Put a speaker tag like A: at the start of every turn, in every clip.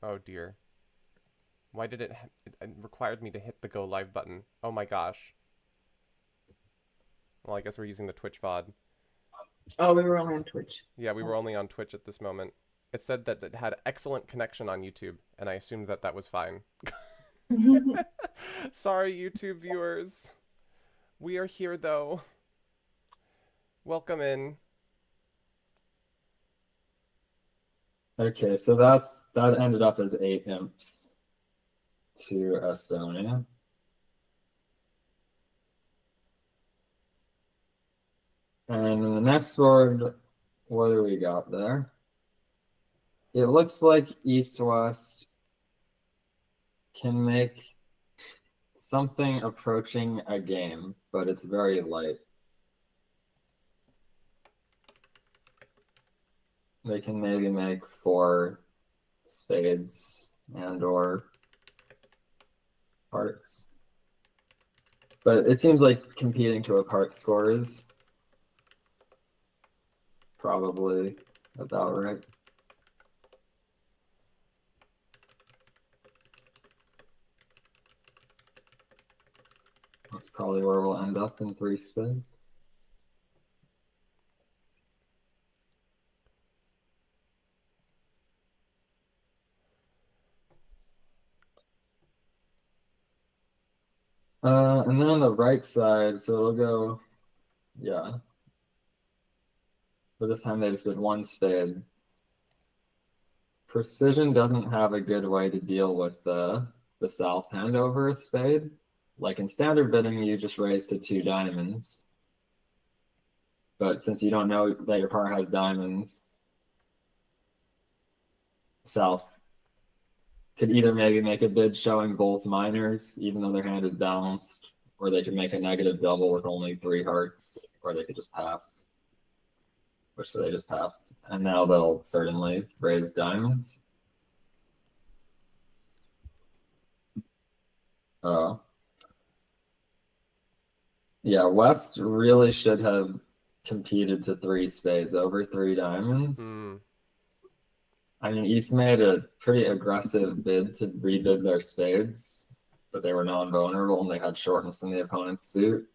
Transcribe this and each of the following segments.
A: Oh dear. Why did it required me to hit the go live button? Oh my gosh. Well, I guess we're using the Twitch VOD.
B: Oh, we were only on Twitch.
A: Yeah, we were only on Twitch at this moment. It said that it had excellent connection on YouTube, and I assumed that that was fine. Sorry, YouTube viewers. We are here though. Welcome in.
C: Okay, so that ended up as 8 imps to Estonia. And in the next board, what do we got there? It looks like East-West can make something approaching a game, but it's very light. They can maybe make 4 spades and or hearts. But it seems like competing to a part score is probably about right. That's probably where we'll end up in 3 spins. And then on the right side, so it'll go, yeah. But this time they just did 1 spade. Precision doesn't have a good way to deal with the south hand over a spade. Like in standard bidding, you just raise to 2 diamonds. But since you don't know that your partner has diamonds, south could either maybe make a bid showing both minors, even though their hand is balanced, or they could make a negative double with only 3 hearts, or they could just pass, which they just passed. And now they'll certainly raise diamonds. Yeah, West really should have competed to 3 spades over 3 diamonds. I mean, East made a pretty aggressive bid to rebid their spades, but they were non-vulnerable and they had shortness in the opponent's suit.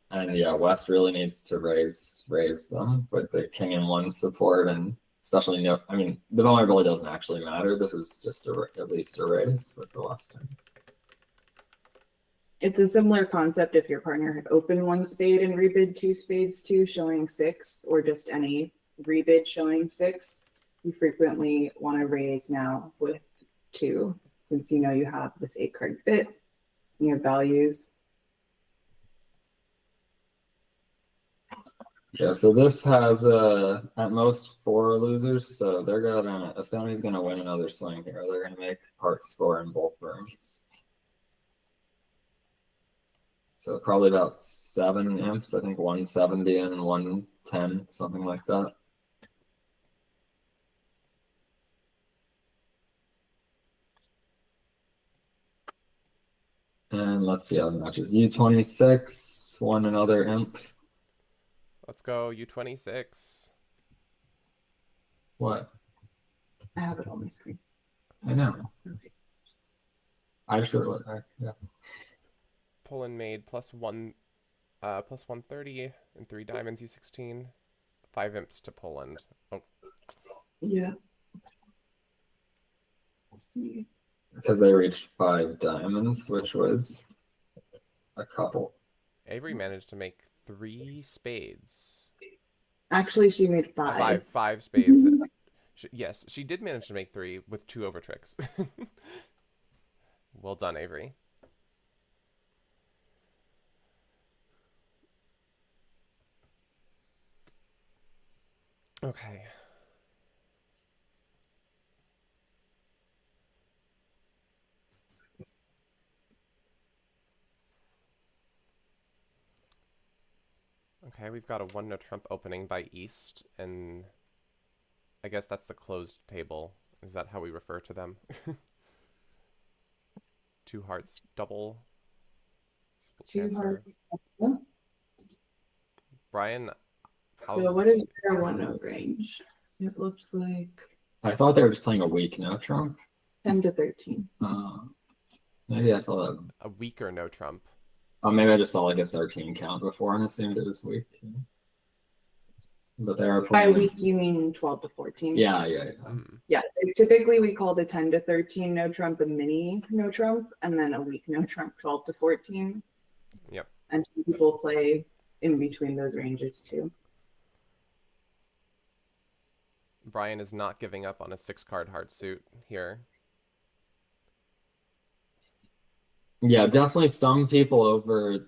C: And yeah, West really needs to raise them with the king and 1 support, and especially no. I mean, the vulnerability doesn't actually matter. This is just at least a raise with the Western.
B: It's a similar concept if your partner had opened 1 spade and rebid 2 spades too, showing 6, or just any rebid showing 6. You frequently want to raise now with 2, since you know you have this 8 card bit and your values.
C: Yeah, so this has at most 4 losers, so they're gonna Estonia's gonna win another swing here. They're gonna make part score in both rooms. So probably about 7 imps, I think 170 and 110, something like that. And let's see how the matches. U26 won another imp.
A: Let's go, U26.
C: What?
B: I have it on my screen.
C: I know. Okay. I sure look. Yeah.
A: Poland made plus 130 and 3 diamonds, U16. 5 imps to Poland. Oh.
B: Yeah.
C: Because they reached 5 diamonds, which was a couple.
A: Avery managed to make 3 spades.
B: Actually, she made 5.
A: 5 spades. Yes, she did manage to make 3 with 2 over tricks. Well done, Avery. Okay. Okay, we've got a 1 no trump opening by East, and I guess that's the closed table. Is that how we refer to them? 2 hearts double.
B: 2 hearts.
A: Brian,
B: so what is your 1 no range? It looks like
C: I thought they were just playing a weak no trump.
B: 10 to 13.
C: Maybe I saw that.
A: A weaker no trump.
C: Oh, maybe I just saw like a 13 count before and assumed it was weak. But they are
B: By
C: playing.
B: week, you mean 12 to 14?
C: Yeah.
B: Yeah, so typically we call the 10 to 13 no trump a mini no trump, and then a weak no trump 12 to 14.
A: Yep.
B: And some people play in between those ranges too.
A: Brian is not giving up on a 6-card hard suit here.
C: Yeah, definitely some people over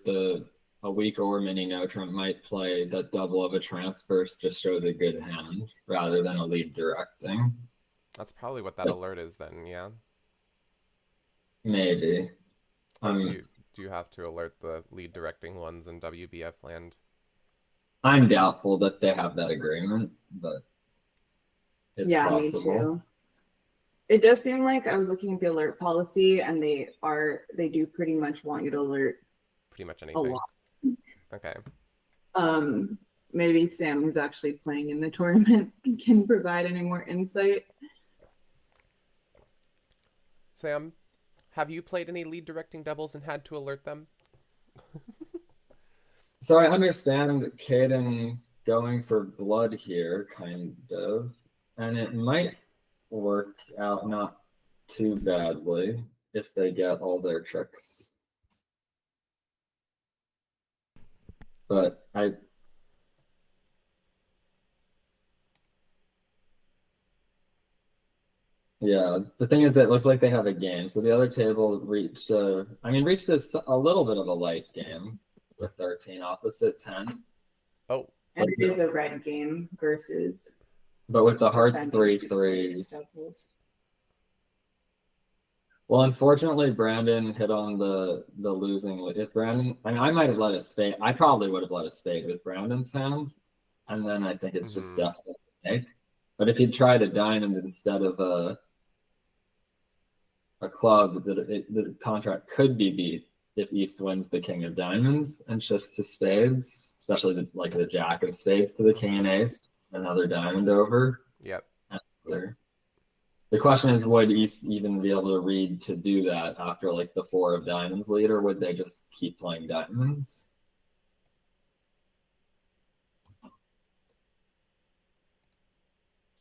C: a weak or mini no trump might play that double of a transverse just shows a good hand rather than a lead directing.
A: That's probably what that alert is then, yeah?
C: Maybe.
A: Or do you have to alert the lead directing ones in WBF land?
C: I'm doubtful that they have that agreement, but it's possible.
B: Me too. It does seem like I was looking at the alert policy, and they do pretty much want you to alert
A: pretty much
B: a
A: anything.
B: lot.
A: Okay.
B: Maybe Sam, who's actually playing in the tournament, can provide any more insight.
A: Sam, have you played any lead directing doubles and had to alert them?
C: So I understand Caden going for blood here, kind of, and it might work out not too badly if they get all their tricks. But yeah, the thing is that it looks like they have a game. So the other table reached a little bit of a light game with 13 opposite 10.
A: Oh.
B: And it is a red game versus.
C: But with the hearts 3-3. Well, unfortunately, Brandon hit on the losing. If Brandon, I might have let a spade. I probably would have let a spade with Brandon's hand, and then I think it's just destined to make. But if he'd tried a diamond instead of a club, the contract could be beat if East wins the king of diamonds and shifts to spades, especially the jack of spades to the king and ace, another diamond over.
A: Yep.
C: The question is, would East even be able to read to do that after like the 4 of diamonds lead, or would they just keep playing diamonds?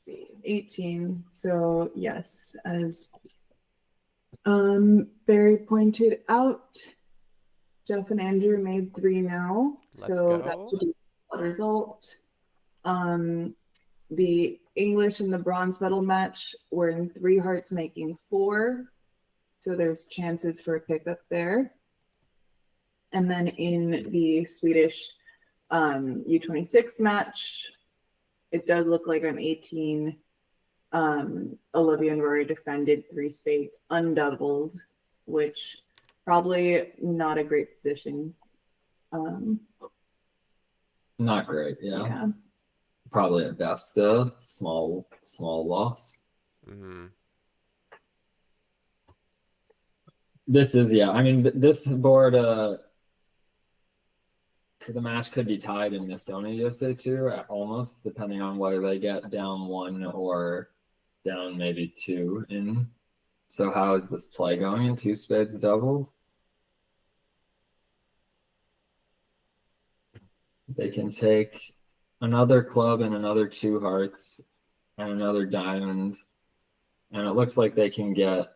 B: See, 18. So yes, as Barry pointed out, Jeff and Andrew made 3 now.
A: Let's
B: so
A: go.
B: that should be a result. The English and the bronze medal match were in 3 hearts making 4. So there's chances for a pickup there. And then in the Swedish U26 match, it does look like on 18, Olivia and Rory defended 3 spades undoubled, which probably not a great position.
C: Not great, yeah. Probably at best a small loss. This is, this board, the match could be tied in Estonia USA too, almost, depending on whether they get down 1 or down maybe 2 in. So how is this play going in 2 spades doubled? They can take another club and another 2 hearts and another diamond, and it looks like they can get,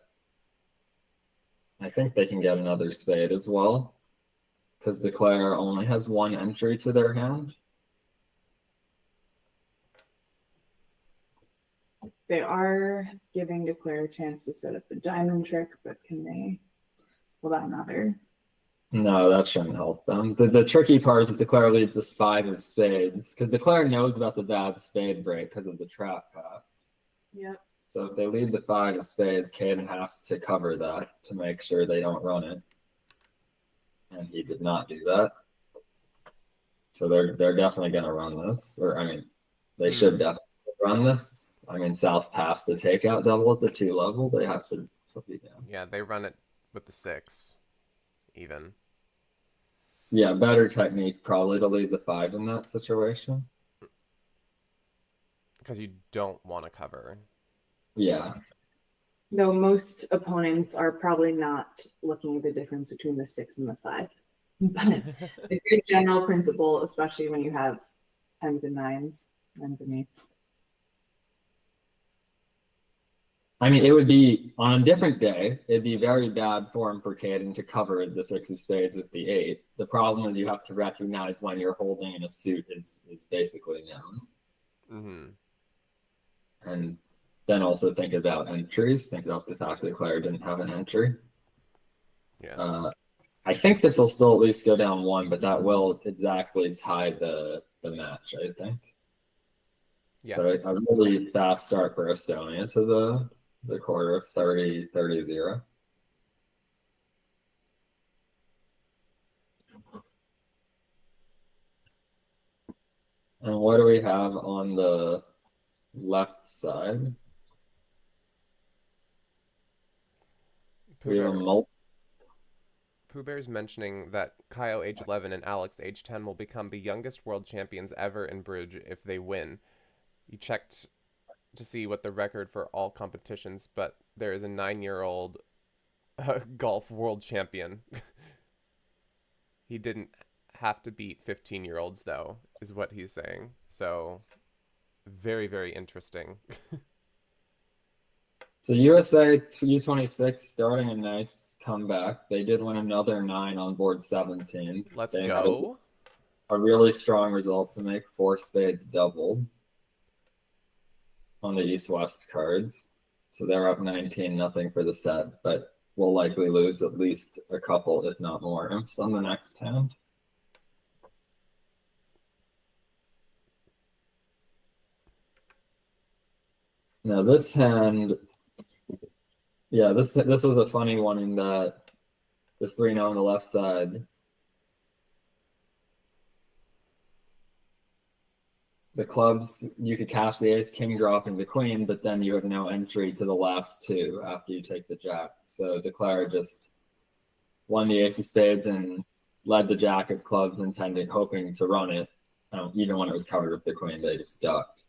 C: I think they can get another spade as well, because Declare only has 1 entry to their hand.
B: They are giving Declare a chance to set up the diamond trick, but will that matter?
C: No, that shouldn't help them. The tricky part is if Declare leads this 5 of spades, because Declare knows about the bad spade break because of the trap pass.
B: Yep.
C: So if they lead the 5 of spades, Caden has to cover that to make sure they don't run it. And he did not do that. So they're definitely going to run this. They should definitely run this. South passed the takeout double at the 2 level. They have to be down.
A: Yeah, they run it with the 6 even.
C: Yeah, better technique probably to lead the 5 in that situation.
A: Because you don't want to cover.
C: Yeah.
B: Though most opponents are probably not looking at the difference between the 6 and the 5. But it's a general principle, especially when you have 10s and 9s, 9s and 8s.
C: I mean, it would be, on a different day, it'd be very bad form for Caden to cover the 6 of spades with the 8. The problem is you have to recognize when you're holding in a suit is basically known.
A: Mm-hmm.
C: And then also think about entries. Think about the fact that Claire didn't have an entry.
A: Yeah.
C: I think this will still at least go down 1, but that will exactly tie the match, I think.
A: Yes.
C: So a really fast start for Estonia to the quarter, 30-0. And what do we have on the left side? We have a
A: Pooh Bear's mentioning that Kaio age 11 and Alex age 10 will become the youngest world champions ever in bridge if they win. You checked to see what the record for all competitions, but there is a 9-year-old golf world champion. He didn't have to beat 15-year-olds, though, is what he's saying. So, very, very interesting.
C: So USA U26 starting a nice comeback. They did win another 9 on board 17.
A: Let's
C: they
A: go.
C: Had a really strong result to make 4 spades doubled on the East-West cards. So they're up 19-0 for the set, but will likely lose at least a couple, if not more, imps on the next hand. Now this hand, yeah, this was a funny one in that this 3-0 on the left side. The clubs, you could cash the ace, king dropping the queen, but then you have no entry to the last 2 after you take the jack. So Declare just won the ace of spades and led the jack of clubs, hoping to run it. Even when it was covered with the queen, they just ducked.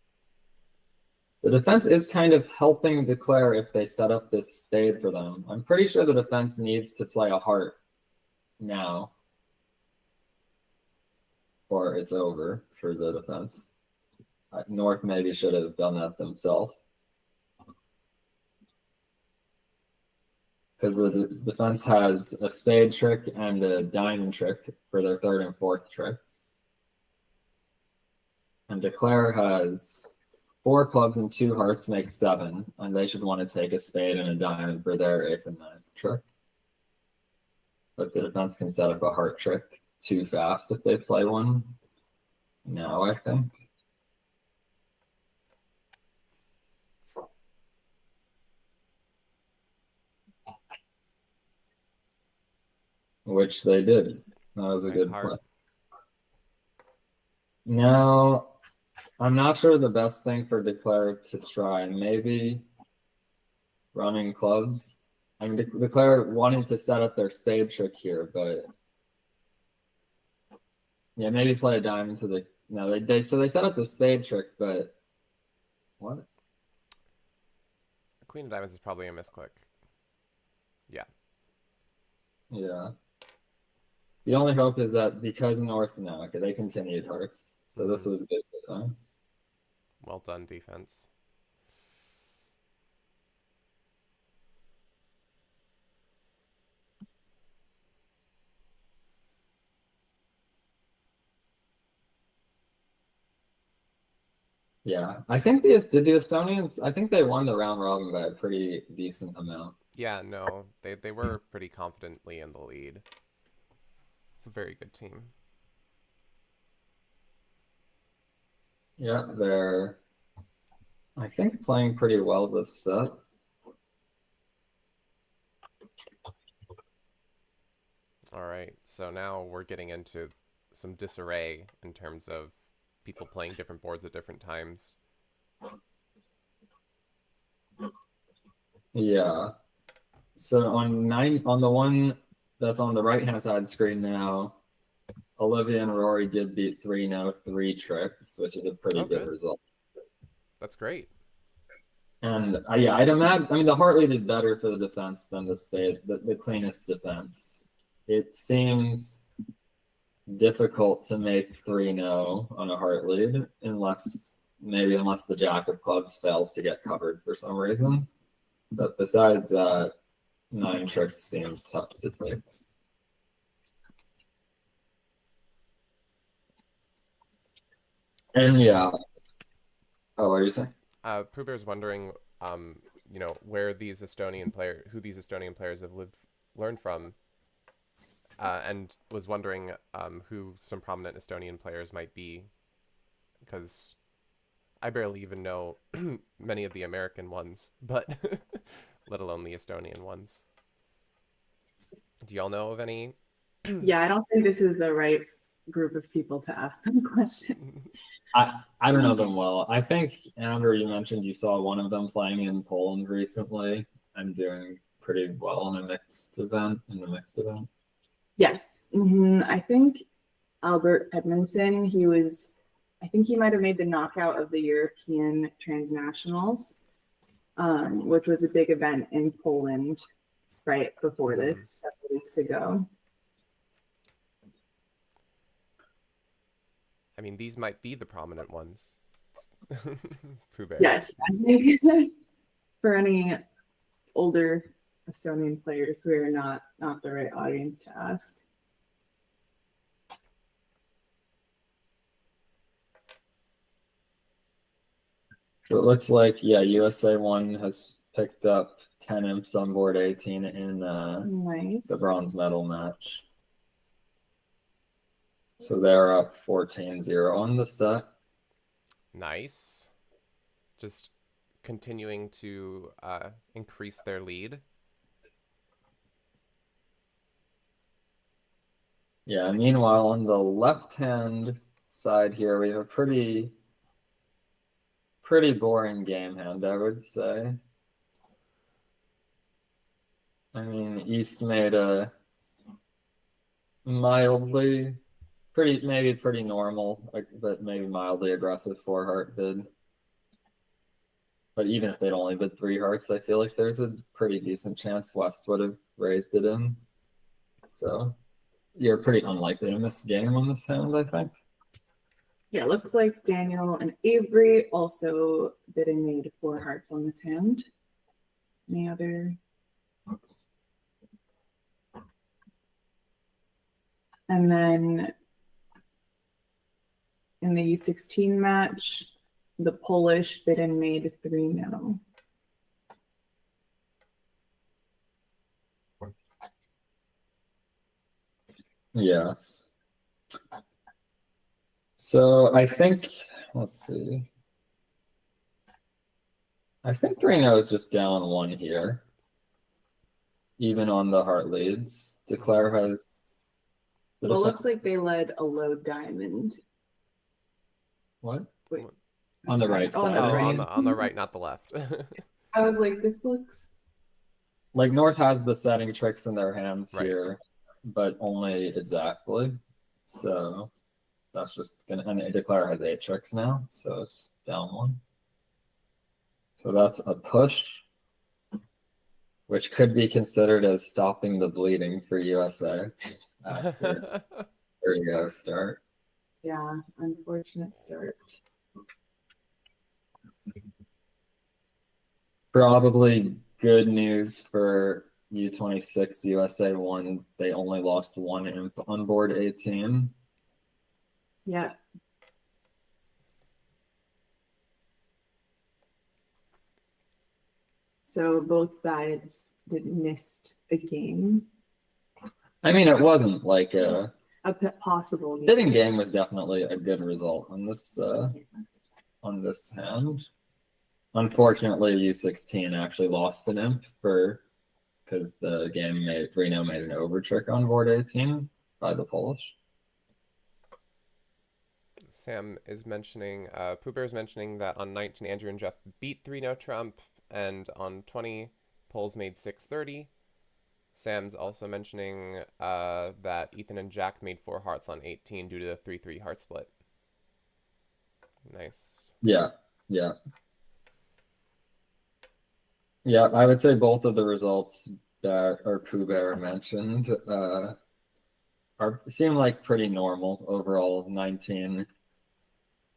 C: The defense is kind of helping Declare if they set up this spade for them. I'm pretty sure the defense needs to play a heart now, or it's over for the defense. North maybe should have done that themselves, because the defense has a spade trick and a diamond trick for their 3rd and 4th tricks. And Declare has 4 clubs and 2 hearts makes 7, and they should want to take a spade and a diamond for their 8th and 9th trick. But the defense can set up a heart trick too fast if they play one now, I think. Which they did. That was a good play. Now, I'm not sure the best thing for Declare to try. Maybe running clubs. I mean, Declare wanted to set up their spade trick here, but yeah, maybe play a diamond to the. No, they set up the spade trick, but what?
A: Queen of diamonds is probably a misclick. Yeah.
C: Yeah. The only hope is that because North now, okay, they continued hearts, so this was good defense.
A: Well done, defense.
C: Yeah, I think did the Estonians, I think they won the round robin by a pretty decent amount.
A: Yeah, no, they were pretty confidently in the lead. It's a very good team.
C: Yeah, they're, I think, playing pretty well this set.
A: All right, so now we're getting into some disarray in terms of people playing different boards at different times.
C: Yeah. So on the one that's on the right-hand side screen now, Olivia and Rory did beat 3-0 3 tricks, which is a pretty good result.
A: That's great.
C: And yeah, I'd imagine. I mean, the heart lead is better for the defense than the spade. The cleanest defense. It seems difficult to make 3-no on a heart lead unless the jack of clubs fails to get covered for some reason. But besides that, 9 tricks seems tough to take. And yeah. Oh, what are you saying?
A: Pooh Bear's wondering, who these Estonian players have learned from, and was wondering who some prominent Estonian players might be, because I barely even know many of the American ones, but let alone the Estonian ones. Do y'all know of any?
B: Yeah, I don't think this is the right group of people to ask them questions.
C: I don't know them well. I think, Amber, you mentioned you saw one of them playing in Poland recently and doing pretty well in the mixed event.
B: Yes. I think Albert Edmondson, I think he might have made the knockout of the European Transnationals, which was a big event in Poland right before this, several weeks ago.
A: I mean, these might be the prominent ones. Pooh Bear.
B: Yes, I think for any older Estonian players, we're not the right audience to ask.
C: So it looks like, yeah, USA 1 has picked up 10 imps on board 18 in
B: Nice.
C: the bronze medal match. So they're up 14-0 on the set.
A: Nice. Just continuing to increase their lead.
C: Yeah, meanwhile, on the left-hand side here, we have a pretty boring game hand, I would say. I mean, East made a maybe pretty normal, but maybe mildly aggressive 4-heart bid. But even if they'd only bid 3 hearts, I feel like there's a pretty decent chance West would have raised it in. So you're pretty unlikely to miss game on this hand, I think.
B: Yeah, looks like Daniel and Avery also bidding made 4 hearts on this hand. Any other? And then in the U16 match, the Polish bid and made 3-no.
C: Yes. So I think, let's see. I think 3-no is just down 1 here. Even on the heart leads. Declare has...
B: Well, it looks like they led a low diamond.
C: What?
B: Wait.
C: On the right side.
A: Oh,
B: right.
A: on the right, not the left.
B: I was like, this looks...
C: Like North has the setting tricks in their hands
A: Right.
C: here, but only exactly. So that's just gonna, and Declare has 8 tricks now, so it's down 1. So that's a push, which could be considered as stopping the bleeding for USA after 30-0 start.
B: Yeah, unfortunate start.
C: Probably good news for U26 USA 1. They only lost 1 imp on board 18.
B: Yeah. So both sides missed a game.
C: I mean, it wasn't like a
B: Possible game.
C: bidding game was definitely a good result on this hand. Unfortunately, U16 actually lost an imp because the game made 3-no made an over trick on board 18 by the Polish.
A: Sam is mentioning, Pooh Bear is mentioning that on 19, Andrew and Jeff beat 3-no Trump, and on 20, Poles made 630. Sam's also mentioning that Ethan and Jack made 4 hearts on 18 due to the 3-3 heart split. Nice.
C: Yeah. Yeah, I would say both of the results that or Pooh Bear mentioned seem like pretty normal overall. 19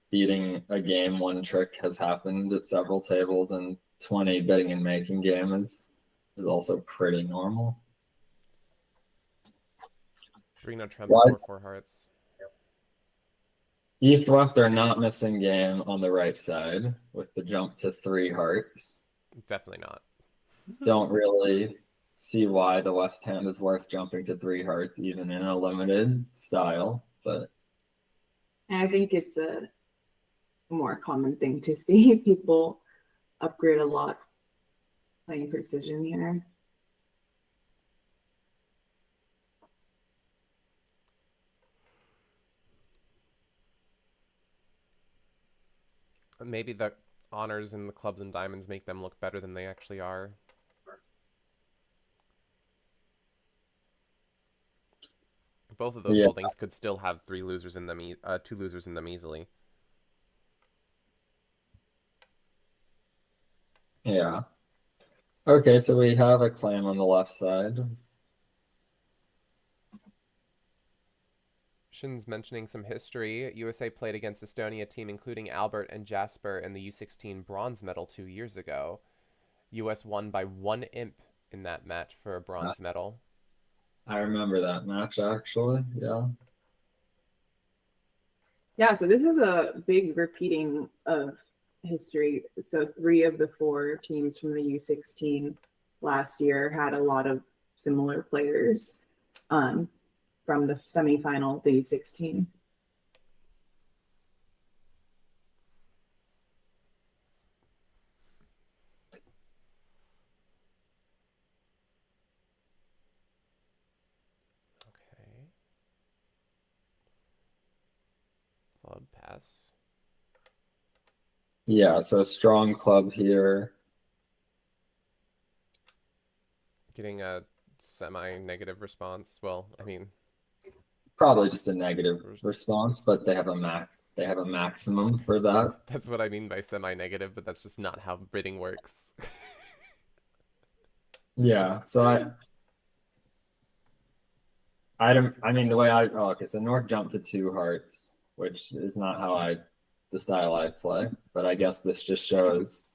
C: beating a game one trick has happened at several tables, and 20 betting and making game is also pretty normal.
A: 3 no trump,
C: Why
A: 4 hearts.
C: East West are not missing game on the right side with the jump to 3 hearts.
A: Definitely not.
C: Don't really see why the West hand is worth jumping to 3 hearts even in a limited style, but
B: And I think it's a more common thing to see people upgrade a lot playing precision here.
A: Maybe the honors in the clubs and diamonds make them look better than they actually are. Both of those
C: yeah,
A: holdings could still have 2 losers in them easily.
C: yeah. Okay, so we have a claim on the left side.
A: Shin's mentioning some history. USA played against Estonia team including Albert and Jasper in the U16 bronze medal 2 years ago. US won by 1 imp in that match for a bronze medal.
C: I remember that match actually. Yeah.
B: Yeah, so this is a big repeating of history. So 3 of the 4 teams from the U16 last year had a lot of similar players from the semifinal, the U16.
A: Okay. Club pass.
C: Yeah, so strong club here.
A: Getting a semi-negative response. Well, I mean,
C: Probably just a negative response, but they have a maximum for that.
A: that's what I mean by semi-negative, but that's just not how bidding works.
C: Yeah, so I don't I mean the way okay, so North jumped to 2 hearts, which is not the style I play, but I guess this just shows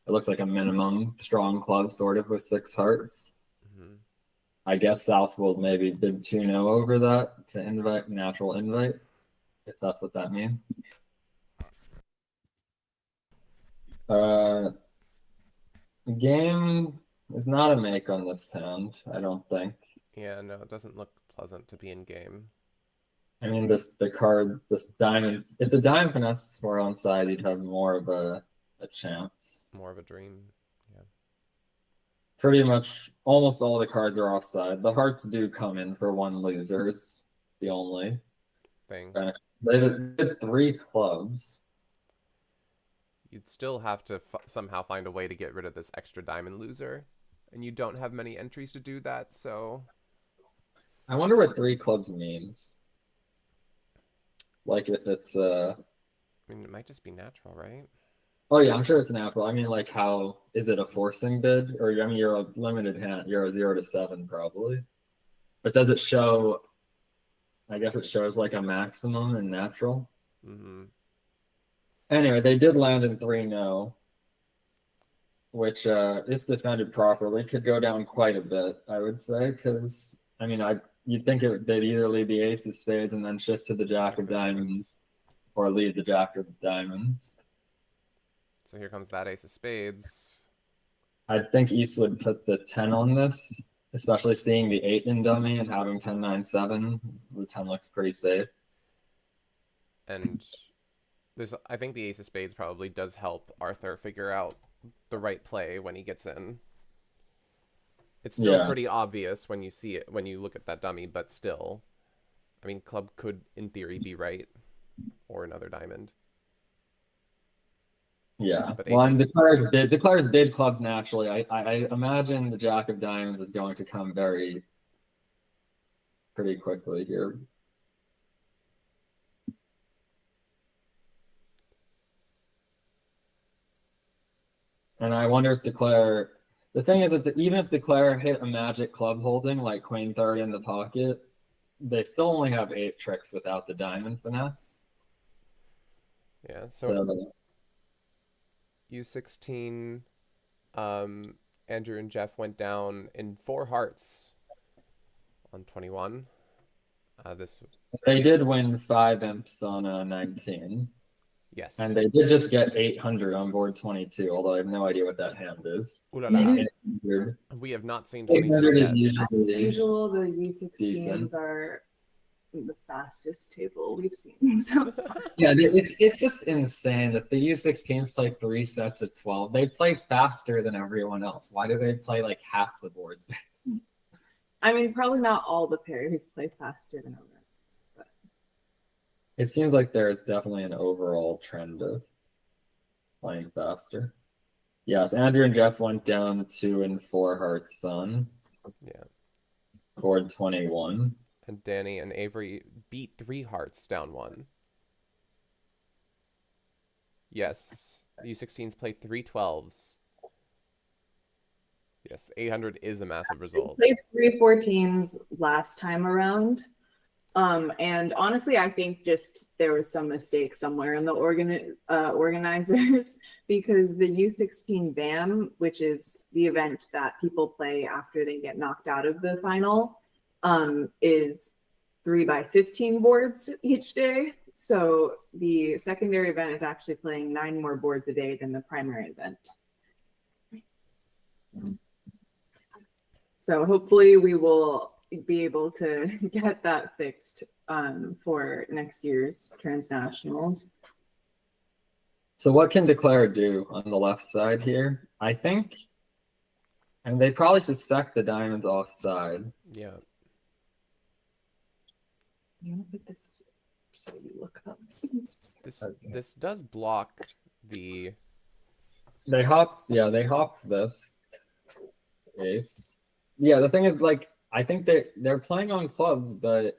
C: it looks like a minimum strong club sort of with 6 hearts.
A: Mm-hmm.
C: I guess South will maybe bid 2-0 over that to natural invite, if that's what that means. Uh, game is not a make on this hand, I don't think.
A: Yeah, no, it doesn't look pleasant to be in game.
C: I mean, this diamond. If the diamond finesse were on side, you'd have more of a chance.
A: More of a dream. Yeah.
C: Pretty much, almost all the cards are offside. The hearts do come in for 1 losers. The only
A: Thing.
C: They did 3 clubs.
A: You'd still have to somehow find a way to get rid of this extra diamond loser, and you don't have many entries to do that, so
C: I wonder what 3 clubs means. Like if it's
A: I mean, it might just be natural, right?
C: Oh yeah, I'm sure it's an apple. I mean, like how is it a forcing bid? Or I mean, you're a limited hand. You're a 0 to 7 probably. But does it show? I guess it shows like a maximum in natural.
A: Mm-hmm.
C: Anyway, they did land in 3-0, which if defended properly could go down quite a bit, I would say, because I mean, you'd think they'd either lead the ace of spades and then shift to the jack of diamonds, or lead the jack of diamonds.
A: So here comes that ace of spades.
C: I think East would put the 10 on this, especially seeing the 8 in dummy and having 10-9-7. The 10 looks pretty safe.
A: And I think the ace of spades probably does help Arthur figure out the right play when he gets in. It's still pretty obvious when you see it, when you look at that dummy, but still, I mean, club could, in theory, be right, or another diamond.
C: Yeah.
A: But
C: Well, and the players bid clubs naturally. I imagine the jack of diamonds is going to come pretty quickly here. And I wonder if The thing is that even if Declare hit a magic club holding like Queen third in the pocket, they still only have 8 tricks without the diamond finesse.
A: Yeah, so
C: So
A: U16, Andrew and Jeff went down in 4 hearts on 21. This
C: they did win 5 imps on 19.
A: Yes.
C: And they did just get 800 on board 22, although I have no idea what that hand is.
A: Ooh la la.
C: 800.
A: We have not seen
C: 800
A: 22
C: is
A: yet.
C: usually
B: As usual, the U16s
C: decent.
B: are the fastest table we've seen so far.
C: Yeah, it's just insane that the U16s play 3 sets of 12. They play faster than everyone else. Why do they play like half the boards?
B: I mean, probably not all the pairs play faster than others, but
C: It seems like there's definitely an overall trend of playing faster. Yes, Andrew and Jeff went down 2 and 4 hearts on.
A: Yeah.
C: Board 21.
A: And Danny and Avery beat 3 hearts down 1. Yes, the U16s play 3 12s. Yes, 800 is a massive result.
B: They played 3 14s last time around. And honestly, I think just there was some mistake somewhere in the organizers because the U16 BAM, which is the event that people play after they get knocked out of the final, is 3x15 boards each day. So the secondary event is actually playing 9 more boards a day than the primary event. So hopefully we will be able to get that fixed for next year's transnationals.
C: So what can Declare do on the left side here? I think, and they probably suspect the diamond's offside.
A: Yeah.
B: You want to put this so you look up.
A: This does block the.
C: They hopped this ace. Yeah, the thing is, like, I think they're playing on clubs, but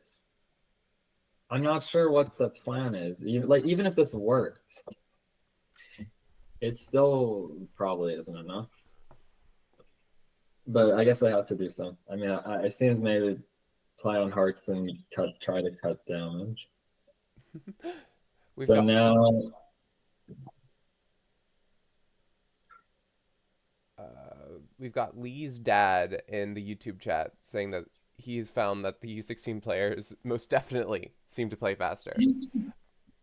C: I'm not sure what the plan is. Even if this worked, it still probably isn't enough. But I guess they have to do something. I mean, it seems maybe play on hearts and try to cut damage. Now.
A: We've got Lee's dad in the YouTube chat saying that he's found that the U16 players most definitely seem to play faster.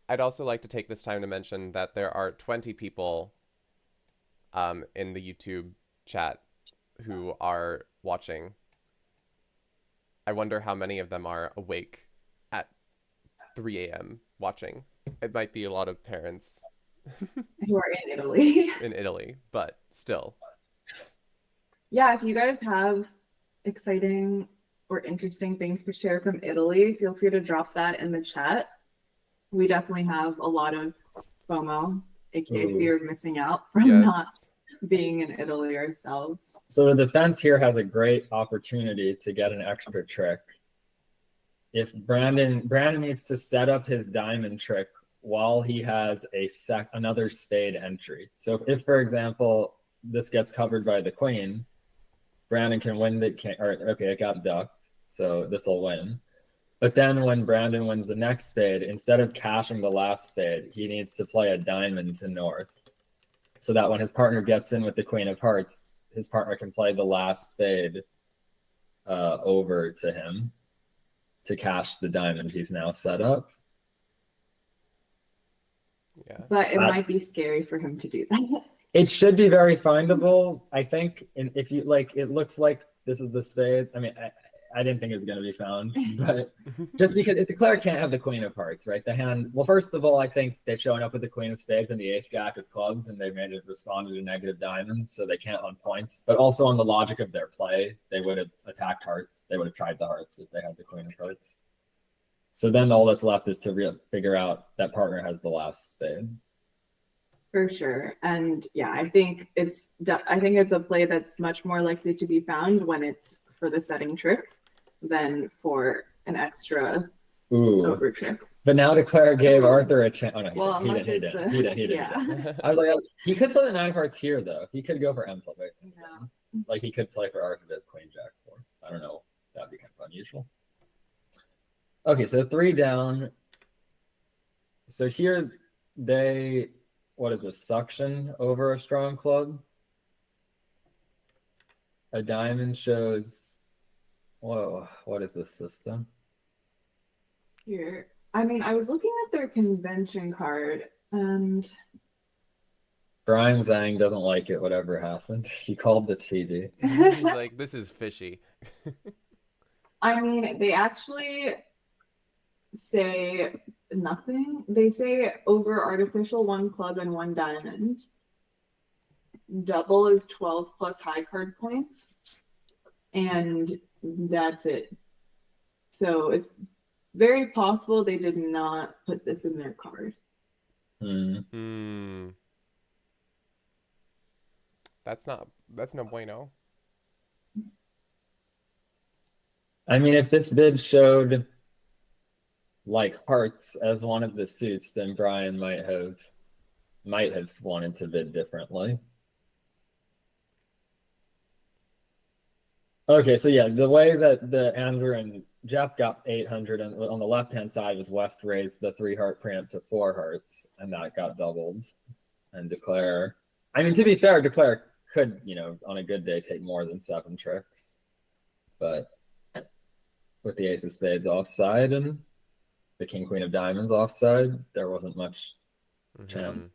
A: I'd also like to take this time to mention that there are 20 people in the YouTube chat who are watching. I wonder how many of them are awake at 3 a.m. watching. It might be a lot of parents
B: who are in Italy.
A: In Italy, but still.
B: Yeah, if you guys have exciting or interesting things to share from Italy, feel free to drop that in the chat. We definitely have a lot of FOMO, aka fear of missing out from not being in Italy ourselves.
C: So the defense here has a great opportunity to get an extra trick. If Brandon needs to set up his diamond trick while he has another spade entry. So if for example, this gets covered by the queen, Brandon can win it got ducked, so this will win. But then when Brandon wins the next spade, instead of cashing the last spade, he needs to play a diamond to north. So that when his partner gets in with the queen of hearts, his partner can play the last spade over to him to cash the diamond he's now set up.
A: Yeah.
B: But it might be scary for him to do that.
C: It should be very findable, I think. And if you it looks like this is the spade. I mean, I didn't think it was going to be found, but just because the Declare can't have the queen of hearts, right? The hand. Well, first of all, I think they've shown up with the queen of spades and the ace jack of clubs, and they've made it respond to negative diamonds, so they can't on points. But also on the logic of their play, they would have attacked hearts. They would have tried the hearts if they had the queen of hearts. So then all that's left is to figure out that partner has the last spade.
B: For sure. And yeah, I think it's a play that's much more likely to be found when it's for the setting trick than for an extra over trick.
C: But now Declare gave Arthur a chance. Oh no, he didn't.
B: Yeah.
C: I was like, he could play the 9 of hearts here though. He could go for M flip.
B: Yeah.
C: like he could play for Archibald Queen Jack 4. I don't know. That'd be kind of unusual. Okay, so 3 down. So here they, what is this, suction over a strong club? A diamond shows, whoa, what is this system?
B: Here, I mean, I was looking at their convention card, and
C: Brian Zhang doesn't like it, whatever happened. He called the TD.
A: He's like, this is fishy.
B: I mean, they actually say nothing. They say over artificial 1 club and 1 diamond. Double is 12 plus high card points, and that's it. So it's very possible they did not put this in their card.
A: That's no bueno.
C: I mean, if this bid showed like hearts as one of the suits, then Brian might have wanted to bid differently. Okay, so yeah, the way that the Andrew and Jeff got 800, and on the left-hand side was West raised the 3 heart preamp to 4 hearts, and that got doubled. And Declare, I mean, to be fair, Declare could, you know, on a good day take more than 7 tricks, but with the ace of spades offside and the king queen of diamonds offside, there wasn't much chance.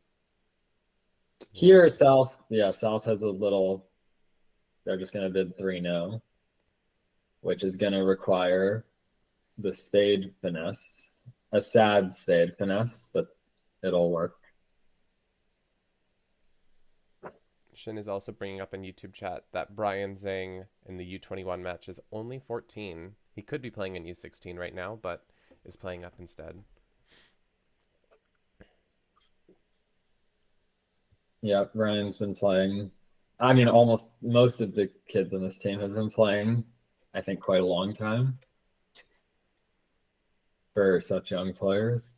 C: Here, South has a little. They're just going to bid 3 no, which is going to require the spade finesse, a sad spade finesse, but it'll work.
A: Shin is also bringing up in YouTube chat that Brian Zhang in the U21 match is only 14. He could be playing in U16 right now, but is playing up instead.
C: Yeah, Brian's been playing. I mean, almost most of the kids on this team have been playing, I think, quite a long time for such young players.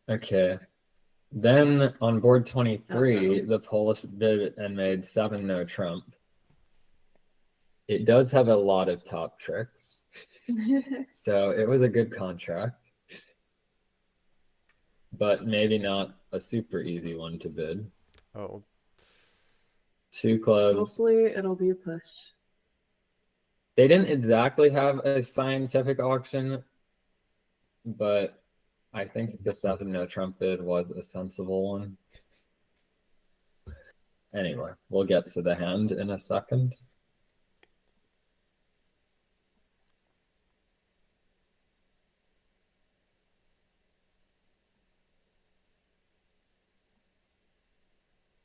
C: Okay. Then on board 23, the Polish bid and made 7 no trump. It does have a lot of top tricks. So it was a good contract. But maybe not a super easy one to bid.
A: Oh.
C: 2 clubs.
B: Hopefully it'll be a push.
C: They didn't exactly have a scientific auction, but I think the 7 no trump bid was a sensible one. Anyway, we'll get to the hand in a second.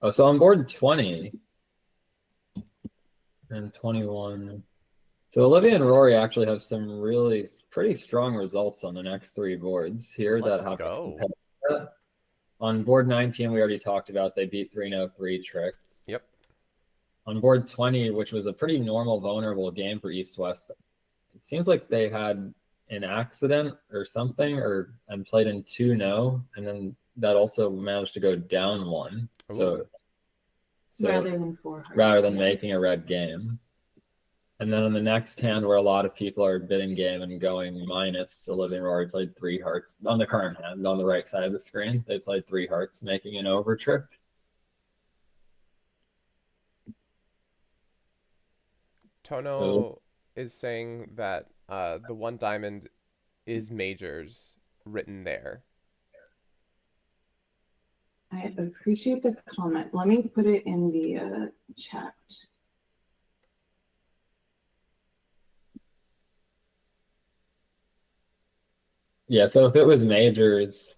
C: Oh, so on board 20 and 21. So Olivia and Rory actually have some really pretty strong results on the next 3 boards here.
A: Let's
C: that have
A: go.
C: On board 19, we already talked about, they beat 3-0-3 tricks.
A: Yep.
C: On board 20, which was a pretty normal, vulnerable game for East-West, it seems like they had an accident or something, and played in 2-0, and then that also managed to go down 1. So
B: rather than 4 hearts,
C: rather than making a red game. And then on the next hand, where a lot of people are bidding game and going minus, Olivia and Rory played 3 hearts. On the current hand, on the right side of the screen, they played 3 hearts, making an over trick.
A: Tono is saying that the 1 diamond is majors written there.
B: I appreciate the comment. Let me put it in the chat.
C: Yeah, so if it was majors,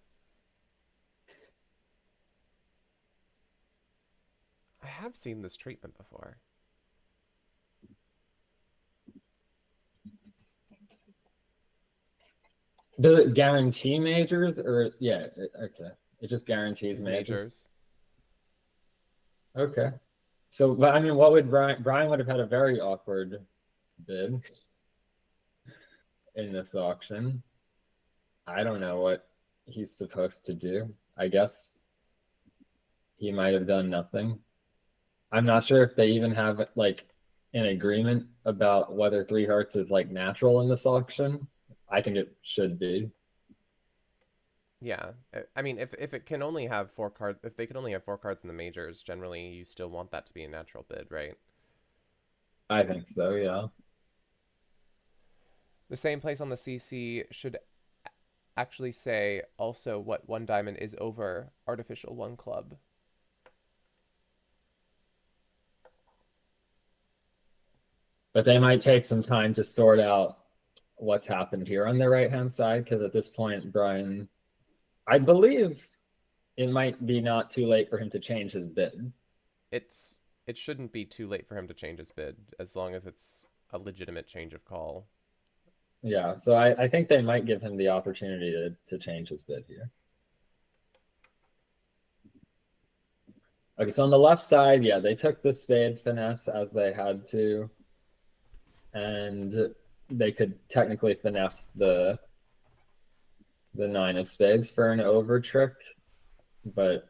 A: I have seen this treatment before.
C: does it guarantee majors, or yeah, okay, it just guarantees majors. Okay, so but I mean, what would Brian would have had a very awkward bid in this auction. I don't know what he's supposed to do. I guess he might have done nothing. I'm not sure if they even have like an agreement about whether three hearts is like natural in this auction. I think it should be.
A: Yeah, I mean, if it can only have four cards, if they can only have four cards in the majors, generally you still want that to be a natural bid, right?
C: I think so, yeah.
A: The same place on the CC should actually say also what one diamond is over artificial one club.
C: But they might take some time to sort out what's happened here on the right-hand side, because at this point, Brian, I believe it might be not too late for him to change his bid.
A: It shouldn't be too late for him to change his bid as long as it's a legitimate change of call.
C: Yeah, so I think they might give him the opportunity to change his bid here. Okay, so on the left side, yeah, they took the spade finesse as they had to, and they could technically finesse the nine of spades for an over trick, but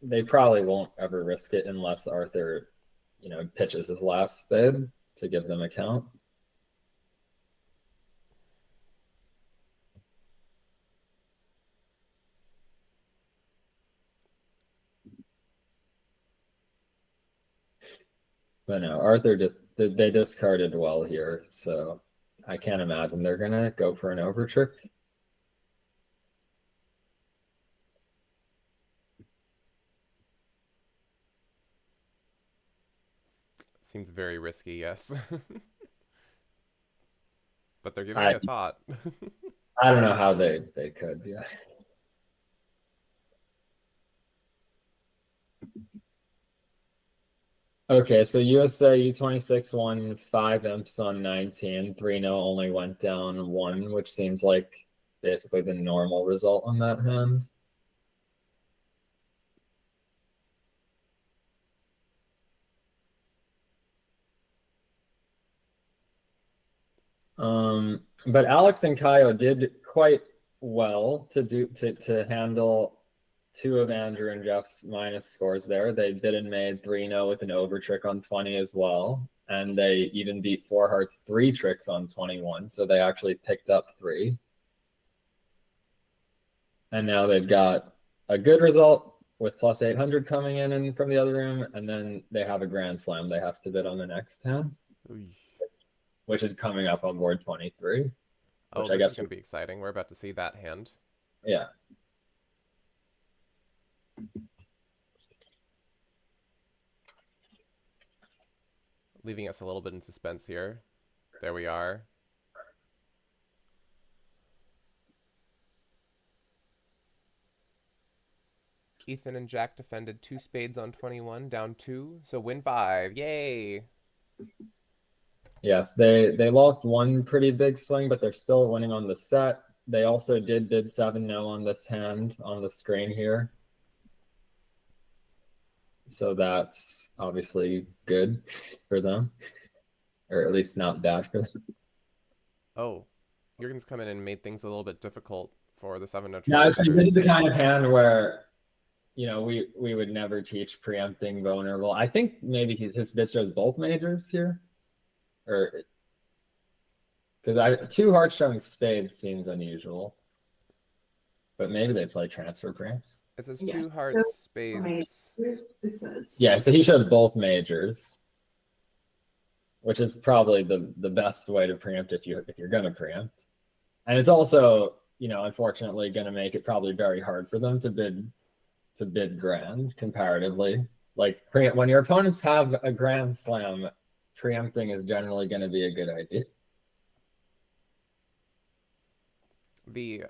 C: they probably won't ever risk it unless Arthur, pitches his last spade to give them a count. But no, Arthur they discarded well here, so I can't imagine they're gonna go for an over trick.
A: Seems very risky, yes. But they're giving it a thought.
C: I don't know how they could, yeah. Okay, so USA U26 won 5 imps on 19. 3-0 only went down 1, which seems like basically the normal result on that hand. But Alex and Kaio did quite well to handle 2 of Andrew and Jeff's minus scores there. They bid and made 3-0 with an over trick on 20 as well. And they even beat Four Hearts 3 tricks on 21. So they actually picked up 3. And now they've got a good result with plus 800 coming in from the other room. And then they have a grand slam they have to bid on the next hand, which is coming up on board 23.
A: Oh, this is going to be exciting. We're about to see that hand.
C: Yeah.
A: Leaving us a little bit in suspense here. There we are. Ethan and Jack defended 2 spades on 21, down 2, so win 5. Yay!
C: Yes, they lost one pretty big swing, but they're still winning on the set. They also did bid 7-0 on this hand on the screen here. So that's obviously good for them, or at least not bad for them.
A: Oh, Jurgen's come in and made things a little bit difficult for the 7-0.
C: Yeah, I'd say this is the kind of hand where, we would never teach preempting vulnerable. I think maybe his bid shows both majors here, or because 2 hearts showing spades seems unusual, but maybe they play transfer preamps.
A: It says 2 hearts, spades.
B: It says.
C: Yeah, so he showed both majors, which is probably the best way to preempt if you're gonna preempt. And it's also, unfortunately gonna make it probably very hard for them to bid grand comparatively. Like when your opponents have a grand slam, preempting is generally gonna be a good idea.
A: The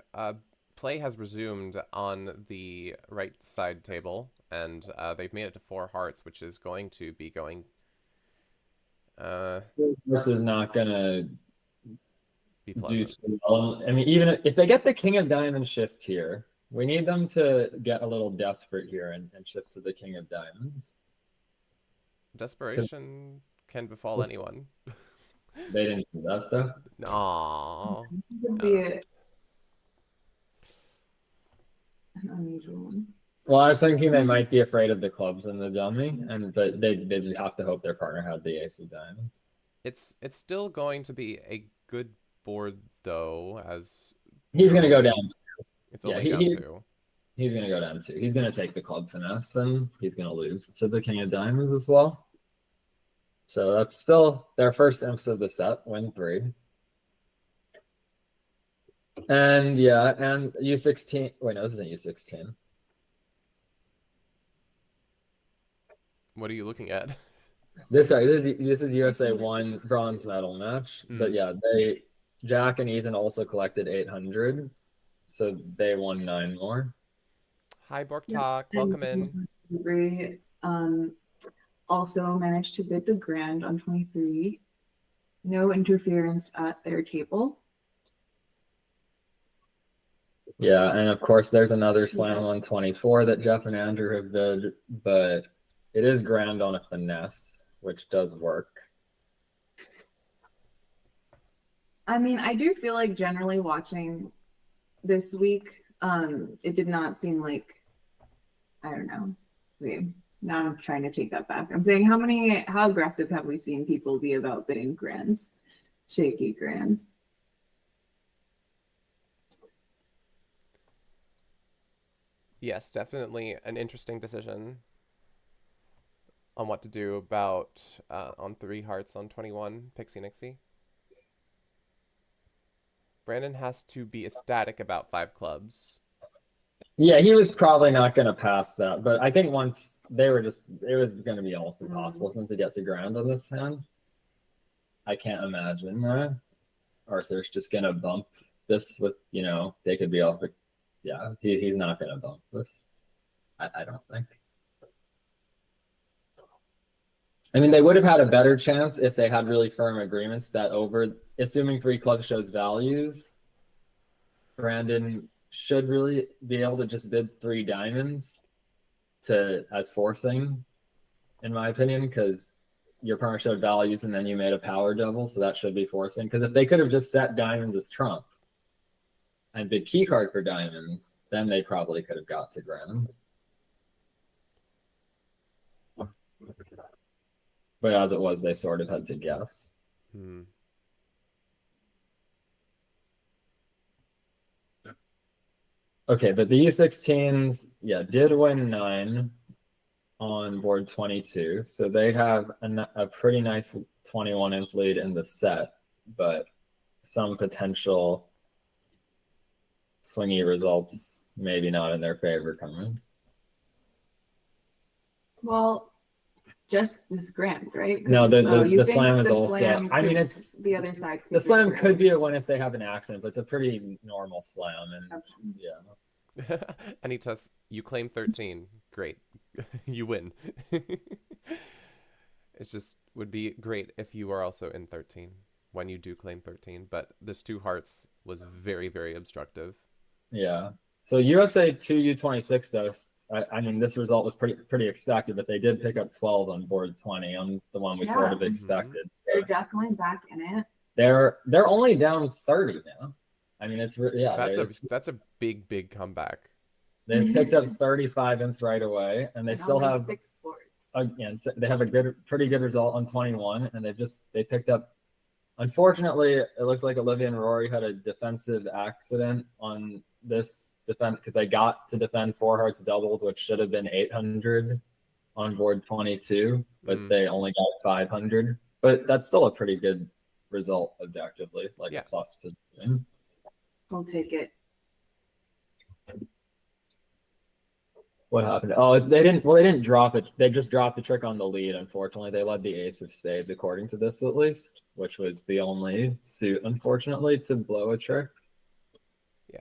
A: play has resumed on the right side table, and they've made it to 4 hearts, which is going to be going.
C: This is not gonna
A: be
C: do too well. I mean, even if they get the king of diamonds shift here, we need them to get a little desperate here and shift to the king of diamonds.
A: Desperation can befall anyone.
C: They didn't do that though.
A: Aww.
B: Could be an unusual one.
C: Well, I was thinking they might be afraid of the clubs in the dummy, and but they'd have to hope their partner had the ace of diamonds.
A: It's still going to be a good board though, as
C: He's gonna go
A: normally
C: down.
A: it's
C: Yeah,
A: only down
C: he
A: two.
C: he's gonna go down two. He's gonna take the club finesse, and he's gonna lose to the king of diamonds as well. So that's still their first imps of the set, win 3. And yeah, and U16. Wait, no, this isn't U16.
A: What are you looking at?
C: This is USA 1 bronze medal match. But
A: Mm.
C: yeah, Jack and Ethan also collected 800, so they won 9 more.
A: Hi, Bork
B: Yep.
A: Talk. Welcome in.
B: Ray also managed to bid the grand on 23. No interference at their table.
C: Yeah, and of course there's another slam on 24 that Jeff and Andrew have bid, but it is grand on a finesse, which does work.
B: I mean, I do feel like generally watching this week, it did not seem like, I don't know. Wait, now I'm trying to take that back. I'm saying how aggressive have we seen people be about bidding grands, shaky grands?
A: Yes, definitely an interesting decision on what to do about on 3 hearts on 21 Pixie Nixie. Brandon has to be ecstatic about 5 clubs.
C: Yeah, he was probably not going to pass that, but I think once they were just, it was going to be almost impossible for them to get to ground on this hand. I can't imagine Arthur's just going to bump this with, they could be off. Yeah, he's not going to bump this. I don't think. I mean, they would have had a better chance if they had really firm agreements that assuming 3 clubs shows values, Brandon should really be able to just bid 3 diamonds as forcing, in my opinion, because your partner showed values and then you made a power double, so that should be forcing. Because if they could have just set diamonds as trump and bid key card for diamonds, then they probably could have got to ground. But as it was, they sort of had to guess. Okay, but the U16s, yeah, did win 9 on board 22. So they have a pretty nice 21 inch lead in the set, but some potential swingy results maybe not in their favor coming.
B: Well, just this grand, right?
C: No, the slam is
B: the
C: also.
B: Slam
C: I mean,
B: it's the other side.
C: The slam could be a win if they have an accident, but it's a pretty normal slam, and okay. Yeah.
A: Anitas, you claim 13. Great. You win. It just would be great if you are also in 13 when you do claim 13, but this 2 hearts was very, very obstructive.
C: Yeah. So USA 2 U26 though, I mean this result was pretty expected, but they did pick up 12 on board 20 on the one we sort of expected.
B: So they're definitely back in it.
C: They're only down 30 now. I mean
A: that's a big comeback.
C: They picked up 35 imps right away, and they still have
B: 6 fours.
C: Again, so they have a pretty good result on 21, and they picked up. Unfortunately, it looks like Olivia and Rory had a defensive accident on this defense because they got to defend 4 hearts doubles, which should have been 800 on board 22, but they only got 500. But that's still a pretty good result objectively, like a plus position.
B: I'll take it.
C: What happened? Oh, they didn't drop it. They just dropped the trick on the lead. Unfortunately, they led the ace of spades, according to this at least, which was the only suit, unfortunately, to blow a trick.
A: Yeah.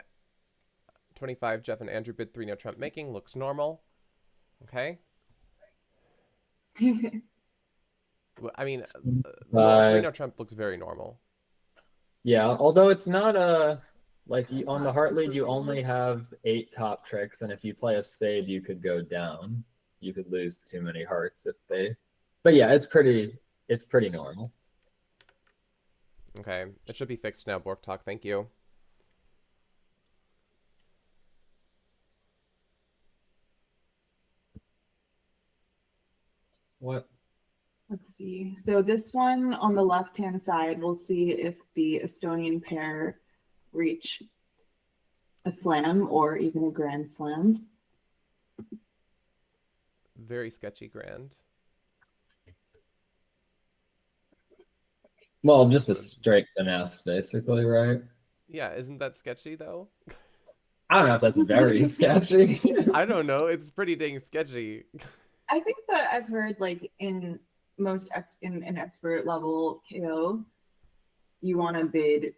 A: 25, Jeff and Andrew bid 3 no trump making. Looks normal. Okay. I mean, 3 no trump looks very normal.
C: Yeah, although it's not on the heart lead, you only have 8 top tricks, and if you play a spade, you could go down. You could lose too many hearts but yeah, it's pretty normal.
A: Okay, it should be fixed now, Bork Talk. Thank you.
C: What?
B: Let's see. So this one on the left-hand side, we'll see if the Estonian pair reach a slam or even a grand slam.
A: Very sketchy grand.
C: Well, just a straight finesse, basically, right?
A: Yeah, isn't that sketchy though?
C: I don't know if that's very sketchy.
A: I don't know. It's pretty dang sketchy.
B: I think that I've heard like in most in expert level KO, you want to bid,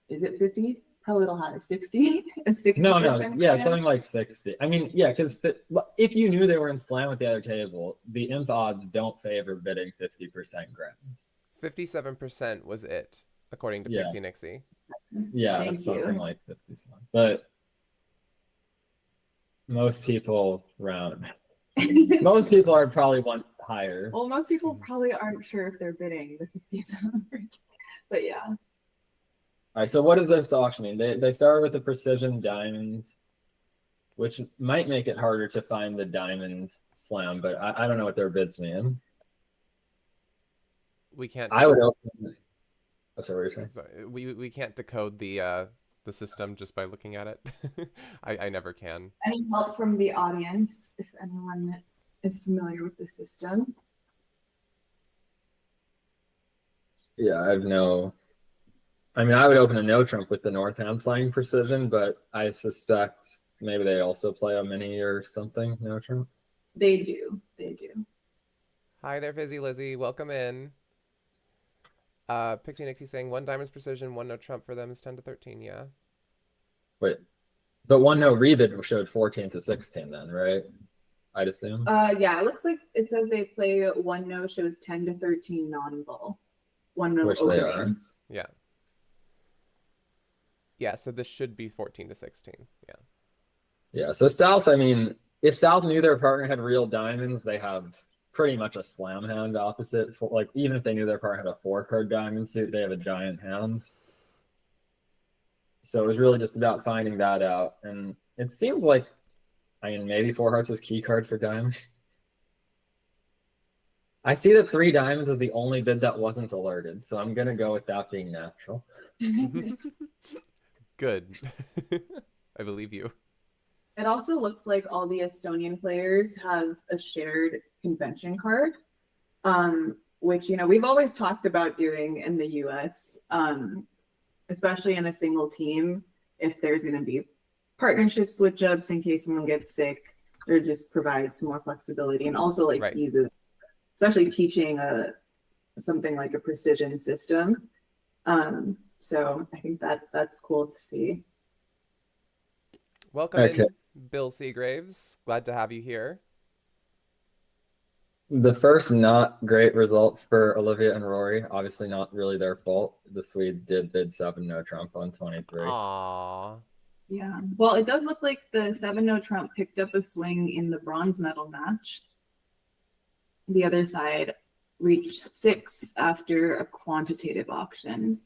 B: is it 50? Probably a little higher, 60? A 60%?
C: No, yeah,
B: chance?
C: something like 60. I mean, yeah, because if you knew they were in slam at the other table, the imp odds don't favor bidding 50% grands.
A: 57% was it, according to
C: Yeah.
A: Pixie Nixie.
C: Yeah,
B: Thank
C: it's something
B: you.
C: like 50. But most people round. Most people are probably one higher.
B: Well, most people probably aren't sure if they're bidding the 57, but yeah.
C: All right, so what does this auction mean? They started with the precision diamond, which might make it harder to find the diamond slam, but I don't know what their bids mean.
A: We can't.
C: I would open. Oh, sorry, what were you saying?
A: Sorry, we can't decode the system just by looking at it. I never can.
B: Any help from the audience if anyone is familiar with the system?
C: Yeah, I have no. I mean, I would open a no trump with the north hand playing precision, but I suspect maybe they also play a mini or something no trump.
B: They do. They do.
A: Hi there, Fizzy Lizzie. Welcome in. Pixie Nixie saying 1 diamond's precision, 1 no trump for them is 10 to 13. Yeah.
C: Wait, but one no rebid showed 14 to 16 then, right? I'd assume.
B: Yeah, it looks like it says they play 1 no shows 10 to 13 non-ball. 1 no
C: Which they are.
B: openings.
A: Yeah. Yeah, so this should be 14 to 16. Yeah.
C: Yeah, so South, I mean, if South knew their partner had real diamonds, they have pretty much a slam hand opposite. For, like, even if they knew their partner had a 4-card diamond suit, they have a giant hand. So it was really just about finding that out. And it seems like, I mean, maybe 4 hearts is key card for diamonds. I see that 3 diamonds is the only bid that wasn't alerted, so I'm going to go with that being natural.
A: Good. I believe you.
B: It also looks like all the Estonian players have a shared convention card, which, you know, we've always talked about doing in the US, especially in a single team. If there's going to be partnership switch ups in case someone gets sick, or just provide some more flexibility, and also like
A: Right.
B: ease of, especially teaching something like a precision system. So I think that's cool to see.
A: Welcome
C: Okay.
A: in, Bill Seagraves. Glad to have you here.
C: The first not great result for Olivia and Rory, obviously not really their fault. The Swedes did bid 7 no trump on 23.
A: Aww.
B: Yeah. Well, it does look like the 7 no trump picked up a swing in the bronze medal match. The other side reached 6 after a quantitative auction.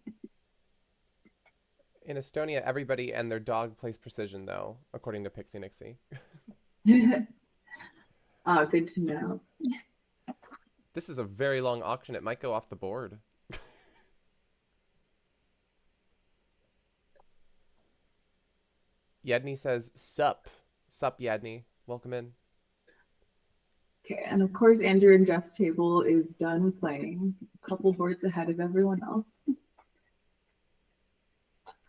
A: In Estonia, everybody and their dog plays precision, though, according to Pixie Nixie.
B: Oh, good to know.
A: This is a very long auction. It might go off the board. Yedney says, sup. Sup, Yedney. Welcome in.
B: Okay, and of course, Andrew and Jeff's table is done playing, a couple boards ahead of everyone else.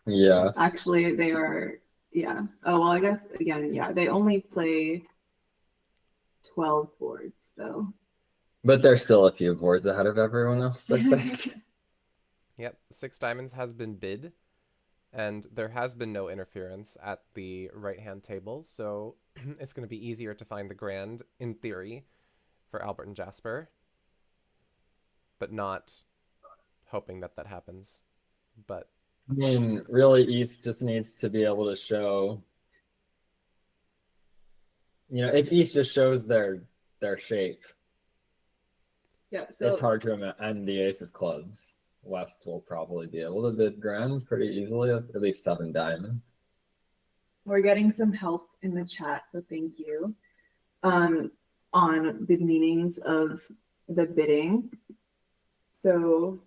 C: Yeah.
B: Actually, they are, yeah. Oh, well, I guess, again, yeah, they only play 12 boards, so.
C: But they're still a few boards ahead of everyone else, I think.
A: Yep, 6 diamonds has been bid, and there has been no interference at the right-hand table, so it's going to be easier to find the grand, in theory, for Albert and Jasper, but not hoping that that happens. But
C: I mean, really, East just needs to be able to show, you know, if East just shows their shape,
B: Yeah, so
C: it's hard to end the ace of clubs. West will probably be able to bid grand pretty easily, at least 7 diamonds.
B: we're getting some help in the chat, so thank you. On the meanings of the bidding. So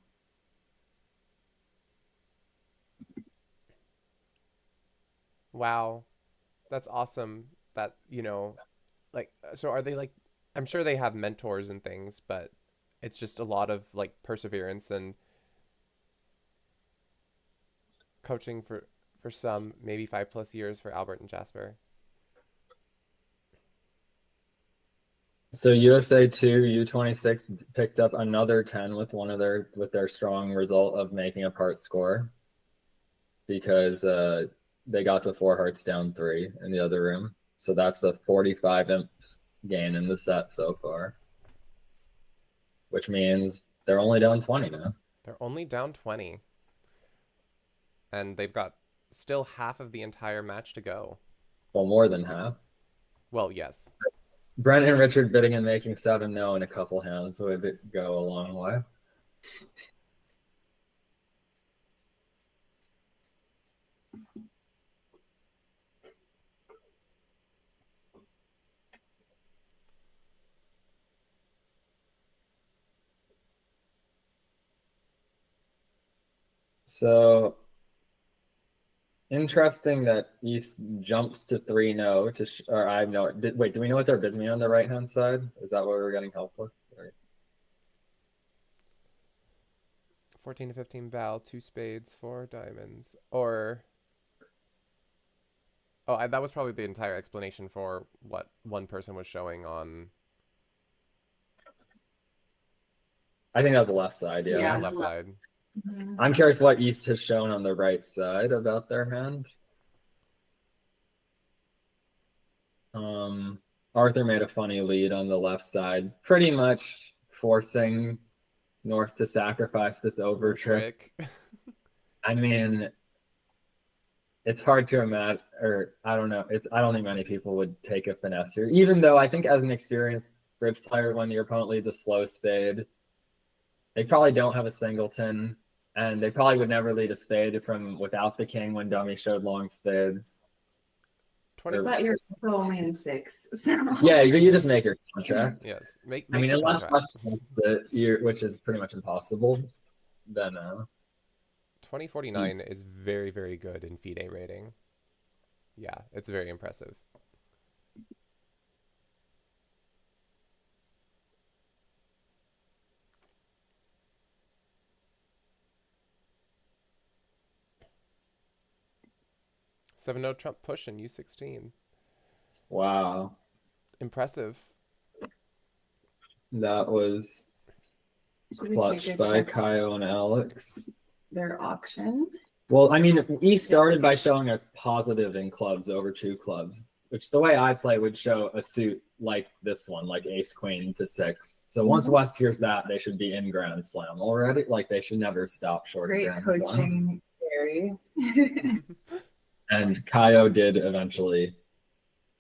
A: Wow, that's awesome. That, like, so are they like, I'm sure they have mentors and things, but it's just a lot of like perseverance and coaching for some, maybe 5+ years for Albert and Jasper.
C: So USA 2 U26 picked up another 10 with their strong result of making a part score, because they got the 4 hearts down 3 in the other room. So that's a 45 imp gain in the set so far, which means they're only down 20 now.
A: They're only down 20, and they've got still half of the entire match to go.
C: Well, more than half.
A: Well, yes.
C: Brent and Richard bidding and making 7-0 in a couple hands would go a long way. So interesting that East jumps to 3-0 or I know. Wait, do we know what they're bidding me on the right hand side? Is that what we're getting help with? Or...
A: 14 to 15 Val, 2 spades, 4 diamonds, or that was probably the entire explanation for what one person was showing on.
C: I think that was the left side. Yeah,
B: Yeah.
A: Left side.
C: I'm curious what East has shown on the right side about their hand. Arthur made a funny lead on the left side, pretty much forcing North to sacrifice this over trick. I mean, it's hard to imagine, or I don't know. I don't think many people would take a finesse here, even though I think as an experienced bridge player, when your opponent leads a slow spade, they probably don't have a singleton, and they probably would never lead a spade from without the king when dummy showed long spades.
B: But you're only in 6. So.
C: Yeah, you just make your contract.
A: Yes, make
C: I mean,
A: the
C: unless
A: contract.
C: which is pretty much impossible, then
A: 2049 is very, very good in FIDE rating. Yeah, it's very impressive. Seven no Trump push in U16.
C: Wow,
A: impressive.
C: That was clutched by Kyle and Alex.
B: Their auction.
C: Well, I mean, he started by showing a positive in clubs over 2 clubs, which the way I play would show a suit like this one, like ace queen to 6. So once West hears that, they should be in Grand Slam already. Like they should never stop short of Grand Slam. Great coaching, Gary. And Kaio did eventually.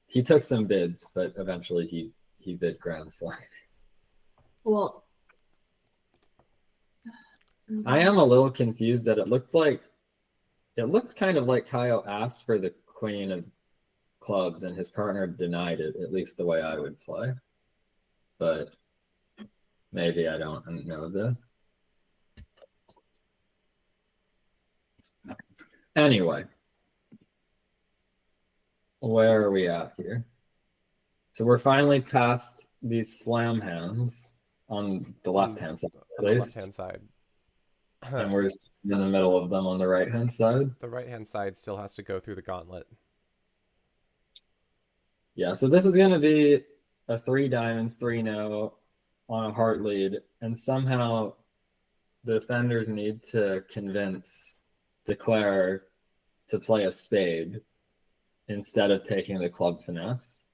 C: He took some bids, but eventually he bid Grand Slam.
B: Well,
C: I am a little confused that it looked kind of like Kaio asked for the queen of clubs and his partner denied it, at least the way I would play. But maybe I don't know that. Anyway, where are we at here? So we're finally past these slam hands on the left-hand side.
A: On the left-hand side.
C: And we're just in the middle of them on the right-hand side.
A: The right-hand side still has to go through the gauntlet.
C: Yeah, so this is going to be a 3 diamonds, 3-0 on a heart lead. And somehow the defenders need to convince Declare to play a spade instead of taking the club finesse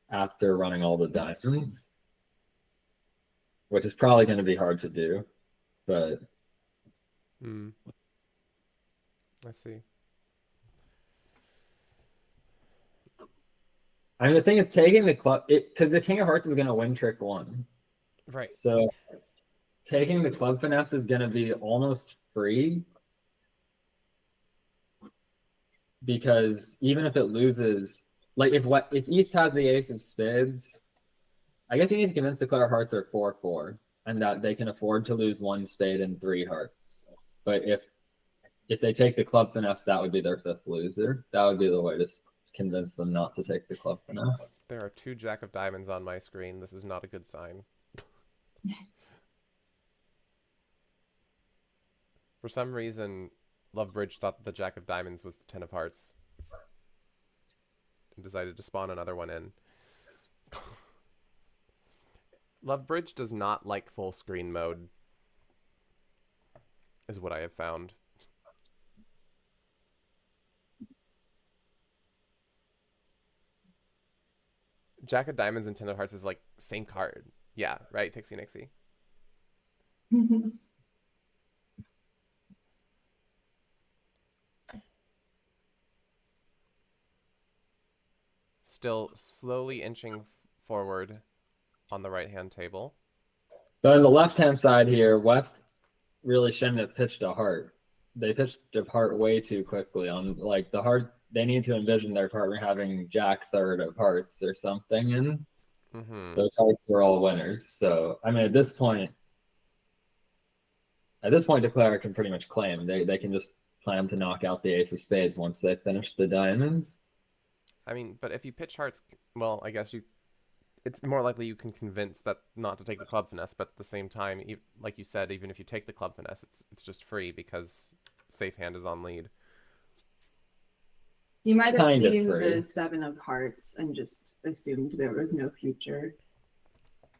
C: after running all the diamonds, which is probably going to be hard to do. But
A: let's see.
C: I mean, the thing is taking the club, because the King of Hearts is going to win trick 1.
A: Right.
C: So taking the club finesse is going to be almost free, because even if it loses, like if East has the ace of spades, I guess you need to convince Declare hearts are 4-4 and that they can afford to lose 1 spade and 3 hearts. But if they take the club finesse, that would be their 5th loser. That would be the way to convince them not to take the club finesse.
A: There are 2 jack of diamonds on my screen. This is not a good sign. For some reason, Lovebridge thought the jack of diamonds was the 10 of hearts and decided to spawn another one in. Lovebridge does not like full screen mode, is what I have found. Jack of diamonds and 10 of hearts is like same card. Yeah, right, Pixie Nixie? Still slowly inching forward on the right-hand table.
C: But on the left-hand side here, West really shouldn't have pitched a heart. They pitched a heart way too quickly. On like the heart, they need to envision their partner having jack third of hearts or something, and those hearts were all winners. So I mean, at this point, Declare can pretty much claim they can just plan to knock out the ace of spades once they finish the diamonds.
A: I mean, but if you pitch hearts, well, I guess it's more likely you can convince that not to take the club finesse, but at the same time, like you said, even if you take the club finesse, it's just free because safe hand is on lead.
B: You might have seen the 7 of hearts and just assumed there was no future.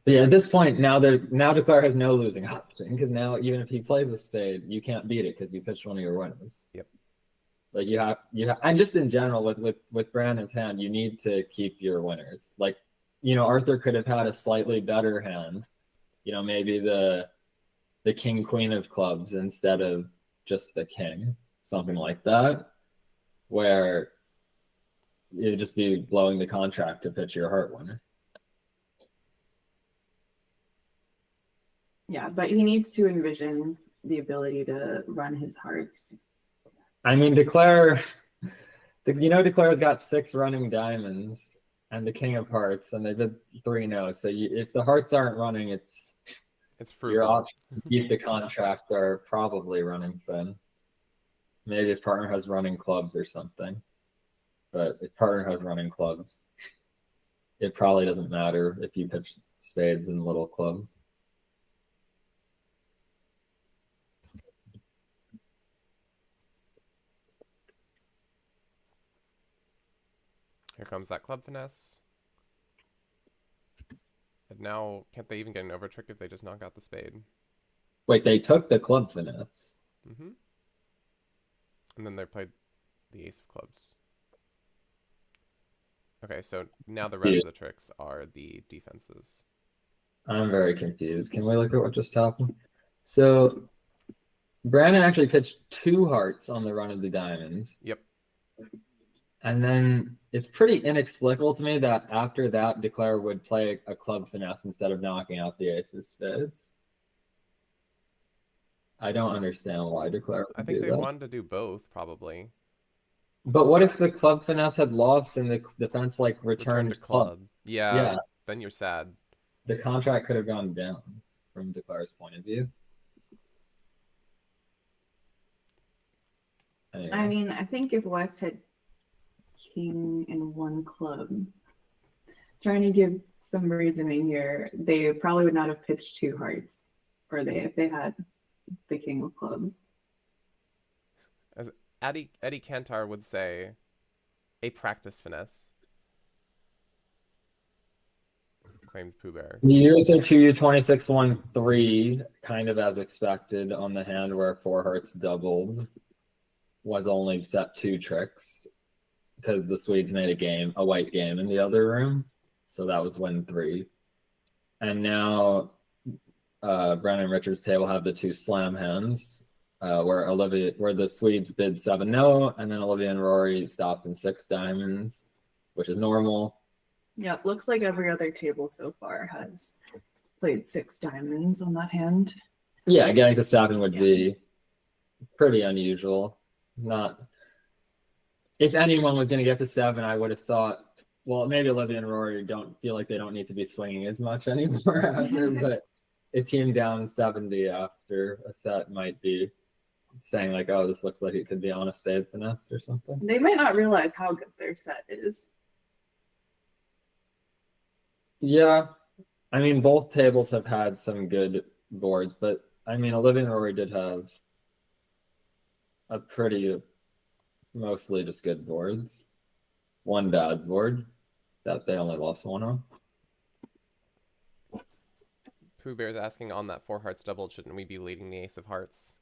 C: But yeah, at this point, now Declare has no losing option, because now even if he plays a spade, you can't beat it because you pitched one of your winners.
A: Yep.
C: Like you have, and just in general with Brandon's hand, you need to keep your winners. Like, Arthur could have had a slightly better hand, maybe the king queen of clubs instead of just the king, something like that, where it'd just be blowing the contract to pitch your heart winner.
B: Yeah, but he needs to envision the ability to run his hearts.
C: I mean, Declare's got 6 running diamonds and the king of hearts, and they did 3 no. So if the hearts aren't running, it's frugal. Your options to keep the contract are probably running thin. Maybe if partner has running clubs or something. But if partner has running clubs, it probably doesn't matter if you pitch spades and little clubs.
A: Here comes that club finesse. And now, can't they even get an over trick if they just knock out the spade?
C: Wait, they took the club finesse.
A: And then they played the ace of clubs. Okay, so now the rest of the tricks are the defenses.
C: I'm very confused. Can we look at what just happened? So, Brandon actually pitched 2 hearts on the run of the diamonds.
A: Yep.
C: And then it's pretty inexplicable to me that after that, Declare would play a club finesse instead of knocking out the ace of spades. I don't understand why Declare would
A: I think
C: do
A: they
C: that.
A: wanted to do both, probably.
C: But what if the club finesse had lost and the defense returned
A: to club? Yeah, then you're sad.
C: The contract could have gone down from Declare's point of view. Anyway.
B: I mean, I think if West had king and 1 club, trying to give some reasoning here, they probably would not have pitched 2 hearts, if they had the king of clubs.
A: As Eddie Cantor would say, a practice finesse. Claims Pooh Bear.
C: The USA 2U2613, kind of as expected on the hand where 4 hearts doubled, was only set 2 tricks because the Swedes made a white game in the other room. So that was win 3. And now Brandon Richards' table have the 2 slam hands where the Swedes bid 7 no, and then Olivia and Rory stopped in 6 diamonds, which is normal.
B: Yep, looks like every other table so far has played 6 diamonds on that hand.
C: Yeah, getting to 7 would be pretty unusual. If anyone was going to get to 7, I would have thought well, maybe Olivia and Rory don't feel like they don't need to be swinging as much anymore after, but a team down 70 after a set might be saying like, oh, this looks like it could be on a spade finesse or something.
B: They might not realize how good their set is.
C: Yeah. I mean, both tables have had some good boards, but I mean, Olivia and Rory did have a pretty mostly just good boards. One bad board that they only lost one on.
A: Pooh Bear's asking, on that 4 hearts doubled, shouldn't we be leading the ace of hearts?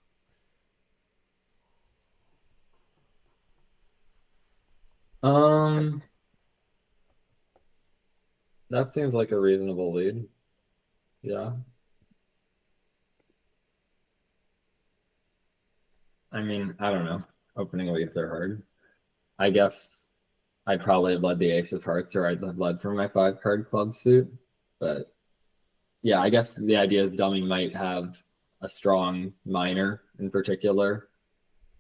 C: That seems like a reasonable lead. Yeah. I mean, I don't know. Opening leads are hard. I guess I'd probably have led the ace of hearts, or I'd have led for my 5-card club suit. But yeah, I guess the idea is dummy might have a strong minor in particular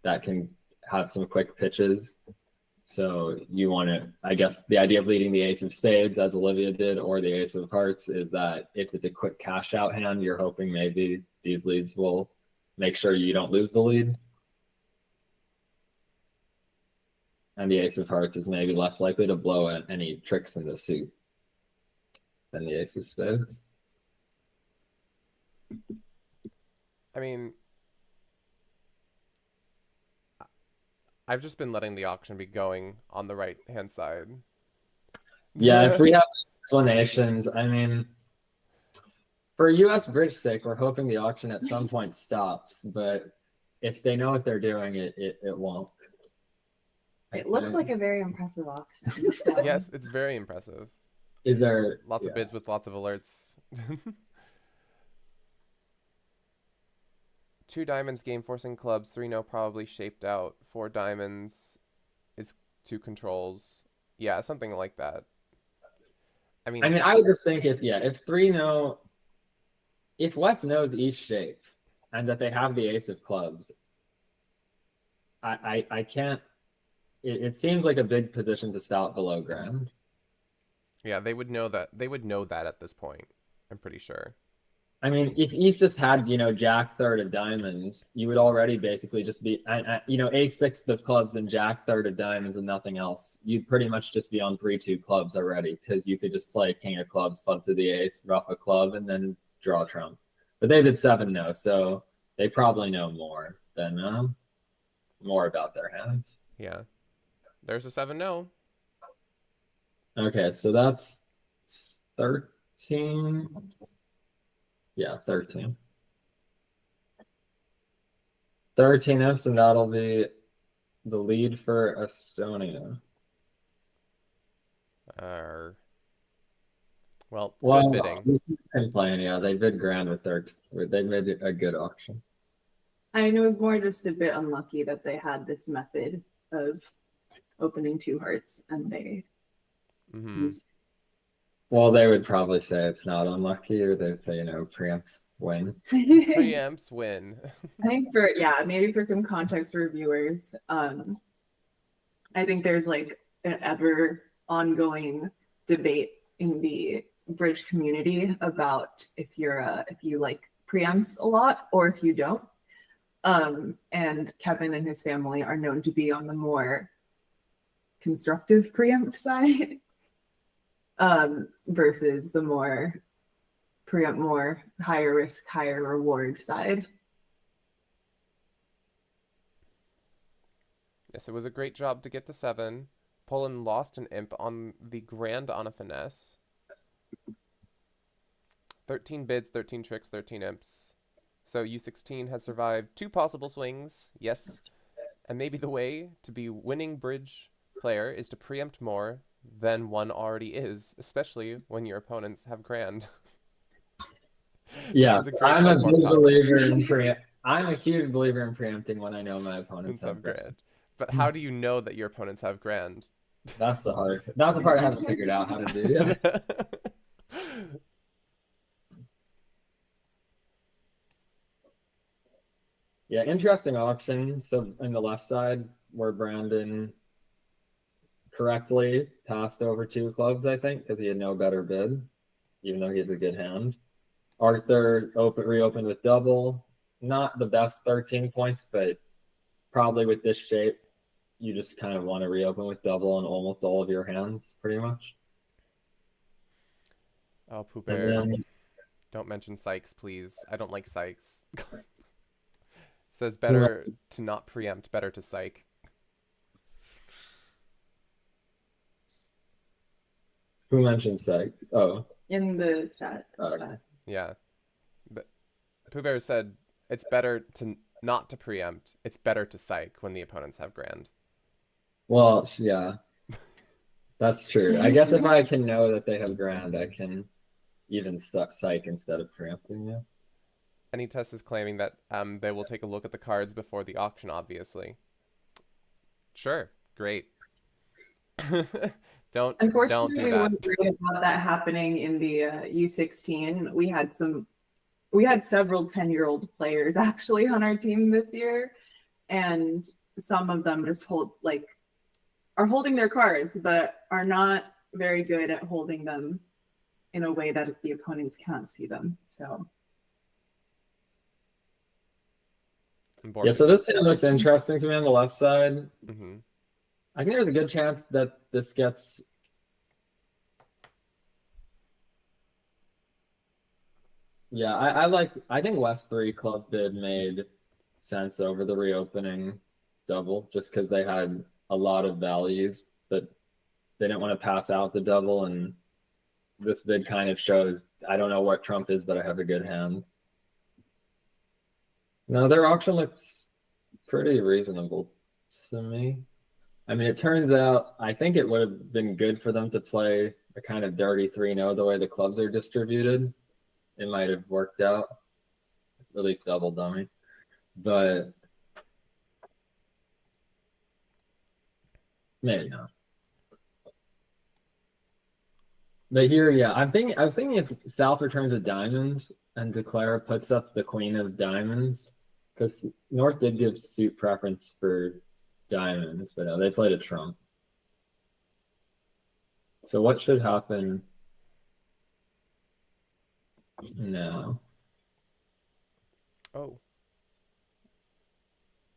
C: that can have some quick pitches. So you want to, I guess the idea of leading the ace of spades, as Olivia did, or the ace of hearts, is that if it's a quick cash out hand, you're hoping maybe these leads will make sure you don't lose the lead. And the ace of hearts is maybe less likely to blow at any tricks in the suit than the ace of spades.
A: I mean, I've just been letting the auction be going on the right-hand side.
C: Yeah, if we have explanations, I mean, for US bridge sake, we're hoping the auction at some point stops, but if they know what they're doing, it won't.
B: It looks like a very impressive auction. So.
A: Yes, it's very impressive.
C: Is there
A: lots of bids with lots of alerts? 2 diamonds, game forcing clubs, 3-no probably shaped out, 4 diamonds is 2 controls. Yeah, something like that. I mean,
C: I would just think if 3-no, if West knows each shape and that they have the ace of clubs, I can't. It seems like a big position to stout below grand.
A: Yeah, they would know that. They would know that at this point. I'm pretty sure.
C: I mean, if East just had, Jack third of diamonds, you would already basically just be, ace sixth of clubs and Jack third of diamonds and nothing else. You'd pretty much just be on 3-2 clubs already, because you could just play king of clubs, club to the ace, rough a club, and then draw trump. But they did 7-no, so they probably know more than more about their hands.
A: Yeah. There's a 7-no.
C: Okay, so that's 13. Yeah, 13. 13 Fs, and that'll be the lead for Estonia.
A: Well, good bidding.
C: And playing, yeah, they bid grand with they made it a good auction.
B: I mean, it was more just a bit unlucky that they had this method of opening 2 hearts and they used.
C: Well, they would probably say it's not unlucky, or they'd say, preamps win.
A: Preamps win.
B: I think maybe for some context for viewers, I think there's like an ever ongoing debate in the bridge community about if you like preamps a lot or if you don't. And Kevin and his family are known to be on the more constructive preempt side. Versus the more higher risk, higher reward side.
A: Yes, it was a great job to get to 7. Poland lost an imp on the grand on a finesse. 13 bids, 13 tricks, 13 imps. So U16 has survived 2 possible swings. Yes. And maybe the way to be winning bridge player is to preempt more than one already is, especially when your opponents have grand.
C: Yes, I'm a big believer in I'm a huge believer in preempting when I know my opponents have grand.
A: But how do you know that your opponents have grand?
C: That's the part I haven't figured out how to do yet. Yeah, interesting auction. So in the left side, where Brandon correctly passed over 2 clubs, I think, because he had no better bid, even though he has a good hand. Arthur reopened with double. Not the best 13 points, but probably with this shape, you just kind of want to reopen with double on almost all of your hands, pretty much.
A: Oh, Pooh
C: And
A: Bear,
C: then,
A: don't mention Sykes, please. I don't like Sykes. Says better to not preempt, better to psych.
C: who mentioned Sykes? Oh,
B: In the chat.
C: okay.
A: Yeah. But Pooh Bear said it's better to not to preempt. It's better to psych when the opponents have grand.
C: Well, yeah, that's true. I guess if I can know that they have grand, I can even psych instead of preempting you.
A: Anytest is claiming that they will take a look at the cards before the auction, obviously. Sure, great. don't do
B: Unfortunately, we
A: that.
B: weren't worried about that happening in the U16. We had several 10-year-old players actually on our team this year, and some of them just are holding their cards, but are not very good at holding them in a way that the opponents can't see them. So
C: yeah, so this hand looks interesting to me on the left side.
A: Mm-hmm.
C: I think there's a good chance that this gets. Yeah, I think West 3 club bid made sense over the reopening double just because they had a lot of values, but they didn't want to pass out the double, and this bid kind of shows I don't know what trump is, but I have a good hand. No, their auction looks pretty reasonable to me. I mean, it turns out I think it would have been good for them to play a kind of dirty 3-0 the way the clubs are distributed. It might have worked out, at least double dummy. But maybe not. But here, yeah, I was thinking if South returns a diamonds and Declare puts up the queen of diamonds, because North did give suit preference for diamonds, but no, they played a trump. So what should happen now?
A: Oh.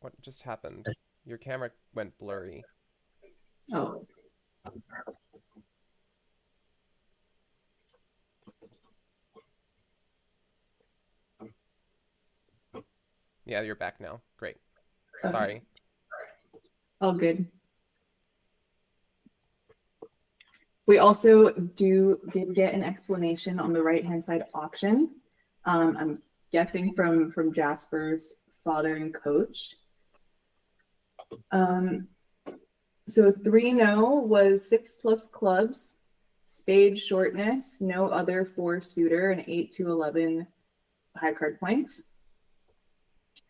A: What just happened? Your camera went blurry.
B: oh,
A: Yeah, you're back now. Great. Sorry.
B: all good. We also did get an explanation on the right-hand side auction. I'm guessing from Jasper's father and coach. So 3-0 was 6+ clubs, spade shortness, no other 4 suitor, and 8 to 11 high card points.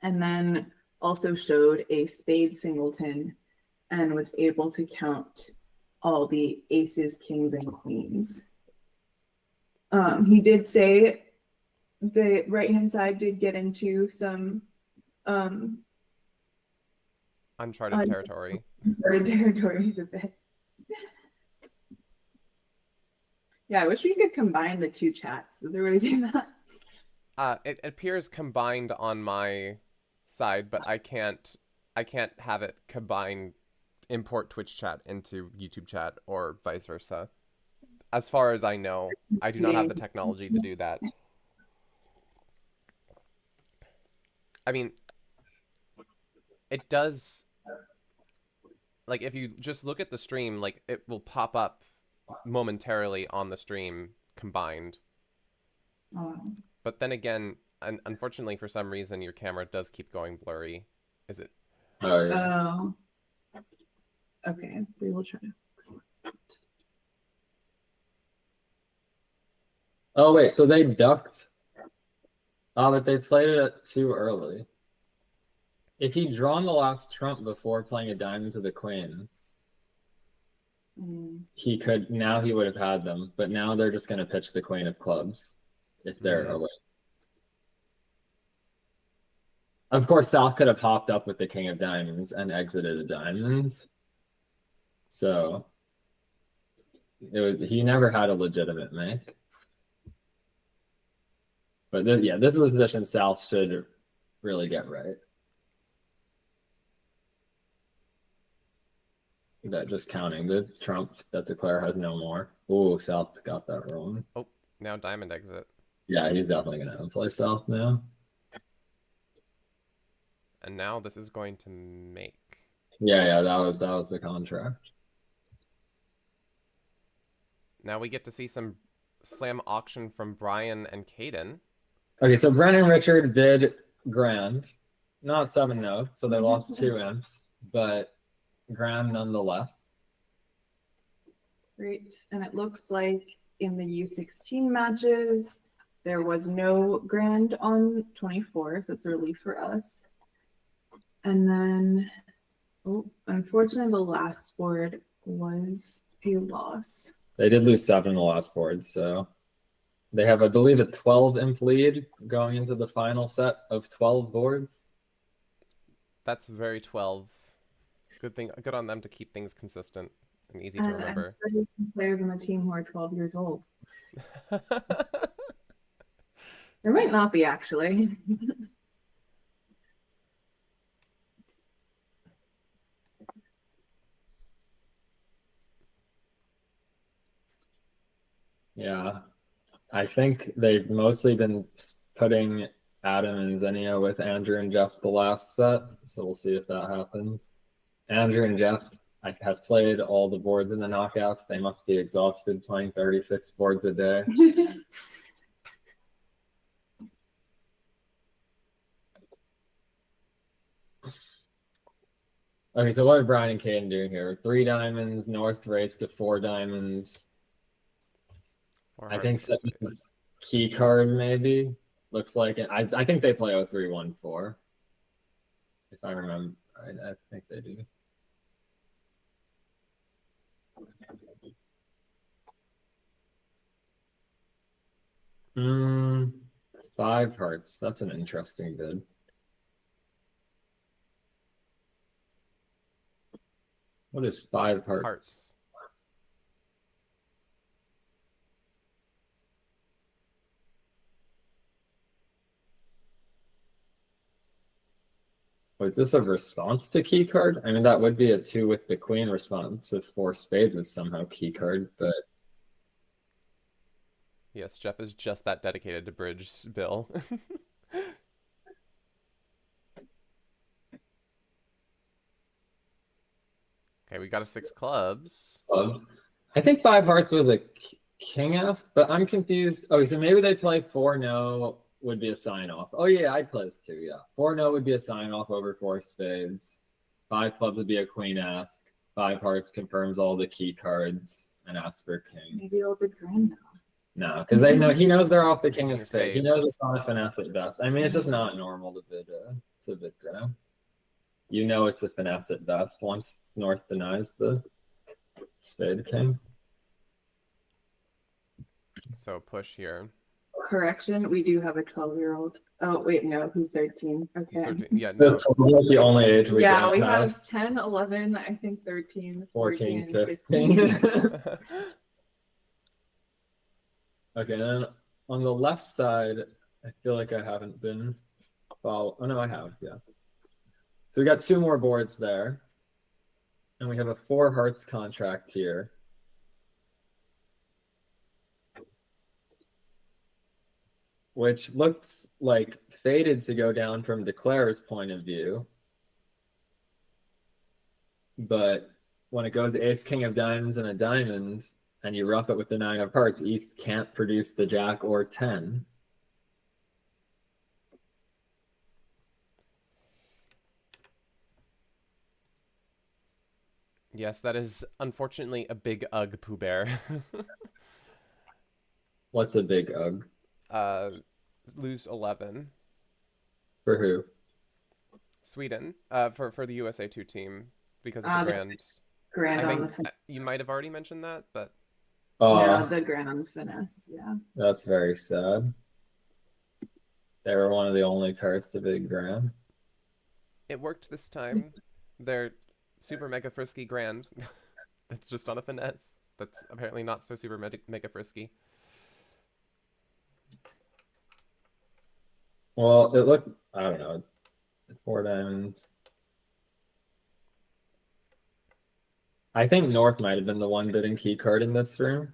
B: And then also showed a spade singleton and was able to count all the aces, kings, and queens. He did say the right-hand side did get into some
A: Uncharted territory.
B: territories a bit. Yeah, I wish we could combine the 2 chats. Is there a way to do that?
A: It appears combined on my side, but I can't have it combined, import Twitch chat into YouTube chat or vice versa. As far as I know, I do not have the technology to do that. I mean, it does, like, if you just look at the stream, like, it will pop up momentarily on the stream combined. But then again, unfortunately, for some reason, your camera does keep going blurry. Is it?
C: Oh, yeah.
B: Oh. Okay, we will try to fix that.
C: Oh, wait, so they ducked. Oh, but they played it too early. If he'd drawn the last trump before playing a diamond to the queen, he would have had them, but now they're just going to pitch the queen of clubs if they're away. Of course, South could have popped up with the king of diamonds and exited a diamond. So He never had a legitimate make. But yeah, this is the position South should really get right. That just counting the trump that declare has no more. Ooh, South got that wrong.
A: Oh, now diamond exit.
C: Yeah, he's definitely gonna play South now.
A: And now this is going to make.
C: Yeah, that was the contract.
A: Now we get to see some slam auction from Brian and Caden.
C: Okay, so Brennan and Richard bid grand, not 7-0, so they lost 2 imps, but grand nonetheless.
B: Great. And it looks like in the U16 matches, there was no grand on 24, so it's a relief for us. And then, unfortunately, the last board was a loss.
C: They did lose 7 the last board, so they have, I believe, a 12 imp lead going into the final set of 12 boards.
A: That's very 12. Good on them to keep things consistent and easy to remember.
B: And players on the team who are 12 years old. There might not be, actually.
C: Yeah, I think they've mostly been putting Adam and Xenia with Andrew and Jeff the last set, so we'll see if that happens. Andrew and Jeff, I have played all the boards in the knockouts. They must be exhausted playing 36 boards a day. Okay, so what are Brian and Caden doing here? 3 diamonds, North race to 4 diamonds. I think key card maybe. Looks like it. I think they play 0314. If I remember right, I think they do. Hmm. 5 hearts. That's an interesting bid. What is 5 hearts? Was this a response to key card? I mean, that would be a 2 with the queen response if 4 spades is somehow key card, but.
A: Yes, Jeff is just that dedicated to bridge, Bill. Okay, we got a 6 clubs.
C: I think 5 hearts was a king ask, but I'm confused. Okay, so maybe they play 4 no would be a sign off. Oh yeah, I'd play this too, yeah. 4 no would be a sign off over 4 spades. 5 clubs would be a queen ask. 5 hearts confirms all the key cards and asks for kings.
B: Maybe a little bit grand now.
C: No, because they know he knows they're off the king of spades. He knows it's not a finesse at best. I mean, it's just not normal to bid. It's a bid grand. You know it's a finesse at best once North denies the spade king.
A: So push here.
B: Correction, we do have a 12-year-old. Oh, wait, no, he's 13. Okay.
A: 13. Yeah,
C: So
A: no.
C: it's the only age we
B: Yeah,
C: don't
B: we
C: have.
B: have 10, 11, I think 13,
C: 14,
B: 14,
C: 15.
B: 15.
C: Okay, then on the left side, I feel like I haven't been follow. Oh no, I have, yeah. So we got 2 more boards there. And we have a 4 hearts contract here. Which looks like faded to go down from Declare's point of view. But when it goes ace, king of diamonds and a diamonds, and you rough it with the 9 of hearts, East can't produce the jack or 10.
A: Yes, that is unfortunately a big ugh, Pooh Bear.
C: What's a big ugh?
A: Lose 11.
C: For who?
A: Sweden. For the USA 2 team because of the grand.
B: Grand
A: I
B: on the
A: think
B: finesse.
A: you might have already mentioned that, but
B: Yeah, the grand on the finesse, yeah.
C: That's very sad. They were one of the only pairs to big grand.
A: it worked this time. They're super mega frisky grand. That's just on a finesse. that's apparently not so super mega frisky.
C: Well, it looked, I don't know, 4 diamonds. I think North might have been the one bidding key card in this room.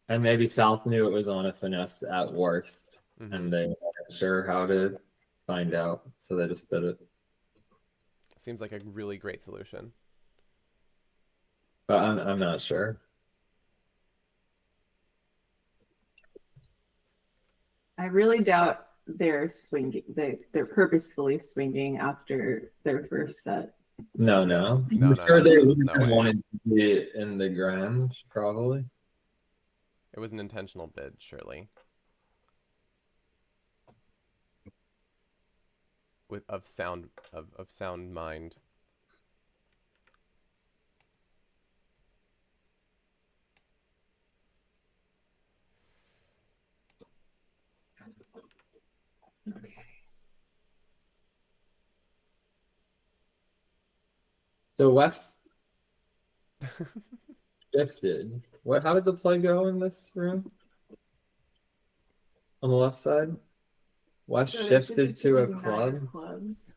C: And maybe South knew it was on a finesse at worst, and they weren't sure how to find out, so they just bid it.
A: Seems like a really great solution.
C: But I'm not sure.
B: I really doubt they're swinging. They're purposefully swinging after their first set.
C: No.
A: No,
C: I'm sure they
A: no
C: wanted to be in the grand, probably.
A: It was an intentional bid, surely. Of sound mind.
B: Okay.
C: So West shifted. How did the play go in this room? On the left side? West shifted to a club.
B: Clubs.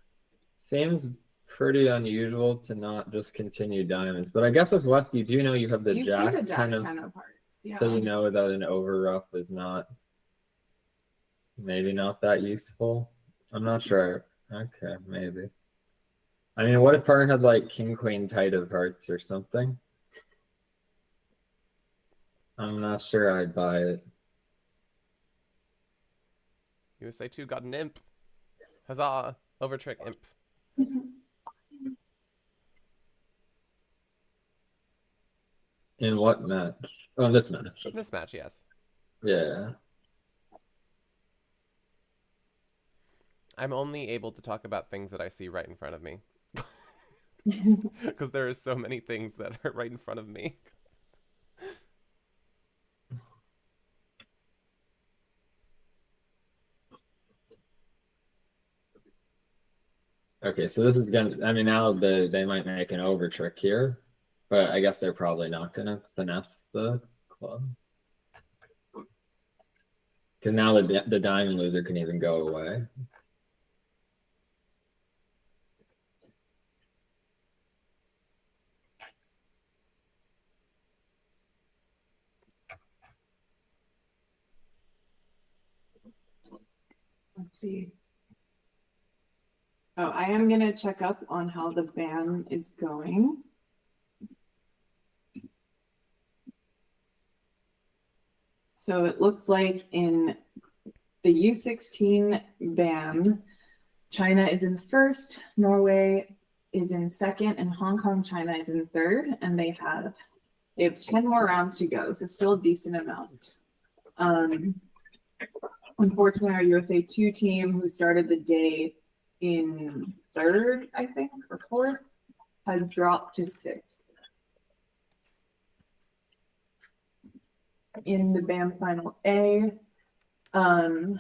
C: Seems pretty unusual to not just continue diamonds, but I guess as West, you do know you have the Jack 10 of
B: hearts. Yeah.
C: So you know that an overruff is maybe not that useful. I'm not sure. Okay, maybe. I mean, what if partner had like King Queen tight of hearts or something? I'm not sure I'd buy it.
A: USA 2 got an imp. Huzzah! Overtrick imp.
C: In what match? Oh, this match.
A: This match, yes.
C: Yeah.
A: I'm only able to talk about things that I see right in front of me. Because there are so many things that are right in front of me.
C: Okay, so this is I mean, now they might make an over trick here, but I guess they're probably not gonna finesse the club. Because now the diamond loser can even go away.
B: Let's see. Oh, I am going to check up on how the ban is going. So it looks like in the U16 ban, China is in first, Norway is in second, and Hong Kong, China is in third, and they have 10 more rounds to go, so still a decent amount. Unfortunately, our USA 2 team, who started the day in third, I think, or fourth, has dropped to sixth. In the band final A, not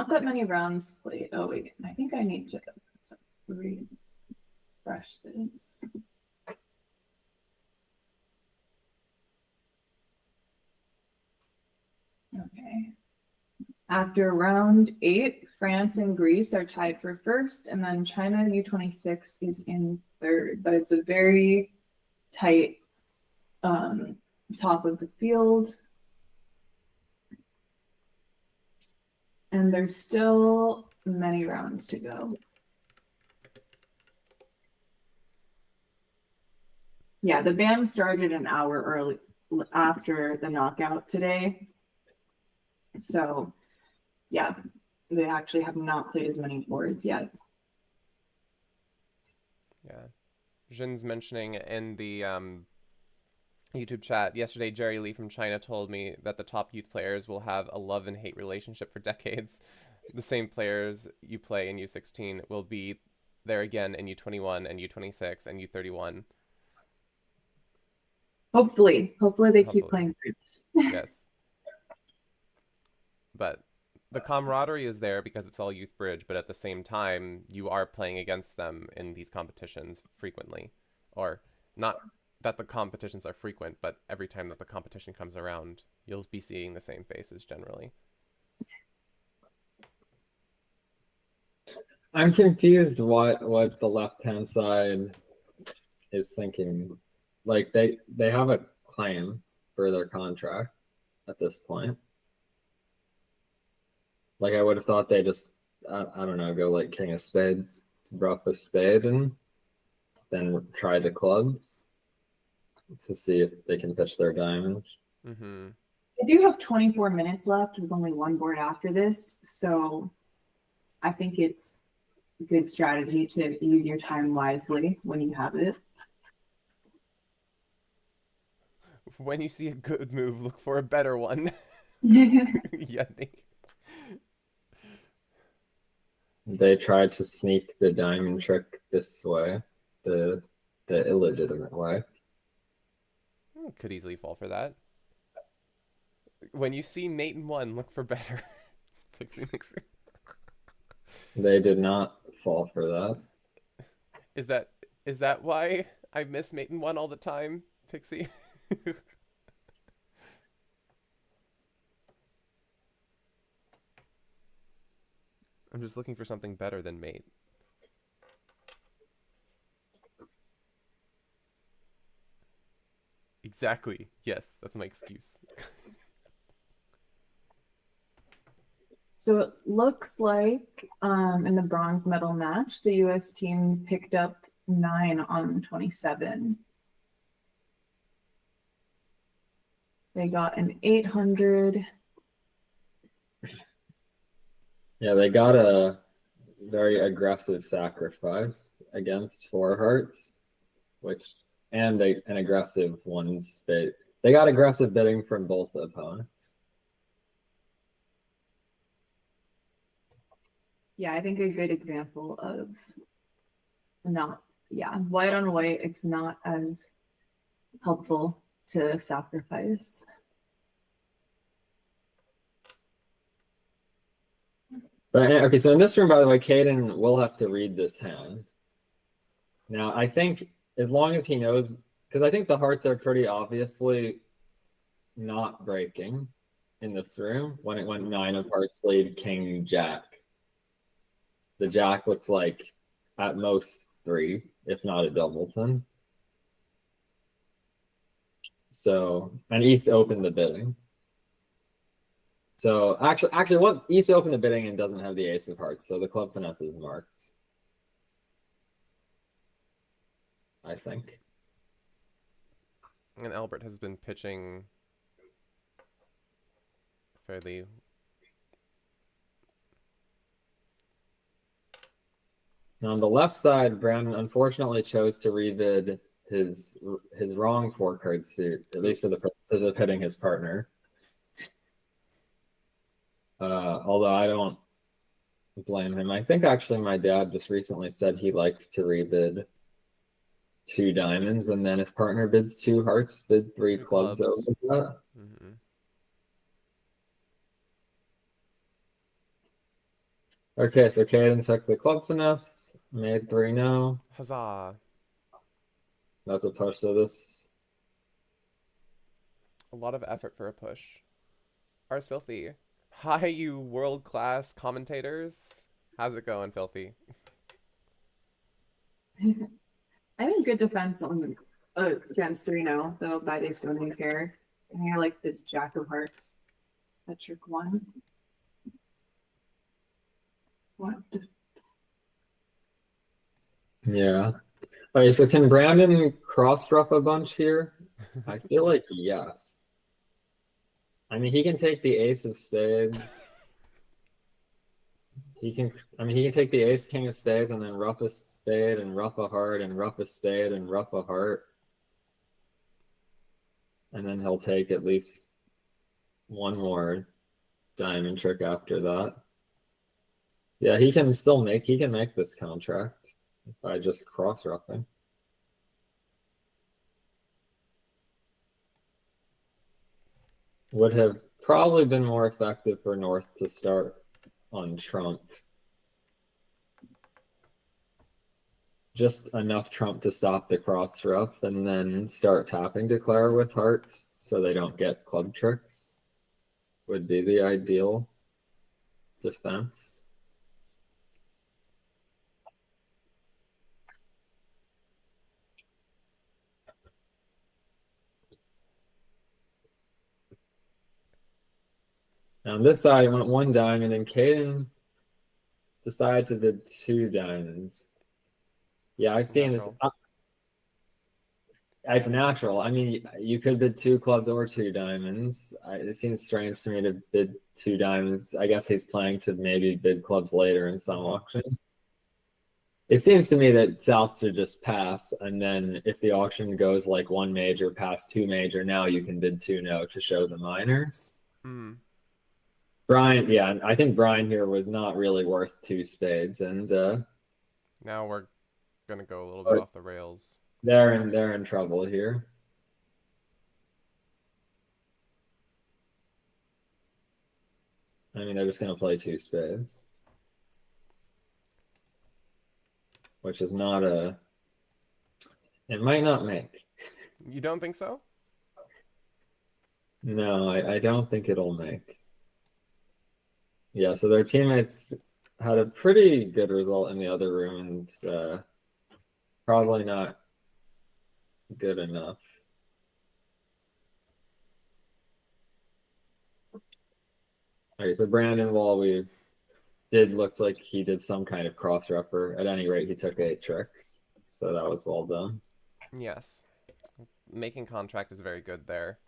B: that many rounds played. Oh wait, I think I need to refresh this. Okay. After round 8, France and Greece are tied for first, and then China U26 is in third. But it's a very tight top of the field. And there's still many rounds to go. Yeah, the ban started an hour early after the knockout today. So, yeah, they actually have not played as many boards yet.
A: Yeah. Jin's mentioning in the YouTube chat yesterday, Jerry Lee from China told me that the top youth players will have a love and hate relationship for decades. The same players you play in U16 will be there again in U21 and U26 and U31.
B: Hopefully they keep playing.
A: Yes. But the camaraderie is there because it's all youth bridge, but at the same time, you are playing against them in these competitions frequently, or Not that the competitions are frequent, but every time that the competition comes around, you'll be seeing the same faces generally.
C: I'm confused what the left-hand side is thinking. Like they have a claim for their contract at this point. Like I would have thought they just I don't know, go like king of spades, rough a spade, and then try the clubs to see if they can pitch their diamonds.
A: Mm-hmm.
B: I do have 24 minutes left with only one board after this, so I think it's a good strategy to use your time wisely when you have it.
A: When you see a good move, look for a better one. Yannick.
C: They tried to sneak the diamond trick this way, the illegitimate way.
A: Could easily fall for that. When you see mate in one, look for better.
C: They did not fall for that.
A: Is that why I miss mate in one all the time, Pixie? I'm just looking for something better than mate. Exactly. Yes, that's my excuse.
B: So it looks like in the bronze medal match, the US team picked up 9 on 27. They got an 800.
C: Yeah, they got a very aggressive sacrifice against 4 hearts, and an aggressive 1 spade. They got aggressive bidding from both opponents.
B: Yeah, I think a good example of white on white, it's not as helpful to sacrifice.
C: But okay, so in this room, by the way, Caden will have to read this hand. Now, I think as long as he knows, because I think the hearts are pretty obviously not breaking in this room when it went 9 of hearts lead, king, jack. The jack looks like at most 3, if not a doubleton. So, and East opened the bidding. So actually, what East opened the bidding and doesn't have the ace of hearts, so the club finesse is marked, I think.
A: And Albert has been pitching fairly.
C: Now on the left side, Brandon unfortunately chose to rebid his wrong 4-card suit, at least for the purposes of hitting his partner. Although I don't blame him. I think actually my dad just recently said he likes to rebid 2 diamonds, and then if partner bids 2 hearts, bid 3 clubs over that.
A: Mm-hmm.
C: Okay, so Caden took the club finesse, made 3 no.
A: Huzzah.
C: That's a push, so this...
A: A lot of effort for a push. Ours Filthy. Hi, you world-class commentators. How's it going, Filthy?
B: I think good defense on against 3-0, though, by they still don't care. I think I like the jack of hearts. That trick 1. What?
C: Yeah. Okay, so can Brandon cross-ruff a bunch here? I feel like yes. I mean, he can take the ace of spades. He can take the ace, king of spades, and then ruff a spade, and ruff a heart, and ruff a spade, and ruff a heart. And then he'll take at least 1 more diamond trick after that. Yeah, he can make this contract by just cross-ruffing. Would have probably been more effective for North to start on trump. just enough trump to stop the cross ruff and then start tapping declare with hearts so they don't get club tricks would be the ideal defense. On this side, I went 1 diamond, and Caden decided to bid 2 diamonds. Yeah, I've seen this. It's natural. I mean, you could bid 2 clubs or 2 diamonds. It seems strange to me to bid 2 diamonds. I guess he's planning to maybe bid clubs later in some auction. It seems to me that South should just pass, and then if the auction goes like 1 major past 2 major, now you can bid 2 no to show the minors. Brian, yeah, I think Brian here was not really worth 2 spades, and
A: now we're gonna go a little bit off the rails.
C: They're in trouble here. I mean, they're just gonna play 2 spades, which is not a. It might not make.
A: You don't think so?
C: No, I don't think it'll make. Yeah, so their teammates had a pretty good result in the other room, and probably not good enough. Okay, so Brandon, while we looks like he did some kind of cross ruffer. At any rate, he took 8 tricks, so that was well done.
A: Yes, making contract is very good there.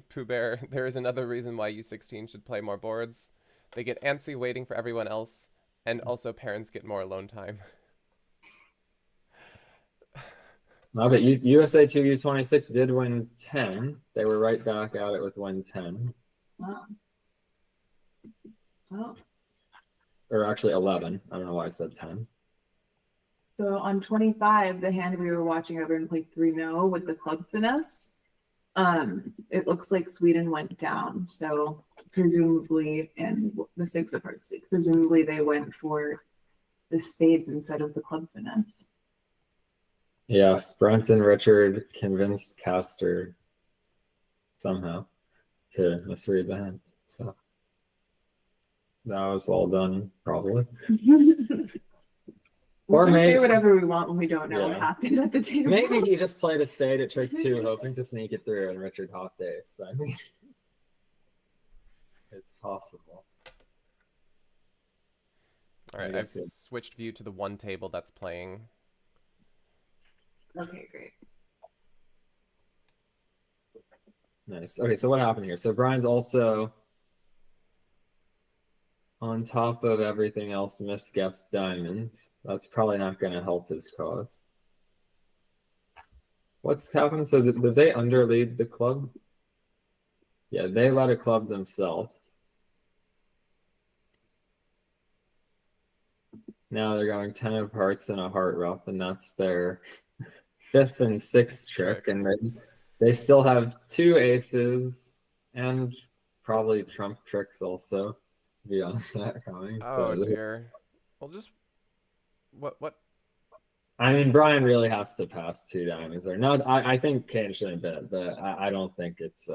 A: Pooh Bear, there is another reason why U16 should play more boards. They get antsy waiting for everyone else, and also parents get more alone time.
C: No, but USA 2 U26 did win 10. They were right back at it with win 10.
B: Wow. Oh.
C: Or actually 11. I don't know why I said 10.
B: So on 25, the hand we were watching, everyone played 3-0 with the club finesse. It looks like Sweden went down. So presumably, and the 6 of hearts, presumably they went for the spades instead of the club finesse.
C: Yes, Brunton Richard convinced Caster somehow to misread the hand. So that was well done, probably.
B: Or maybe say whatever we want when we don't know what happened at the table.
C: Maybe he just played a spade at trick 2, hoping to sneak it through, and Richard Hoff days. I mean, it's possible.
A: All right, I've switched view to the one table that's playing.
B: Okay, great.
C: Nice. Okay, so what happened here? So Brian's also, on top of everything else, misguessed diamonds. That's probably not going to help his cause. What's happened? So did they underlead the club? Yeah, they let a club themselves. Now they're going 10 of hearts and a heart ruff, and that's their 5th and 6th trick. And they still have 2 aces and probably trump tricks also beyond that coming.
A: Oh dear. Well, just what?
C: I mean, Brian really has to pass 2 diamonds or not. I think Kane shouldn't bid, but I don't think it's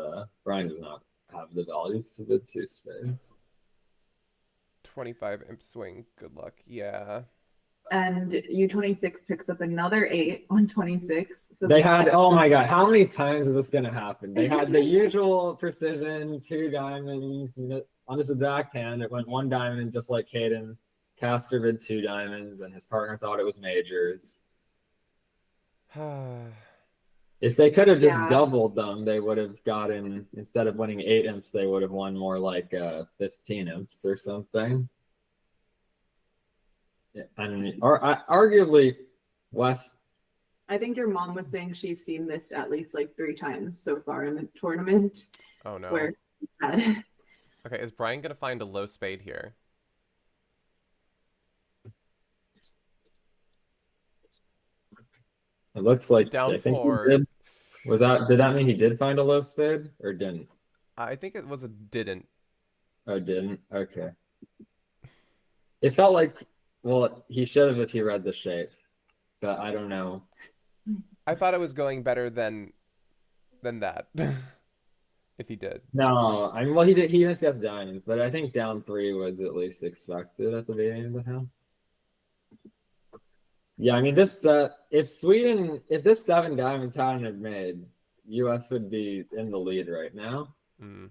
C: Brian does not have the values to bid 2 spades.
A: 25 imp swing. Good luck. Yeah.
B: And U26 picks up another 8 on 26. So
C: they had, oh my God, how many times is this going to happen? They had the usual precision, 2 diamonds on this exact hand. It went 1 diamond, just like Caden. Caster bid 2 diamonds, and his partner thought it was majors. If they could have just doubled them, they would have gotten, instead of winning 8 imps, they would have won more like 15 imps or something. And arguably, Wes.
B: I think your mom was saying she's seen this at least like 3 times so far in the tournament.
A: Oh no.
B: Where
A: okay, is Brian gonna find a low spade here?
C: It looks like
A: down 4.
C: Did that mean he did find a low spade or didn't?
A: I think it was a didn't.
C: Oh, didn't? Okay. It felt like, well, he should have if he read the shape. but I don't know.
A: I thought it was going better than that. If he did.
C: No, I mean, well, he just gets diamonds, but I think down 3 was at least expected at the beginning of the hand. Yeah, I mean, this if this 7 diamonds hadn't have made, US would be in the lead right now
A: Mm.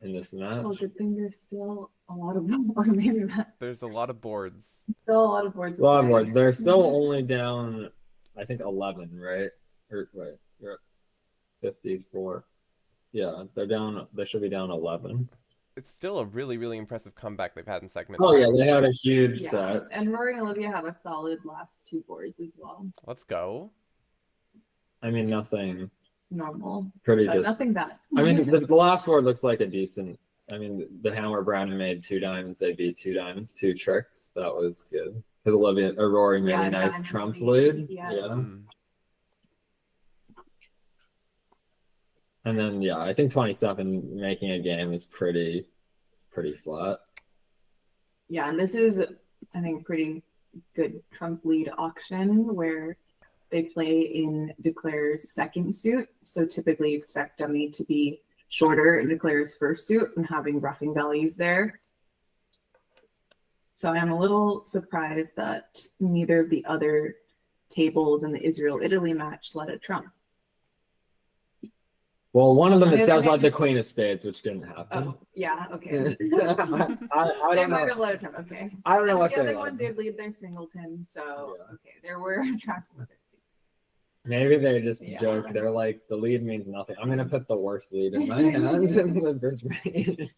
C: in this match.
B: Well, good thing there's still a lot of them, or maybe that
A: There's a lot of boards.
B: still a lot of boards.
C: A lot of boards. They're still only down, I think, 11, right? Or wait, you're at 54. Yeah, they're down. They should be down 11.
A: It's still a really, really impressive comeback they've had in segment
C: Oh
A: 2.
C: yeah, they had a huge
B: Yeah,
C: set.
B: and Rory and Olivia have a solid last 2 boards as well.
A: Let's go.
C: I mean, nothing
B: Normal,
C: pretty
B: but
C: just.
B: nothing bad.
C: I mean, the last board looks like a decent. I mean, the hand where Brandon made 2 diamonds, they beat 2 diamonds, 2 tricks. That was good. Because Olivia or Rory made
B: Yeah,
C: a nice
B: Brandon
C: trump
B: beat-
C: lead.
B: yes.
C: Yeah.
A: Mm.
C: And then yeah, I think 27 making a game is pretty flat.
B: Yeah, and this is, I think, pretty good trump lead auction where they play in Declare's second suit. So typically expect dummy to be shorter in Declare's first suit and having roughing values there. So I'm a little surprised that neither of the other tables in the Israel-Italy match let a trump.
C: Well, one of them it
B: Okay,
C: says
B: okay.
C: about the Queen of Spades, which didn't happen.
B: Oh, yeah, okay.
C: I
B: They
C: don't
B: might
C: know.
B: have let a trump, okay.
C: I don't know
B: And
C: what
B: the
C: they
B: other
C: let.
B: one did lead their singleton, so
C: Yeah.
B: okay, there were tracking.
C: Maybe they just
B: Yeah.
C: joke. They're like, the lead means nothing. I'm gonna put the worst lead in my hand in the bridge main.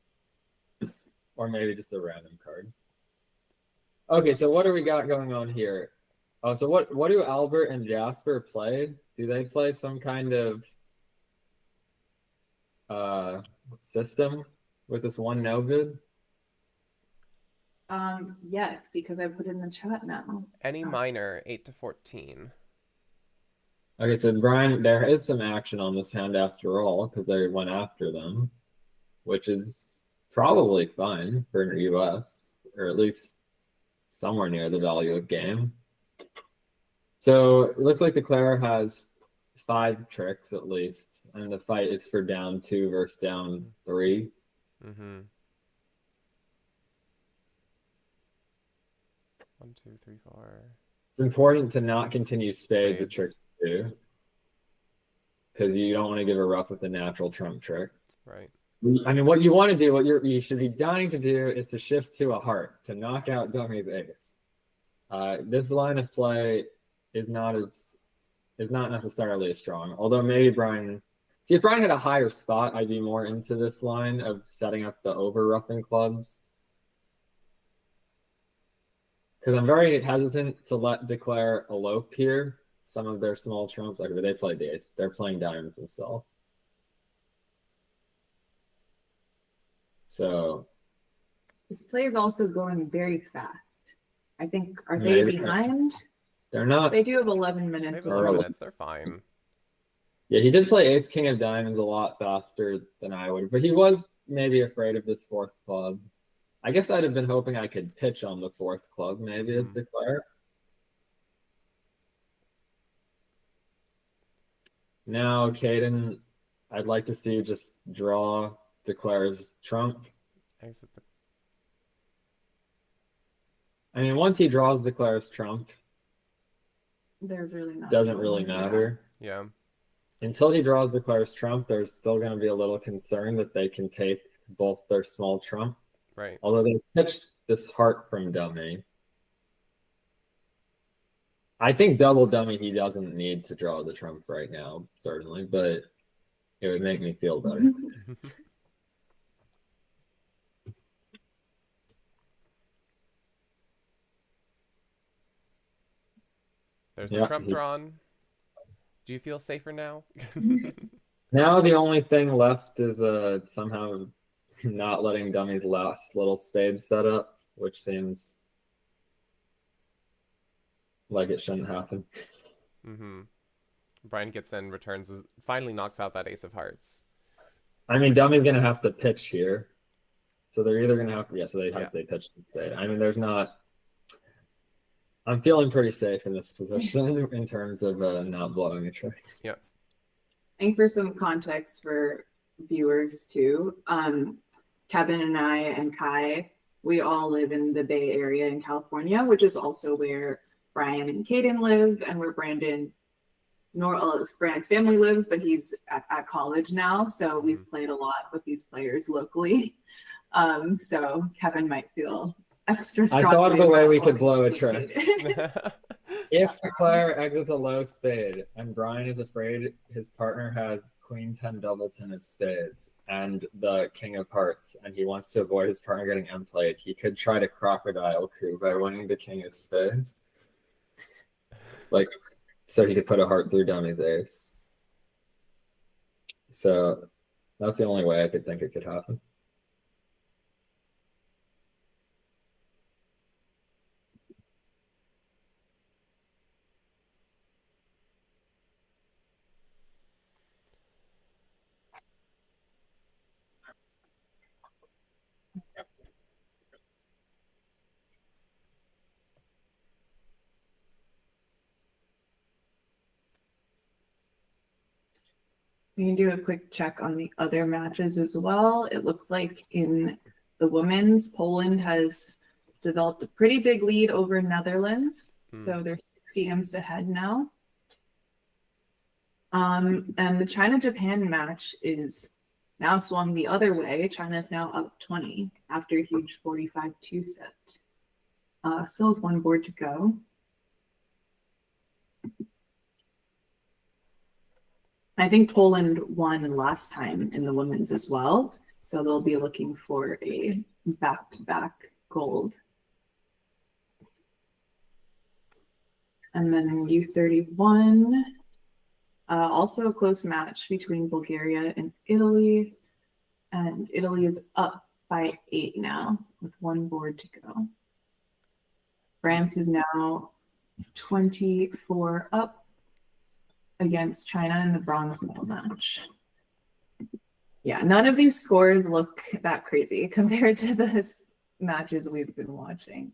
C: Or maybe just a random card. Okay, so what do we got going on here? Oh, so what do Albert and Jasper play? Do they play some kind of system with this one no bid?
B: Yes, because I put it in the chat now.
A: Any minor, 8 to 14.
C: Okay, so Brian, there is some action on this hand after all, because they went after them, which is probably fine for US, or at least somewhere near the value of game. So it looks like the Declare has 5 tricks at least, and the fight is for down 2 versus down 3.
A: Mm-hmm. 1, 2, 3, 4.
C: It's important to not continue spades at trick
A: Spades.
C: 2, because you don't want to give a rough with a natural trump trick.
A: Right.
C: I mean, what you want to do, what you should be dying to do, is to shift to a heart to knock out dummy's ace. This line of play is not necessarily as strong. Although maybe Brian, see, if Brian had a higher spot, I'd be more into this line of setting up the over roughing clubs. Because I'm very hesitant to let Declare elope here. Some of their small trumps, like they play the ace, they're playing diamonds themselves. So
B: This play is also going very fast. I think, are they
C: Maybe.
B: behind?
C: they're not.
B: They do have 11
A: They
B: minutes.
A: have
C: Early.
A: 11 minutes. They're fine.
C: Yeah, he did play ace king of diamonds a lot faster than I would, but he was maybe afraid of this 4th club. I guess I'd have been hoping I could pitch on the 4th club, maybe as Declare. Now, Caden, I'd like to see just draw Declare's trump.
A: Exit the...
C: I mean, once he draws Declare's trump,
B: There's really not.
C: doesn't really matter.
A: Yeah.
C: Until he draws Declare's trump, there's still going to be a little concern that they can take both their small trump.
A: Right.
C: Although they pitched this heart from dummy. I think double dummy, he doesn't need to draw the trump right now, certainly, but it would make me feel better.
A: There's
C: Yeah,
A: the trump
C: he-
A: drawn. Do you feel safer now?
C: Now the only thing left is somehow not letting dummy's last little spade set up, which seems like it shouldn't happen.
A: Mm-hmm. Brian gets in, returns, finally knocks out that ace of hearts.
C: I mean, dummy's gonna have to pitch here, so they're either gonna have to, yeah. So they
A: Yeah.
C: pitch the spade. I mean, there's not. I'm feeling pretty safe in this position in terms of not blowing a trick.
A: Yep.
B: I think for some context for viewers too, Kevin and I and Kai, we all live in the Bay Area in California, which is also where Brian and Kaden live, and where Brandon's family lives, but he's at college now. So we've played a lot with these players locally. So Kevin might feel extra strongly.
C: I thought of a way we could blow a
B: trick.
C: If the player exits a low spade and Brian is afraid his partner has Queen 10 doubleton of spades and the King of Hearts, and he wants to avoid his partner getting M-played, he could try to crocodile coup by winning the King of Spades. Like, so he could put a heart through dummy's ace. So that's the only way I could think it could happen.
B: We can do a quick check on the other matches as well. It looks like in the women's, Poland has developed a pretty big lead over Netherlands. So they're 6 games ahead now. And the China-Japan match is now swung the other way. China is now up 20 after a huge 45-2 set. Still with one board to go. I think Poland won last time in the women's as well. So they'll be looking for a back-to-back gold. And then U31, also a close match between Bulgaria and Italy. And Italy is up by 8 now with one board to go. France is now 24 up against China in the bronze medal match. Yeah, none of these scores look that crazy compared to the matches we've been watching.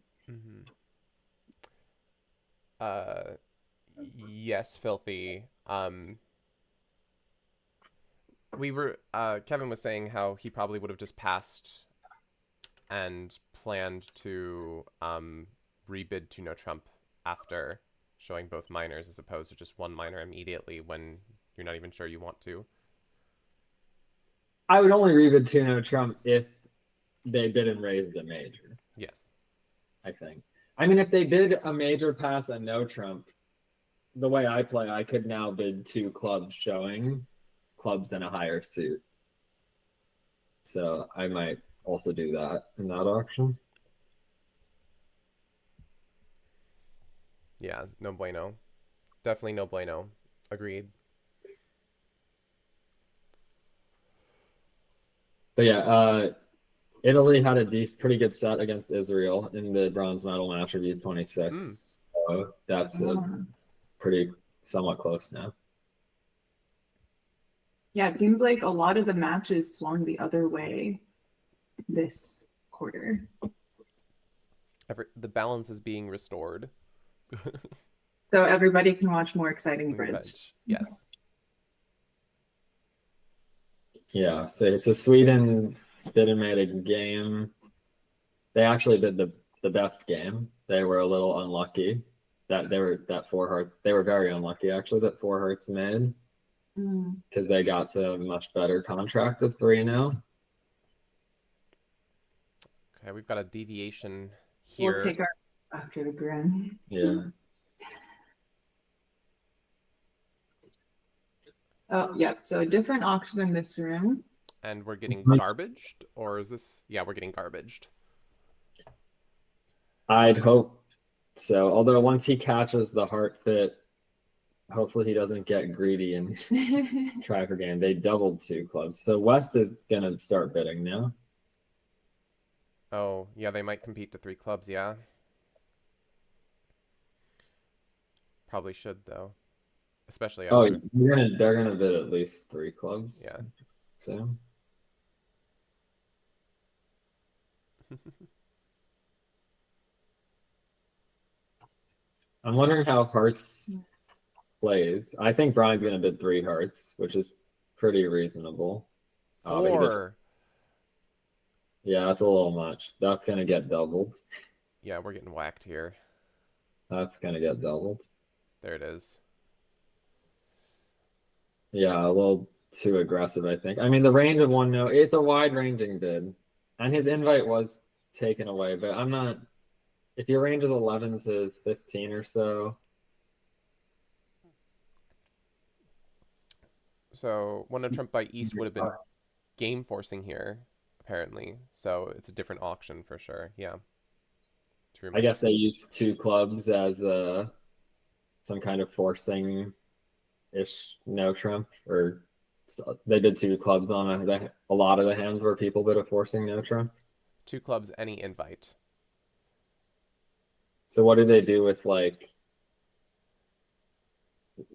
A: Yes, Filthy. Kevin was saying how he probably would have just passed and planned to rebid to no trump after showing both minors as opposed to just one minor immediately when you're not even sure you want to.
C: I would only rebid to no trump if they bid and raised a major.
A: Yes.
C: I think. I mean, if they bid a major pass and no trump, the way I play, I could now bid 2 clubs showing clubs in a higher suit. So I might also do that in that auction.
A: Yeah, no bueno. Definitely no bueno. Agreed.
C: But yeah, Italy had a pretty good set against Israel in the bronze medal match of U26. So that's pretty somewhat close now.
B: Yeah, it seems like a lot of the matches swung the other way this quarter.
A: The balance is being restored.
B: So everybody can watch more exciting bridge.
A: Yes.
C: Yeah, so Sweden didn't make a game. They actually did the best game. They were a little unlucky that 4 hearts. They were very unlucky actually that 4 hearts made because they got to a much better contract of 3-0.
A: Okay, we've got a deviation here.
B: We'll take our after the grin.
C: Yeah.
B: Oh, yep. So a different auction in this room.
A: And we're getting garbaged? Or is this... Yeah, we're getting garbaged.
C: I'd hope so. Although once he catches the heart fit, hopefully he doesn't get greedy and try for game. They doubled 2 clubs. So West is going to start bidding now.
A: Oh, yeah, they might compete to 3 clubs, yeah. Probably should, though. Especially after...
C: they're gonna bid at least 3 clubs.
A: Yeah.
C: So. I'm wondering how hearts plays. I think Brian's gonna bid 3 hearts, which is pretty reasonable. But he bid,
A: 4.
C: yeah, that's a little much. That's gonna get doubled.
A: Yeah, we're getting whacked here.
C: That's gonna get doubled.
A: There it is.
C: Yeah, a little too aggressive, I think. I mean, the range of 1 note, it's a wide-ranging bid. And his invite was taken away, but I'm not. If your range is 11 to 15 or so.
A: So 1 no trump by East would have been game forcing here, apparently. So it's a different auction for sure. Yeah.
C: I guess they used 2 clubs as some kind of forcing ish no trump, or they did 2 clubs on a lot of the hands where people bid a forcing no trump.
A: 2 clubs, any invite.
C: So what do they do with, like,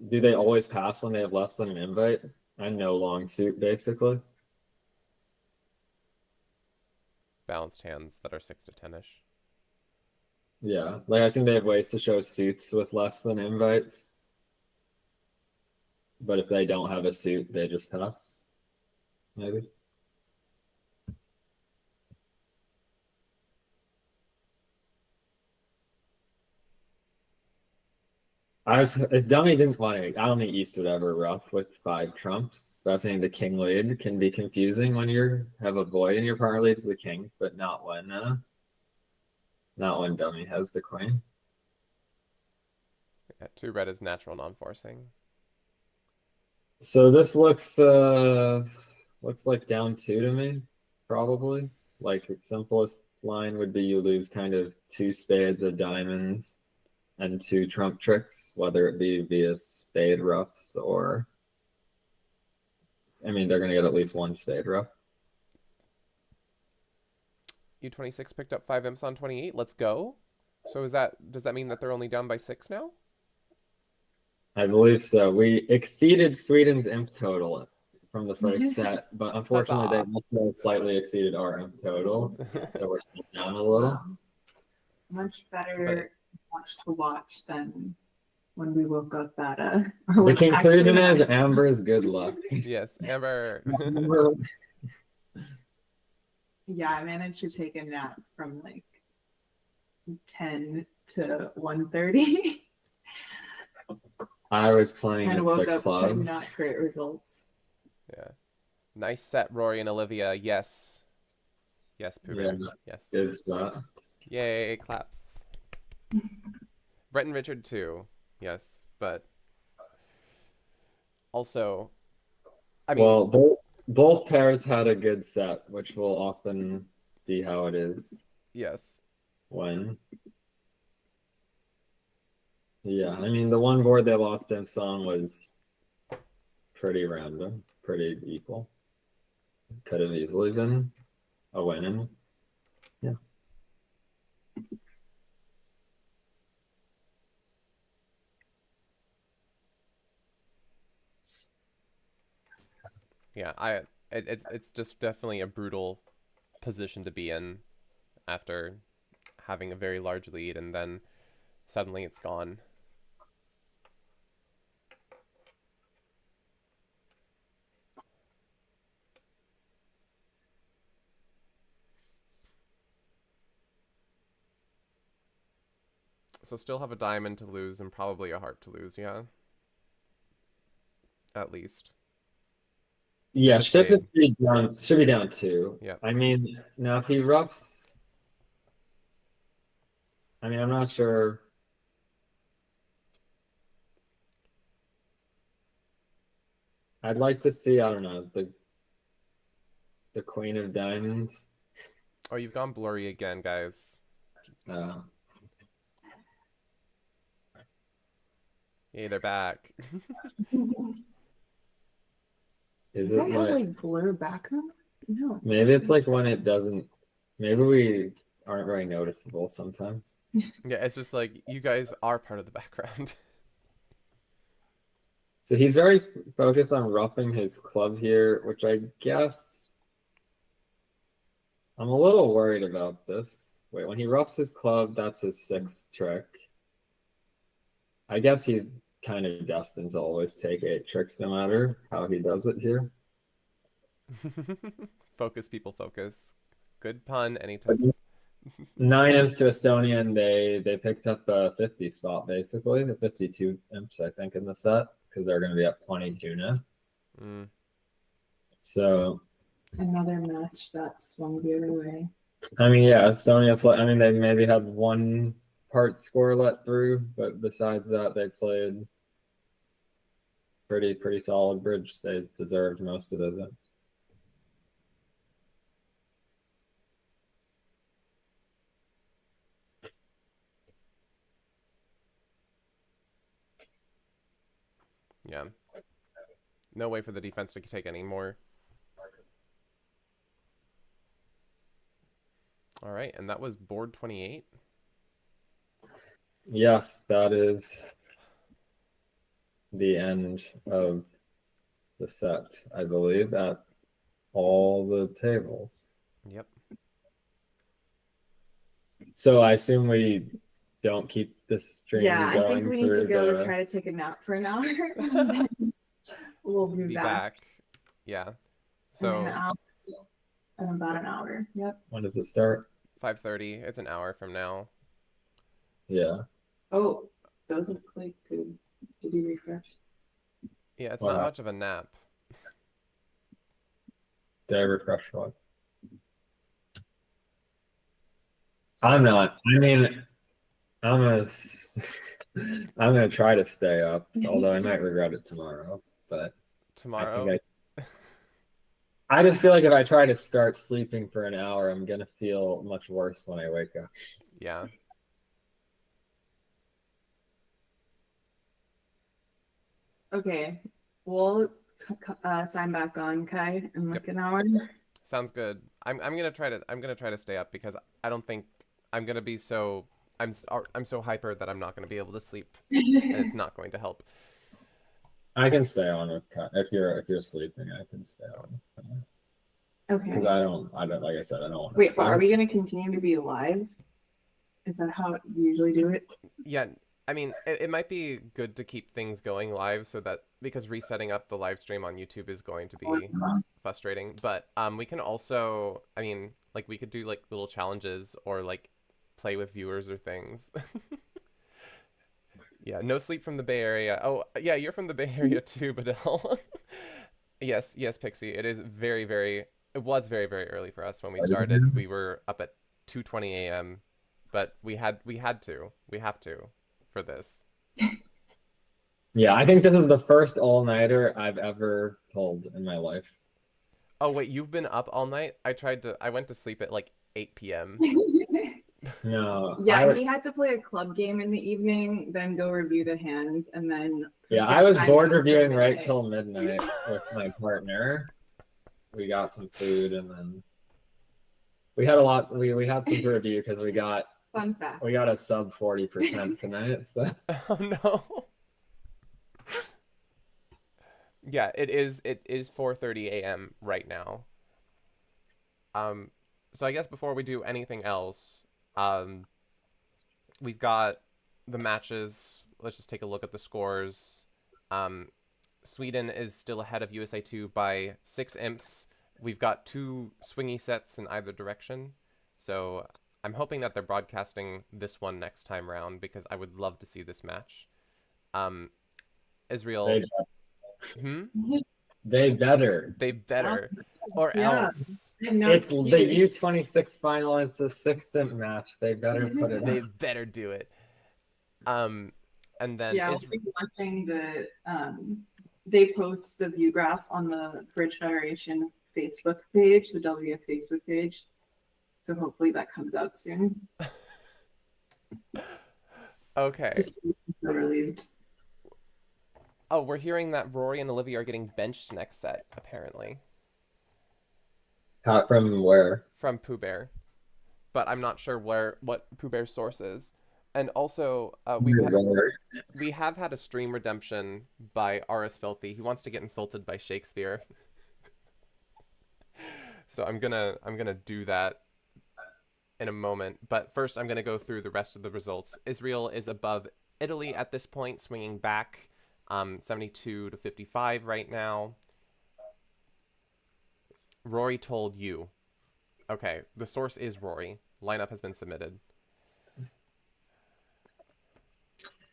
C: do they always pass when they have less than an invite and no long suit, basically?
A: Balanced hands that are 6 to 10-ish.
C: Yeah, like I think they have ways to show suits with less than invites. But if they don't have a suit, they just pass. Maybe. If Dummy didn't want to, I don't think East would ever rough with 5 trumps. But I think the king lead can be confusing when you have a void in your power lead to the king, but not when Dummy has the queen.
A: Yeah, 2 red is natural non-forcing.
C: So this looks like down 2 to me, probably. Like its simplest line would be you lose kind of 2 spades, a diamond, and 2 trump tricks, whether it be via spade roughs or, I mean, they're gonna get at least 1 spade rough.
A: U26 picked up 5 imps on 28. Let's go. So does that mean that they're only down by 6 now?
C: I believe so. We exceeded Sweden's imp total from the first set, but unfortunately they also slightly exceeded our imp total, so we're still down a little.
B: Much better watch to watch than when we woke up at
C: the conclusion is Amber's good luck.
A: Yes, Amber.
B: Yeah, I managed to take a nap from like 10 to 1:30.
C: I was playing
B: and
C: at
B: woke
C: the
B: up
C: club.
B: to not great results.
A: Yeah. Nice set, Rory and Olivia. Yes. Yes, Pooh Bear.
C: Yeah,
A: yes.
C: Good stuff.
A: Yay, claps. Brett and Richard too. Yes, but also, I mean,
C: well, both pairs had a good set, which will often be how it is.
A: Yes.
C: When. Yeah, I mean, the one board they lost in song was pretty random, pretty equal. Could have easily been a win. Yeah.
A: Yeah, it's just definitely a brutal position to be in after having a very large lead and then suddenly it's gone. So still have a diamond to lose and probably a heart to lose, yeah? At least.
C: Yeah, should be down 2.
A: Yeah.
C: I mean, now if he roughs, I mean, I'm not sure. I'd like to see, I don't know, the queen of diamonds.
A: Oh, you've gone blurry again, guys. Hey, they're back.
B: Is it like blur background? No.
C: Maybe it's like when it doesn't. Maybe we aren't very noticeable sometimes.
A: Yeah, it's just like you guys are part of the background.
C: So he's very focused on roughing his club here, which I guess I'm a little worried about this. Wait, when he roughs his club, that's his 6th trick. I guess he's kind of destined to always take 8 tricks no matter how he does it here.
A: Focus, people, focus. Good pun. Any
C: But
A: twists?
C: 9 imps to Estonia, and they picked up a 50 spot basically, the 52 imps I think in the set because they're going to be up 22 now.
A: Mm.
C: So
B: Another match that swung the other way.
C: I mean, yeah, Estonia. I mean, they maybe had one part score let through, but besides that, they played pretty solid bridge. They deserved most of those imps.
A: Yeah. No way for the defense to take any more. All right, and that was board 28.
C: Yes, that is the end of the set, I believe, at all the tables.
A: Yep.
C: So I assume we don't keep this stream
B: Yeah, I think
C: going
B: we need to
C: through
B: go
C: the...
B: try to take a nap for an hour. And then we'll be back.
A: Yeah.
B: In
A: So
B: about an hour. Yep.
C: When does it start?
A: 5:30. It's an hour from now.
C: Yeah.
B: Oh, those look like good. Did you refresh?
A: Yeah, it's
C: Wow.
A: not much of a nap.
C: Did I refresh one? I'm not. I mean, I'm gonna I'm gonna try to stay up, although I might regret it tomorrow. But
A: Tomorrow.
C: I just feel like if I try to start sleeping for an hour, I'm gonna feel much worse when I wake up.
A: Yeah.
B: Okay, we'll sign back on, Kai, in like an hour.
A: Sounds good. I'm gonna try to stay up because I don't think I'm gonna be so I'm so hyper that I'm not gonna be able to sleep, and it's not going to help.
C: I can stay on with if you're sleeping. I can stay on.
B: Okay.
C: Because I don't like I said, I don't want to.
B: Wait, but are we gonna continue to be live? Is that how you usually do it?
A: Yeah, I mean, it might be good to keep things going live so that because resetting up the live stream on YouTube is going to be frustrating. But we can also, I mean, like we could do like little challenges or like play with viewers or things. Yeah, no sleep from the Bay Area. Oh, yeah, you're from the Bay Area too, Badell. Yes, Pixie. It is it was very, very early for us when we started. We were up at 2:20 a.m., but we have to for this.
C: Yeah, I think this is the first all-nighter I've ever pulled in my life.
A: Oh, wait, you've been up all night? I went to sleep at like 8 p.m.
C: No.
B: Yeah, he had to play a club game in the evening, then go review the hands, and then...
C: Yeah, I was board reviewing right till midnight with my partner. We got some food, and then we had we had some to review because we got...
B: Fun fact.
C: We got a sub 40% tonight, so...
A: Oh, no. Yeah, it is 4:30 a.m. right now. So I guess before we do anything else, we've got the matches. Let's just take a look at the scores. Sweden is still ahead of USA 2 by 6 imps. We've got 2 swingy sets in either direction. So I'm hoping that they're broadcasting this one next time round because I would love to see this match. Israel.
C: They better.
A: Or else.
C: It's the U26 final. It's a 6-imp match. They better put it.
A: They better do it. And then
B: we'll be watching the they post the view graph on the Bridge Federation Facebook page, the WF Facebook page. So hopefully that comes out soon.
A: Okay.
B: Just so relieved.
A: Oh, we're hearing that Rory and Olivia are getting benched next set, apparently.
C: From where?
A: From Pooh Bear. But I'm not sure what Pooh Bear's source is. And also, we have had a stream redemption by RS Filthy. He wants to get insulted by Shakespeare. So I'm gonna do that in a moment. But first, I'm gonna go through the rest of the results. Israel is above Italy at this point swinging back, 72 to 55 right now. Rory told you. Okay, the source is Rory. Lineup has been submitted.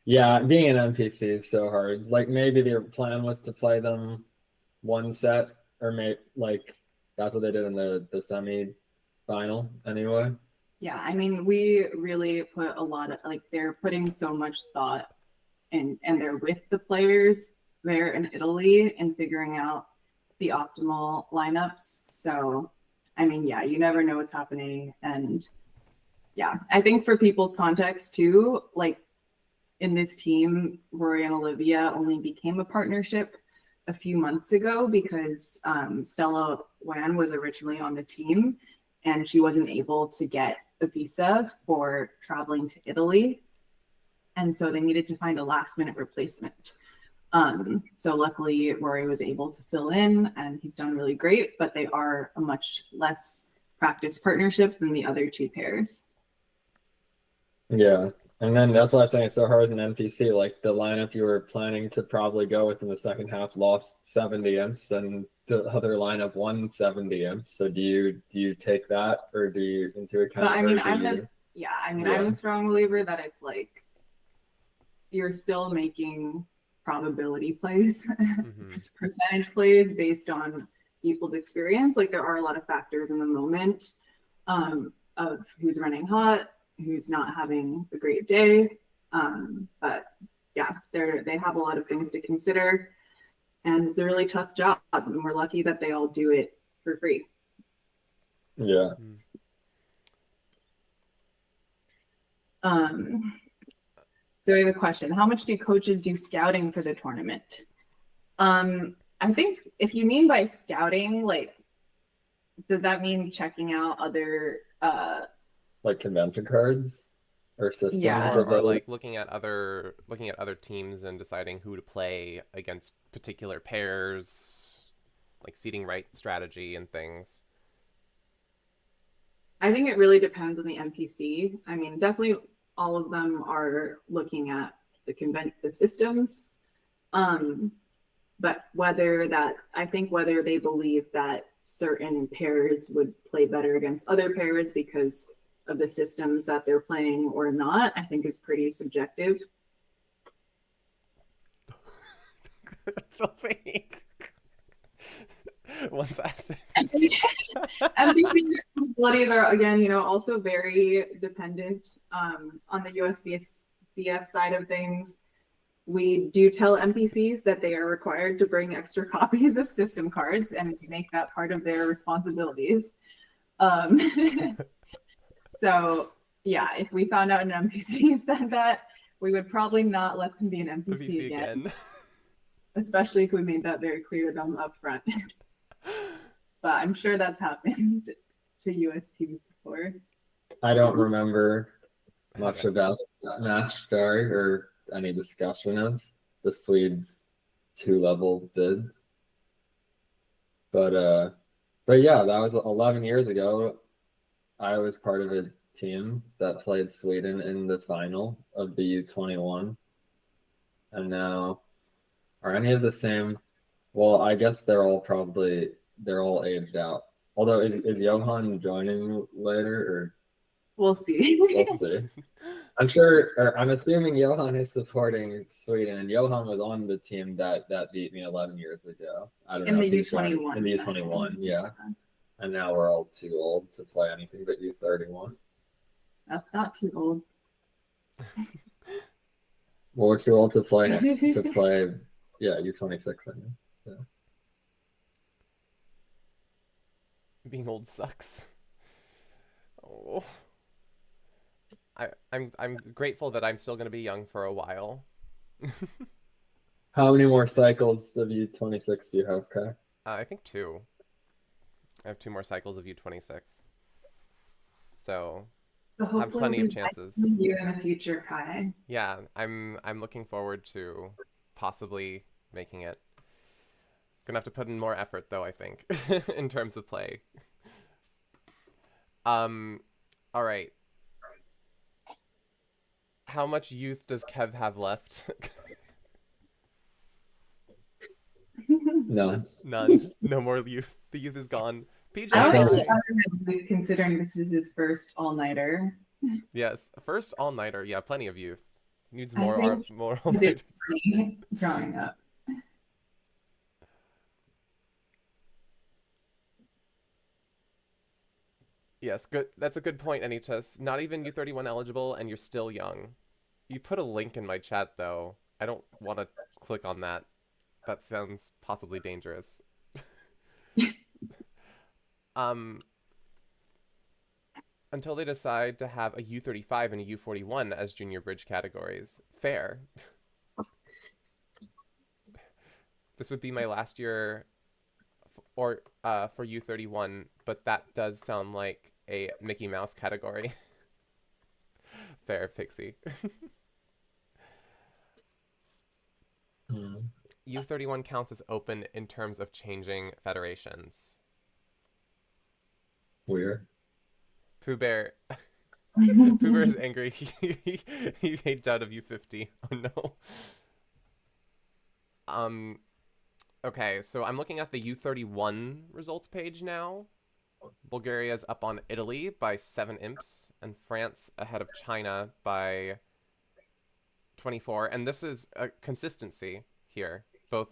C: Yeah, being an NPC is so hard. Like maybe their plan was to play them one set, or maybe like that's what they did in the semi final anyway.
B: Yeah, I mean, we really put a lot of like they're putting so much thought and they're with the players there in Italy and figuring out the optimal lineups. So, I mean, yeah, you never know what's happening. And yeah, I think for people's context too, like in this team, Rory and Olivia only became a partnership a few months ago because Stella Wan was originally on the team and she wasn't able to get a visa for traveling to Italy. And so they needed to find a last minute replacement. So luckily, Rory was able to fill in and he's done really great, but they are a much less practiced partnership than the other two pairs.
C: Yeah. And then that's why I was saying it's so hard as an NPC. Like the lineup you were planning to probably go with in the second half lost 70 imps and the other lineup won 70 imps. So do you take that or do you into account?
B: But I mean, I'm a strong believer that it's like you're still making probability plays, percentage plays based on people's experience. Like there are a lot of factors in the moment of who's running hot, who's not having a great day. But yeah, they have a lot of things to consider. And it's a really tough job. And we're lucky that they all do it for free.
C: Yeah.
B: So we have a question. How much do coaches do scouting for the tournament? I think if you mean by scouting, like, does that mean checking out other
C: like convention cards or systems?
B: Yeah.
A: Or like looking at other teams and deciding who to play against particular pairs, like seeding right strategy and things.
B: I think it really depends on the NPC. I mean, definitely all of them are looking at the systems. But whether they believe that certain pairs would play better against other pairs because of the systems that they're playing or not, I think is pretty subjective.
A: Once asked.
B: NPC responsibilities are, again, also very dependent on the USBF side of things. We do tell NPCs that they are required to bring extra copies of system cards and make that part of their responsibilities. So yeah, if we found out an NPC said that, we would probably not let them be an NPC again. Especially if we made that very clear to them up front. But I'm sure that's happened to US2s before.
C: I don't remember much about that match start or any discussion of the Swedes 2-level bids. But yeah, that was 11 years ago. I was part of a team that played Sweden in the final of the U21. And now, are any of the same? Well, I guess they're all aged out. Although, is Johan joining later or?
B: We'll see.
C: We'll see. I'm assuming Johan is supporting Sweden, and Johan was on the team that beat me 11 years ago. I don't know.
B: In the U21.
C: In the U21, yeah. And now we're all too old to play anything but U31.
B: That's not too old.
C: Well, we're too old to play yeah, U26. I mean. Yeah.
A: Being old sucks. Oh. I'm grateful that I'm still going to be young for a while.
C: How many more cycles of U26 do you have, Kai?
A: I think 2. I have 2 more cycles of U26. So I have plenty of chances.
B: You in the future, Kai.
A: Yeah, I'm looking forward to possibly making it. Gonna have to put in more effort though, I think, in terms of play. All right. How much youth does Kev have left?
C: No.
A: None. No more youth. The youth is gone. PJ,
B: I don't think
A: hi.
B: he's considering this is his first all-nighter.
A: Yes, first all-nighter. Yeah, plenty of youth. Needs
B: I
A: more
B: think
A: more
B: he did
A: all-nighters.
B: funny growing up.
A: Yes, good. That's a good point, Anitas. Not even U31 eligible, and you're still young. You put a link in my chat, though. I don't want to click on that. That sounds possibly dangerous. um, until they decide to have a U35 and a U41 as junior bridge categories. Fair. This would be my last year for U31, but that does sound like a Mickey Mouse category. Fair, Pixie. U31 counts as open in terms of changing federations.
C: Weird.
A: Pooh Bear. Pooh Bear is angry. He hates out of U50. Oh no. Okay, so I'm looking at the U31 results page now. Bulgaria's up on Italy by 7 imps, and France ahead of China by 24. And this is a consistency here. Both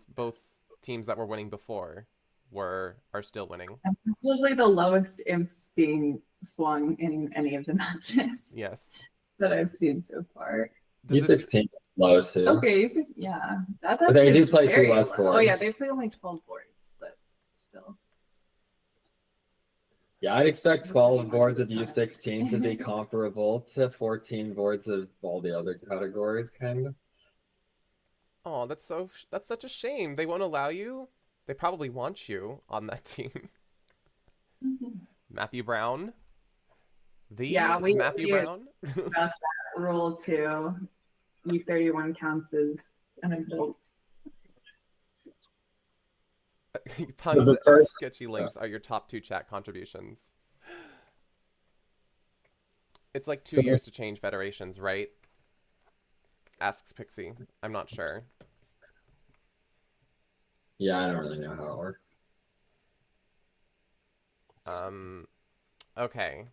A: teams that were winning before are still winning.
B: And probably the lowest imps being swung in any of the matches
A: Yes.
B: that I've seen so far.
C: U16 low too.
B: Okay, yeah, that's
C: But they do play
B: very
C: 2 less
B: low.
C: boards.
B: Oh yeah, they play only 12 boards, but still.
C: Yeah, I'd expect 12 boards of U16 to be comparable to 14 boards of all the other categories, kind of.
A: Oh, that's such a shame. They won't allow you. They probably want you on that team. Matthew Brown. Matthew Brown.
B: About that rule too. U31 counts as an adult.
A: Puns and sketchy links are your top 2 chat contributions. It's like 2 years to change federations, right? Asks Pixie. I'm not sure.
C: Yeah, I don't really know how it works.
A: Okay.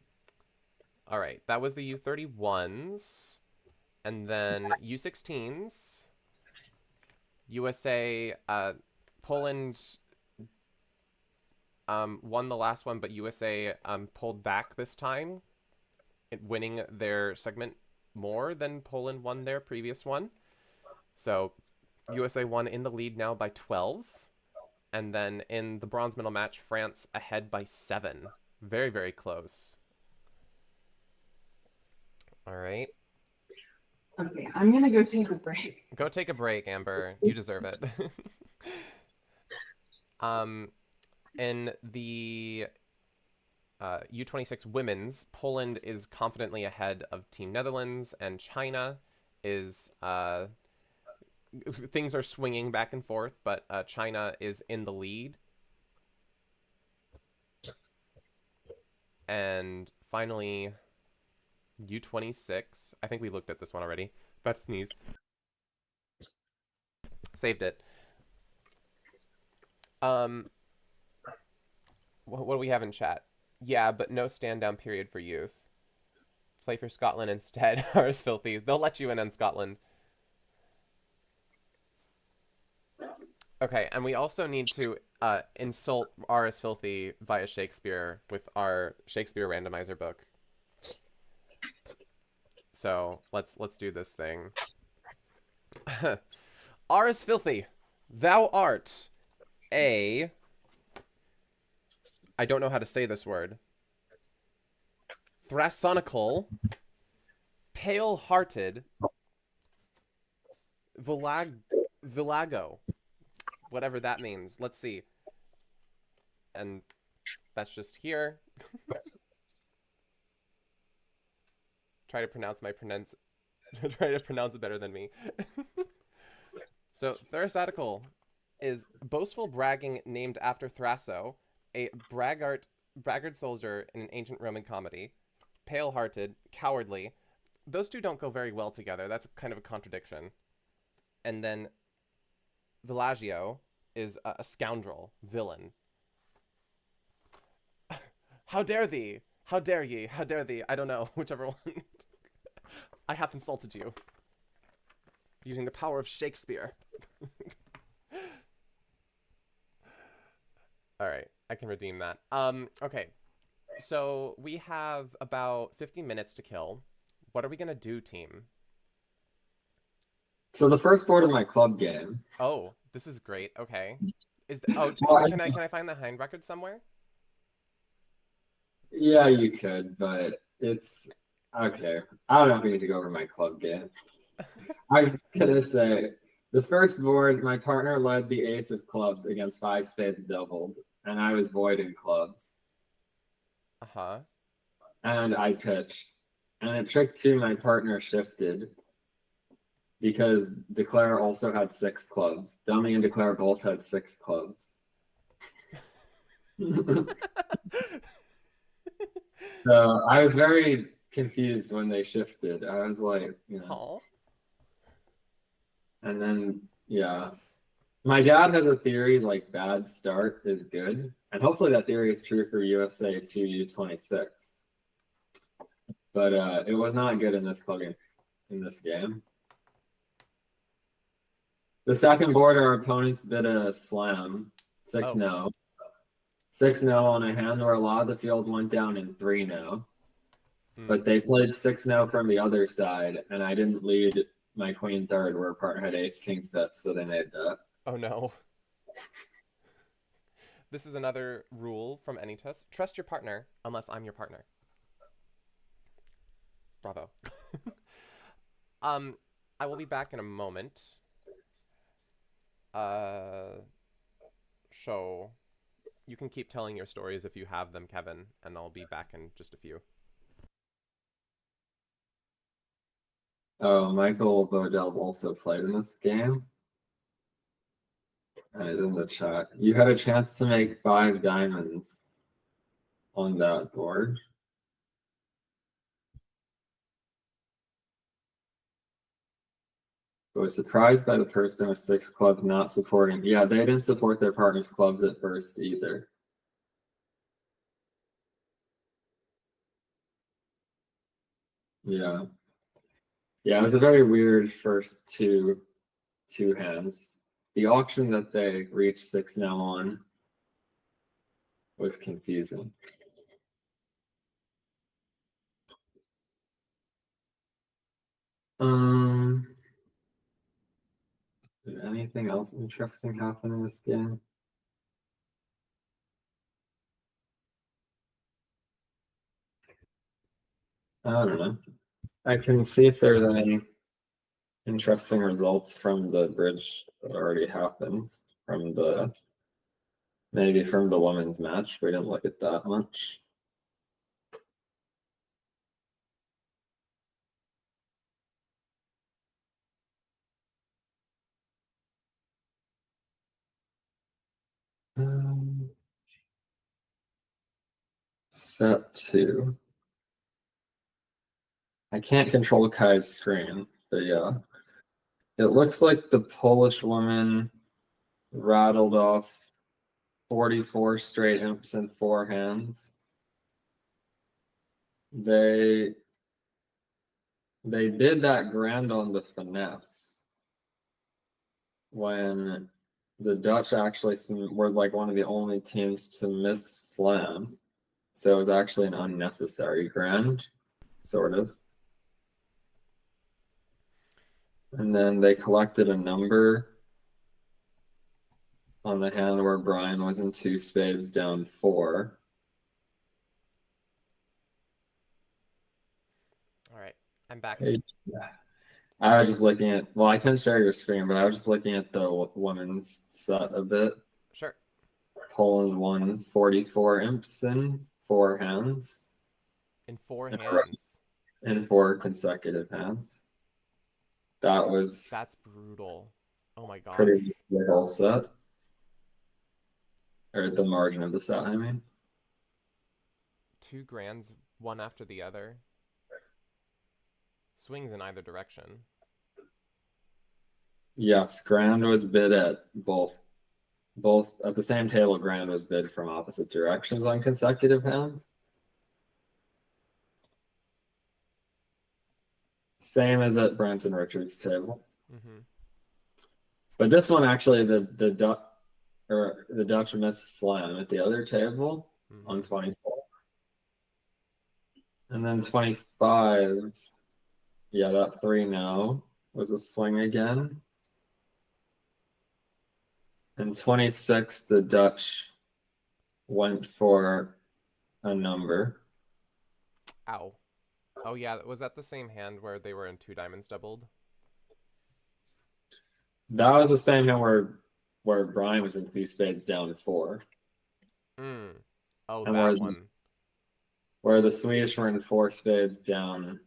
A: All right, that was the U31s. And then U16s. USA, Poland won the last one, but USA pulled back this time, winning their segment more than Poland won their previous one. So USA won in the lead now by 12. And then in the bronze medal match, France ahead by 7. Very, very close. All right.
B: Okay, I'm gonna go take a break.
A: Go take a break, Amber. You deserve it. In the U26 women's, Poland is confidently ahead of Team Netherlands, and China is things are swinging back and forth, but China is in the lead. And finally, U26. I think we looked at this one already. About to sneeze. Saved it. What do we have in chat? Yeah, but no stand-down period for youth. Play for Scotland instead. Ours filthy. They'll let you in Scotland. Okay, and we also need to insult RS Filthy via Shakespeare with our Shakespeare randomizer book. So let's do this thing. RS Filthy, thou art a... I don't know how to say this word. Thrasonical, pale-hearted, villago. Whatever that means. Let's see. And that's just here. Try to pronounce it better than me. So, Thrasatical is boastful bragging named after Thraso, a braggart soldier in an ancient Roman comedy. Pale-hearted, cowardly, those two don't go very well together. That's kind of a contradiction. And then Villaggio is a scoundrel, villain. How dare thee? How dare ye? How dare thee? I don't know, whichever one. I hath insulted you. Using the power of Shakespeare. Alright, I can redeem that. Okay. So we have about 50 minutes to kill. What are we gonna do, team?
C: So the first board of my club game.
A: Oh, this is great. Okay.
C: Well,
A: Can I find the hind record somewhere?
C: yeah, you could, but it's okay. I don't know if we need to go over my club game. I was gonna say the first board, my partner led the ace of clubs against five spades doubled, and I was void in clubs.
A: Uh-huh.
C: And I pitched. And at trick two, my partner shifted because Declare also had six clubs. Dummy and Declare both had six clubs. So I was very confused when they shifted. I was like,
A: Huh?
C: and then, yeah. My dad has a theory like bad start is good. And hopefully that theory is true for USA 2 U26. But it was not good in this game. The second board, our opponents did a slam, 6-0. 6-0 on a hand where a lot of the field went down in 3-0. But they played 6-0 from the other side, and I didn't lead my queen third where a partner had ace king fifth, so they made that.
A: Oh no. This is another rule from AnyTest. Trust your partner unless I'm your partner. Bravo. I will be back in a moment. So you can keep telling your stories if you have them, Kevin, and I'll be back in just a few.
C: Oh, Michael Vodell also played in this game. And it's in the chat. You had a chance to make 5 diamonds on that board. I was surprised by the person with 6 clubs not supporting. Yeah, they didn't support their partner's clubs at first either. Yeah. Yeah, it was a very weird first two hands. The auction that they reached 6-0 on was confusing. Did anything else interesting happen in this game? I don't know. I can see if there's any interesting results from the bridge that already happened from maybe from the women's match. We didn't look at that much. Set 2. I can't control Kai's screen, but yeah. It looks like the Polish woman rattled off 44 straight imps in 4 hands. They did that grand on the finesse when the Dutch actually were like one of the only teams to miss slam. So it was actually an unnecessary grand, sort of. And then they collected a number on the hand where Brian was in 2 spades down 4.
A: All right, I'm back.
C: Hey, I was just looking at, well, I couldn't share your screen, but I was just looking at the women's set a bit.
A: Sure.
C: Poland won 44 imps in 4 hands.
A: In 4 hands.
C: In 4 consecutive hands.
A: That's brutal. Oh my gosh.
C: Pretty well set. Or at the margin of the set, I mean.
A: 2 grands, one after the other. swings in either direction.
C: Yes, Grand was bid at both at the same table. Grand was bid from opposite directions on consecutive hands. Same as at Brent and Richard's table.
A: Mm-hmm.
C: But this one actually, the Dutch missed slam at the other table on 24. And then 25, yeah, that 3 now was a swing again. And 26, the Dutch went for a number.
A: Ow. Oh yeah, was that the same hand where they were in 2 diamonds doubled?
C: That was the same hand where Brian was in 2 spades down 4.
A: Oh,
C: and
A: that one.
C: Where the Swedish were in 4 spades down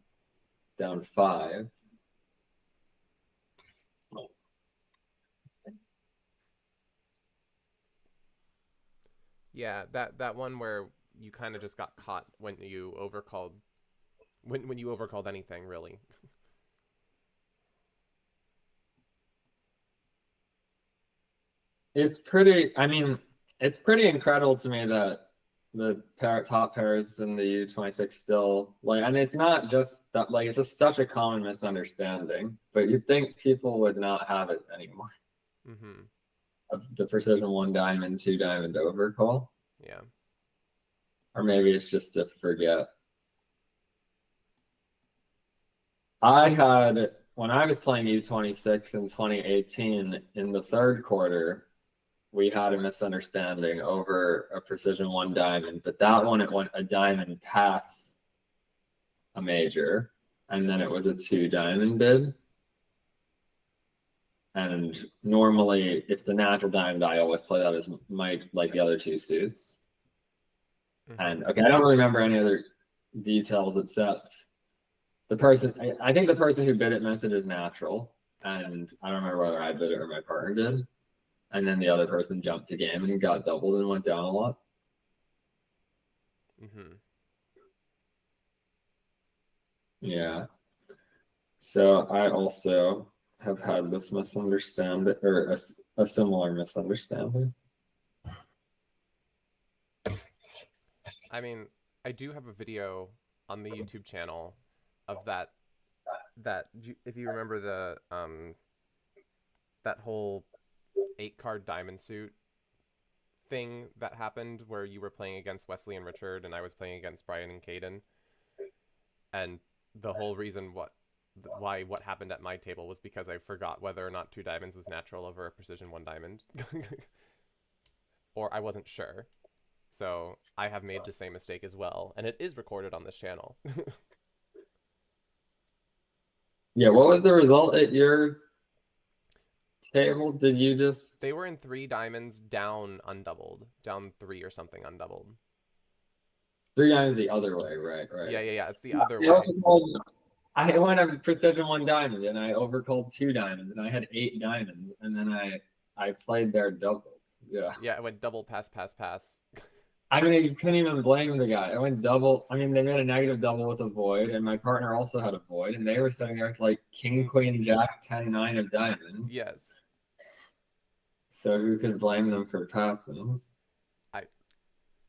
C: 5.
A: Yeah, that one where you kind of just got caught when you overcalled when you overcalled anything, really.
C: It's pretty incredible to me that the top pairs in the U26 still, like, and it's not just that, like, it's just such a common misunderstanding, but you'd think people would not have it anymore.
A: Mm-hmm.
C: The precision 1 diamond, 2 diamond overcall.
A: Yeah.
C: Or maybe it's just to forget. When I was playing U26 in 2018, in the 3rd quarter, we had a misunderstanding over a precision 1 diamond, but that one, it went a diamond past a major, and then it was a 2 diamond bid. And normally, if it's a natural diamond, I always play that as like the other 2 suits. Mm-hmm. And okay, I don't really remember any other details except the person. I think the person who bid it meant it as natural, and I don't remember whether I bid it or my partner did. And then the other person jumped to game and got doubled and went down a lot.
A: Mm-hmm.
C: Yeah. So I also have had this misunderstanding, or a similar misunderstanding.
A: I mean, I do have a video on the YouTube channel of that if you remember the that whole 8-card diamond suit thing that happened where you were playing against Wesley and Richard and I was playing against Brian and Caden, and the whole reason why what happened at my table was because I forgot whether or not 2 diamonds was natural over a precision 1 diamond. Or I wasn't sure. So I have made the same mistake as well, and it is recorded on this channel.
C: Yeah, what was the result at your table? Did you just...
A: They were in 3 diamonds down undoubled. Down 3 or something undoubled.
C: 3 diamonds the other way, right?
A: Yeah, it's the other way.
C: I went a precision 1 diamond, and I overcalled 2 diamonds, and I had 8 diamonds, and then I played their doubles. Yeah,
A: it went double, pass.
C: I mean, you couldn't even blame the guy. I went double. I mean, they made a negative double with a void, and my partner also had a void, and they were sitting there with like king, queen, jack, 10, 9 of diamonds.
A: Yes.
C: So who could blame them for passing?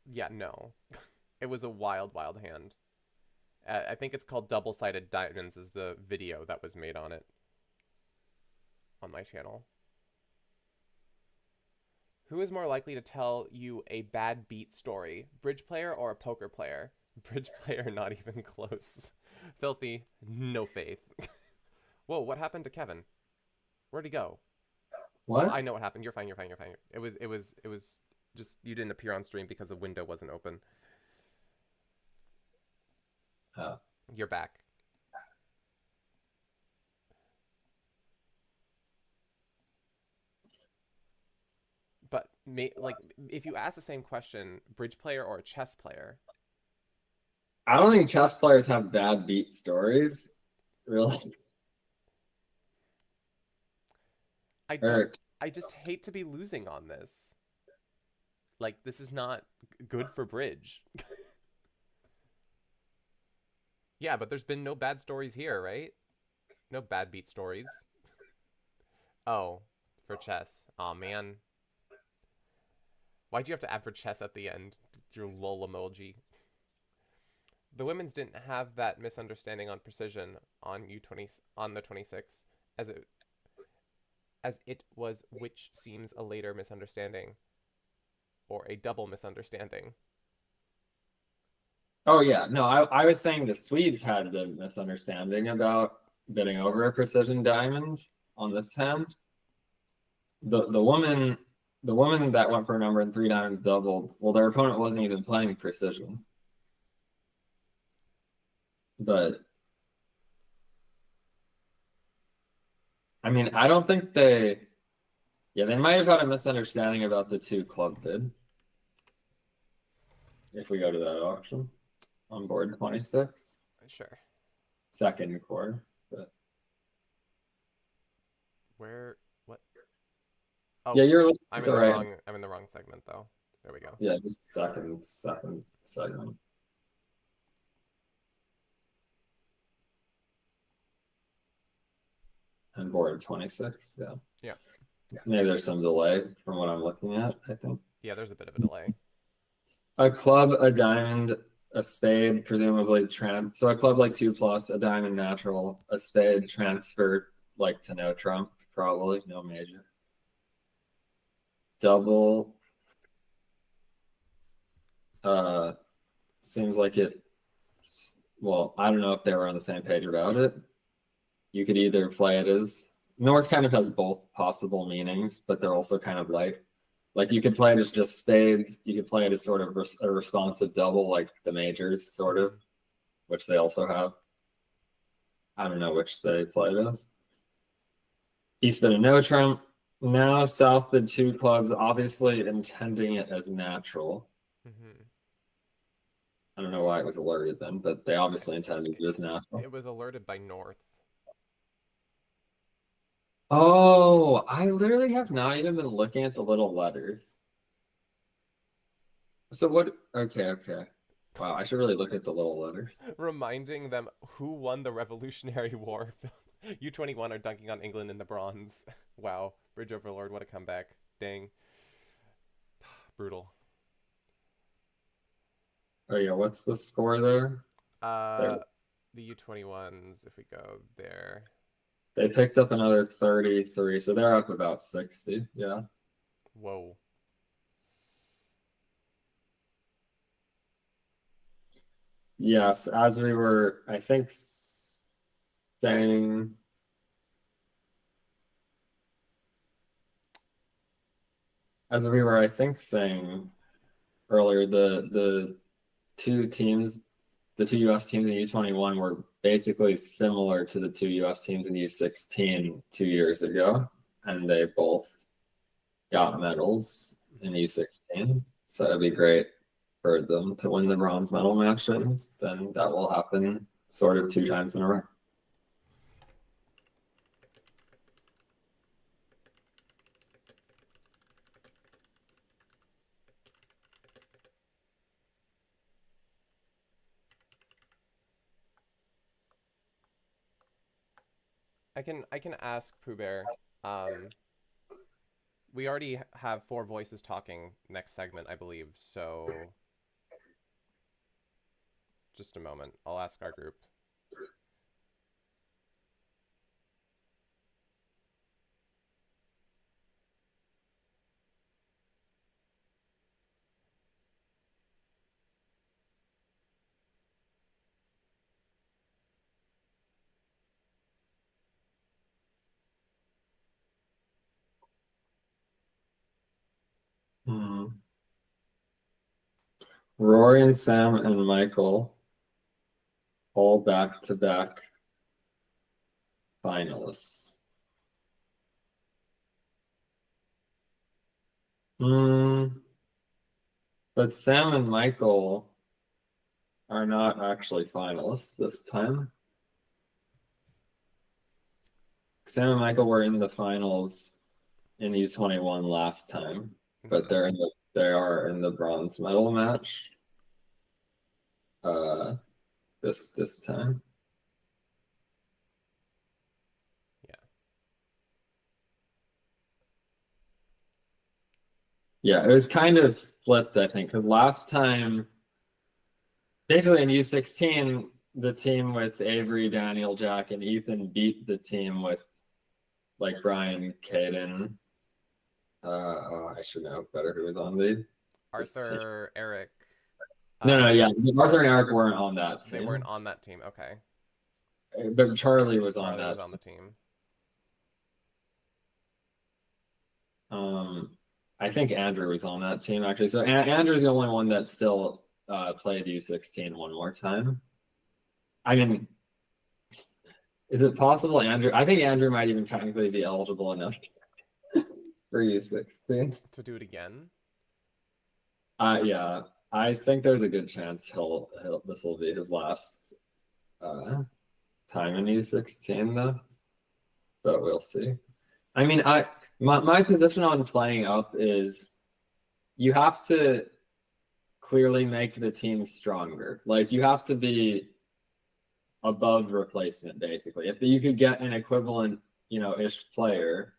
A: No. It was a wild hand. I think it's called Double-Sided Diamonds is the video that was made on it. On my channel. Who is more likely to tell you a bad beat story? Bridge player or a poker player? Bridge player, not even close. Filthy, no faith. Whoa, what happened to Kevin? Where'd he go?
C: What?
A: Oh, I know what happened. You're fine. It was just you didn't appear on stream because the window wasn't open.
C: Oh.
A: You're back. But if you ask the same question, bridge player or a chess player?
C: I don't think chess players have bad beat stories, really.
A: I just hate to be losing on this. Like, this is not good for bridge. Yeah, but there's been no bad stories here, right? No bad beat stories. Oh, for chess. Aw, man. Why'd you have to add for chess at the end? Your lol emoji. The women's didn't have that misunderstanding on precision on U20 on the 26 as it was, which seems a later misunderstanding or a double misunderstanding.
C: Oh yeah, no, I was saying the Swedes had the misunderstanding about bidding over a precision diamond on this hand. The woman that went for a number and 3 diamonds doubled. Well, their opponent wasn't even playing precision, but I mean, I don't think they. Yeah, they might have had a misunderstanding about the 2 club bid. If we go to that auction on board 26,
A: Sure.
C: second quarter, but
A: Where? What? Oh,
C: yeah, you're looking
A: I'm
C: at
A: in
C: the
A: the
C: right.
A: wrong. I'm in the wrong segment though. There we go.
C: Yeah, just second segment. And board 26, yeah.
A: Yeah.
C: Maybe there's some delay from what I'm looking at, I think.
A: Yeah, there's a bit of a delay.
C: A club, a diamond, a spade, presumably so a club like 2+, a diamond natural, a spade transferred like to no trump, probably, no major. Double, seems like well, I don't know if they were on the same page about it. You could either play it as, North kind of has both possible meanings, but they're also kind of like you could play it as just spades. You could play it as sort of a responsive double, like the majors, sort of, which they also have. I don't know which they play it as. East bid a no trump. Now South bid 2 clubs, obviously intending it as natural.
A: Mm-hmm.
C: I don't know why it was alerted then, but they obviously intended it as natural.
A: It was alerted by North.
C: Oh, I literally have not even been looking at the little letters. So what? Okay. Wow, I should really look at the little letters.
A: Reminding them who won the Revolutionary War. U21 are dunking on England in the bronze. Wow. Bridge Overlord, what a comeback. Dang. Brutal.
C: Oh yeah, what's the score there?
A: The U21s, if we go there.
C: They picked up another 33, so they're up about 60. Yeah.
A: Whoa.
C: Yes, as we were, I think, saying. As we were, I think, saying earlier, the two teams, the 2 US teams in U21 were basically similar to the 2 US teams in U16 2 years ago, and they both got medals in U16. So it'd be great for them to win the bronze medal matches. Then that will happen sort of 2 times in a row.
A: I can ask Pooh Bear. We already have 4 voices talking next segment, I believe. So just a moment. I'll ask our group.
C: Rory and Sam and Michael, all back-to-back finalists. But Sam and Michael are not actually finalists this time. Sam and Michael were in the finals in U21 last time, but they are in the bronze medal match this time. Yeah, it was kind of flipped, I think, because last time, basically in U16, the team with Avery, Daniel, Jack, and Ethan beat the team with like Brian, Caden. I should know better who was on this team.
A: Arthur, Eric.
C: No, yeah, Arthur and Eric weren't on that team.
A: They weren't on that team. Okay.
C: But Charlie was on
A: Charlie
C: that.
A: was on the team.
C: I think Andrew was on that team actually. So Andrew's the only one that still played U16 one more time. I mean, is it possible Andrew? I think Andrew might even technically be eligible enough for U16
A: to do it again.
C: Yeah, I think there's a good chance this will be his last time in U16 though, but we'll see. I mean, my position on playing up is you have to clearly make the team stronger. Like you have to be above replacement basically. If you could get an equivalent, ish player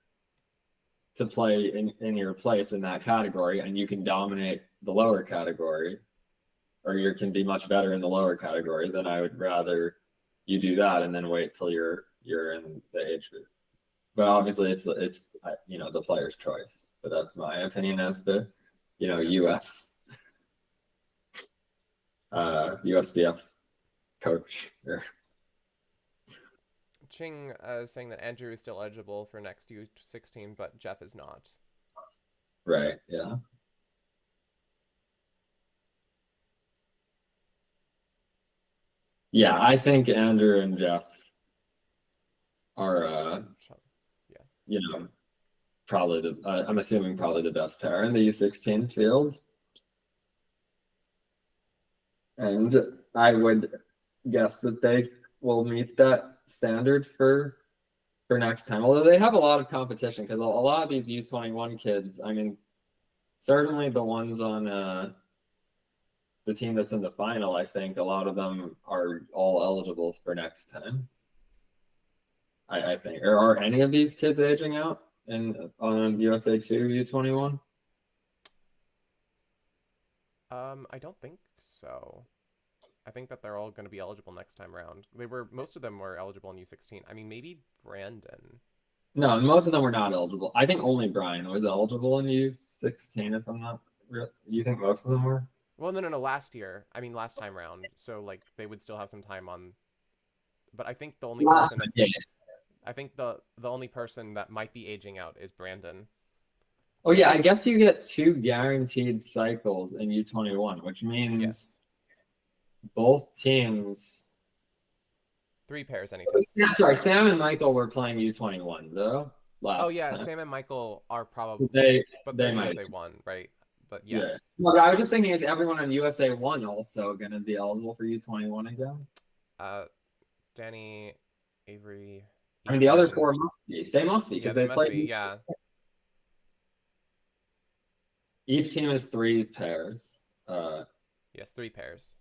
C: to play in your place in that category, and you can dominate the lower category, or you can be much better in the lower category, then I would rather you do that and then wait till you're in the age group. But obviously it's the player's choice. But that's my opinion as the USBF coach.
A: Ching is saying that Andrew is still eligible for next U16, but Jeff is not.
C: Right, yeah. Yeah, I think Andrew and Jeff are, probably I'm assuming probably the best pair in the U16 field. And I would guess that they will meet that standard for next time. Although they have a lot of competition because a lot of these U21 kids, I mean, certainly the ones on the team that's in the final, I think a lot of them are all eligible for next time. I think. Or are any of these kids aging out on USA 2 U21?
A: I don't think so. I think that they're all going to be eligible next time around. Most of them were eligible in U16. I mean, maybe Brandon.
C: No, most of them were not eligible. I think only Brian was eligible in U16. If I'm not, you think most of them were?
A: Well, no. Last time round. So like they would still have some time on. But I think the only person. I think the only person that might be aging out is Brandon.
C: Oh yeah, I guess you get 2 guaranteed cycles in U21, which means both teams.
A: 3 pairs anytime.
C: Yeah, sorry, Sam and Michael were playing U21 though. Time.
A: Sam and Michael are probably.
C: So
A: they
C: might
A: USA 1, right? But yeah.
C: Well, I was just thinking, is everyone on USA 1 also going to be eligible for U21 again?
A: Danny, Avery.
C: I mean, the other 4 must be. They must be because they played.
A: Yeah.
C: Each team is 3 pairs.
A: Yes, 3 pairs.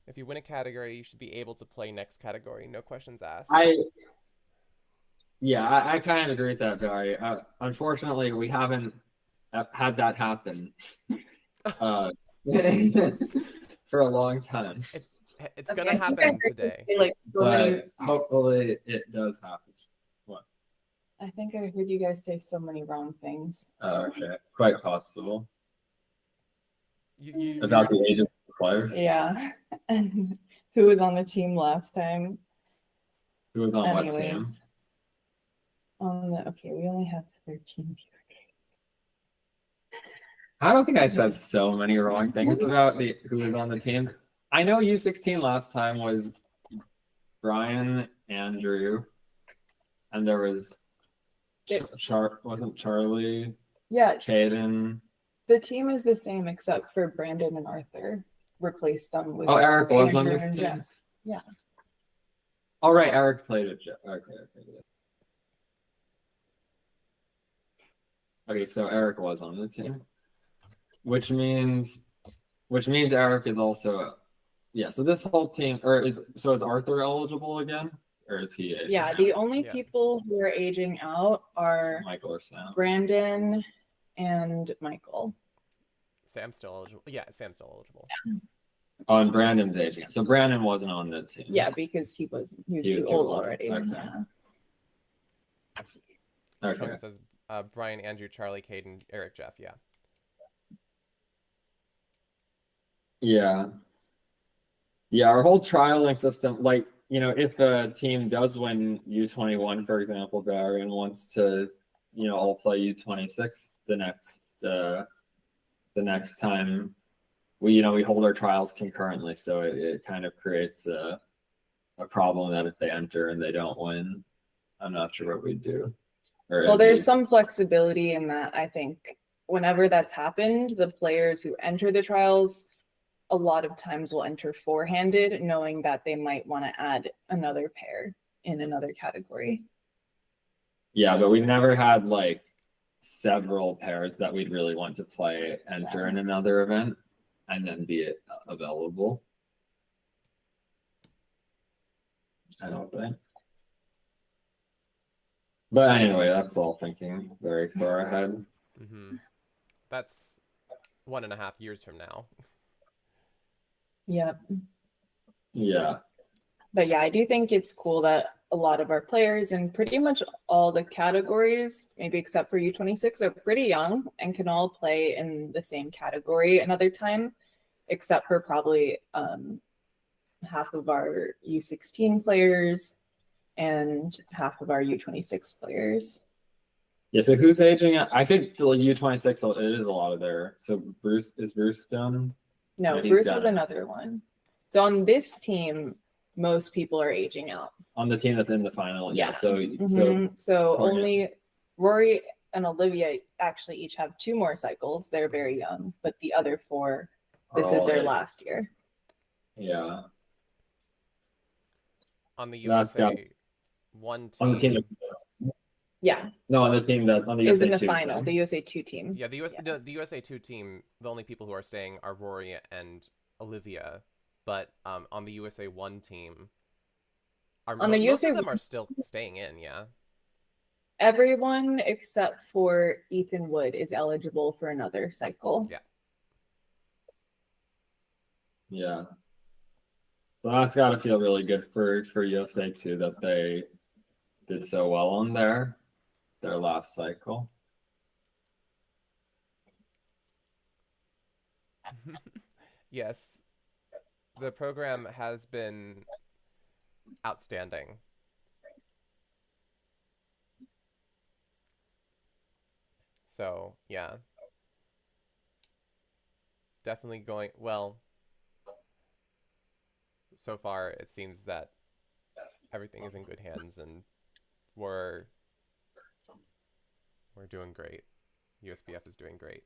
A: If you win a category, you should be able to play next category. No questions asked. I
C: kind of agree with that, Barry. Unfortunately, we haven't had that happen for a long time.
A: It's gonna happen today.
C: But hopefully it does happen. What?
B: I think I heard you guys say so many wrong things.
C: Okay, quite possible.
A: About
C: the age of the players?
B: Yeah. And who was on the team last time?
C: Who was on what team?
B: Okay, we only have 13 viewers.
C: I don't think I said so many wrong things about who was on the team. I know U16 last time was Brian, Andrew, and there was wasn't Charlie?
B: Yeah.
C: Caden.
B: The team is the same except for Brandon and Arthur. Replaced them with
C: Eric was on this team?
B: Jeff. Yeah.
C: All right, Eric played with Jeff. Okay, so Eric was on the team. Which means Eric is also so this whole team is Arthur eligible again? Or is he aging
B: Yeah,
C: out?
B: the only
A: Yeah.
B: people who are aging out are
C: Michael or Sam?
B: Brandon and Michael.
A: Sam's still eligible. Yeah, Sam's still eligible.
C: Oh, and Brandon's aging out. So Brandon wasn't on the team.
B: Yeah, because he was too old already.
C: Okay.
B: Yeah.
C: Okay.
A: Sean says Brian, Andrew, Charlie, Caden, Eric, Jeff. Yeah.
C: Yeah. Yeah, our whole trialing system, like, you know, if a team does win U21, for example, Barry, and wants to, you know, all play U26 the next time, we hold our trials concurrently, so it kind of creates a problem that if they enter and they don't win, I'm not sure what we'd do.
B: Well, there's some flexibility in that. I think whenever that's happened, the players who enter the trials a lot of times will enter four-handed, knowing that they might want to add another pair in another category.
C: Yeah, but we've never had like several pairs that we'd really want to play enter in another event and then be available. I don't think. But anyway, that's all thinking very far ahead.
A: Mm-hmm. That's 1.5 years from now.
B: Yep.
C: Yeah.
B: But yeah, I do think it's cool that a lot of our players in pretty much all the categories, maybe except for U26, are pretty young and can all play in the same category another time, except for probably half of our U16 players and half of our U26 players.
C: Yeah, so who's aging out? I think for U26, it is a lot of there. So is Bruce done?
B: No, Bruce is another one. So on this team, most people are aging out.
C: On the team that's in the final, yeah.
B: So only Rory and Olivia actually each have 2 more cycles. They're very young, but the other 4, this is their last year.
C: Yeah.
A: On the USA one team.
C: On the team.
B: Yeah.
C: No, on the team that on the
B: USA
C: USA
B: in the
C: 2
B: final,
C: team.
B: the USA 2 team.
A: Yeah, the USA 2 team. The only people who are staying are Rory and Olivia, but on the USA 1 team, most of them are still staying in. Yeah.
B: Everyone except for Ethan Wood is eligible for another cycle.
A: Yeah.
C: Yeah. So that's got to feel really good for USA 2 that they did so well on their last cycle.
A: Yes, the program has been outstanding. So yeah, definitely going well. So far, it seems that everything is in good hands, and we're doing great. USBF is doing great.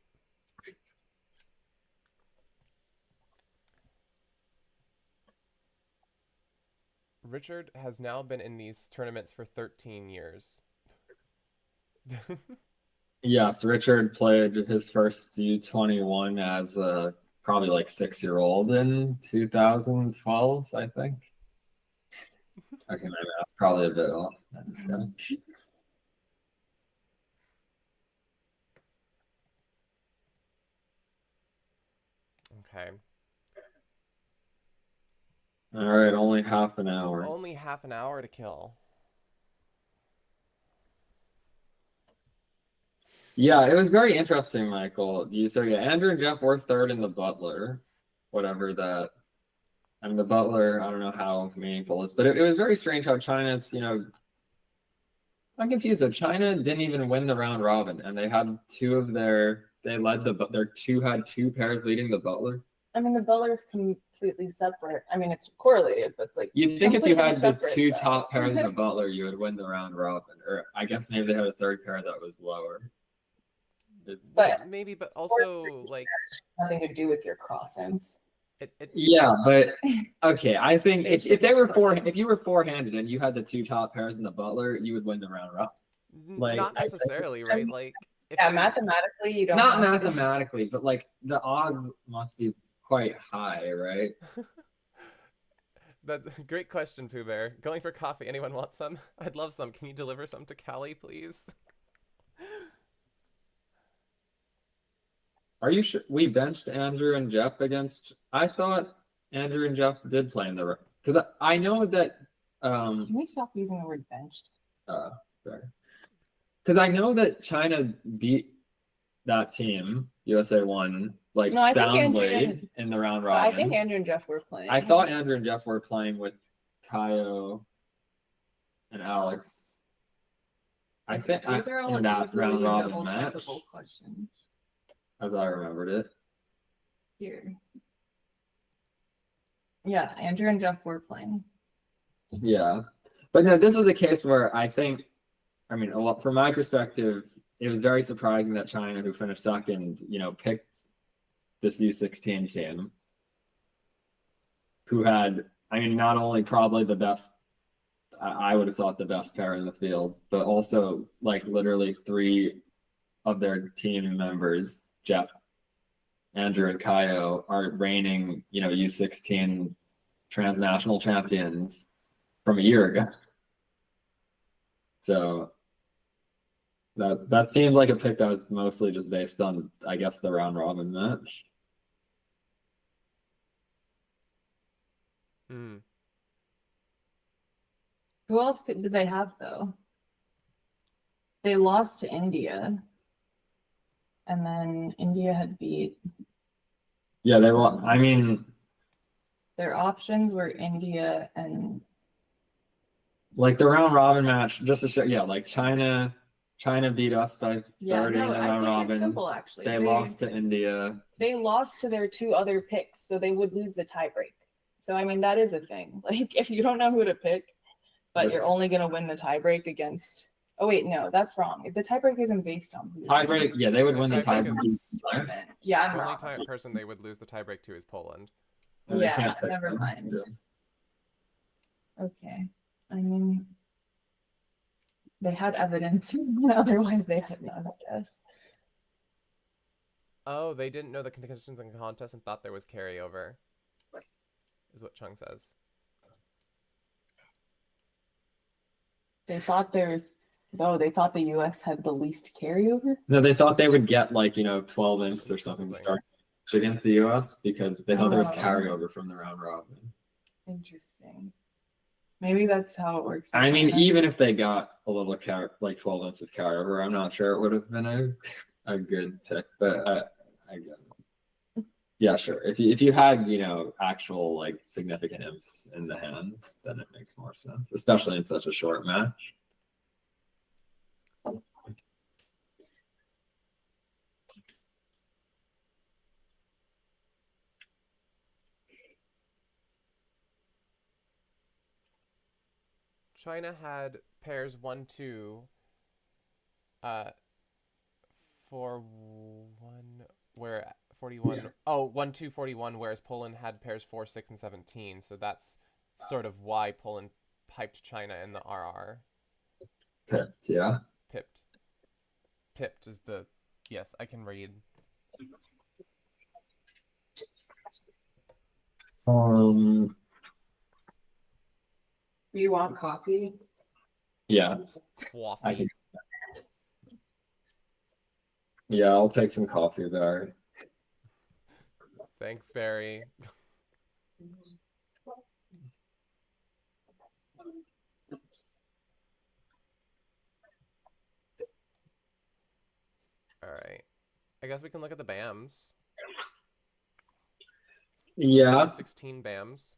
A: Richard has now been in these tournaments for 13 years.
C: Yes, Richard played his first U21 as a probably like 6-year-old in 2012, I think. Okay, maybe that's probably a bit off.
A: Okay.
C: All right, only half an hour.
A: Only half an hour to kill.
C: Yeah, it was very interesting, Michael. So yeah, Andrew and Jeff were third in the Butler, whatever that. I mean, the Butler, I don't know how meaningful it is, but it was very strange how China's, I'm confused though. China didn't even win the round robin, and they had had 2 pairs leading the Butler.
B: I mean, the Butler is completely separate. I mean, it's correlated, but it's like
C: you'd think if you had the 2 top pairs in the Butler, you would win the round robin. Or I guess maybe they had a 3rd pair that was lower.
B: But
A: maybe, but also like
B: nothing to do with your crossings.
C: Yeah, but okay. I think if you were 4-handed and you had the 2 top pairs in the Butler, you would win the round robin.
A: Like, not necessarily, right? Like,
B: mathematically, you don't.
C: Not mathematically, but like the odds must be quite high, right?
A: That's a great question, Pooh Bear. Going for coffee. Anyone want some? I'd love some. Can you deliver some to Callie, please?
C: Are you sure we benched Andrew and Jeff against? I thought Andrew and Jeff did play in the because I know that.
B: Can we stop using the word benched?
C: Sorry. Because I know that China beat that team, USA won, like
B: No, I think
C: soundly
B: Andrew and-
C: in the round
B: But
C: robin.
B: I think Andrew and Jeff were playing.
C: I thought Andrew and Jeff were playing with Kaio and Alex. I think
B: These are all
C: in that
B: easily
C: round robin
B: double-checkable
C: match,
B: questions.
C: as I remembered it.
B: Here. Yeah, Andrew and Jeff were playing.
C: Yeah, but no, this was a case where I think, I mean, from my perspective, it was very surprising that China, who finished second, picked this U16 team, who had, I mean, not only probably the best, I would have thought the best pair in the field, but also like literally 3 of their team members, Jeff, Andrew, and Kaio, are reigning, U16 transnational champions from a year ago. So that seemed like a pick that was mostly just based on, I guess, the round robin match.
A: Hmm.
B: Who else did they have though? They lost to India. And then India had beat.
C: Yeah, they won. I mean,
B: Their options were India and
C: like the round robin match, just to show, yeah, like China beat us by 30 in the
B: I
C: round
B: think
C: robin.
B: it's simple actually.
C: They lost to India.
B: They lost to their 2 other picks, so they would lose the tiebreak. So I mean that is a thing. Like if you don't know who to pick, but you're only gonna win the tiebreak against. Oh wait, no, that's wrong. If the tiebreak isn't based on
C: Tiebreak, yeah, they would win the
A: tiebreak
C: tiebreak.
B: Yeah, I'm
A: The
B: wrong.
A: only person they would lose the tiebreak to is Poland.
C: And they
B: Yeah,
C: can't pick
B: never
C: them.
B: mind.
C: Yeah.
B: Okay. I mean, they had evidence. Otherwise, they had none, I guess.
A: Oh, they didn't know the conditions and contest and thought there was carryover. Is what Chung says.
B: They thought they thought the U.S. had the least carryover.
C: No, they thought they would get like 12 imps or something to start against the U.S. because they thought there was carryover from the round robin.
B: Interesting. Maybe that's how it works.
C: I mean, even if they got a little like 12 imps of carryover, I'm not sure it would have been a good pick. But I get it. Yeah, sure. If you had actual like significant imps in the hands, then it makes more sense, especially in such a short match.
A: China had pairs 1, 2, 4, 1, where 41. Yeah. Oh, 1, 2, 41, whereas Poland had pairs 4, 6, and 17. So that's sort of why Poland piped China in the RR.
C: Pipped, yeah.
A: Pipped. Pipped is the. Yes, I can read.
B: You want coffee?
C: Yeah. I can. Yeah, I'll take some coffee there.
A: Thanks, Barry. All right. I guess we can look at the BAMs.
C: Yeah.
A: 16 BAMs.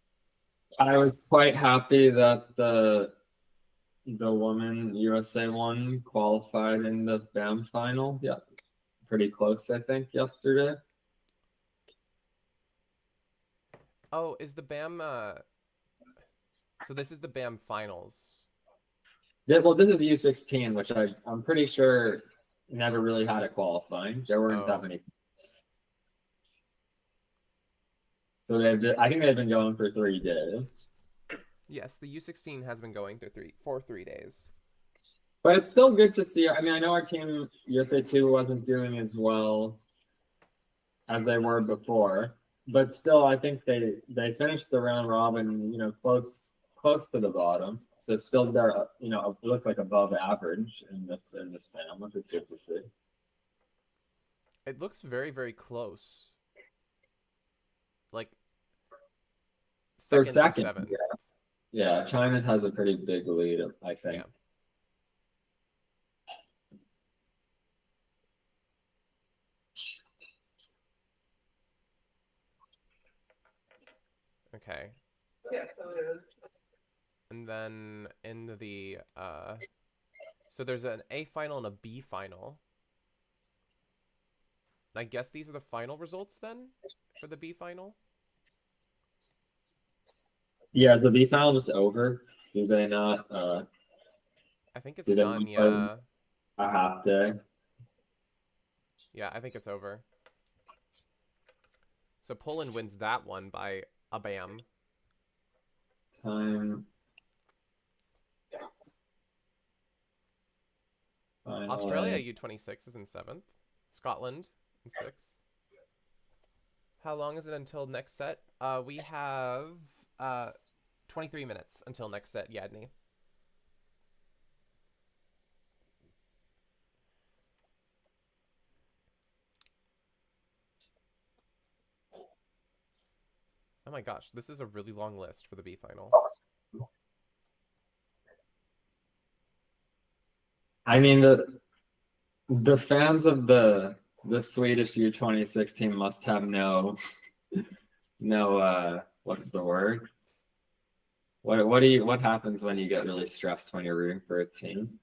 C: I was quite happy that the woman USA won qualified in the BAM final. Yeah. Pretty close, I think, yesterday.
A: Oh, is the BAM so this is the BAM finals.
C: Yeah, well, this is U16, which I'm pretty sure never really had a qualifying. There weren't that many teams. So I think they've been going for 3 days.
A: Yes, the U16 has been going for 3 days.
C: But it's still good to see. I mean, I know our team, USA 2, wasn't doing as well as they were before. but still, I think they finished the round robin, close to the bottom. So still they're, it looks like above average in the Slam, which is good to see.
A: It looks very, very close. Like
C: For
A: second,
C: second,
A: to seventh.
C: yeah, China has a pretty big lead, I think.
A: Yeah. Okay.
B: Yeah, photos.
A: And then in the so there's an A final and a B final. I guess these are the final results then for the B final.
C: Yeah, the B final just over. Do they not?
A: I think it's
C: Do they
A: done.
C: not play
A: Yeah.
C: a half day?
A: Yeah, I think it's over. So Poland wins that one by a bam.
C: Time. Final
A: Australia
C: A.
A: U26 is in 7th. Scotland in 6th. How long is it until next set? We have 23 minutes until next set, Yadni. Oh my gosh, this is a really long list for the B final.
C: I mean, the fans of the Swedish U26 team must have no what's the word? What happens when you get really stressed when you're rooting for a team?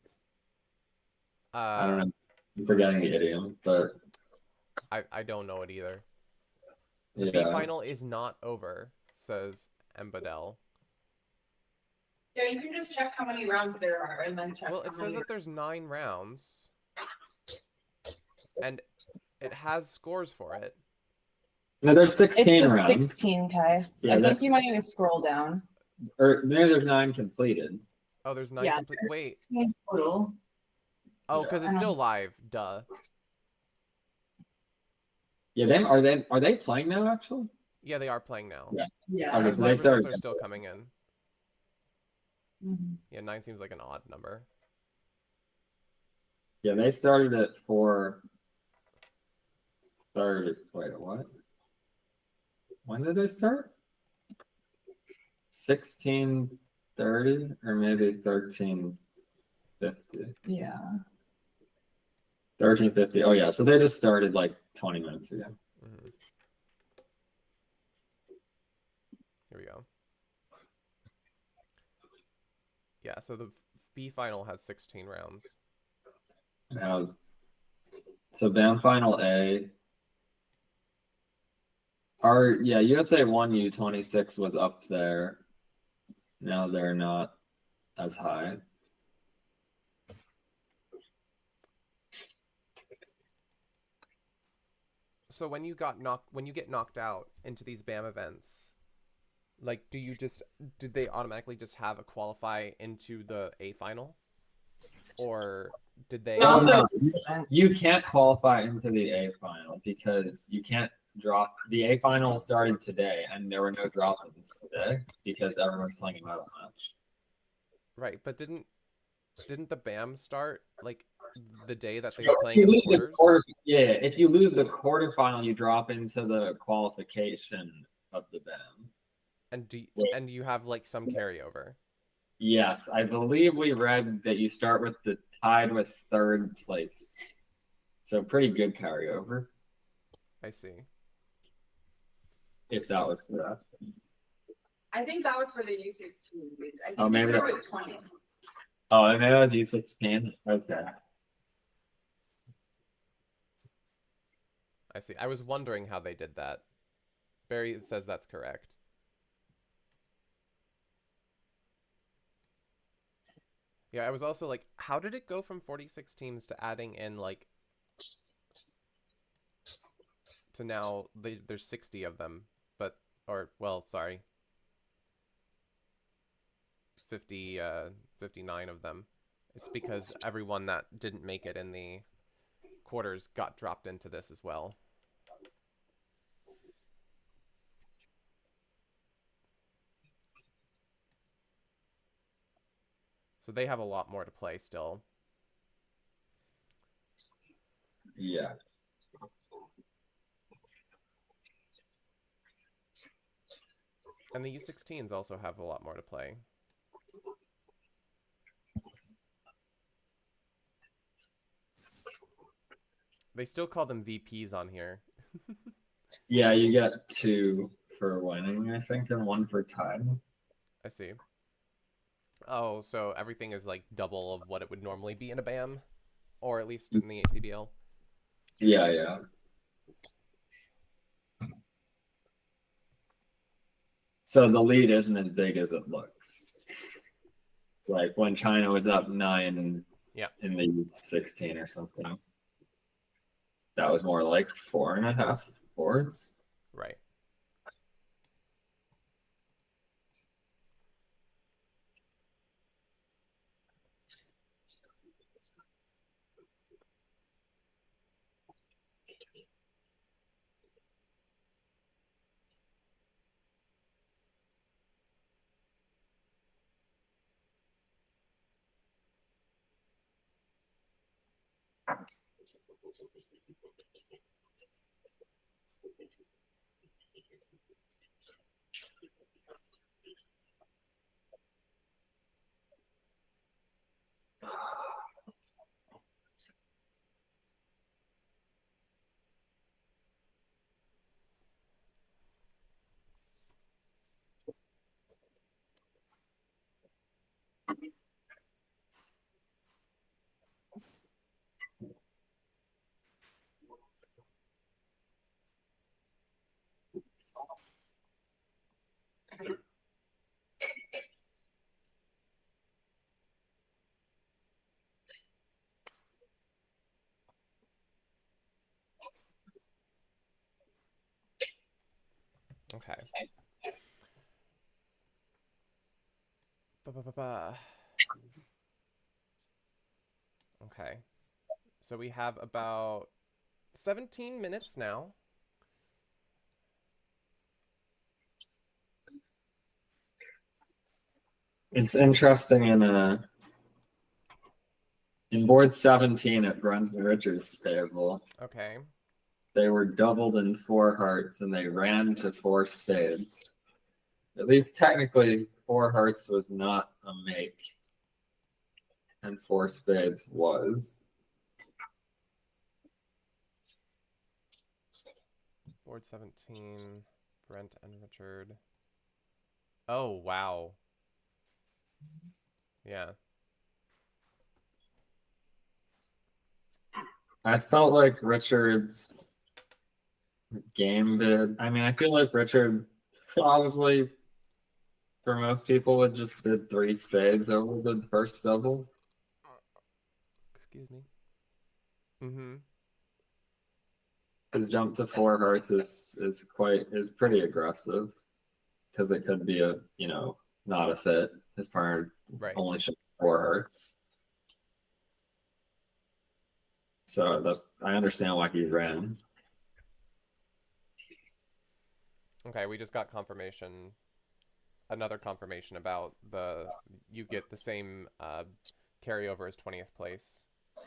C: I don't know. I'm forgetting the idiom, but
A: I don't know it either. The
C: yeah.
A: B final is not over, says Embadel.
B: Yeah, you can just check how many rounds there are and then check.
A: Well, it says that there's 9 rounds. And it has scores for it.
C: No, there's 16 rounds.
B: 16, Kai.
C: Yeah,
B: I think you might need to scroll down.
C: Or maybe there's 9 completed.
A: Oh, there's 9 complete. Wait.
B: Total.
A: Oh, because it's still live. Duh.
C: Yeah, are they playing now actually?
A: Yeah, they are playing now.
B: Yeah.
C: Okay, so
A: live
C: they
A: results
C: started.
A: are still coming in.
B: Mm-hmm.
A: Yeah, 9 seems like an odd number.
C: Yeah, they started at 4. Wait, what? When did they start? 16:30 or maybe 13:50.
B: Yeah.
C: 13:50. Oh yeah, so they just started like 20 minutes ago.
A: Mm-hmm. Here we go. Yeah, so the B final has 16 rounds.
C: So BAM final A. USA 1 U26 was up there. Now they're not as high.
A: So when you get knocked out into these BAM events, like did they automatically just have a qualify into the A final? Or did they
C: No. You can't qualify into the A final because you can't drop. The A final started today and there were no drop-ins today because everyone's playing a medal match.
A: Right, but didn't the BAM start like the day that they were playing in the quarters?
C: If you lose the quarterfinal, you drop into the qualification of the BAM.
A: And you have like some carryover.
C: Yes, I believe we read that you start with the tied with 3rd place. So pretty good carryover.
A: I see.
C: If that was correct.
B: I think that was for the U16. I think
C: maybe
B: we started with 20.
C: Oh, maybe that was U16. Okay.
A: I see. I was wondering how they did that. Barry says that's correct. Yeah, I was also like, how did it go from 46 teams to adding in like to now there's 60 of them, but sorry. 59 of them. It's because everyone that didn't make it in the quarters got dropped into this as well. So they have a lot more to play still.
C: Yeah.
A: And the U16s also have a lot more to play. They still call them VPs on here.
C: Yeah, you get 2 for winning, I think, and 1 for time.
A: I see. Oh, so everything is like double of what it would normally be in a BAM, or at least in the ACBL.
C: Yeah, yeah. So the lead isn't as big as it looks. Like when China was up 9
A: Yeah.
C: in the 16 or something. That was more like 4.5 boards.
A: Right. Okay. Ba-ba-ba-ba. Okay. So we have about 17 minutes now.
C: It's interesting in board 17 at Brent and Richards stable.
A: Okay.
C: They were doubled in 4 hearts and they ran to 4 spades. At least technically 4 hearts was not a make. And 4 spades was.
A: Board 17, Brent and Richard. Oh, wow. Yeah.
C: I felt like Richard's game bid. I mean, I feel like Richard probably, for most people, would just bid 3 spades over the first double.
A: Excuse me. Mm-hmm.
C: His jump to 4 hearts is pretty aggressive because it could be a not a fit. His partner
A: Right.
C: only showed 4 hearts, so I understand why he ran.
A: Okay, we just got confirmation, another confirmation about you get the same carryover as 20th place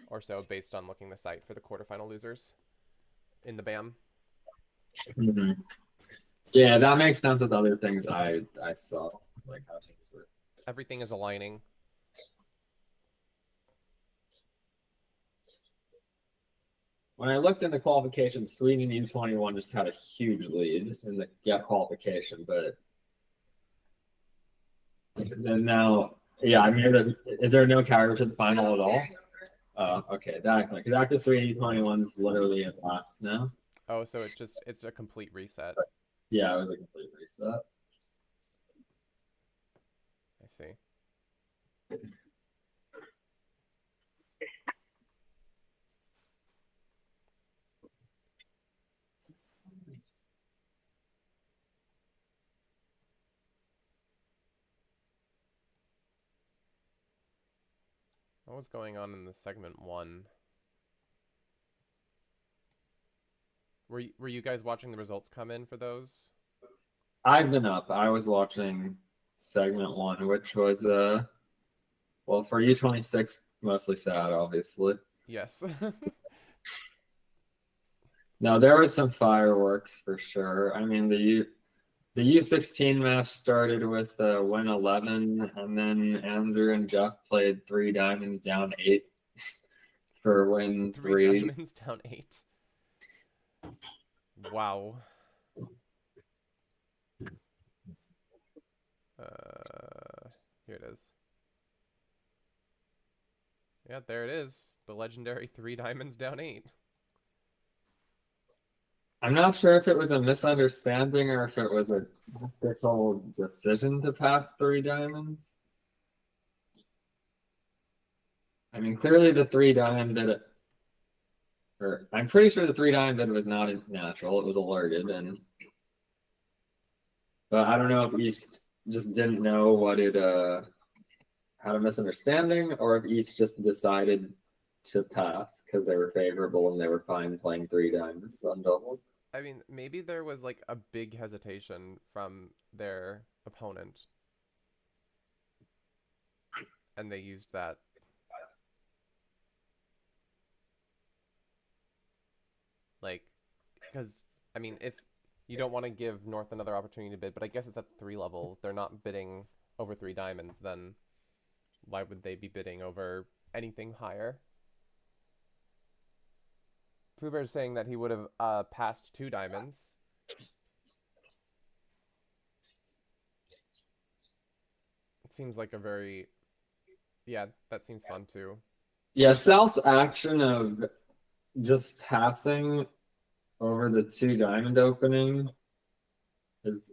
A: or so based on looking the site for the quarterfinal losers in the BAM.
C: Mm-hmm. Yeah, that makes sense with other things I saw, like how things were.
A: Everything is aligning.
C: When I looked in the qualification, Sweden U21 just had a huge lead in the qualification, but then now, yeah, I mean, is there no carryover to the final at all? Okay, because after Sweden U21 is literally at last now.
A: Oh, so it's a complete reset.
C: Yeah, it was a complete reset.
A: I see. What was going on in the segment 1? Were you guys watching the results come in for those?
C: I've been up. I was watching segment 1, which was Well, for U26, mostly sad, obviously.
A: Yes.
C: No, there was some fireworks for sure. I mean, the U16 match started with win 11, and then Andrew and Jeff played 3 diamonds down 8 for win
A: 3
C: 3.
A: diamonds down 8. Wow. Here it is. Yeah, there it is. The legendary 3 diamonds down 8.
C: I'm not sure if it was a misunderstanding or if it was a tactical decision to pass 3 diamonds. I mean, clearly the 3 diamond bid, or I'm pretty sure the 3 diamond bid was not natural. It was alerted, but I don't know if East just didn't know what it had a misunderstanding, or if East just decided to pass because they were favorable and they were fine playing 3 diamonds on doubles.
A: I mean, maybe there was like a big hesitation from their opponent. And they used that. Like, because, I mean, if you don't want to give North another opportunity to bid, but I guess it's at the 3 level. If they're not bidding over 3 diamonds, then why would they be bidding over anything higher? Pooh Bear's saying that he would have passed 2 diamonds. It seems like a very... Yeah, that seems fun too.
C: Yeah, South's action of just passing over the 2 diamond opening is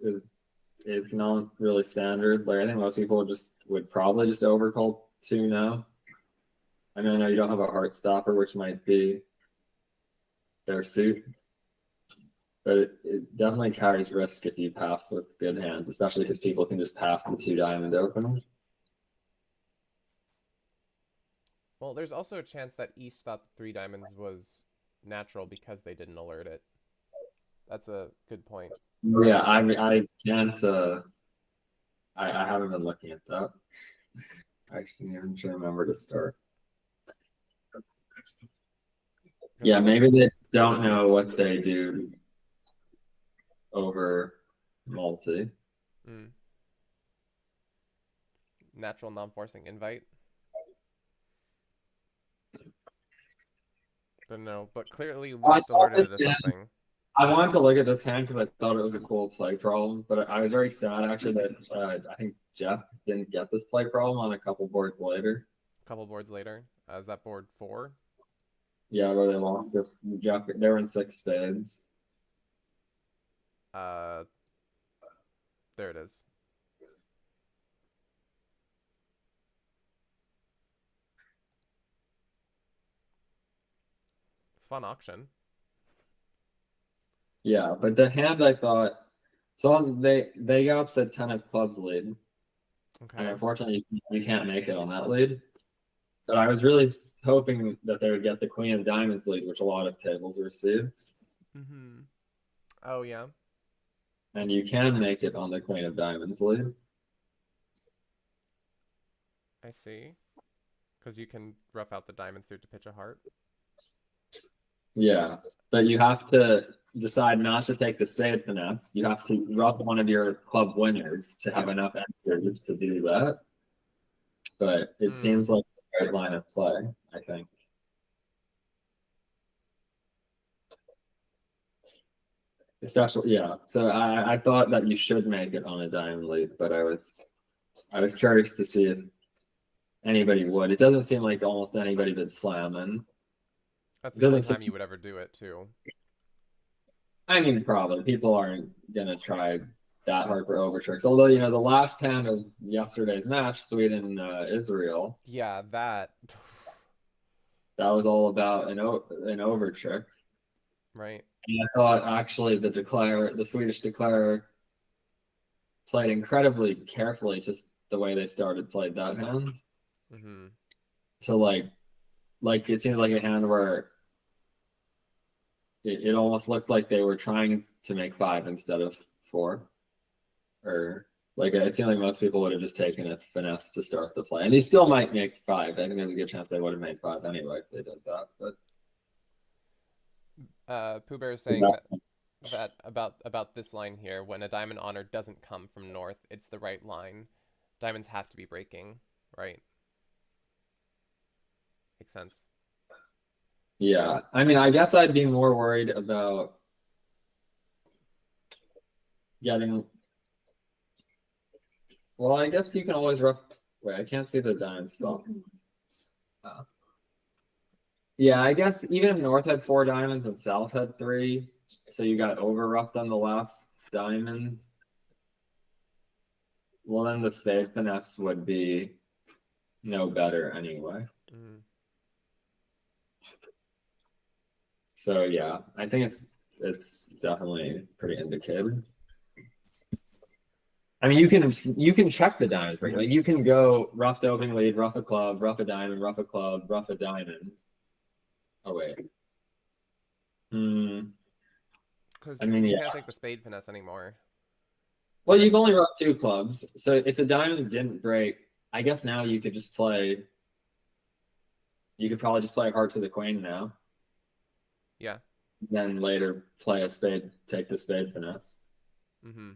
C: not really standard. Like, I think most people would probably just overcall 2 now. I mean, I know you don't have a heart stopper, which might be their suit, but it definitely carries risk if you pass with good hands, especially because people can just pass the 2 diamond opening.
A: Well, there's also a chance that East thought the 3 diamonds was natural because they didn't alert it. That's a good point.
C: Yeah, I can't. I haven't been looking at that. Actually, I'm trying to remember to start. Yeah, maybe they don't know what they do over multi.
A: Natural non-forcing invite. Don't know, but clearly West alerted it to something.
C: I wanted to look at this hand because I thought it was a cool play problem, but I was very sad actually that I think Jeff didn't get this play problem on a couple boards later.
A: A couple boards later? Is that board 4?
C: Yeah, where they lost this. Jeff, they were in 6 spades.
A: There it is. Fun auction.
C: Yeah, but the hand I thought, so they got the 10 of clubs lead.
A: Okay.
C: And unfortunately, you can't make it on that lead. But I was really hoping that they would get the Queen of Diamonds lead, which a lot of tables received.
A: Oh, yeah.
C: And you can make it on the Queen of Diamonds lead.
A: I see. Because you can rough out the diamond suit to pitch a heart.
C: Yeah, but you have to decide not to take the spade finesse. You have to rough one of your club winners to have enough entries to do that. But it seems like the right line of play, I think. Especially, yeah. So I thought that you should make it on a diamond lead, but I was curious to see if anybody would. It doesn't seem like almost anybody would slam in.
A: That's the only time you would ever do it, too.
C: I mean, probably. People aren't going to try that hard for overtricks. Although, you know, the last hand of yesterday's match, Sweden, Israel.
A: Yeah, that
C: was all about an overtrick.
A: Right.
C: And I thought, actually, the Swedish declarer played incredibly carefully, just the way they played that hand. So, like it seemed like a hand where it almost looked like they were trying to make 5 instead of 4. Or Like it seemed like most people would have just taken a finesse to start the play, and they still might make 5. I think there's a good chance they would have made 5 anyway if they did that. But
A: Pooh Bear is saying that about this line here, when a diamond honor doesn't come from north, it's the right line. Diamonds have to be breaking, right? Makes sense.
C: yeah, I mean, I guess I'd be more worried about getting. Well, I guess you can always rough. Wait, I can't see the diamond spell. Yeah, I guess even if North had 4 diamonds and South had 3, so you got over roughed on the last diamond. Well, then the spade finesse would be no better anyway.
A: Mm.
C: So yeah, I think it's definitely pretty indicated. I mean, you can check the diamonds, right? Like you can go rough the opening lead, rough a club, rough a diamond, rough a club, rough a diamond. Oh wait.
A: Because
C: I mean,
A: you
C: yeah.
A: can't take the spade finesse anymore.
C: Well, you've only roughed 2 clubs, so if the diamonds didn't break, I guess now you could just play. You could probably just play hearts of the queen now.
A: Yeah.
C: Then later play a spade, take the spade finesse.
A: Mm-hmm.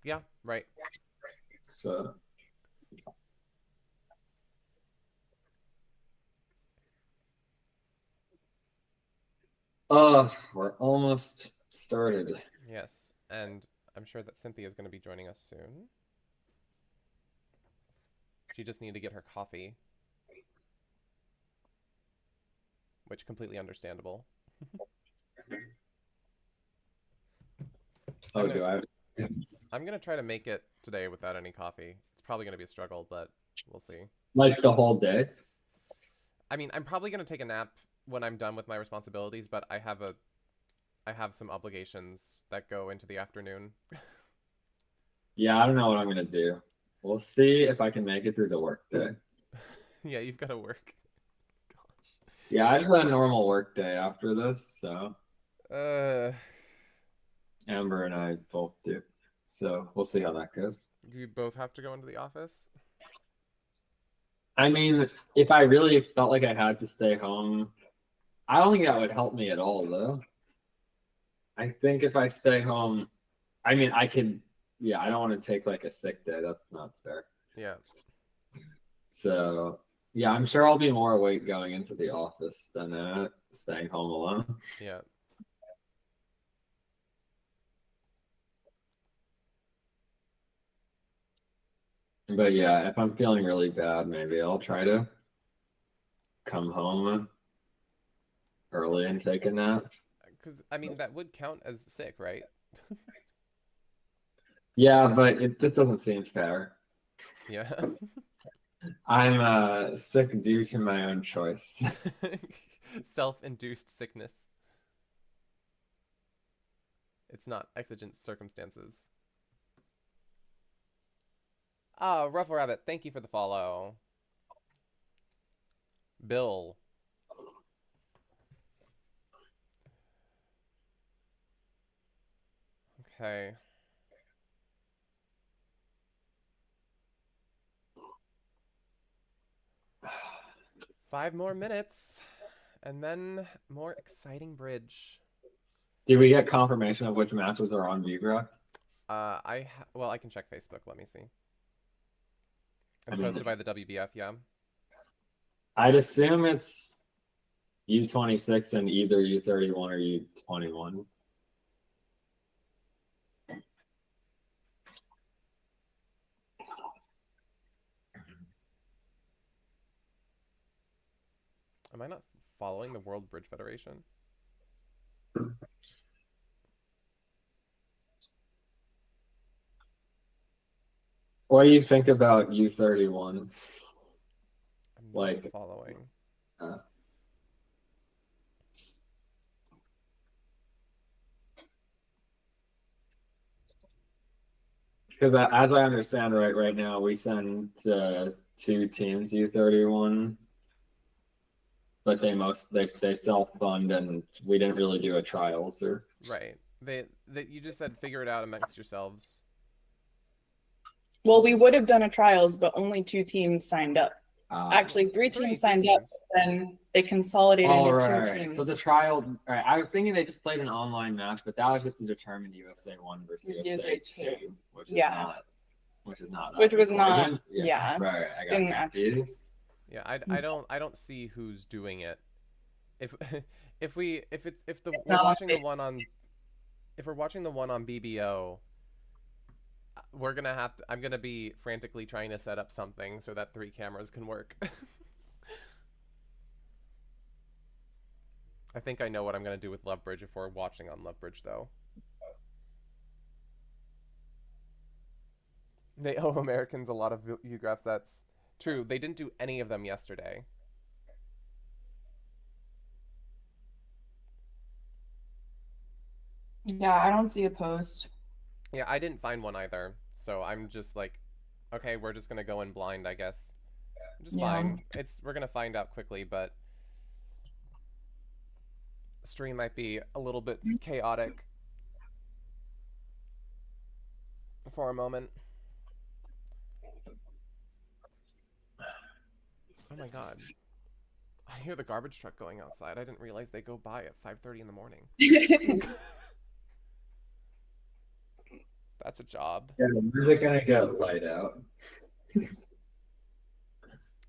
A: Yeah, right.
C: So. We're almost started.
A: Yes, and I'm sure that Cynthia is going to be joining us soon. She just needed to get her coffee, which completely understandable.
C: Oh, do I?
A: I'm going to try to make it today without any coffee. It's probably going to be a struggle, but we'll see.
C: Like the whole day?
A: I mean, I'm probably going to take a nap when I'm done with my responsibilities, but I have some obligations that go into the afternoon.
C: Yeah, I don't know what I'm gonna do. We'll see if I can make it through the work day.
A: Yeah, you've got to work. Gosh.
C: Yeah, I just had a normal work day after this, so Amber and I both do. So we'll see how that goes.
A: Do you both have to go into the office?
C: I mean, if I really felt like I had to stay home, I don't think that would help me at all, though. I think if I stay home, I mean, I could, yeah, I don't want to take like a sick day. That's not fair.
A: Yeah.
C: So, yeah, I'm sure I'll be more awake going into the office than staying home alone.
A: Yeah.
C: But yeah, if I'm feeling really bad, maybe I'll try to come home early and take a nap.
A: Because, I mean, that would count as sick, right?
C: Yeah, but this doesn't seem fair.
A: Yeah.
C: I'm sick due to my own choice.
A: Self-induced sickness. It's not exigent circumstances. Ah, Ruffle Rabbit, thank you for the follow. Bill. Okay. Five more minutes, and then more exciting bridge.
C: Did we get confirmation of which matches are on VGraph?
A: Well, I can check Facebook. Let me see. It's posted by the WBF, yeah.
C: I'd assume it's U26 and either U31 or U21.
A: Am I not following the World Bridge Federation?
C: What do you think about U31?
A: I'm
C: like
A: not following.
C: Because as I understand right now, we send 2 teams U31. but they self-fund, and we didn't really do a trials or.
A: Right. You just said figure it out amongst yourselves.
B: Well, we would have done a trials, but only 2 teams signed up. Actually, 3 teams signed up, then they consolidated into 2 teams.
C: So the trial, all right, I was thinking they just played an online match, but that was just to determine USA 1 versus USA 2, which is not. Right, I got confused.
A: Yeah, I don't see who's doing it. If we're watching the one on BBO, I'm gonna be frantically trying to set up something so that 3 cameras can work. I think I know what I'm gonna do with Lovebridge if we're watching on Lovebridge though. They owe Americans a lot of U-graphs. That's true. They didn't do any of them yesterday.
B: Yeah, I don't see a post.
A: Yeah, I didn't find one either. So I'm just like, okay, we're just gonna go in blind, I guess. Just fine. We're gonna find out quickly, but stream might be a little bit chaotic for a moment. Oh my god. I hear the garbage truck going outside. I didn't realize they go by at 5:30 in the morning. That's a job.
C: Yeah, where's it gonna get light out?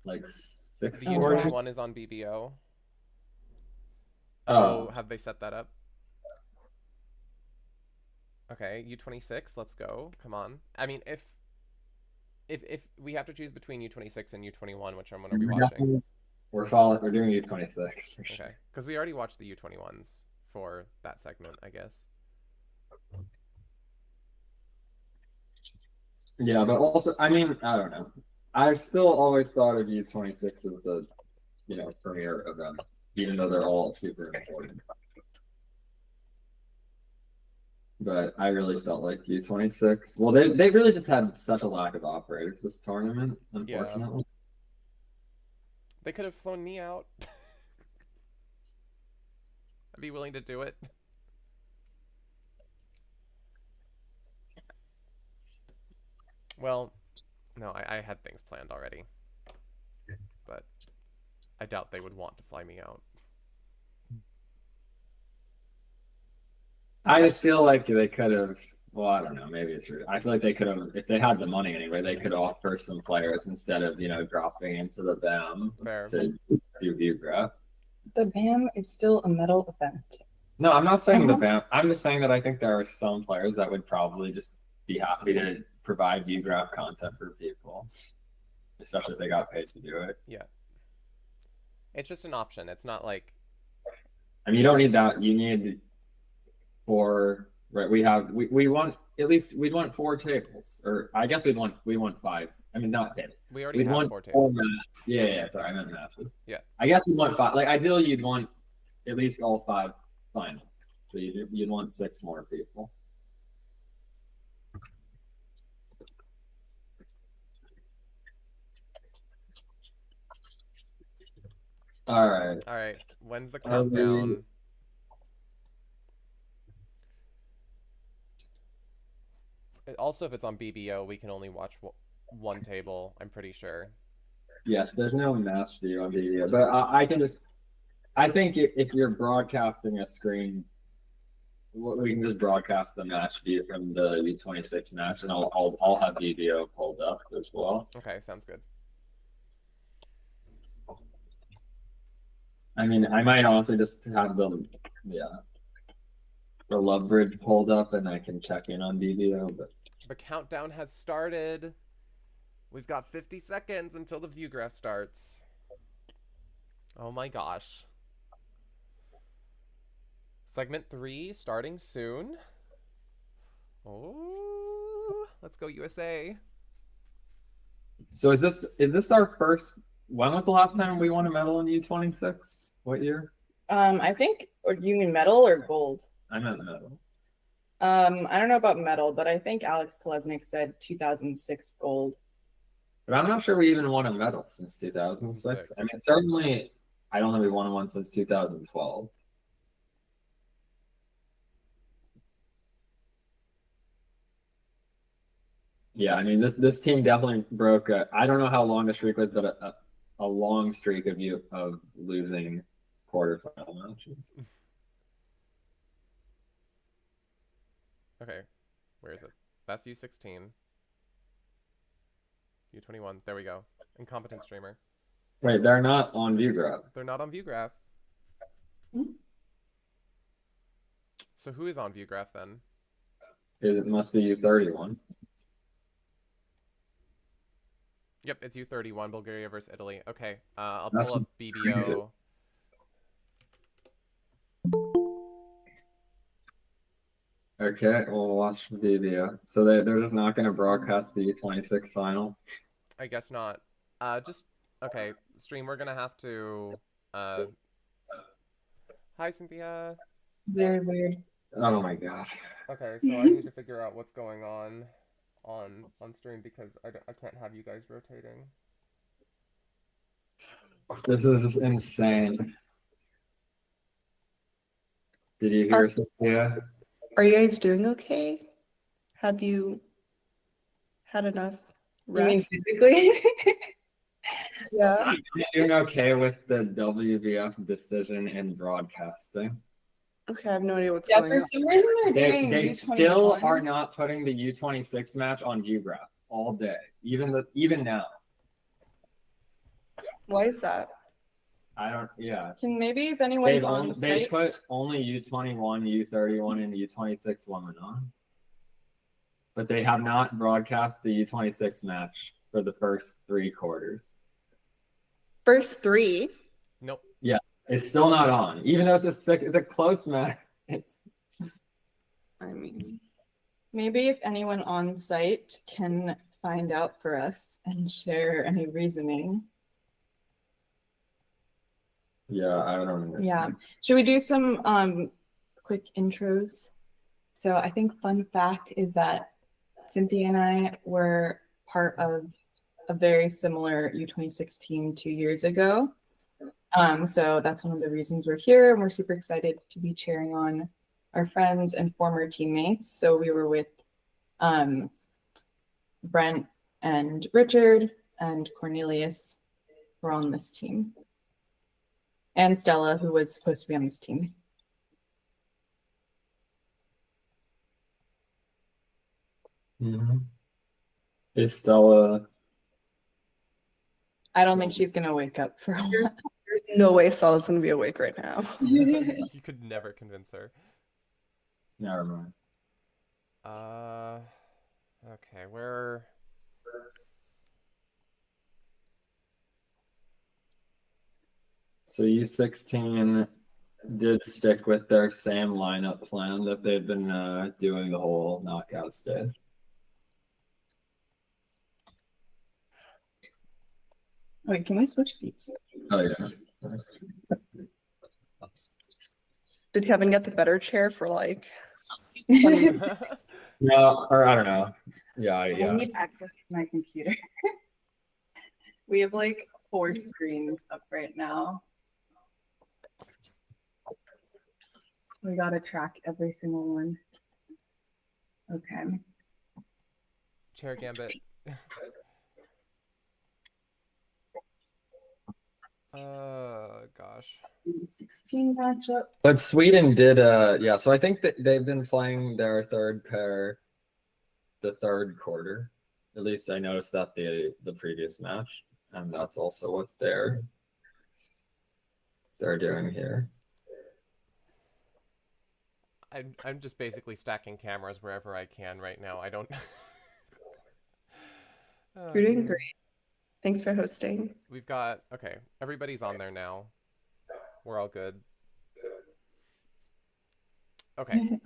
C: Like 6
A: The U21 is on BBO. Oh, have they set that up? Okay, U26, let's go. Come on. I mean, if we have to choose between U26 and U21, which one are we watching?
C: We're doing U26.
A: Okay, because we already watched the U21s for that segment, I guess.
C: Yeah, but also, I mean, I don't know. I've still always thought of U26 as the, premier event, even though they're all super important. But I really felt like U26. Well, they really just had such a lack of operators this tournament, unfortunately.
A: Yeah. They could have flown me out. I'd be willing to do it. Well, no, I had things planned already. But I doubt they would want to fly me out.
C: I just feel like they could have, well, I don't know, maybe it's rude. I feel like they could have, if they had the money anyway, they could offer some players instead of, dropping into the BAM to do ViewGraph.
B: The BAM is still a medal event.
C: No, I'm not saying the BAM. I'm just saying that I think there are some players that would probably just be happy to provide ViewGraph content for people, especially if they got paid to do it.
A: Yeah. It's just an option. It's not like...
C: I mean, you don't need that. You need 4, right? We want, at least we'd want 4 tables, or I guess we want 5. I mean, not tables.
A: We already have 4 tables.
C: Yeah, sorry, I meant matches.
A: Yeah.
C: I guess we'd want 5. Like, ideally, you'd want at least all 5 finals. So you'd want 6 more people. All right.
A: When's the countdown? Also, if it's on BBO, we can only watch one table, I'm pretty sure.
C: Yes, there's no match view on BBO, but I think if you're broadcasting a screen, we can just broadcast the match view from the U26 match, and I'll have BBO pulled up as well.
A: Okay, sounds good.
C: I mean, I might honestly just have the Lovebridge pulled up, and I can check in on BBO. But
A: the countdown has started. We've got 50 seconds until the ViewGraph starts. Oh my gosh. Segment 3 starting soon. Oh, let's go USA.
C: So is this our first? When was the last time we won a medal in U26? What year?
B: I think, or do you mean medal or gold?
C: I meant medal.
B: I don't know about medal, but I think Alex Kolesnik said 2006 gold.
C: But I'm not sure we even won a medal since 2006. I mean, certainly, I don't think we won one since 2012. Yeah, I mean this team definitely broke. I don't know how long the streak was, but a long streak of losing quarterfinal matches.
A: Okay, where is it? That's U16. U21. There we go. Incompetent streamer.
C: Wait, they're not on ViewGraph.
A: They're not on ViewGraph.
B: Hmm?
A: So who is on ViewGraph then?
C: It must be U31.
A: Yep, it's U31, Bulgaria versus Italy. Okay, I'll
C: That's
A: pull up BBO.
C: Okay, we'll watch the video. So they're just not going to broadcast the U26 final.
A: I guess not. Okay, stream, we're gonna have to, hi, Cynthia.
B: Very weird.
C: Oh my god.
A: Okay, so I need to figure out what's going on stream because I can't have you guys rotating.
C: This is just insane. Did you hear Cynthia?
D: Are you guys doing okay? Have you had enough
B: You mean
D: rest?
B: physically?
D: Yeah.
C: Are you doing okay with the WBF decision in broadcasting?
D: Okay, I have no idea what's
B: Yeah,
D: going
B: for
D: on.
B: some reason they're doing
C: They
B: U21.
C: still are not putting the U26 match on ViewGraph all day, even now.
D: Why is that?
C: I don't. Yeah,
B: Can maybe if anyone's
C: they
B: on site.
C: put only U21, U31, and U26 women on, but they have not broadcast the U26 match for the first 3 quarters.
D: First 3?
A: Nope.
C: Yeah, it's still not on, even though it's a close match.
D: I mean,
B: Maybe if anyone on site can find out for us and share any reasoning.
C: Yeah, I don't understand.
B: Yeah. Should we do some quick intros? So I think fun fact is that Cynthia and I were part of a very similar U26 team 2 years ago. So that's one of the reasons we're here, and we're super excited to be cheering on our friends and former teammates. So we were with Brent and Richard and Cornelius were on this team. And Stella, who was supposed to be on this team.
C: Mm-hmm. Is Stella?
B: I don't think she's gonna wake up for a while.
D: there's no way Stella's gonna be awake right now.
A: You could never convince her.
C: Never mind.
A: Okay, where?
C: So U16 did stick with their same lineup plan that they've been doing the whole knockout stage.
B: Wait, can we switch seats?
C: Oh yeah.
D: Did Kevin get the better chair for like?
C: No, or I don't know. Yeah,
B: I
C: yeah.
B: need access to my computer. We have like 4 screens up right now. We gotta track every single one. Okay.
A: Chair Gambit. Gosh.
B: 16 matchup.
C: But Sweden did yeah, so I think that they've been playing their third pair the third quarter. At least I noticed that the previous match. And that's also what they're doing here.
A: I'm just basically stacking cameras wherever I can right now. I don't. Oh,
D: You're doing
A: dear.
D: great. Thanks for hosting.
A: We've got okay. Everybody's on there now. We're all good. Okay.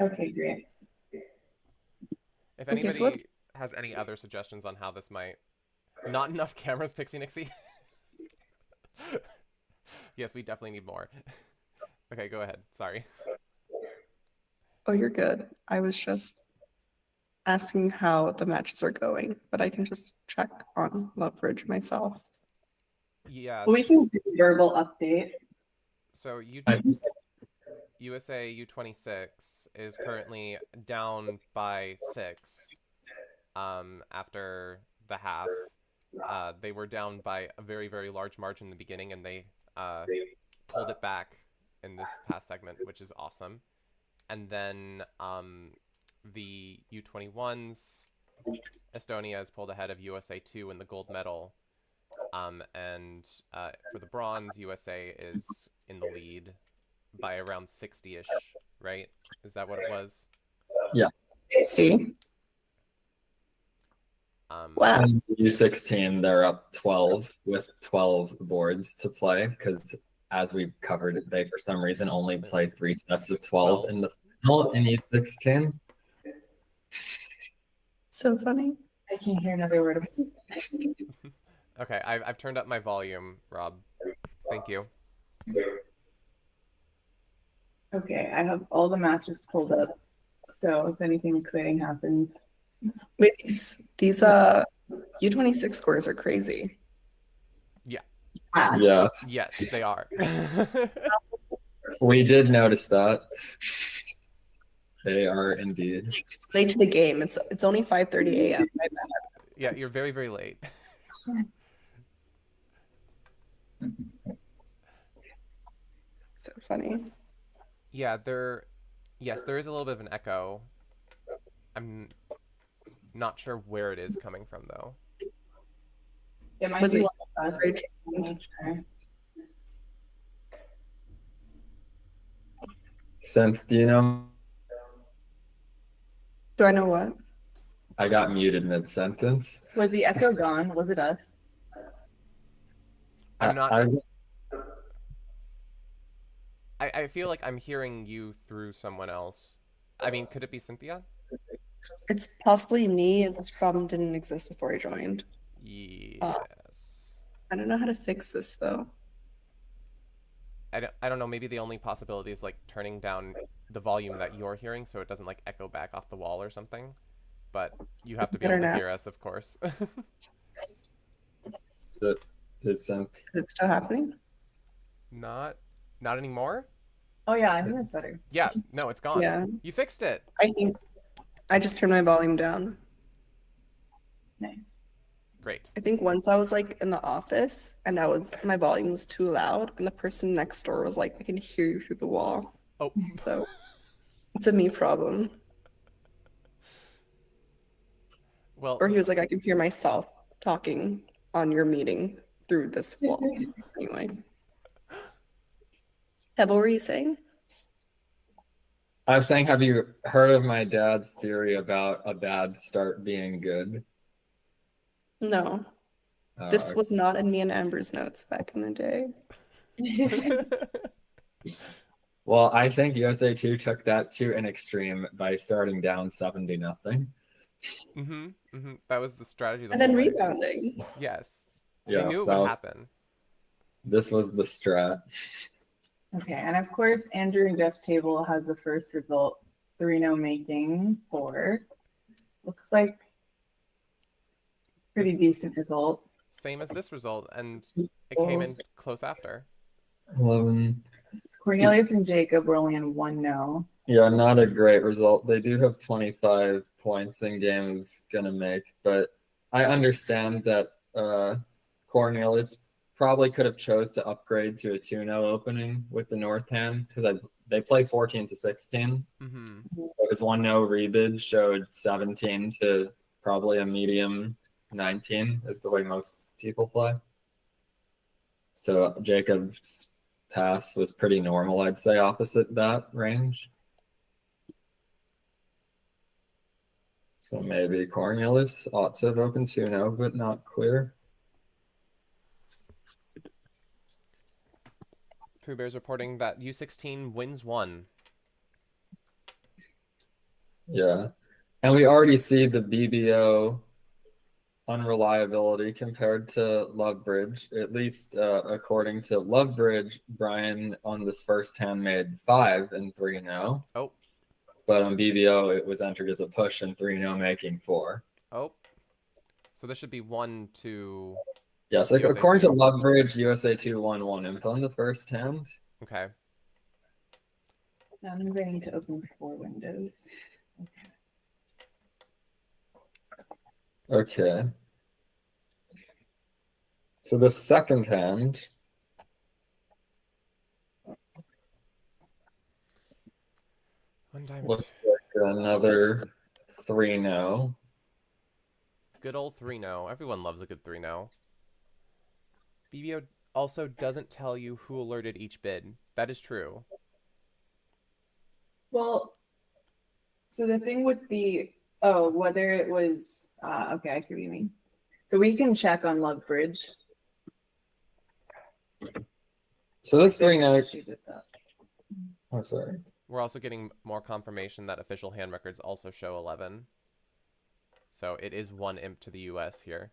B: Okay, great.
A: If
D: Okay,
A: anybody
D: so let's-
A: has any other suggestions on how this might, not enough cameras, Pixie Nixie. Yes, we definitely need more. Okay, go ahead. Sorry.
D: Oh, you're good. I was just asking how the matches are going, but I can just check on Love Bridge myself.
A: Yes.
B: We can do a verbal update.
A: So
C: I-
A: USA U26 is currently down by 6 after the half. They were down by a very, very large margin in the beginning, and they pulled it back in this past segment, which is awesome. And then the U21s, Estonia has pulled ahead of USA 2 in the gold medal. And for the bronze, USA is in the lead by around 60-ish, right? Is that what it was?
C: Yeah.
D: Tasty. Wow.
C: And U16, they're up 12 with 12 boards to play because, as we covered, they for some reason only play 3 sets of 12 in the final in U16.
D: So funny.
B: I can't hear another word of it.
A: Okay, I've turned up my volume, Rob. Thank you.
B: Okay, I have all the matches pulled up. So if anything exciting happens.
D: Wait, these U26 scores are crazy.
C: Yes.
A: Yes, they are.
C: We did notice that. They are indeed.
D: Late to the game. It's only 5:30 a.m.
A: Yeah, you're very, very late.
D: So funny.
A: Yeah, yes, there is a little bit of an echo. I'm not sure where it is coming from, though.
B: It might
D: Was
B: be
D: it
B: one of us. Sure.
C: Cynth, do you know?
D: Do I know what?
C: I got muted mid-sentence.
B: Was the echo gone? Was it us?
A: I'm not.
C: I
A: I feel like I'm hearing you through someone else. I mean, could it be Cynthia?
D: It's possibly me. This problem didn't exist before I joined.
A: Yes.
D: I don't know how to fix this though.
A: I don't know. Maybe the only possibility is like turning down the volume that you're hearing so it doesn't like echo back off the wall or something. But you have to be able to hear us, of course.
C: did Cynth.
D: Is it still happening?
A: Not anymore?
B: Oh yeah, I think that's better.
A: Yeah, no, it's gone.
D: Yeah.
A: You fixed it.
D: I think I just turned my volume down.
B: Nice.
A: Great.
D: I think once I was like in the office and my volume was too loud and the person next door was like, I can hear you through the wall.
A: Oh.
D: So it's a me problem.
A: Well,
D: Or he was like, I can hear myself talking on your meeting through this wall. Anyway. What were you saying?
C: I was saying, have you heard of my dad's theory about a bad start being good?
D: No. This was not in me and Amber's notes back in the day.
C: Well, I think USA 2 took that to an extreme by starting down 70-0.
A: That was the strategy.
D: And then rebounding.
A: Yes.
C: Yeah,
A: They knew it would happen.
C: This was the strat.
B: Okay, and of course, Andrew and Jeff's table has the first result, 3-0 making 4. Looks like pretty decent result.
A: Same as this result, and it came in close after.
C: 11.
B: Cornelius and Jacob were only in 1-0.
C: Yeah, not a great result. They do have 25 points in games gonna make, but I understand that Cornelius probably could have chose to upgrade to a 2-0 opening with the North Hand because they play 14 to 16. So his 1-0 rebid showed 17 to probably a medium 19 is the way most people play. So Jacob's pass was pretty normal, I'd say, opposite that range. So maybe Cornelius ought to have opened 2-0, but not clear.
A: Pooh Bear's reporting that U16 wins 1.
C: Yeah. And we already see the BBO unreliability compared to Lovebridge. At least according to Lovebridge, Brian on this first hand made 5 and 3-0.
A: Oh.
C: But on BBO, it was entered as a push and 3-0 making 4.
A: Oh. So this should be 1 to
C: Yes, like according to Lovebridge, USA 2-1-1 info in the first hand.
A: Okay.
B: Now I'm going to open 4 windows.
C: Okay. So the second hand.
A: One diamond.
C: Looks like another 3-0.
A: Good old 3-0. Everyone loves a good 3-0. BBO also doesn't tell you who alerted each bid. That is true.
B: Well, so the thing would be, whether it was, okay, I see what you mean. So we can check on Lovebridge.
C: So this 3-0.
B: Issues with that.
C: Oh, sorry.
A: We're also getting more confirmation that official hand records also show 11. So it is 1 imp to the US here.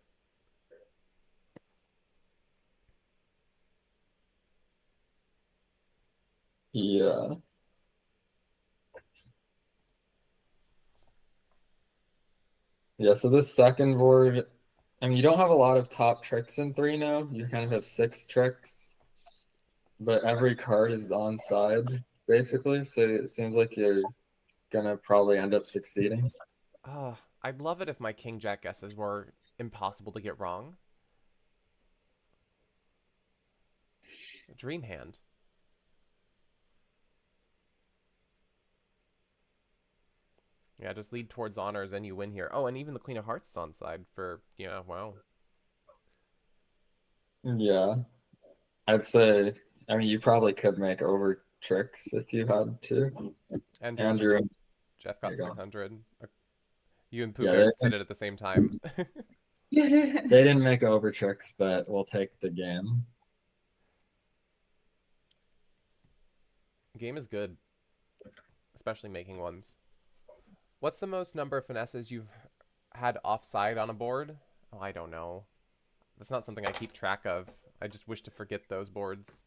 C: Yeah. Yeah, so this second board, I mean, you don't have a lot of top tricks in 3-0. You kind of have 6 tricks, but every card is on side, basically. So it seems like you're gonna probably end up succeeding.
A: I'd love it if my king jack guesses were impossible to get wrong. Dream hand. Yeah, just lead towards honors and you win here. Oh, and even the Queen of Hearts is on side for, yeah, wow.
C: Yeah. I'd say, I mean, you probably could make over tricks if you had to. Andrew.
A: Jeff got 600. You and Pooh
C: Yeah,
A: Bear said it at the same time.
C: They didn't make over tricks, but we'll take the game.
A: Game is good, especially making ones. What's the most number of finesses you've had offside on a board? Oh, I don't know. That's not something I keep track of. I just wish to forget those boards.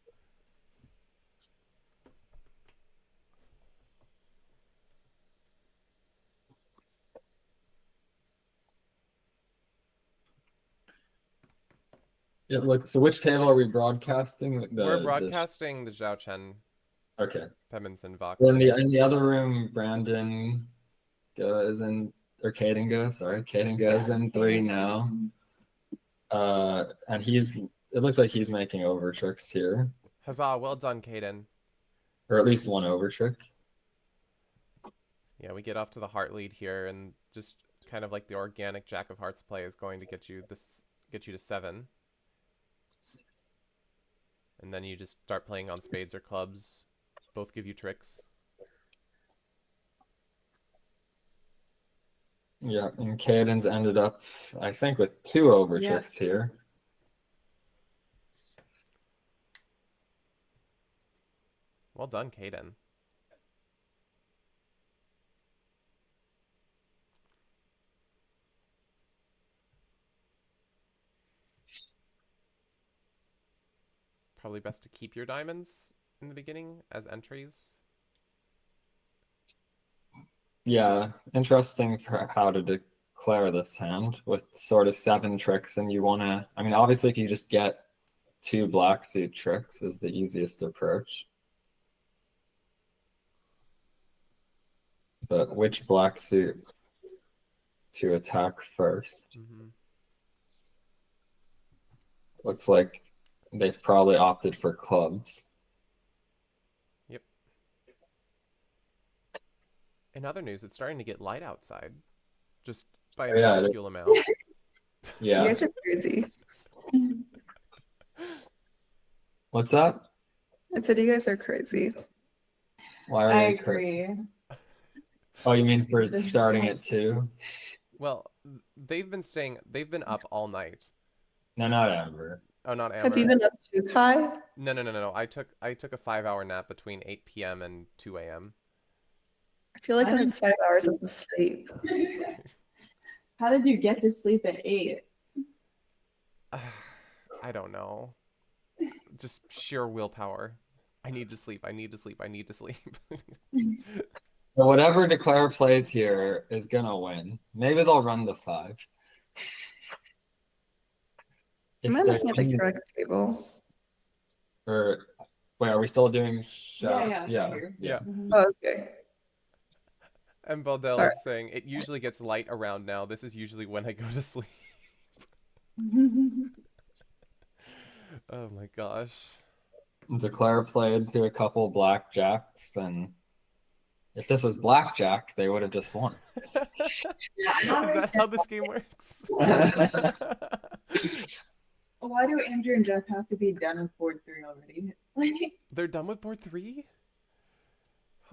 C: Yeah, look, so which table are we broadcasting?
A: We're broadcasting the Zhao Chen.
C: Okay.
A: Pemminson Vok.
C: In the other room, Brandon goes in, or Caden goes, sorry. Caden goes in 3 now. And it looks like he's making over tricks here.
A: Huzzah, well done, Caden.
C: Or at least one over trick.
A: Yeah, we get off to the heart lead here, and just kind of like the organic Jack of Hearts play is going to get you to 7. And then you just start playing on spades or clubs. Both give you tricks.
C: Yeah, and Caden's ended up, I think, with 2 over tricks here.
A: Well done, Caden. Probably best to keep your diamonds in the beginning as entries.
C: Yeah, interesting for how to declare this hand with sort of 7 tricks, and you want to, I mean, obviously if you just get 2 black suit tricks is the easiest approach. But which black suit to attack first? Looks like they've probably opted for clubs.
A: Yep. In other news, it's starting to get light outside. Just by a minuscule amount.
C: Yeah.
D: You guys are crazy.
C: What's that?
D: I said you guys are crazy.
C: Why are
B: I
C: they
B: agree.
C: Oh, you mean for starting at 2?
A: Well, they've been up all night.
C: No, not Amber.
A: Oh, not Amber.
D: Have you been up too, Kai?
A: No. I took a 5-hour nap between 8 p.m. and 2 a.m.
D: I feel like that's 5 hours of sleep.
B: How did you get to sleep at 8?
A: I don't know. Just sheer willpower. I need to sleep. I need to sleep. I need to sleep.
C: Well, whatever Declare plays here is gonna win. Maybe they'll run the 5. if
D: Am I
C: they're
D: looking at the
C: king
D: correct table?
C: or wait, are we still doing
B: Yeah, it's
C: yeah,
B: right here.
A: Yeah.
B: Mhm.
D: Oh, okay.
A: And Baldell
D: Sorry.
A: is saying it usually gets light around now. This is usually when I go to sleep. Oh my gosh.
C: Declare played to a couple blackjacks, and if this was blackjack, they would have just won.
B: Yeah, I don't
A: Is that how
B: understand.
A: this game works?
B: Why do Andrew and Jeff have to be done with board 3 already? Like,
A: They're done with board 3?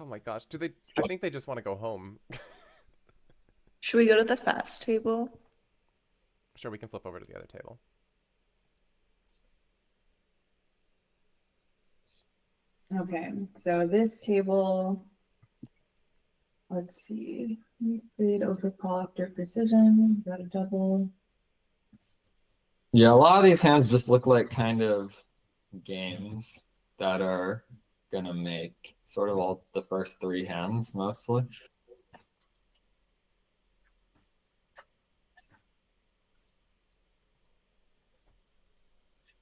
A: Oh my gosh. Do they? I think they just want to go home.
D: Should we go to the fast table?
A: Sure, we can flip over to the other table.
B: okay, so this table, let's see. We played overcall after precision. Got a double.
C: Yeah, a lot of these hands just look like kind of games that are gonna make sort of all the first 3 hands mostly.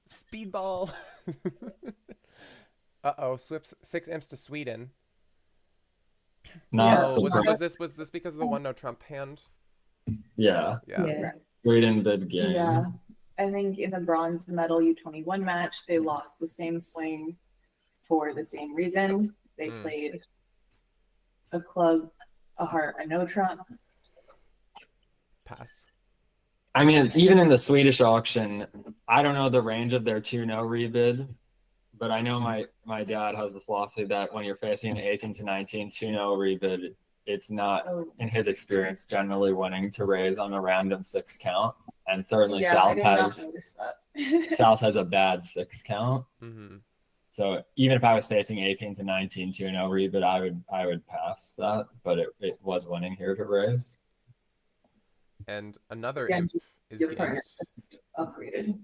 A: Speedball. Uh-oh, Swift's 6 imps to Sweden.
C: Not
B: Yeah,
A: Oh,
C: surprised.
A: was this because of the one no Trump hand?
C: Yeah,
A: Yeah.
C: Sweden did game.
B: Yeah. I think in the bronze medal U21 match, they lost the same swing for the same reason. They
A: Mm.
B: played a club, a heart, a no trump.
A: Pass.
C: I mean, even in the Swedish auction, I don't know the range of their 2-no rebid, but I know my dad has the philosophy that when you're facing an 18 to 19 2-no rebid, it's not,
B: Oh,
C: in his experience, generally winning to raise on a random 6 count. And certainly
B: yeah, I
C: South
B: did not
C: has
B: notice that.
C: South has a bad 6 count.
A: Mm-hmm.
C: So even if I was facing 18 to 19 2-no rebid, I would pass that, but it was winning here to raise.
A: And another
B: Yeah,
A: imp is
B: your partner
A: gained.
B: upgraded.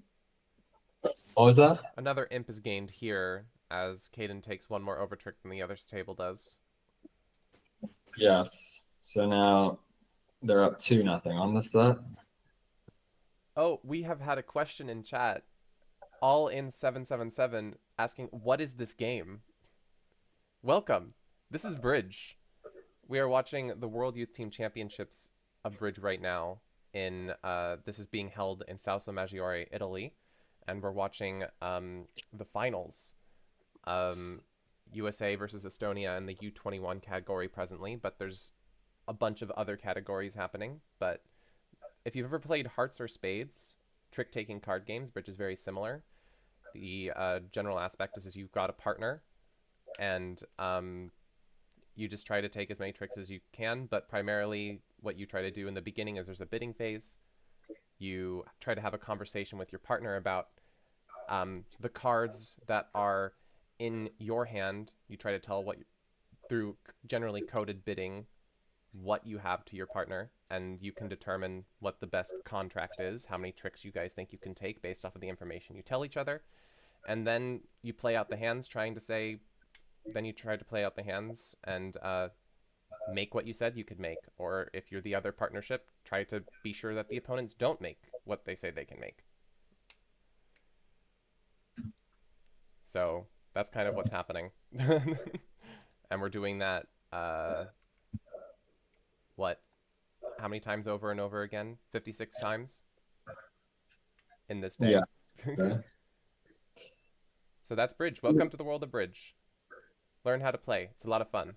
C: What was that?
A: Another imp is gained here as Caden takes one more overtrick than the other table does.
C: Yes. So now they're up 2-0 on the set.
A: Oh, we have had a question in chat, all in 777, asking, what is this game? Welcome. This is Bridge. We are watching the World Youth Team Championships of Bridge right now. This is being held in Salso Maggiore, Italy. And we're watching the finals. USA versus Estonia in the U21 category presently, but there's a bunch of other categories happening. But if you've ever played hearts or spades, trick-taking card games, Bridge is very similar. The general aspect is you've got a partner, and you just try to take as many tricks as you can, but primarily what you try to do in the beginning is there's a bidding phase. You try to have a conversation with your partner about the cards that are in your hand. You try to tell through generally coded bidding, what you have to your partner, and you can determine what the best contract is, how many tricks you guys think you can take based off of the information you tell each other. And then you play out the hands then you try to play out the hands and make what you said you could make. Or if you're the other partnership, try to be sure that the opponents don't make what they say they can make. So that's kind of what's happening. And we're doing that, how many times over and over again? 56 times in this day.
C: Yeah. Okay.
A: So that's Bridge. Welcome to the world of Bridge. Learn how to play. It's a lot of fun.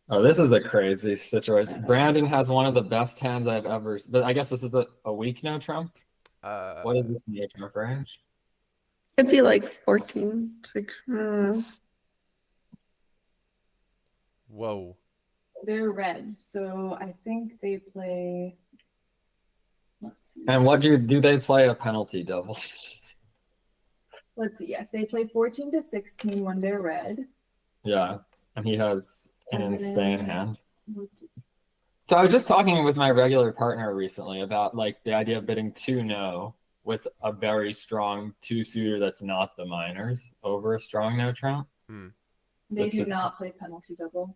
C: Oh, this is a crazy situation. Brandon has one of the best hands I've ever. But I guess this is a weak no trump. What is this no trump range?
D: It'd be like 14. Like,
A: Whoa.
B: They're red, so I think they play. Let's see.
C: And what do they play a penalty double?
B: Let's see. Yes, they play 14 to 16 when they're red.
C: Yeah, and he has an
B: And
C: insane
B: then-
C: hand. So I was just talking with my regular partner recently about like the idea of bidding 2-no with a very strong 2-suiter that's not the minors over a strong no trump.
B: They do not play penalty double.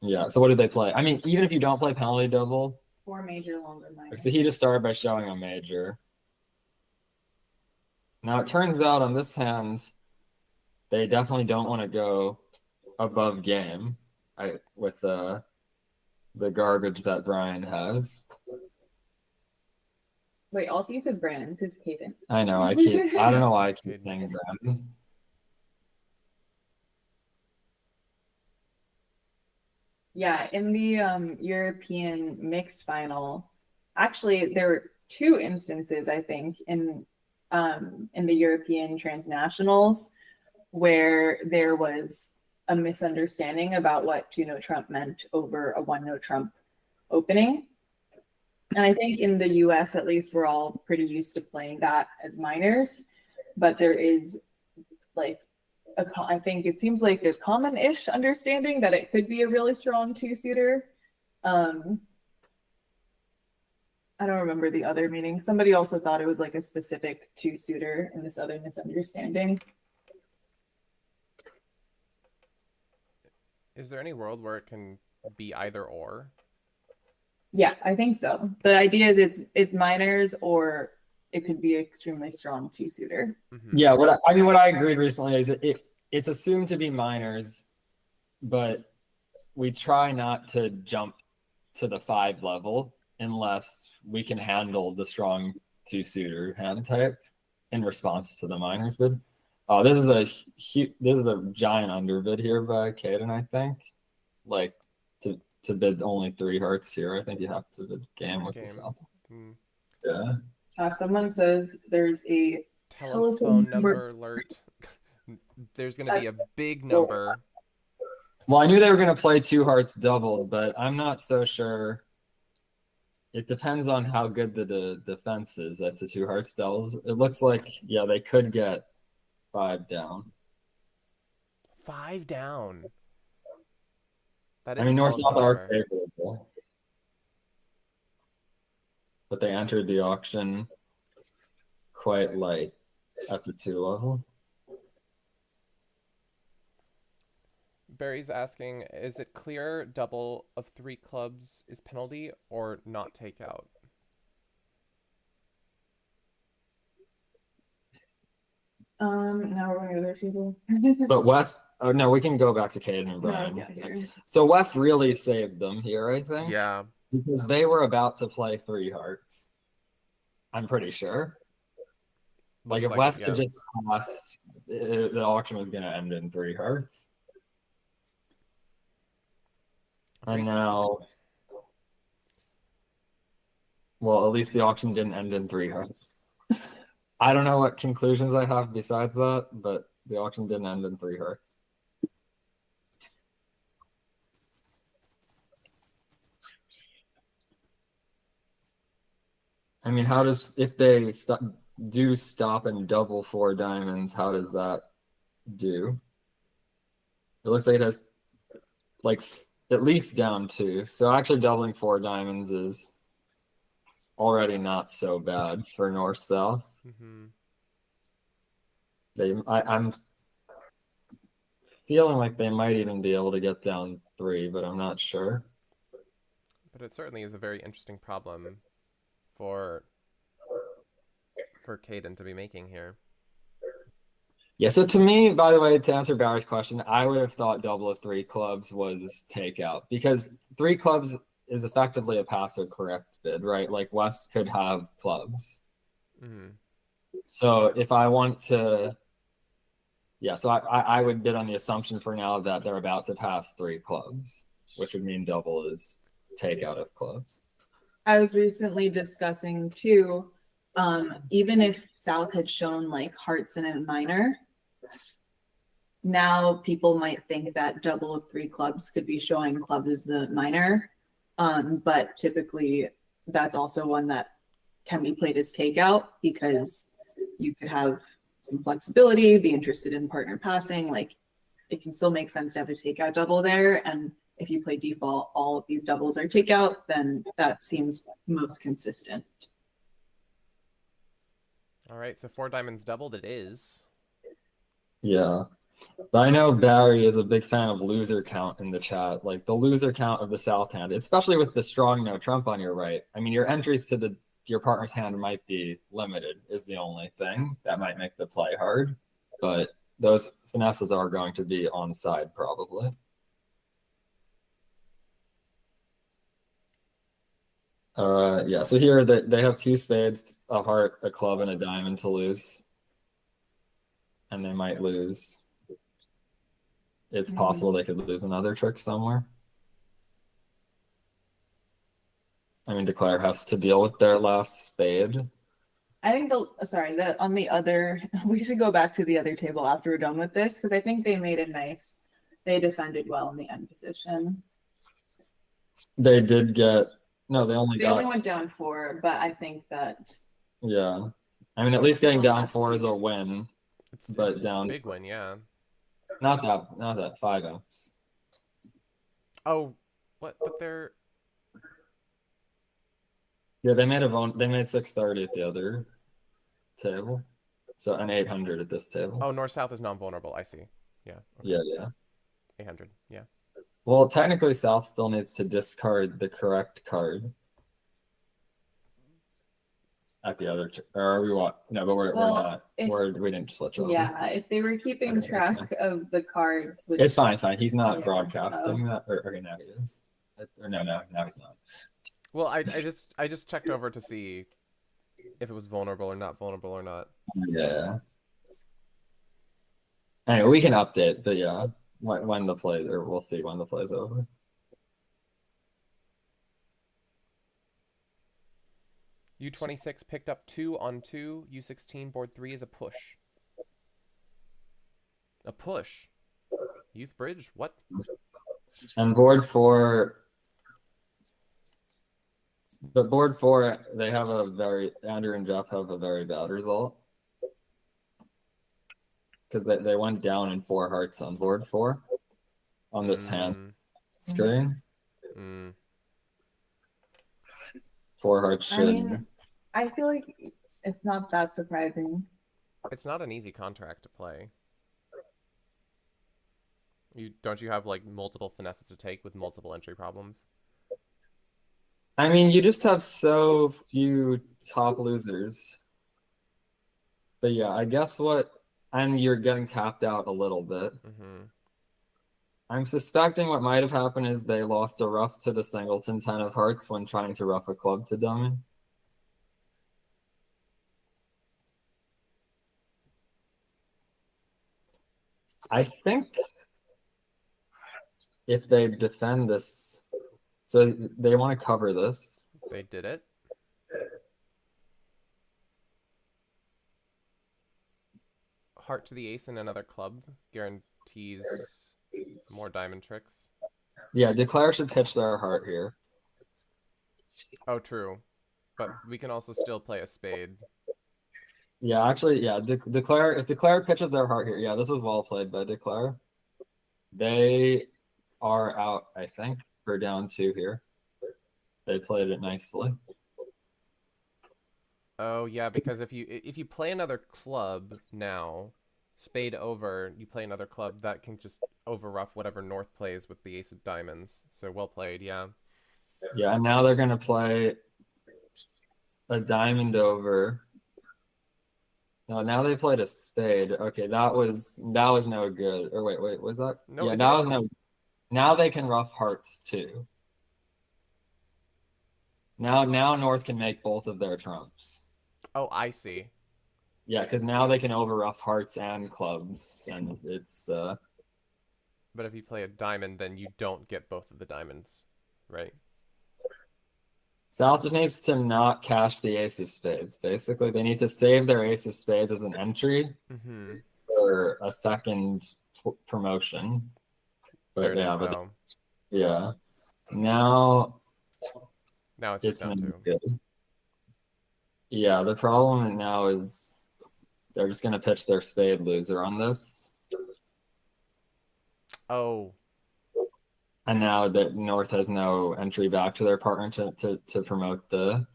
C: Yeah. So what did they play? I mean, even if you don't play penalty double,
B: 4 major, longer minor.
C: so he just started by showing a major. Now it turns out on this hand, they definitely don't want to go above game with the garbage that Brian has.
B: Wait, also you said Brandon. This is Caden.
C: I know, I don't know why I keep saying Brandon.
B: Yeah, in the European mixed final, actually there were two instances, I think, in the European transnationals where there was a misunderstanding about what two-note trump meant over a one-note trump opening. And I think in the US, at least, we're all pretty used to playing that as minors, but there is like I think it seems like a common-ish understanding that it could be a really strong two-suiter. I don't remember the other meaning. Somebody also thought it was like a specific two-suiter in this other misunderstanding.
A: Is there any world where it can be either or?
B: Yeah, I think so. The idea is it's minors, or it could be extremely strong two-suiter.
A: Mm-hmm.
C: Yeah, what I agreed recently is it's assumed to be minors, but we try not to jump to the 5 level unless we can handle the strong two-suiter hand type in response to the minors bid. Oh, this is a giant underbid here by Caden, I think. Like to bid only 3 hearts here, I think you have to bid game with yourself.
A: Mm.
C: Yeah.
B: Someone says there's a
A: telephone number alert. There's going to be a big number.
C: Well, I knew they were going to play 2 hearts doubled, but I'm not so sure. It depends on how good the defense is at the 2 hearts doubled. It looks like, yeah, they could get 5 down.
A: 5 down. That is
C: I mean, North-South are favorable, but they entered the auction quite light at the 2 level.
A: Barry's asking, is it clear double of 3 clubs is penalty or not takeout?
B: Now we're going to other people.
C: But West, oh no, we can go back to Caden and Brian.
B: No,
C: so West really saved them here, I think.
A: Yeah.
C: Because they were about to play 3 hearts. I'm pretty sure. Like if West had just passed, the auction was going to end in 3 hearts. And now, well, at least the auction didn't end in 3 hearts. I don't know what conclusions I have besides that, but the auction didn't end in 3 hearts. I mean, how does, if they do stop and double 4 diamonds, how does that do? It looks like it has like at least down 2. So actually doubling 4 diamonds is already not so bad for North-South.
A: Mm-hmm.
C: I'm feeling like they might even be able to get down 3, but I'm not sure.
A: But it certainly is a very interesting problem for Caden to be making here.
C: Yeah, so to me, by the way, to answer Barry's question, I would have thought double of 3 clubs was takeout, because 3 clubs is effectively a pass or correct bid, right? Like West could have clubs.
A: Mm-hmm.
C: So if I want to, yeah, so I would bid on the assumption for now that they're about to pass 3 clubs, which would mean double is takeout of clubs.
B: I was recently discussing too, even if South had shown like hearts in a minor, now people might think that double of 3 clubs could be showing clubs as the minor. But typically that's also one that can be played as takeout, because you could have some flexibility, be interested in partner passing. Like it can still make sense to have a takeout double there. And if you play default, all of these doubles are takeout, then that seems most consistent.
A: All right, so 4 diamonds doubled it is.
C: Yeah. But I know Barry is a big fan of loser count in the chat, like the loser count of the South hand, especially with the strong no trump on your right. I mean, your entries to the your partner's hand might be limited is the only thing that might make the play hard. But those finesses are going to be on side probably. Yeah, so here they have 2 spades, a heart, a club, and a diamond to lose. And they might lose. It's possible they could lose another trick somewhere. I mean, Declare has to deal with their last spade.
B: I think on the other, we should go back to the other table after we're done with this, because I think they made they defended well in the end position.
C: They did get, no, they only
B: went down 4, but I think that.
C: Yeah. I mean, at least getting down 4 is a win. But down.
A: Big win, yeah.
C: Not that 5 ups.
A: Oh, what? But they're.
C: Yeah, they made 630 at the other table. So an 800 at this table.
A: Oh, north-south is non-vulnerable. I see. Yeah. Okay.
C: Yeah.
A: 800. Yeah.
C: Well, technically, south still needs to discard the correct card at the other. Or we want no, but we're not. We didn't switch over.
B: Yeah, if they were keeping track of the cards,
C: it's fine. He's not broadcasting that, or now he is. Or no, now he's not.
A: Well, I just checked over to see if it was vulnerable or not vulnerable or not.
C: Yeah. Anyway, we can update, but yeah, when the play, or we'll see when the play's over.
A: U26 picked up 2 on 2. U16 board 3 is a push. A push. Youth Bridge? What?
C: And board 4. But board 4, they have Andrew and Jeff have a very bad result. Because they went down in 4 hearts on board 4 on this hand screen. 4 hearts should.
B: I feel like it's not that surprising.
A: It's not an easy contract to play. Don't you have like multiple finesses to take with multiple entry problems?
C: I mean, you just have so few top losers. But yeah, I guess and you're getting tapped out a little bit. I'm suspecting what might have happened is they lost a ruff to the singleton 10 of hearts when trying to ruff a club to dummy. I think if they defend this, so they want to cover this.
A: They did it. Heart to the ace and another club guarantees more diamond tricks.
C: Yeah, Declare should pitch their heart here.
A: Oh, true. But we can also still play a spade.
C: Yeah, actually, yeah. Declare, if Declare pitches their heart here, yeah, this is well played by Declare. They are out, I think, for down 2 here. They played it nicely.
A: Oh yeah, because if you play another club now, spade over, you play another club, that can just overruff whatever North plays with the ace of diamonds. So well played, yeah.
C: Yeah, and now they're gonna play a diamond over. No, now they played a spade. Okay, that was no good. Or wait, was that?
A: No,
C: yeah, that was no. Now they can ruff hearts too. Now North can make both of their trumps.
A: Oh, I see.
C: Yeah, because now they can overruff hearts and clubs, and it's.
A: But if you play a diamond, then you don't get both of the diamonds, right?
C: South just needs to not cash the ace of spades. Basically, they need to save their ace of spades as an entry for a second promotion. But
A: there it
C: yeah,
A: is, though.
C: Yeah. Now
A: it's just down 2.
C: Good. Yeah, the problem now is they're just gonna pitch their spade loser on this.
A: Oh.
C: And now that North has no entry back to their partner to promote the.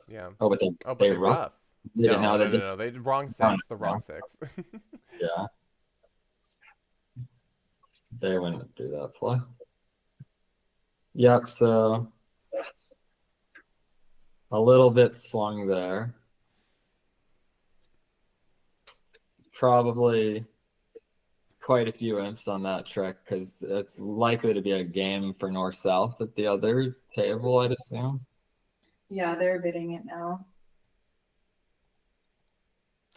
A: Yeah.
C: Oh, but they rough.
A: No. They did wrong 6. The wrong 6.
C: Yeah. They wouldn't do that play. Yep. So. a little bit swung there. Probably quite a few imps on that trick because it's likely to be a game for north-south at the other table, I'd assume.
B: Yeah, they're bidding it now.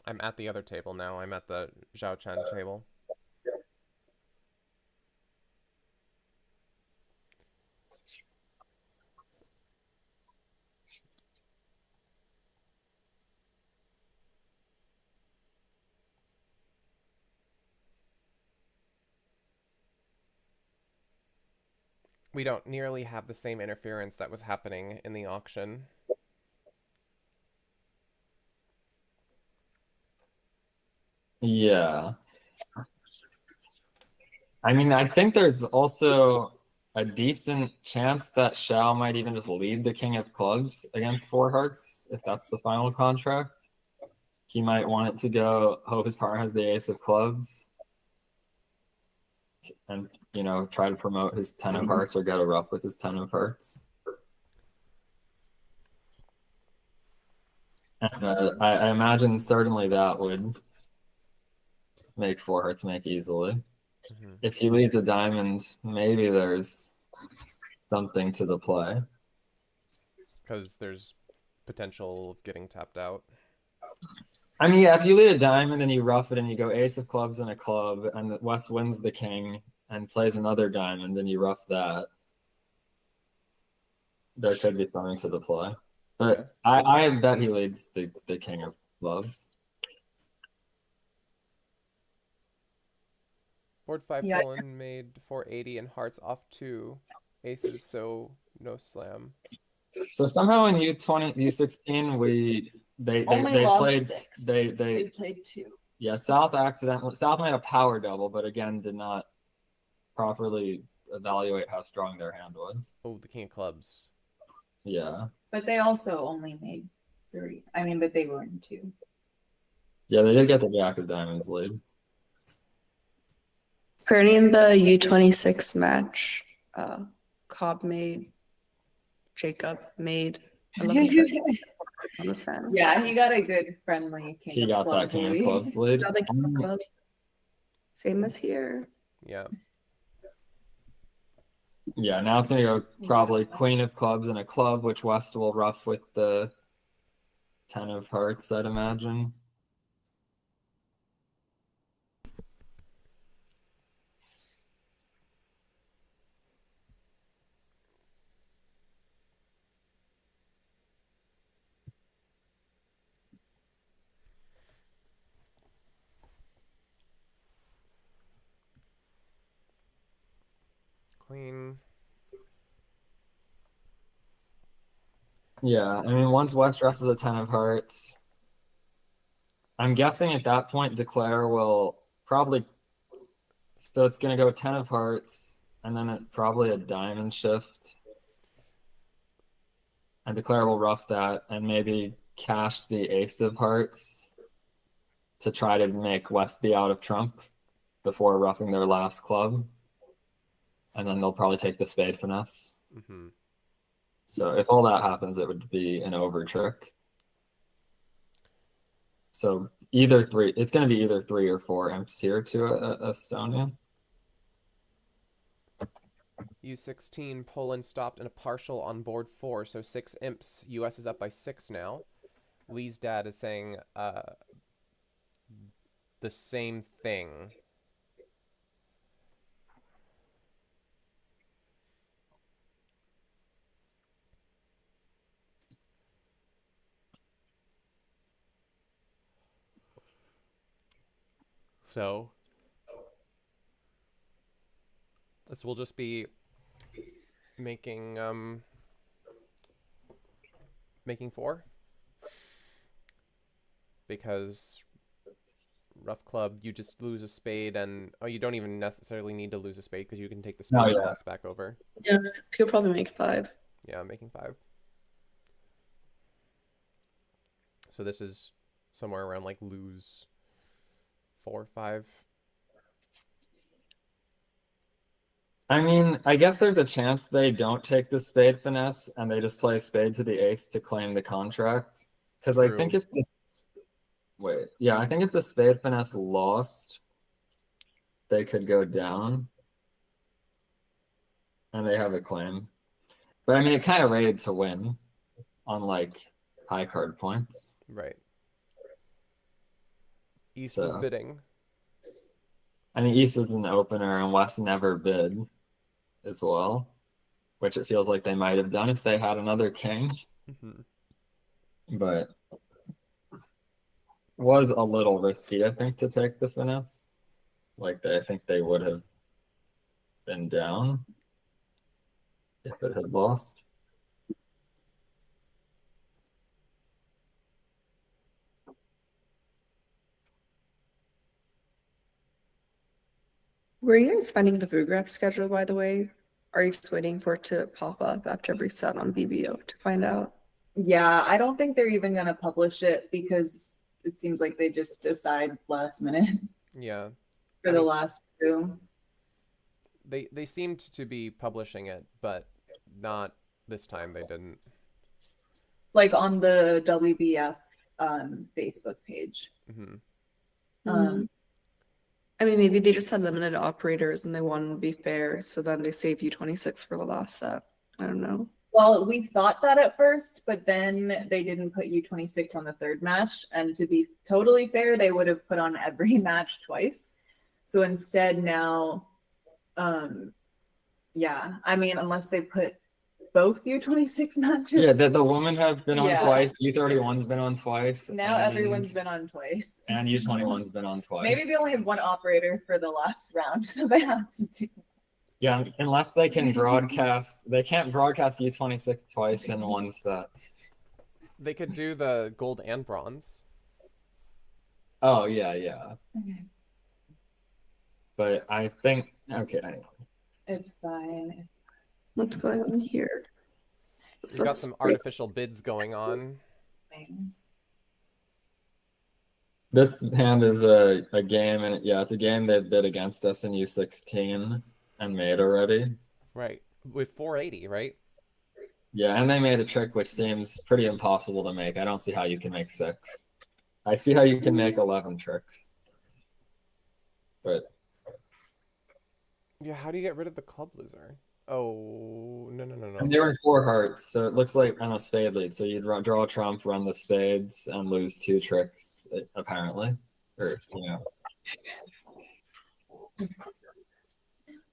A: I'm at the other table now. I'm at the Zhao Chen table. We don't nearly have the same interference that was happening in the auction.
C: Yeah. I mean, I think there's also a decent chance that Shao might even just lead the king of clubs against four hearts if that's the final contract. He might want it to go, hope his partner has the ace of clubs, and, you know, try to promote his 10 of hearts or get a rough with his 10 of hearts. And, I imagine certainly that would make four hearts make easily.
A: Mm-hmm.
C: If he leads a diamond, maybe there's something to the play.
A: Because there's potential of getting tapped out.
C: I mean, yeah, if you lead a diamond and you rough it and you go ace of clubs and a club, and West wins the king and plays another diamond and you rough that, there could be something to the play. But yeah. I bet he leads the king of clubs.
A: Board 5
B: Yeah.
A: Poland made 480 and hearts off 2 aces, so no slam.
C: So somehow in U20, U16, they played
B: six.
C: They
B: played 2.
C: Yeah, South made a power double, but again did not properly evaluate how strong their hand was.
A: Oh, the king of clubs.
C: Yeah.
B: But they also only made 3. I mean, but they were in 2.
C: Yeah, they did get the jack of diamonds lead.
D: Currently in the U26 match, Cobb made, Jacob made 11 trips on the sand.
B: Yeah, he got a good friendly king
C: He
B: of
C: got
B: clubs
C: that king of
B: lead.
C: clubs lead.
D: Got the king of clubs. Same as here.
A: Yeah.
C: Yeah, now it's gonna go probably queen of clubs and a club, which West will rough with the 10 of hearts, I'd imagine.
A: Queen.
C: Yeah, I mean, once West dresses a 10 of hearts, I'm guessing at that point Declare will probably, so it's going to go 10 of hearts and then probably a diamond shift. And Declare will rough that and maybe cash the ace of hearts to try to make West be out of trump before roughing their last club. And then they'll probably take the spade finesse.
A: Mm-hmm.
C: So if all that happens, it would be an over trick. So either 3, it's going to be either 3 or 4 imps here to Estonia.
A: U16, Poland stopped in a partial on board 4, so 6 imps. US is up by 6 now. Lee's dad is saying the same thing. So this will just be making 4, because rough club, you just lose a spade, and you don't even necessarily need to lose a spade because you can take the spade plus back over.
D: Yeah, he'll probably make 5.
A: Yeah, I'm making 5. So this is somewhere around like lose 4 or 5.
C: I mean, I guess there's a chance they don't take the spade finesse and they just play spade to the ace to claim the contract. Because I think
A: True.
C: if the I think if the spade finesse lost, they could go down, and they have a claim. But I mean, it kind of rated to win on like high card points.
A: Right. East was
C: So,
A: bidding.
C: I mean, East was an opener, and West never bid as well, which it feels like they might have done if they had another king. But was a little risky, I think, to take the finesse. Like, I think they would have been down if it had lost.
D: Were you guys finding the Vugraph schedule, by the way? Are you just waiting for it to pop up after every set on BBO to find out?
B: Yeah, I don't think they're even gonna publish it because it seems like they just decide last minute
A: Yeah.
B: for the last two.
A: They seemed to be publishing it, but not this time. They didn't.
B: Like on the WBF Facebook page.
D: I mean, maybe they just had limited operators and they wanted to be fair, so then they saved U26 for the last set. I don't know.
B: Well, we thought that at first, but then they didn't put U26 on the third match. And to be totally fair, they would have put on every match twice. So instead now, yeah, I mean, unless they put both U26 matches.
C: Yeah, the women have been on twice. U31's been on twice.
B: Now everyone's been on twice.
C: And U21's been on twice.
B: Maybe they only have one operator for the last round, so they have to do.
C: Yeah, unless they can broadcast, they can't broadcast U26 twice in one set.
A: They could do the gold and bronze.
C: Oh, yeah.
B: Okay.
C: But I think, okay, anyway.
B: It's fine.
D: What's going on here?
A: We've got some artificial bids going on.
C: This hand is a game, and yeah, it's a game they bid against us in U16 and made already.
A: Right. With 480, right?
C: Yeah, and they made a trick which seems pretty impossible to make. I don't see how you can make 6. I see how you can make 11 tricks. But
A: yeah, how do you get rid of the club loser? Oh, no.
C: And they were in 4 hearts, so it looks like, I don't know, spade lead. So you'd draw a trump, run the spades, and lose 2 tricks, apparently. Or, you know.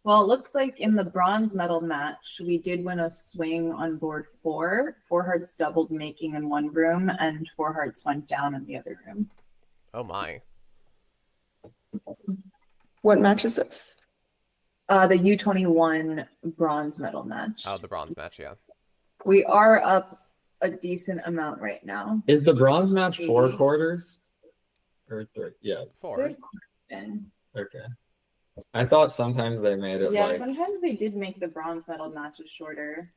B: Well, it looks like in the bronze medal match, we did win a swing on board 4. 4 hearts doubled making in one room, and 4 hearts went down in the other room.
A: Oh, my.
D: What match is this?
B: The U21 bronze medal match.
A: Oh, the bronze match, yeah.
B: We are up a decent amount right now.
C: Is the bronze match 4 quarters? Or 3? Yeah.
A: 4.
B: Good question.
C: Okay. I thought sometimes they made it like...
B: sometimes they did make the bronze medal matches shorter.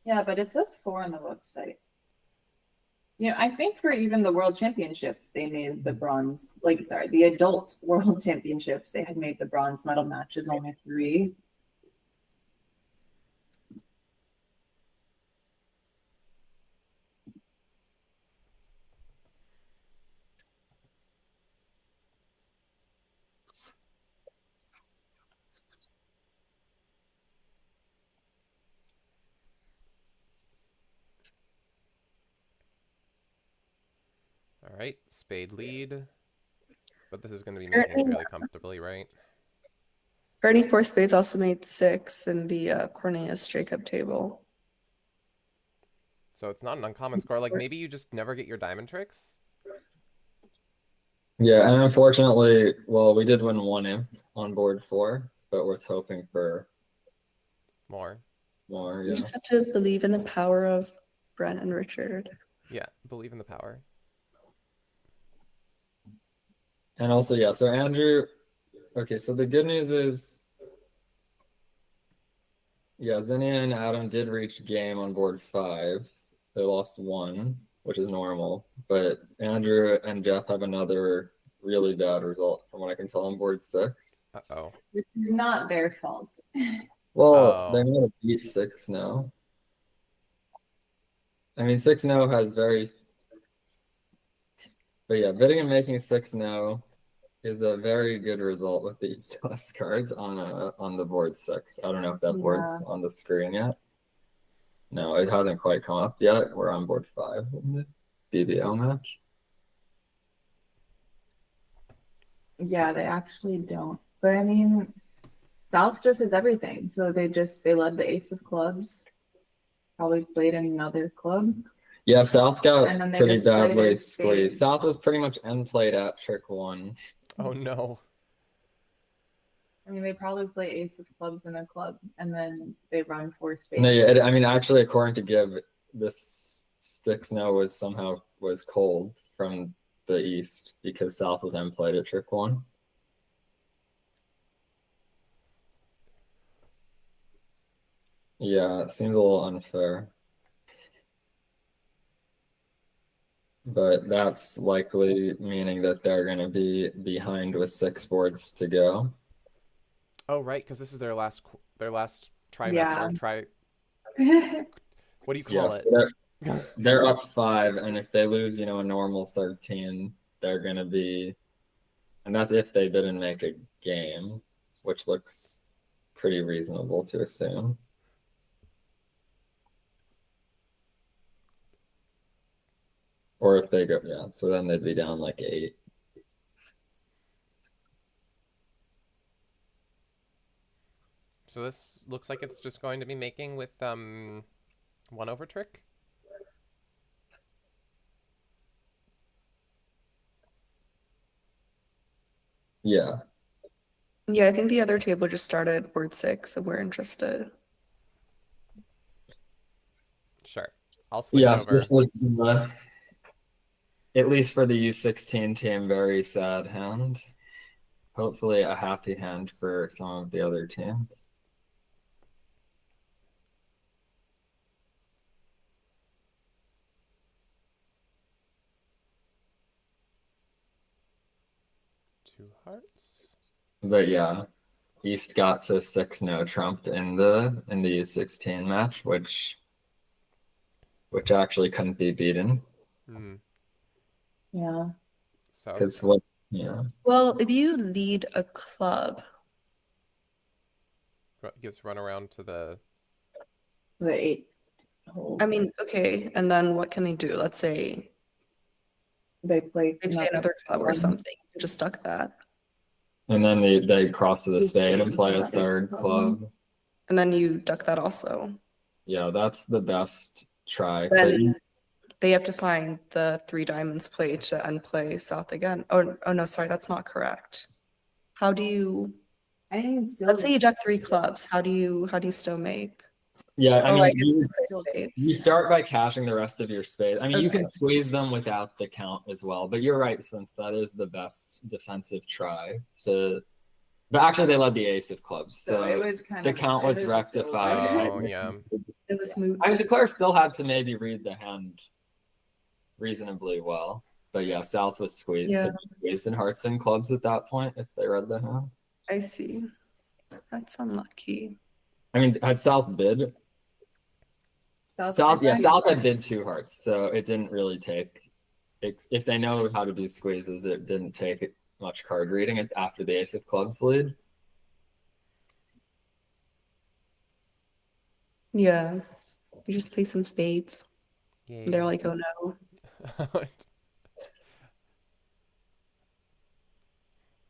B: Yeah, but it says 4 on the website. You know, I think for even the world championships, they made the bronze, the adult world championships, they had made the bronze medal matches only 3.
A: All right, spade lead. But this is going to be making really comfortably, right?
D: Bernie 4 spades also made 6 in the Cornelius Jacob table.
A: So it's not an uncommon score. Like, maybe you just never get your diamond tricks?
C: Yeah, and unfortunately, well, we did win 1 on board 4, but was hoping for
A: more.
C: Yeah.
D: You just have to believe in the power of Brent and Richard.
A: Yeah, believe in the power.
C: And also, yeah, so Andrew, okay, so the good news is, yeah, Zinnia and Adam did reach game on board 5. They lost 1, which is normal, but Andrew and Jeff have another really bad result from what I can tell on board 6.
A: Uh-oh.
B: This is not their fault.
C: Well,
A: Oh.
C: they're gonna beat 6 now. I mean, 6 no has very. But yeah, bidding and making 6 no is a very good result with the less cards on the board 6. I don't know if that board's on the screen yet. No, it hasn't quite come up yet. We're on board 5 in the BBL match.
B: Yeah, they actually don't. But I mean, South just has everything. So they led the ace of clubs. Probably played in another club.
C: Yeah, South got
B: And then they
C: pretty
B: just played
C: badly
B: in
C: squeezed.
B: spades.
C: South was pretty much end played at trick 1.
A: Oh no.
B: I mean, they probably play ace of clubs in a club, and then they run 4 spades.
C: No, yeah, I mean, actually, according to Give, this 6 no was cold from the east because South was end played at trick 1. Yeah, it seems a little unfair. But that's likely meaning that they're going to be behind with 6 boards to go.
A: Oh, right, because this is their last trimester.
B: Yeah.
A: What do you call
C: Yes,
A: it?
C: they're up 5, and if they lose, a normal 13, they're going to be, and that's if they didn't make a game, which looks pretty reasonable to assume. Or if they go, yeah, so then they'd be down like 8.
A: So this looks like it's just going to be making with 1 over trick.
C: Yeah.
D: Yeah, I think the other table just started board 6, so we're interested.
A: Sure. I'll switch
C: Yes,
A: over.
C: this was at least for the U16 team, very sad hand. Hopefully a happy hand for some of the other teams.
A: Two hearts.
C: But yeah, East got to 6 no trump in the U16 match, which actually couldn't be beaten.
A: Hmm.
B: Yeah.
A: So
C: Because yeah.
D: Well, if you lead a club,
A: gives run around to the
B: 8 holes.
D: I mean, okay, and then what can they do? Let's say
B: they play
D: another club or something. You just duck that.
C: And then they cross to the spade and play a third club.
D: And then you duck that also.
C: Yeah, that's the best try.
D: Then they have to find the 3 diamonds play to unplay South again. Oh no, sorry, that's not correct. How do you?
B: I mean, still,
D: let's say you duck 3 clubs. How do you still make?
C: Yeah, I mean, you start by cashing the rest of your spades. I mean, you can squeeze them without the count as well, but you're right, since that is the best defensive try to. But actually, they led the ace of clubs, so
B: it was kind
C: the
B: of,
C: count was rectified.
A: Oh yeah.
D: It was moot.
C: I mean, the player still had to maybe read the hand reasonably well, but yeah, South was squeezed.
D: Yeah.
C: Squeezed in hearts and clubs at that point if they read the hand.
D: I see. That's unlucky.
C: I mean, had South bid? South had bid 2 hearts, so it didn't really take. If they know how to do squeezes, it didn't take much card reading after the ace of clubs lead.
D: Yeah, you just play some spades.
A: Yay.
D: They're like, oh no.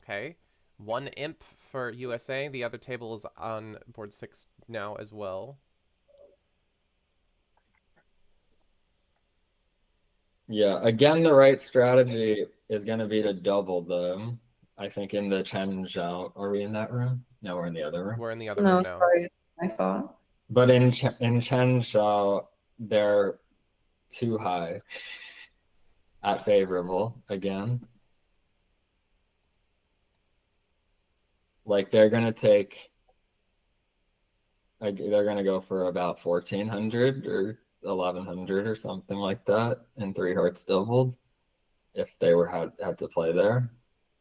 A: Okay. 1 imp for USA. The other table is on board 6 now as well.
C: Yeah, again, the right strategy is going to be to double them. I think in the Chen Zhao. Are we in that room? No, we're in the other room.
A: We're in the other
D: No,
A: room now.
D: sorry, it's my fault.
C: But in Chen Zhao, they're too high at favorable again. Like they're going to take. They're going to go for about 1,400 or 1,100 or something like that, and 3 hearts doubled if they had to play there.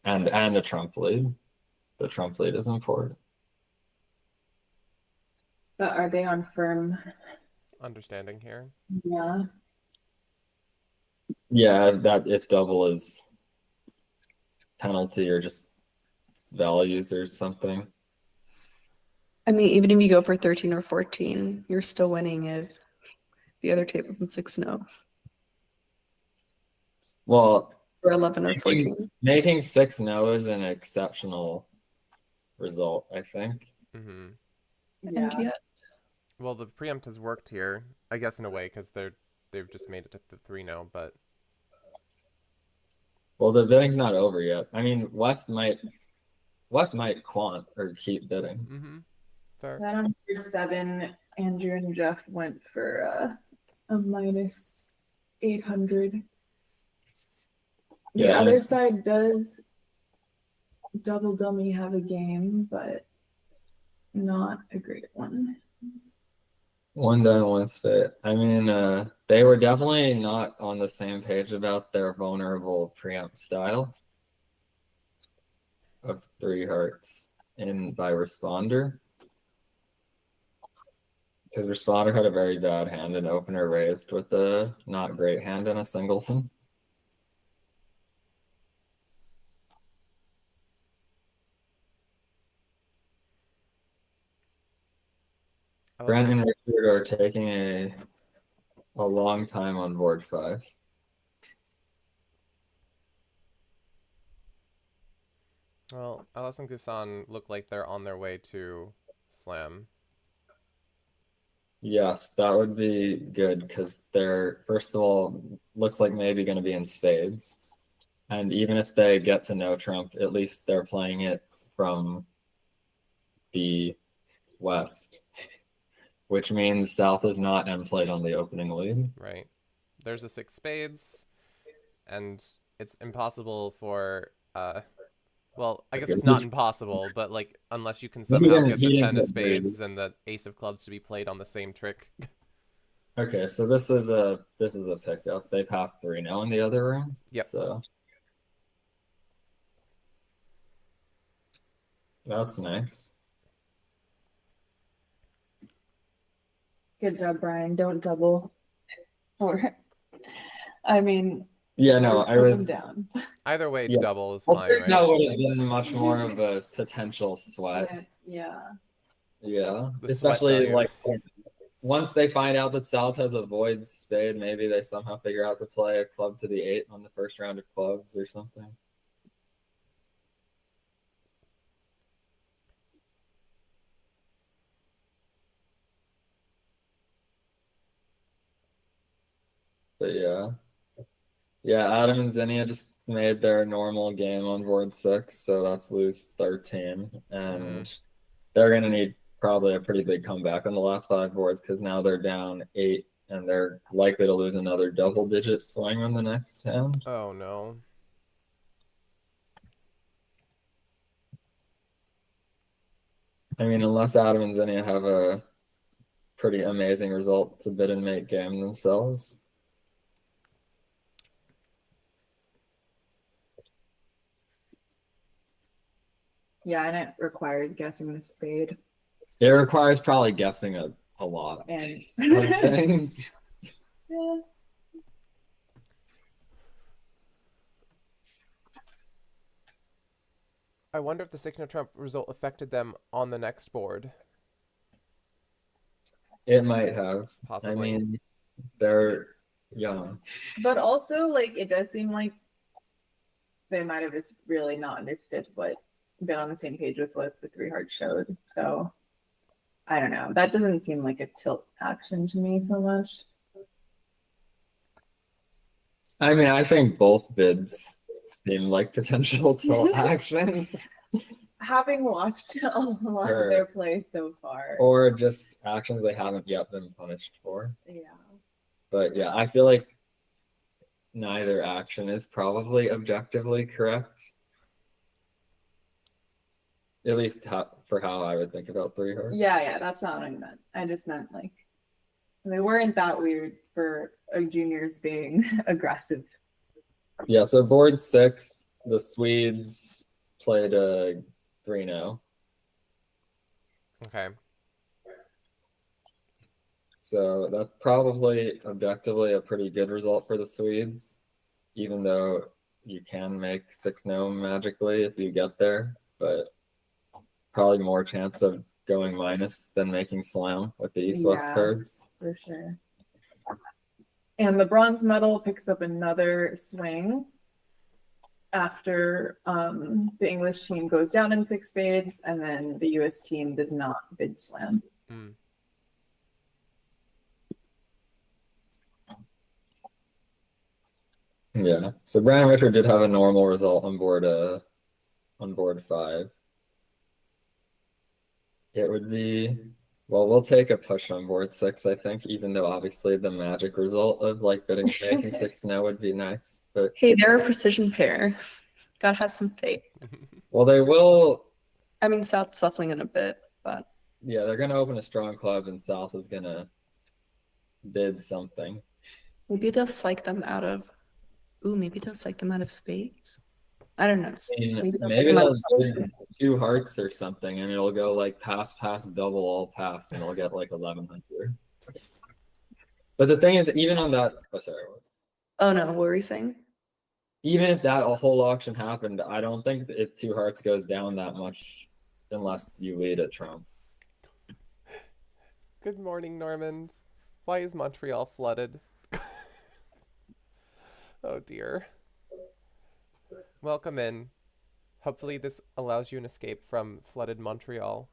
C: and a trump lead. The trump lead is important.
B: But are they on firm?
A: Understanding here.
B: Yeah.
C: Yeah, that if double is penalty or just values or something.
D: I mean, even if you go for 13 or 14, you're still winning if the other table's in 6-0.
C: Well,
D: Or 11 or 14.
C: Making 6-0 is an exceptional result, I think.
A: Mm-hmm.
B: Yeah.
D: And yet,
A: Well, the preempt has worked here, I guess, in a way, because they've just made it to the 3-0, but
C: Well, the bidding's not over yet. I mean, West might quant or keep bidding.
A: mm-hmm. Fair.
B: Then on board 7, Andrew and Jeff went for a minus 800. The
C: Yeah, and
B: other side does double dummy have a game, but not a great one.
C: one done, one spit. I mean, they were definitely not on the same page about their vulnerable preempt style of 3 hearts in by responder. Because responder had a very bad hand and opener raised with a not great hand and a singleton. Brent and Richard are taking a long time on board 5.
A: Well, Alice and Kusan look like they're on their way to slam.
C: Yes, that would be good because they're, first of all, looks like maybe going to be in spades. And even if they get to no trump, at least they're playing it from the west, which means South is not end played on the opening lead.
A: Right. There's a 6 spades, and it's impossible for well, I guess it's not impossible, but like unless you can somehow get the 10 of spades and the ace of clubs to be played on the same trick.
C: Okay, so this is a pickup. They passed 3 now in the other room.
A: Yep.
C: So that's nice.
B: Good job, Brian. Don't double. Or, I mean,
C: yeah, no, I was
B: down.
A: Either way,
C: yeah.
A: double is
C: Well,
A: fine, right?
C: that would have been much more of a potential sweat.
B: Yeah.
C: Yeah,
A: The
C: especially
A: sweat value.
C: like once they find out that South has a void spade, maybe they somehow figure out to play a club to the 8 on the first round of clubs or something. But yeah, Adam and Zinnia just made their normal game on board 6, so that's lose 13, and they're gonna need probably a pretty big comeback on the last 5 boards because now they're down 8 and they're likely to lose another double-digit swing on the next hand.
A: Oh no.
C: I mean, unless Adam and Zinnia have a pretty amazing result to bid and make game themselves.
B: Yeah, and it requires guessing the spade.
C: It requires probably guessing a lot
B: And
C: of things.
B: yeah.
A: I wonder if the 6-0 trump result affected them on the next board.
C: It might have.
A: Possibly.
C: I mean, they're young.
B: But also, like, it does seem like they might have just really not understood been on the same page with what the 3 hearts showed. So I don't know. That doesn't seem like a tilt action to me so much.
C: I mean, I think both bids seem like potential tilt actions.
B: Having watched a lot of their play so far.
C: Or just actions they haven't yet been punished for.
B: Yeah.
C: But yeah, I feel like neither action is probably objectively correct. At least for how I would think about 3 hearts.
B: Yeah, that's not what I meant. I just meant like they weren't that weird for juniors being aggressive.
C: Yeah, so board 6, the Swedes played a 3-0.
A: Okay.
C: So that's probably objectively a pretty good result for the Swedes, even though you can make 6-0 magically if you get there, but probably more chance of going minus than making slam with the East-West
B: Yeah.
C: cards.
B: For sure. And the bronze medal picks up another swing after the English team goes down in 6 spades, and then the US team does not bid slam.
A: Mm.
C: Yeah. So Brandon Richard did have a normal result on board 5. It would be, well, we'll take a push on board 6, I think, even though obviously the magic result of like bidding making 6-0 would be nice. But
D: Hey, they're a precision pair. Gotta have some faith.
C: well, they will.
D: I mean, South's suffering in a bit, but
C: Yeah, they're gonna open a strong club, and South is gonna bid something.
D: maybe they'll psych them out of. Ooh, maybe they'll psych them out of spades. I don't know.
C: I mean,
D: Maybe they'll
C: maybe
D: psych them out
C: they'll
D: of
C: bid 2 hearts or something, and it'll go like pass, double, all pass, and it'll get like 1100. But the thing is, even on that, oh sorry,
D: Oh no, what were you saying?
C: even if that whole auction happened, I don't think it's 2 hearts goes down that much unless you lead at Trump.
A: Good morning, Normand. Why is Montreal flooded? Oh dear. Welcome in. Hopefully this allows you an escape from flooded Montreal.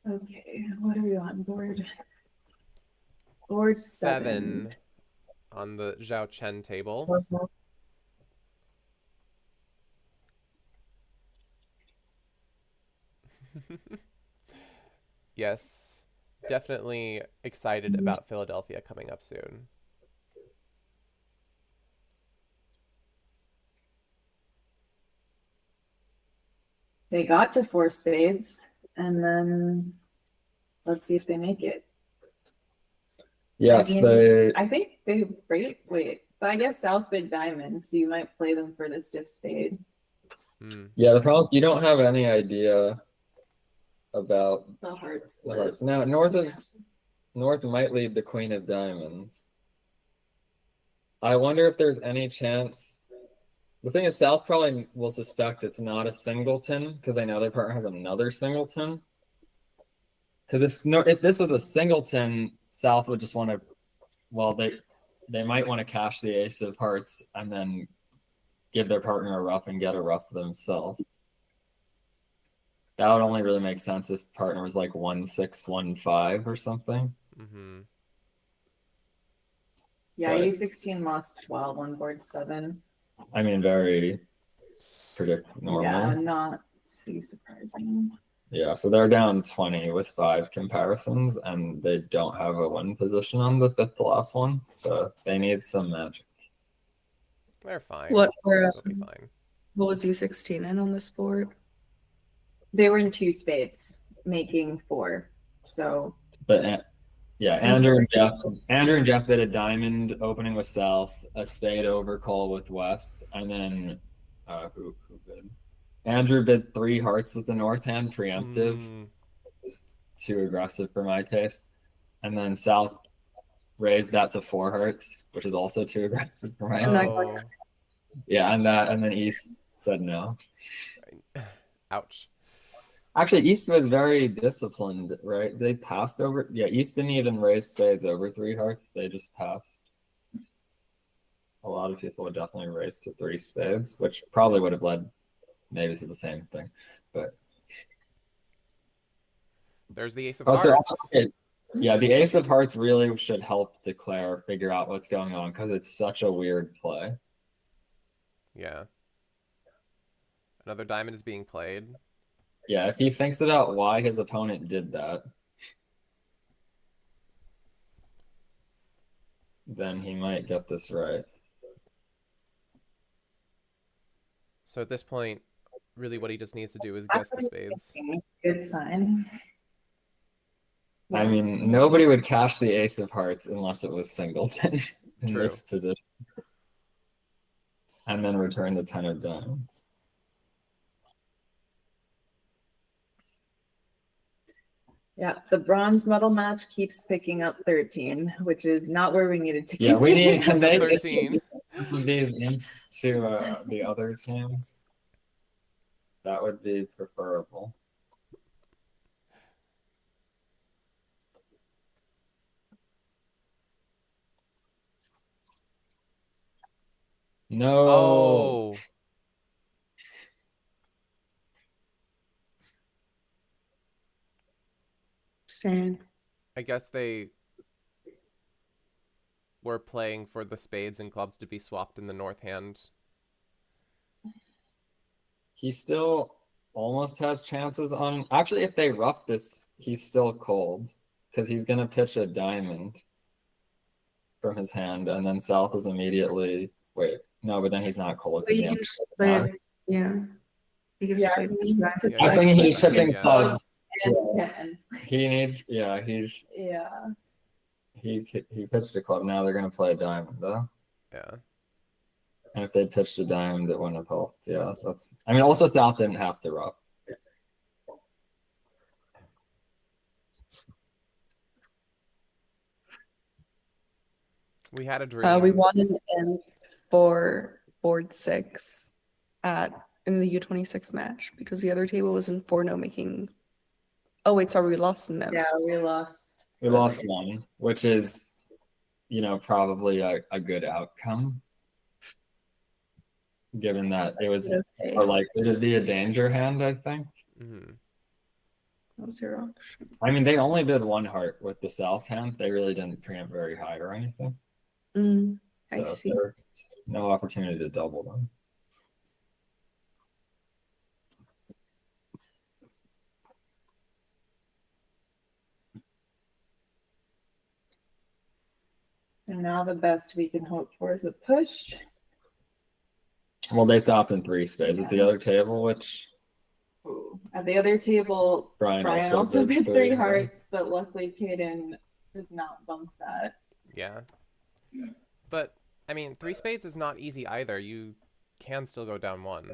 B: Okay, what are we on board? Board 7.
A: On the Zhao Chen table. Yes, definitely excited about Philadelphia coming up soon.
B: They got to 4 spades, and then let's see if they make it.
C: Yes,
B: I mean,
C: they.
B: I think they wait, but I guess South bid diamonds, so you might play them for the stiff spade.
C: Yeah, the problem is you don't have any idea about
B: The hearts.
C: the hearts. Now North might lead the Queen of Diamonds. I wonder if there's any chance. The thing is, South probably will suspect it's not a singleton because they know their partner has another singleton. Because if this was a singleton, South would just want to. Well, they might want to cash the ace of hearts and then give their partner a ruff and get a ruff themselves. That would only really make sense if partner was like 1-6, 1-5 or something.
A: Mm-hmm.
B: Yeah,
C: But-
B: U16 lost 12 on board 7.
C: I mean, very normal.
B: Yeah, not too surprising.
C: Yeah, so they're down 20 with 5 comparisons, and they don't have a win position on the 5th to last one, so they need some magic.
A: They're fine.
D: What were
A: They'll be fine.
D: what was U16 in on this board?
B: They were in 2 spades, making 4. So
C: But yeah, Andrew and Jeff bid a diamond opening with South, a spade overcall with West, and then who bid? Andrew bid 3 hearts with the North hand preemptive. It's too aggressive for my taste. And then South raised that to 4 hearts, which is also too aggressive for my taste.
A: Oh.
C: Yeah, and then East said no.
A: Ouch.
C: Actually, East was very disciplined, right? They passed over. Yeah, East didn't even raise spades over 3 hearts. They just passed. A lot of people would definitely raise to 3 spades, which probably would have led maybe to the same thing. But
A: There's the ace of
C: also,
A: hearts.
C: yeah, the ace of hearts really should help declare, figure out what's going on because it's such a weird play.
A: Yeah. Another diamond is being played.
C: Yeah, if he thinks about why his opponent did that, then he might get this right.
A: So at this point, really what he just needs to do is guess the spades.
B: Good sign.
C: I
B: Yes.
C: mean, nobody would cash the ace of hearts unless it was singleton in
A: True.
C: this position. And then return the 10 of diamonds.
B: Yeah, the bronze medal match keeps picking up 13, which is not where we needed to keep.
C: Yeah, we need
A: Pick up
C: convey
A: 13.
C: these imps to the other teams. That would be preferable. No.
A: Oh.
D: Sad.
A: I guess they were playing for the spades and clubs to be swapped in the north hand.
C: He still almost has chances on. Actually, if they rough this, he's still cold because he's going to pitch a diamond from his hand, and then South is immediately. Wait, no, but then he's not cold.
D: But you can just play it. Yeah. You can just play it.
B: he needs to
A: Yeah,
C: I was
A: play
C: thinking he's
A: diamond,
C: pitching
A: yeah.
C: clubs.
B: and
C: Yeah.
B: 10.
C: He needs. Yeah, he pitched a club. Now they're going to play a diamond though.
A: Yeah.
C: And if they pitched a diamond, it wouldn't have helped. Yeah, that's. I mean, also South didn't have to rough.
A: We had a dream.
D: We wanted in for board 6 in the U26 match because the other table was in 4-no making. Oh wait, sorry, we lost in no.
B: Yeah, we lost.
C: We lost one, which is, probably a good outcome, given that it was
B: Okay.
C: more likely to be a danger hand, I think.
A: Mhm.
D: That was your auction.
C: I mean, they only did one heart with the South hand. They really didn't preempt very high or anything.
D: I
C: So
D: see.
C: there's no opportunity to double them.
B: So now the best we can hope for is a push.
C: Well, they stopped in 3 spades at the other table, which
B: Ooh. At the other table,
C: Brian
B: also
C: did
B: bid 3 hearts, but luckily Kaden did not bump that.
A: Yeah. But, I mean, 3 spades is not easy either. You can still go down 1,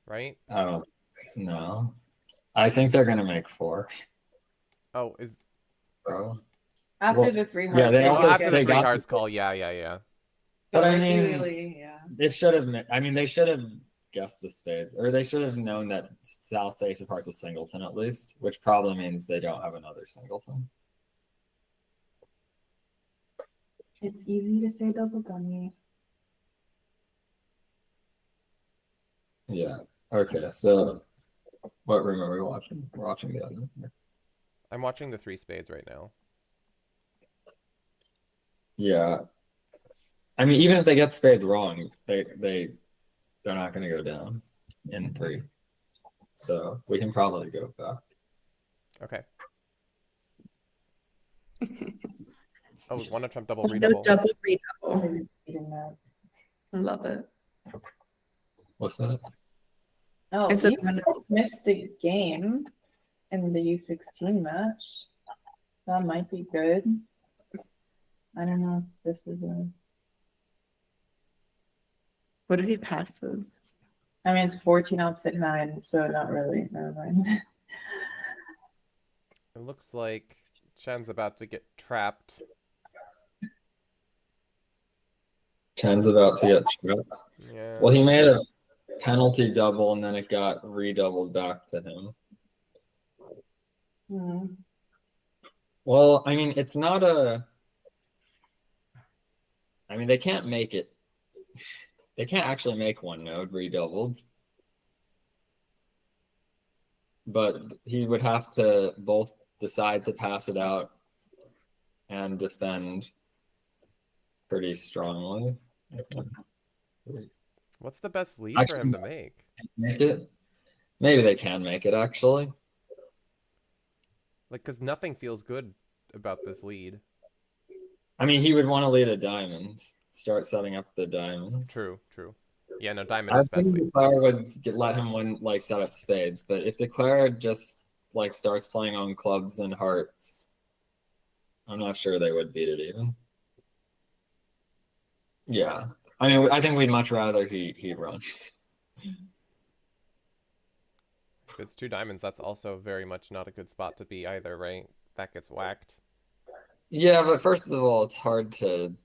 A: right?
C: I don't know. I think they're going to make 4.
A: Oh, is...
C: Bro.
B: After
C: Well,
B: the 3 hearts.
C: yeah, they also
A: after the
C: they
A: 3
C: got
A: hearts call, yeah.
C: But I
B: like,
C: mean,
B: really, yeah.
C: it should have. I mean, they should have guessed the spades, or they should have known that South ace of hearts is singleton at least, which probably means they don't have another singleton.
B: It's easy to say double dummy.
C: Yeah. Okay. So, what room are we watching? We're watching the other.
A: I'm watching the 3 spades right now.
C: Yeah. I mean, even if they get spades wrong, they're not going to go down in 3. So we can probably go back.
A: Okay. Oh, want to trump double,
D: No
A: redouble.
D: double redouble.
B: Reading that.
D: Love it.
C: What's that?
B: Oh,
D: Is it
B: you just missed a game in the U16 match. That might be good. I don't know if this is a...
D: What did he pass this?
B: I mean, it's 14 opposite 9, so not really. Never mind.
A: It looks like Chen's about to get trapped.
C: Ken's about to get trapped.
A: Yeah.
C: Well, he made a penalty double and then it got redoubled back to him. Well, I mean, it's not a. I mean, they can't make it. They can't actually make one node redoubled. But he would have to both decide to pass it out and defend pretty strongly.
A: What's the best lead for him to make?
C: Make it? Maybe they can make it, actually.
A: Like, because nothing feels good about this lead.
C: I mean, he would want to lead a diamond. start setting up the diamonds.
A: True. Yeah, no, diamond
C: I was thinking
A: especially.
C: Declare would let him win, like set up spades, but if Declare just like starts playing on clubs and hearts, I'm not sure they would beat it even. Yeah, I mean, I think we'd much rather he run.
A: If it's 2 diamonds, that's also very much not a good spot to be either, right? That gets whacked.
C: Yeah, but first of all, it's hard to.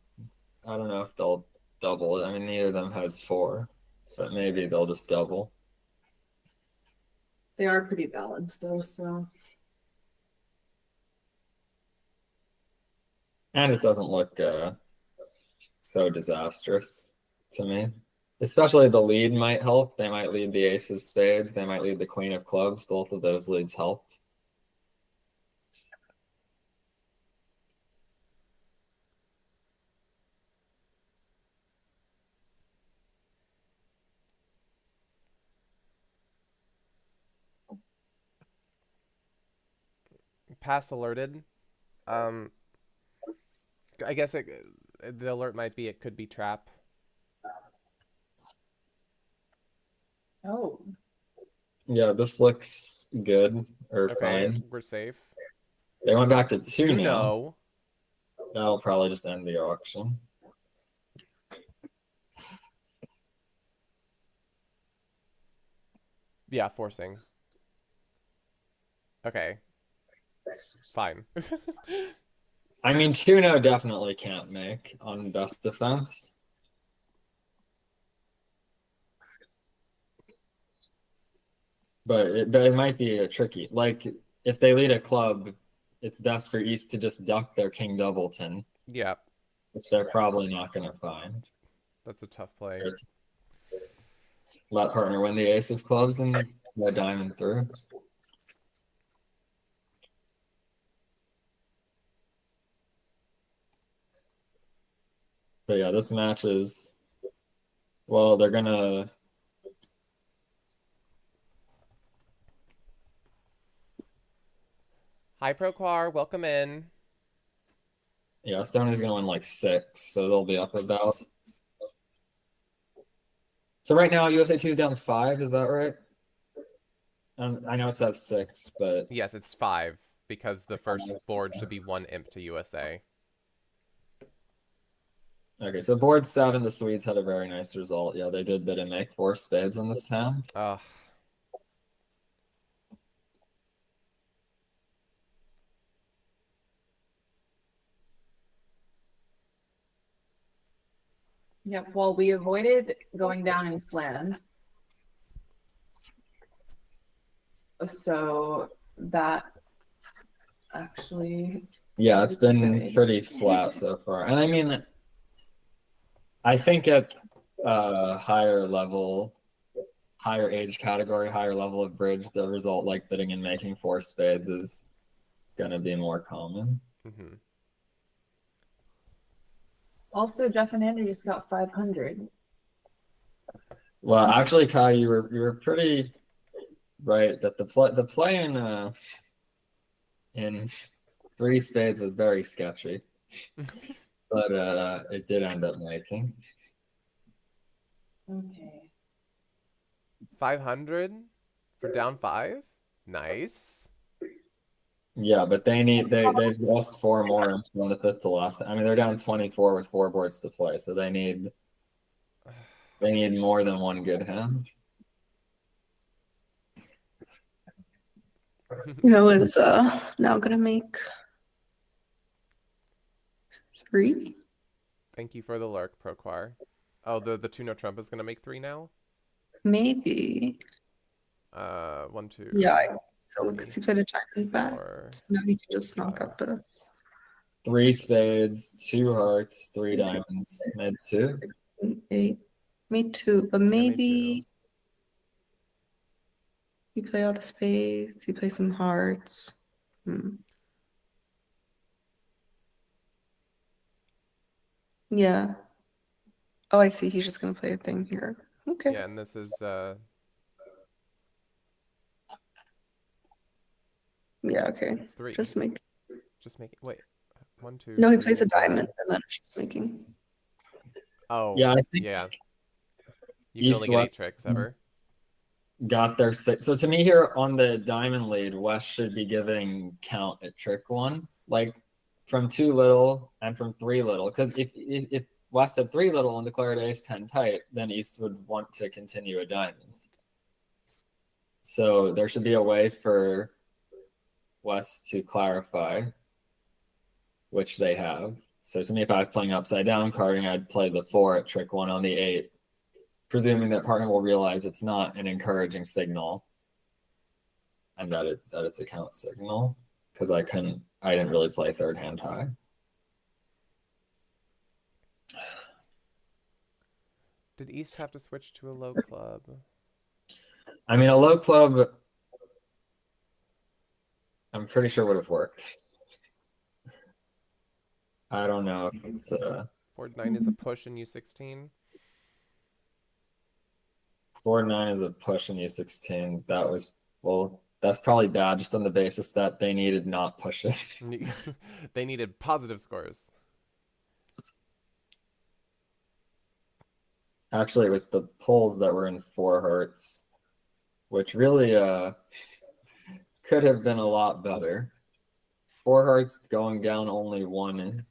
C: I don't know if they'll double. I mean, neither of them has 4, but maybe they'll just double.
B: They are pretty balanced though, so.
C: And it doesn't look so disastrous to me. Especially the lead might help. They might lead the ace of spades. They might lead the queen of clubs. Both of those leads help.
A: Pass alerted. I guess the alert might be it could be trap.
B: Oh.
C: Yeah, this looks good or
A: Okay,
C: fine.
A: we're safe.
C: They went back to 2 now.
A: No.
C: That'll probably just end the auction.
A: Yeah, forcing. Okay. Fine.
C: I mean, 2-0 definitely can't make on best defense. But it might be a tricky. Like, if they lead a club, it's best for East to just duck their King Doubleton.
A: Yeah.
C: Which they're probably not going to find.
A: That's a tough play.
C: Let partner win the ace of clubs and no diamond through. But yeah, this match is, well, they're gonna.
A: Hi, Proquar. Welcome in.
C: Yeah, Stoney's gonna win like 6, so they'll be up about. So right now, USA 2 is down 5, is that right? I know it says 6, but.
A: Yes, it's 5 because the first board should be 1 imp to USA.
C: Okay, so board 7, the Swedes had a very nice result. Yeah, they did bid and make 4 spades in this hand.
A: Ugh.
B: Yep, well, we avoided going down and slammed. So that actually.
C: Yeah, it's been pretty flat so far. And I mean, I think at higher level, higher age category, higher level of bridge, the result like bidding and making 4 spades is going to be more common.
A: Mm-hmm.
B: Also, Jeff and Andrew just got 500.
C: Well, actually, Kai, you were pretty right that the play in 3 spades was very sketchy, but it did end up making.
B: Okay.
A: 500 for down 5. Nice.
C: Yeah, but they've lost 4 more and on the 5th to last. I mean, they're down 24 with 4 boards to play, so they need more than 1 good hand.
D: Is now gonna make 3.
A: Thank you for the lurk, Proquar. Oh, the 2-no Trump is gonna make 3 now?
D: Maybe.
A: 1, 2.
D: Yeah, so because he played a diamond back.
A: 4.
D: So now he can just knock up the
C: 3 spades, 2 hearts, 3 diamonds, mid 2.
D: 8. Me too, but maybe
A: me too.
D: you play all the spades, you play some hearts. Yeah. Oh, I see. He's just gonna play a thing here. Okay.
A: Yeah, and this is
D: Yeah, okay.
A: it's 3.
D: Just make.
A: Wait. 1, 2.
D: No, he
A: 3,
D: plays a
A: 4.
D: diamond and then it's just making.
A: Oh,
C: Yeah, I think
A: yeah. You can only get 8
C: East-West
A: tricks ever.
C: got their 6. So to me here on the diamond lead, West should be giving count at trick 1, like from 2 little and from 3 little. Because if West had 3 little and declared ace 10 tight, then East would want to continue a diamond. So there should be a way for West to clarify, which they have. So to me, if I was playing upside down carding, I'd play the 4 at trick 1 on the 8, presuming that partner will realize it's not an encouraging signal and that it's a count signal, because I didn't really play third hand high.
A: Did East have to switch to a low club?
C: I mean, a low club, I'm pretty sure would have worked. I don't know if it's
A: Board 9 is a push in U16.
C: board 9 is a push in U16. That was, well, that's probably bad just on the basis that they needed not pushes.
A: They needed positive scores.
C: Actually, it was the pulls that were in 4 hertz, which really could have been a lot better. 4 hertz going down only 1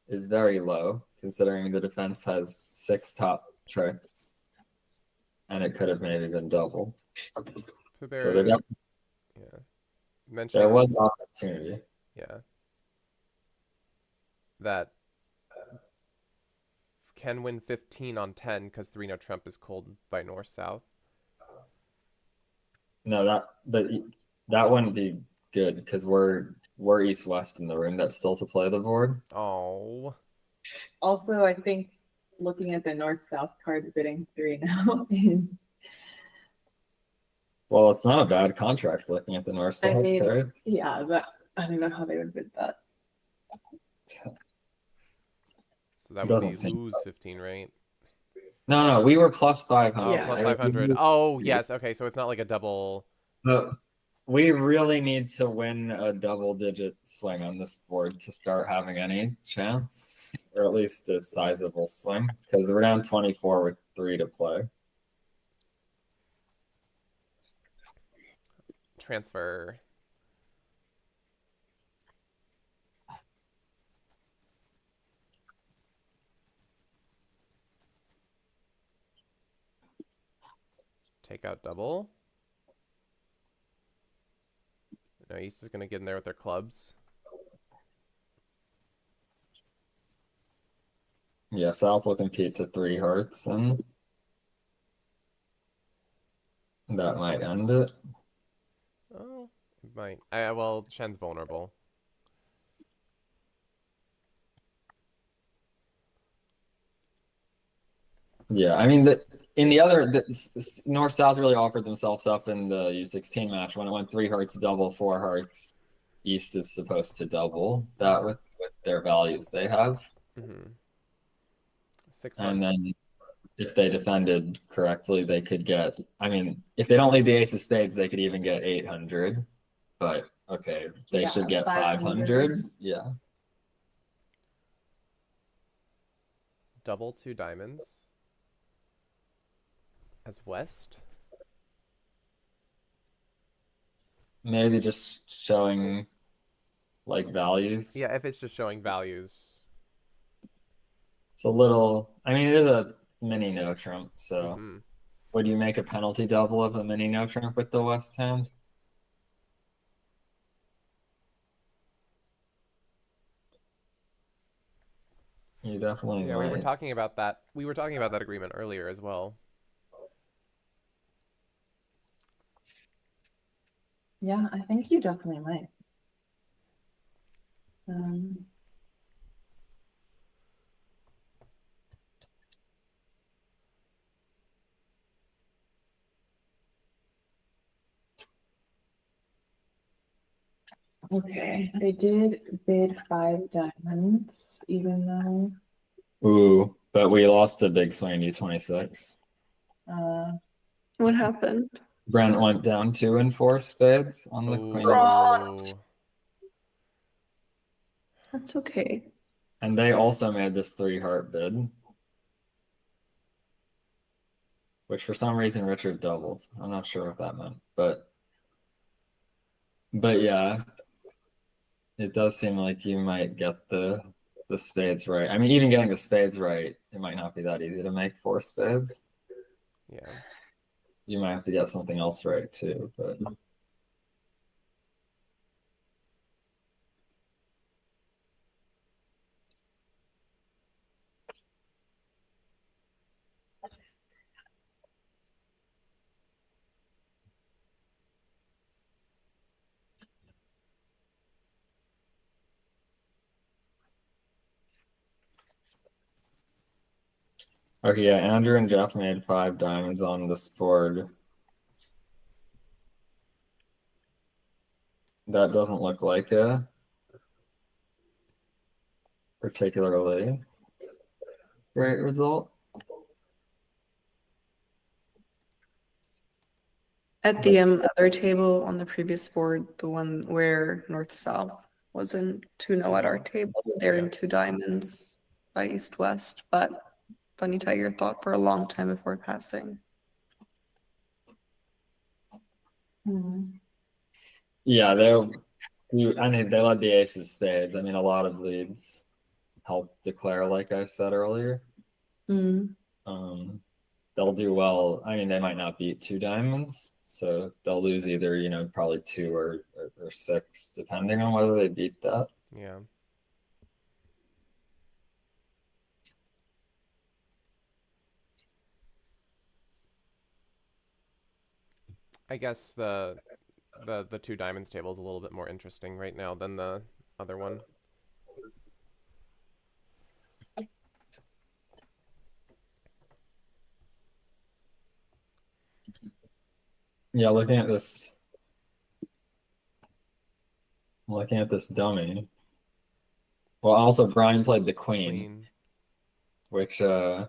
C: is very low, considering the defense has 6 top tricks, and it could have maybe been doubled. So there was opportunity.
A: Yeah. That can win 15 on 10 because 3-no trump is called by north-south.
C: No, that wouldn't be good because we're east-west in the room. That's still to play the board.
A: Oh.
B: Also, I think looking at the north-south cards bidding 3 now is.
C: Well, it's not a bad contract looking at the north-south cards.
B: Yeah, but I don't know how they would bid that.
A: So that would be lose 15, right?
C: No, we were plus 500.
A: Oh, plus 500. Oh, yes. Okay, so it's not like a double.
C: But we really need to win a double-digit swing on this board to start having any chance, or at least a sizable swing, because we're down 24 with 3 to play.
A: Transfer. Take out double. No, East is going to get in there with their clubs.
C: Yeah, South will compete to 3 hearts, and that might end it.
A: Oh, it might. Well, Shen's vulnerable.
C: Yeah, I mean, in the other, North-South really offered themselves up in the U16 match when it went 3 hearts, double, 4 hearts. East is supposed to double that with their values they have.
A: Mm-hmm. 6
C: and then if they defended correctly, they could get, I mean, if they don't lead the ace of spades, they could even get 800. But okay, they should get 500. Yeah.
A: Double 2 diamonds. As West?
C: Maybe just showing like values.
A: Yeah, if it's just showing values.
C: It's a little, I mean, it is a mini no trump, so would you make a penalty double of a mini no trump with the West hand? You definitely
A: Yeah,
C: might.
A: we were talking about that. We were talking about that agreement earlier as well.
B: Yeah, I think you definitely might. Okay, I did bid 5 diamonds, even though.
C: Ooh, but we lost a big swing U26.
D: What happened?
C: Brent went down 2 and 4 spades on the queen.
D: Brent. That's okay.
C: And they also made this 3 heart bid. which for some reason Richard doubled. I'm not sure what that meant, but yeah, it does seem like you might get the spades right. I mean, even getting the spades right, it might not be that easy to make 4 spades.
A: Yeah.
C: You might have to get something else right too, but okay, yeah, Andrew and Jeff made 5 diamonds on this board. That doesn't look like a particularly great result.
D: At the other table on the previous board, the one where north-south wasn't 2-0 at our table, they're in 2 diamonds by east-west, but funny Tiger thought for a long time before passing.
C: Yeah, they led the aces spades. I mean, a lot of leads help declare, like I said earlier. They'll do well. I mean, they might not beat 2 diamonds, so they'll lose either, probably 2 or 6, depending on whether they beat that.
A: Yeah. I guess the 2 diamonds table is a little bit more interesting right now than the other one.
C: Yeah, looking at this dummy. Well, also Brian played the queen. Which
A: that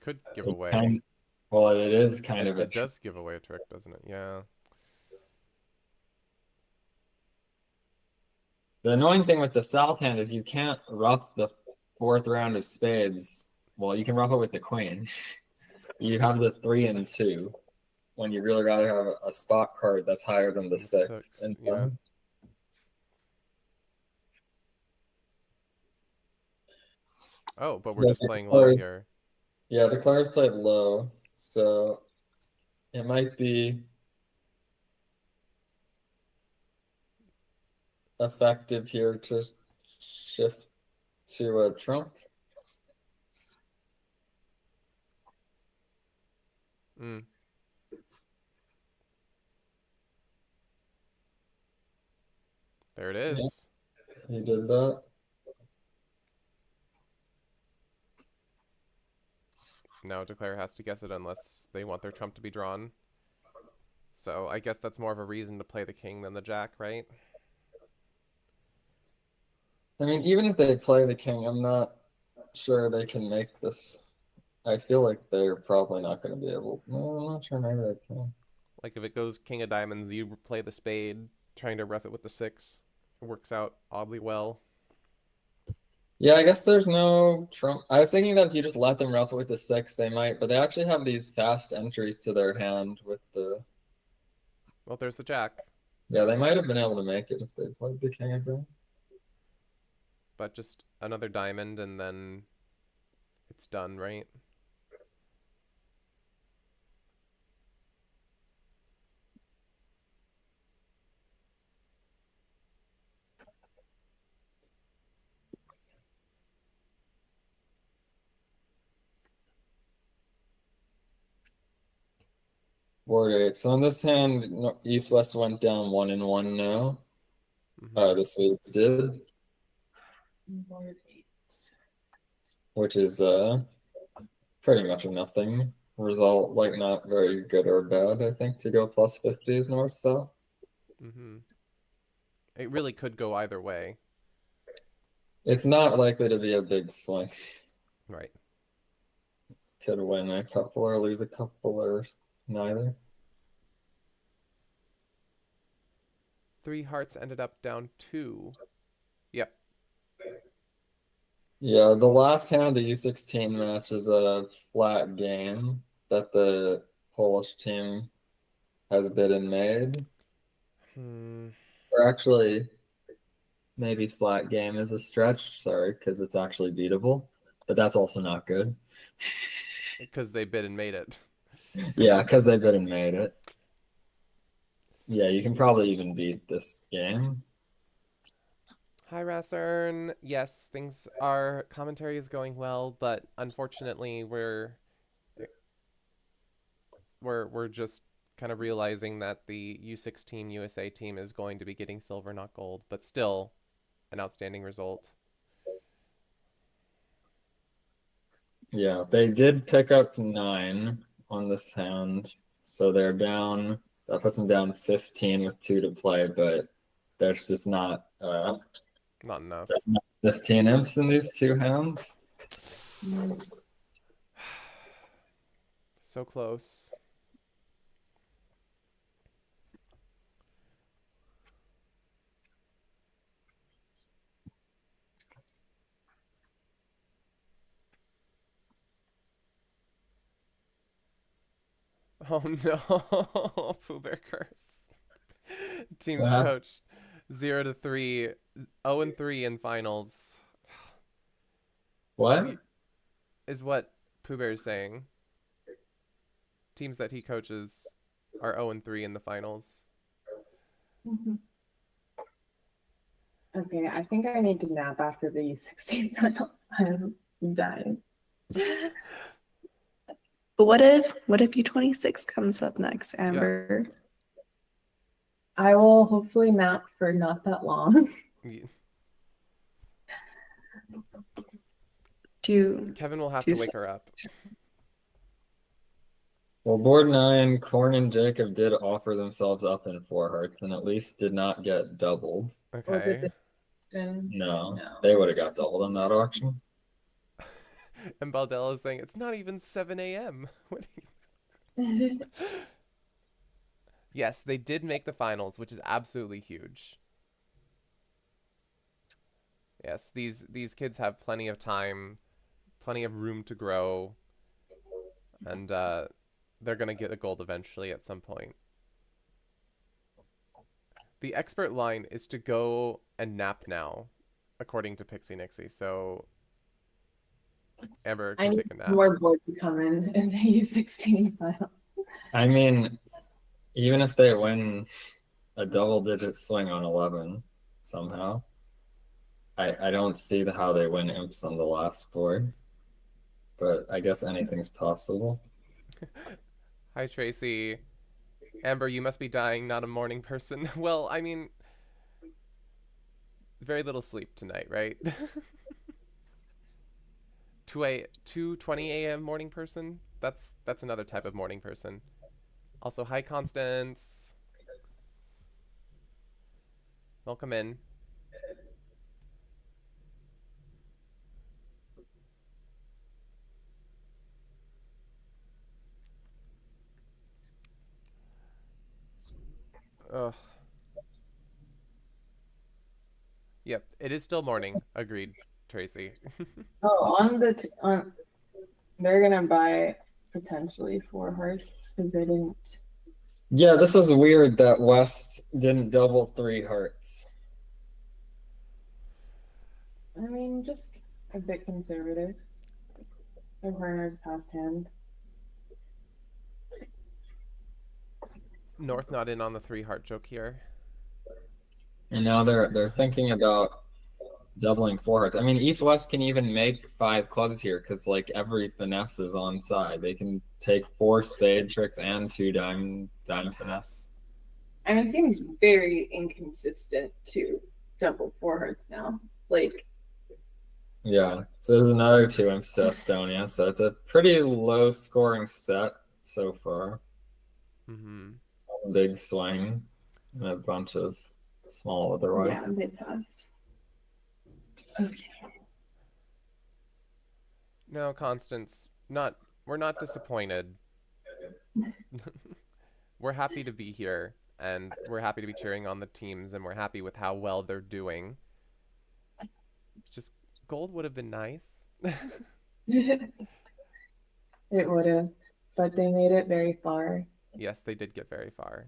A: could give away.
C: Well, it is kind of
A: it does give away a trick, doesn't it? Yeah.
C: The annoying thing with the south hand is you can't ruff the 4th round of spades. Well, you can ruff it with the queen. You have the 3 and 2 when you really rather have a spot card that's higher than the 6. And
A: yeah. Oh, but we're just playing low here.
C: Yeah, the Declare's played low, so it might be effective here to shift to a trump.
A: There it is.
C: Yeah, he did that.
A: Now Declare has to guess it unless they want their trump to be drawn. So I guess that's more of a reason to play the king than the jack, right?
C: I mean, even if they play the king, I'm not sure they can make this. I feel like they're probably not going to be able. No, I'm not sure. Maybe they can.
A: Like if it goes king of diamonds, you play the spade, trying to rough it with the 6. It works out oddly well.
C: Yeah, I guess there's no trump. I was thinking that if you just let them ruff it with the 6, they might. But they actually have these fast entries to their hand with the.
A: Well, there's the jack.
C: Yeah, they might have been able to make it if they played the king of diamonds.
A: But just another diamond and then it's done, right?
C: Board 8. So in this hand, East-West went down 1 and 1 now. The Swedes did.
B: Board 8.
C: Which is pretty much a nothing result, like not very good or bad, I think, to go plus 50s north-south.
A: It really could go either way.
C: It's not likely to be a big swing.
A: Right.
C: Could win a couple or lose a couple or neither.
A: 3 hearts ended up down 2. Yep.
C: Yeah, the last hand, the U16 match, is a flat game. that the Polish team has bid and made. Or actually, maybe flat game is a stretch, sorry, because it's actually beatable. But that's also not good.
A: Because they bid and made it.
C: Yeah, because they bid and made it. Yeah, you can probably even beat this game.
A: Hi, Rassern. Yes, our commentary is going well, but unfortunately, we're just kind of realizing that the U16 USA team is going to be getting silver, not gold, but still an outstanding result.
C: Yeah, they did pick up 9 on this hand, so they're down. That puts them down 15 with 2 to play, but there's just not
A: Not enough.
C: 15 imps in these 2 hands.
A: So close. Oh no, Pooh Bear curse. Teams coached 0-3, 0-3 in finals.
C: What?
A: Is what Pooh Bear is saying. Teams that he coaches are 0-3 in the finals.
B: Okay, I think I need to nap after the U16 final. I'm dying.
D: But what if U26 comes up next, Amber?
A: Yeah.
B: I will hopefully nap for not that long.
A: Kevin will have to wake her up.
C: Well, board 9, Corn and Jacob did offer themselves up in 4 hearts and at least did not get doubled.
A: Okay.
B: Was it
C: No, they would have got doubled in that auction.
A: And Baldella is saying, it's not even 7 a.m. Yes, they did make the finals, which is absolutely huge. Yes, these kids have plenty of time, plenty of room to grow, and they're going to get a gold eventually at some point. The expert line is to go and nap now, according to Pixie Nixie. So Amber can take a nap.
B: More board to come in the U16 final.
C: I mean, even if they win a double-digit swing on 11 somehow, I don't see how they win imps on the last board. But I guess anything's possible.
A: Hi, Tracy. Amber, you must be dying, not a morning person. Well, I mean, very little sleep tonight, right? 2:20 a.m. morning person? That's another type of morning person. Also, hi, Constance. Welcome in. Ugh. Yep, it is still morning. Agreed, Tracy.
B: Oh, they're gonna buy potentially 4 hearts because they didn't.
C: Yeah, this was weird that West didn't double 3 hearts.
B: I mean, just a bit conservative. Their partner's past hand.
A: North not in on the 3 heart joke here.
C: And now they're thinking about doubling 4 hearts. I mean, East West can even make 5 clubs here because like every finesse is on side. They can take 4 spade tricks and 2 diamond finesse.
B: I mean, it seems very inconsistent to double 4 hearts now. Like,
C: yeah, so there's another 2 imps to Estonia. So it's a pretty low scoring set so far.
A: Mm-hmm.
C: A big swing and a bunch of small otherwise.
B: Yeah, they passed. Okay.
A: No, Constance, we're not disappointed. We're happy to be here, and we're happy to be cheering on the teams, and we're happy with how well they're doing. Just gold would have been nice.
B: It would have. but they made it very far.
A: Yes, they did get very far.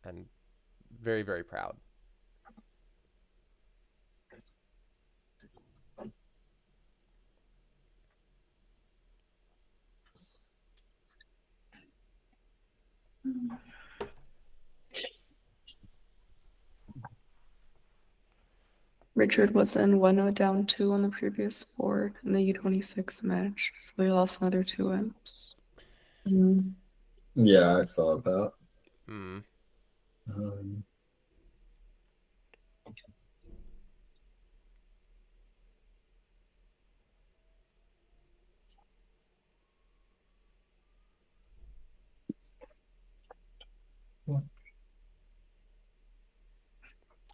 A: And very, very proud.
D: Richard was in 1-0 down 2 on the previous board in the U26 match, so they lost another 2 imps.
C: Yeah, I saw that.
A: Hmm.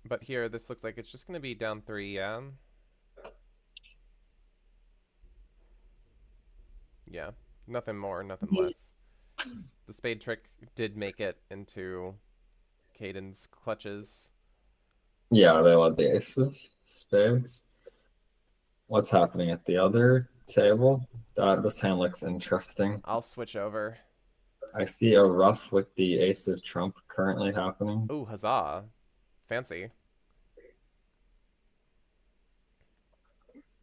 A: But here, this looks like it's just going to be down 3, yeah? Yeah. Nothing more, nothing less. The spade trick did make it into Caden's clutches.
C: Yeah, they led the ace of spades. What's happening at the other table? This hand looks interesting.
A: I'll switch over.
C: I see a ruff with the ace of trump currently happening.
A: Ooh, huzzah. Fancy.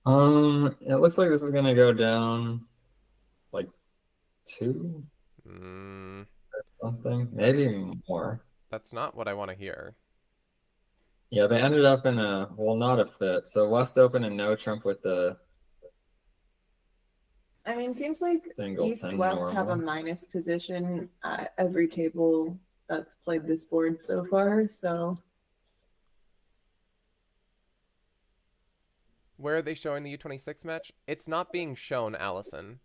C: It looks like this is gonna go down like 2 or something, maybe more.
A: That's not what I want to hear.
C: Yeah, they ended up in not a fit. So West open and no trump with the
B: I mean, seems like East West have a minus position at every table that's played this board so far, so.
A: Where are they showing the U26 match? It's not being shown, Allison.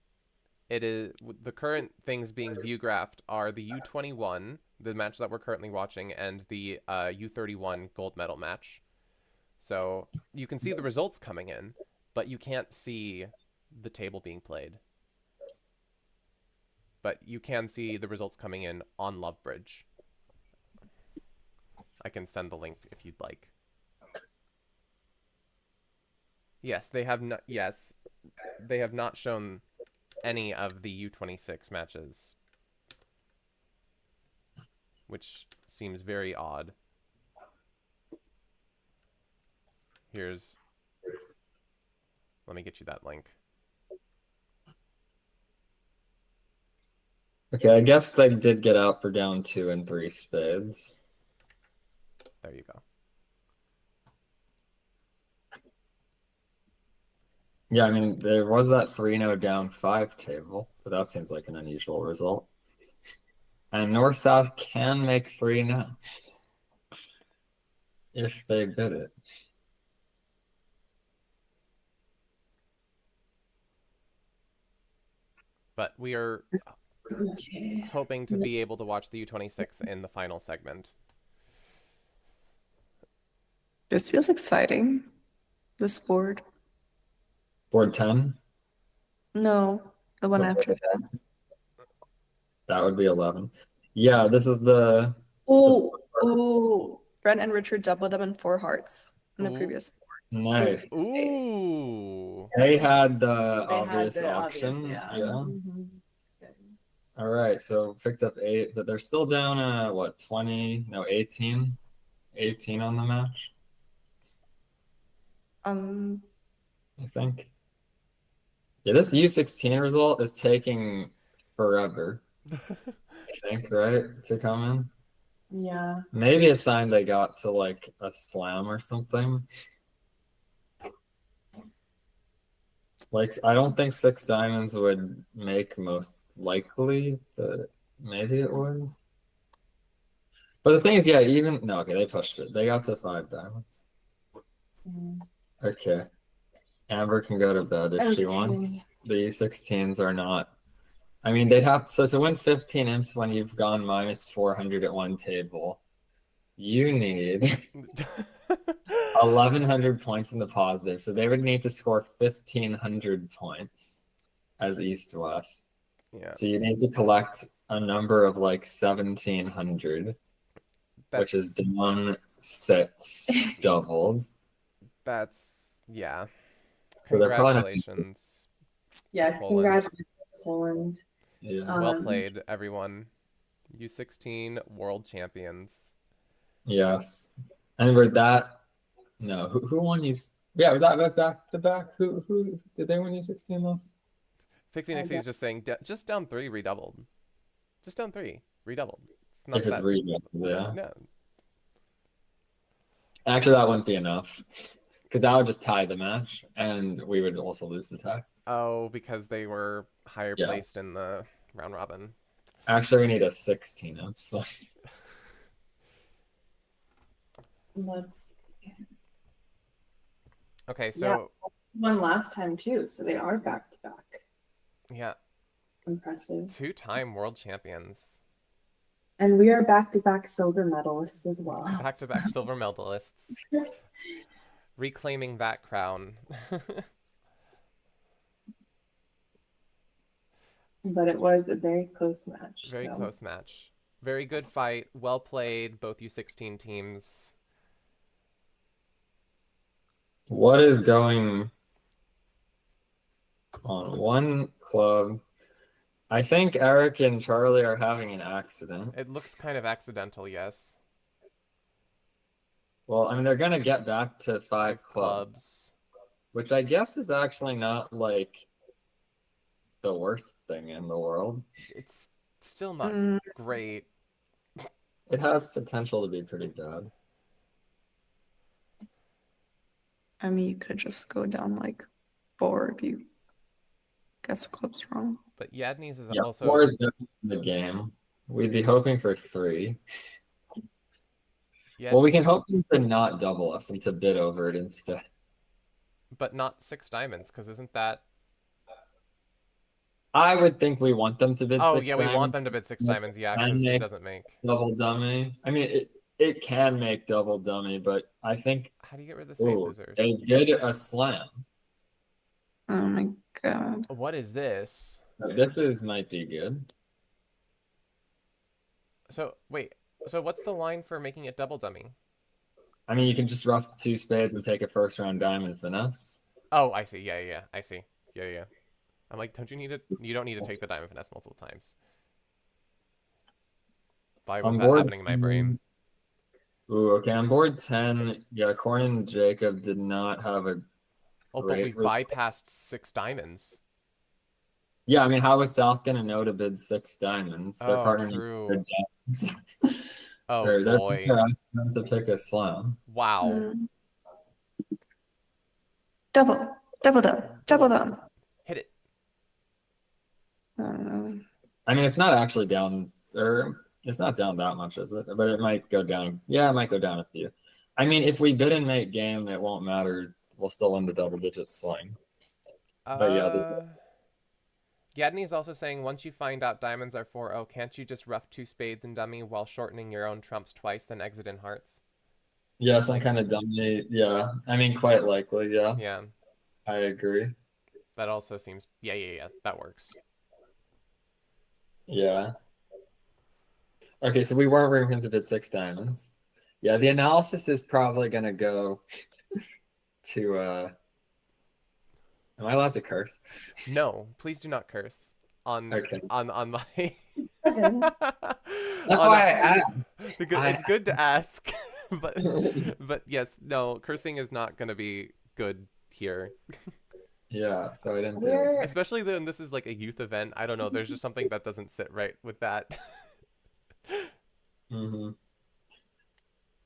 A: It is the current things being view graphed are the U21, the match that we're currently watching, and the U31 gold medal match. So you can see the results coming in, but you can't see the table being played. But you can see the results coming in on Lovebridge. I can send the link if you'd like. Yes, they have not. Yes, they have not shown any of the U26 matches, which seems very odd. Let me get you that link.
C: Okay, I guess they did get out for down 2 and 3 spades.
A: There you go.
C: Yeah, I mean, there was that 3-0 down 5 table, but that seems like an unusual result. And North-South can make 3 now if they bid it.
A: But we are hoping to be able to watch the U26 in the final segment.
D: This feels exciting, this board.
C: Board 10?
D: No, the one after that.
C: That would be 11. Yeah, this is the...
D: Oh, Brent and Richard doubled them in 4 hearts in the previous board.
C: Nice.
D: So
A: Ooh.
C: They had the obvious option.
B: Yeah.
C: All right, so picked up 8, but they're still down, what, 20? No, 18? 18 on the match, I think. Yeah, this U16 result is taking forever, I think, right, to come in?
B: Yeah.
C: Maybe a sign they got to, like, a slam or something. Like, I don't think 6 diamonds would make most likely, but maybe it would. But the thing is, yeah, no, okay, they pushed it. They got to 5 diamonds. Okay. Amber can go to bed if she wants. The 16s are not. I mean, they'd have to win 15 imps when you've gone minus 400 at one table. You need 1,100 points in the positive, so they would need to score 1,500 points as East-West.
A: Yeah.
C: So you need to collect a number of like 1,700, which is down 6 doubled.
A: Yeah.
C: So they're probably not-
A: Congratulations.
B: Yes,
A: Poland.
B: congratulations, Poland.
C: Yeah.
A: Well played, everyone. U16 world champions.
C: Yes. And we're that. No, who won you? Yeah, that's back to back. Who did they win U16 last?
A: Fixie Nixie is just saying, just down 3, redoubled. Just down 3, redoubled. It's not
C: If it's
A: that.
C: reading, yeah.
A: No.
C: Actually, that wouldn't be enough because that would just tie the match, and we would also lose the tie.
A: Oh, because they were higher placed in the round robin.
C: Actually, we need a 16 up. So.
A: Okay, so
B: won last time too, so they are back to back.
A: Yeah.
B: Impressive.
A: 2-time world champions.
B: And we are back to back silver medalists as well.
A: Back to back silver medalists. Reclaiming that crown.
B: But it was a very close match.
A: Very close match. Very good fight. Well played, both U16 teams.
C: What is going on? One club. I think Eric and Charlie are having an accident.
A: It looks kind of accidental, yes.
C: Well, I mean, they're going to get back to 5
A: clubs.
C: Which I guess is actually not like the worst thing in the world.
A: It's still not great.
C: It has potential to be pretty bad.
D: I mean, you could just go down like 4 if you guess the club's wrong.
A: But Yadney's is also
C: 4 is definitely in the game. We'd be hoping for 3. Well, we can hope to not double us and to bid over it instead.
A: But not 6 diamonds, because isn't that...
C: I would think we want them to bid 6 diamonds.
A: Oh, yeah, we want them to bid 6 diamonds, yeah, because it doesn't make...
C: Double dummy. I mean, it can make double dummy, but I think...
A: How do you get rid of the spade losers?
C: They did a slam.
D: Oh my god.
A: What is this?
C: This might be good.
A: So, wait. So what's the line for making it double dummy?
C: I mean, you can just rough 2 spades and take a first round diamond finesse.
A: Oh, I see. Yeah, I see. Yeah. I'm like, don't you need to? You don't need to take the diamond finesse multiple times. Why was that happening in my brain?
C: Ooh, okay. On board 10, yeah, Corn and Jacob did not have a.
A: Oh, but we've bypassed 6 diamonds.
C: Yeah, I mean, how was South gonna know to bid 6 diamonds? Their partner
A: true.
C: Diamonds.
A: Oh boy!
C: To pick a slam.
A: Wow.
D: Double them.
A: Hit it.
C: I mean, it's not actually down, or it's not down that much, is it? But it might go down. Yeah, it might go down a few. I mean, if we bid and make game, it won't matter. We'll still win the double digit swing. But yeah.
A: Yadney's also saying, once you find out diamonds are 4-0, can't you just rough 2 spades and dummy while shortening your own trumps twice, then exit in hearts?
C: Yeah, some kind of dummy. Yeah, I mean, quite likely. Yeah.
A: Yeah.
C: I agree.
A: That also seems. Yeah. That works.
C: Yeah. Okay, so we weren't going to bid 6 diamonds. Yeah, the analysis is probably going to go to. Am I allowed to curse?
A: No, please do not curse on my.
C: That's why I asked.
A: It's good to ask, but yes, no, cursing is not going to be good here.
C: Yeah, so I didn't do it.
A: Especially when this is like a youth event. I don't know. There's just something that doesn't sit right with that.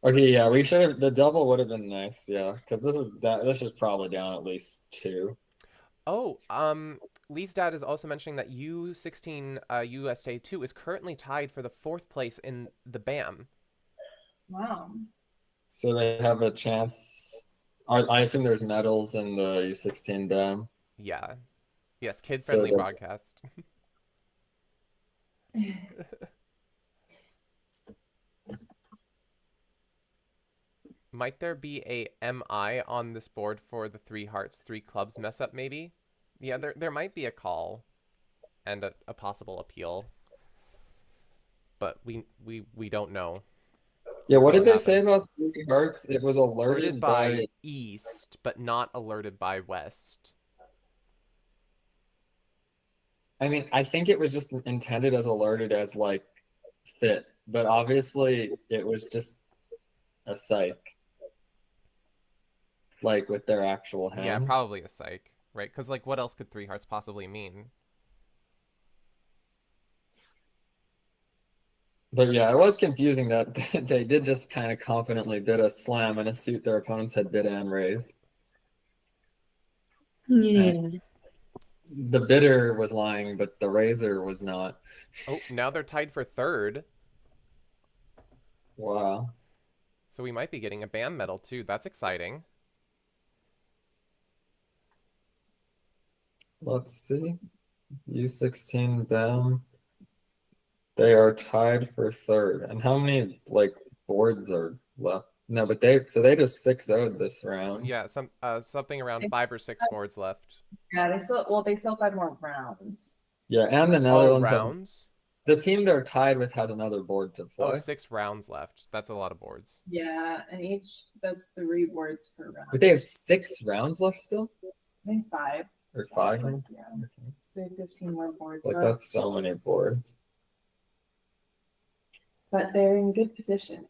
C: Okay, yeah, we should have. The double would have been nice, yeah, because this is probably down at least 2.
A: Oh, Lee's dad is also mentioning that U16 USA 2 is currently tied for the 4th place in the BAM.
B: Wow.
C: So they have a chance. I assume there's medals in the U16 BAM.
A: Yeah. Yes, kid-friendly broadcast. Might there be a MI on this board for the 3 hearts, 3 clubs mess up, maybe? Yeah, there might be a call and a possible appeal. But we don't know.
C: Yeah, what did they say about 3 hearts? It was alerted by
A: East, but not alerted by West.
C: I mean, I think it was just intended as alerted as like fit, but obviously it was just a psych, like with their actual
A: Yeah,
C: hand.
A: probably a psych, right? Because, like, what else could three hearts possibly mean?
C: But yeah, it was confusing that they did just kind of confidently bid a slam and a suit their opponents had bid and raise.
D: Yeah.
C: The bidder was lying, but the raiser was not.
A: Oh, now they're tied for third.
C: Wow.
A: So we might be getting a band medal, too. That's exciting.
C: Let's see. U16 BAM. They are tied for third. And how many like boards are left? No, but they just 6-0'd this round.
A: Yeah, something around 5 or 6 boards left.
B: Yeah, they still have more rounds.
C: Yeah, and the
A: Oh,
C: Netherlands have
A: rounds?
C: the team they're tied with has another board to
A: Oh,
C: play.
A: 6 rounds left. That's a lot of boards.
B: Yeah, and that's 3 boards per round.
C: But they have 6 rounds left still?
B: I think 5.
C: Or 5?
B: Yeah. They have 15 more boards.
C: Like that's so many boards.
B: But they're in good position.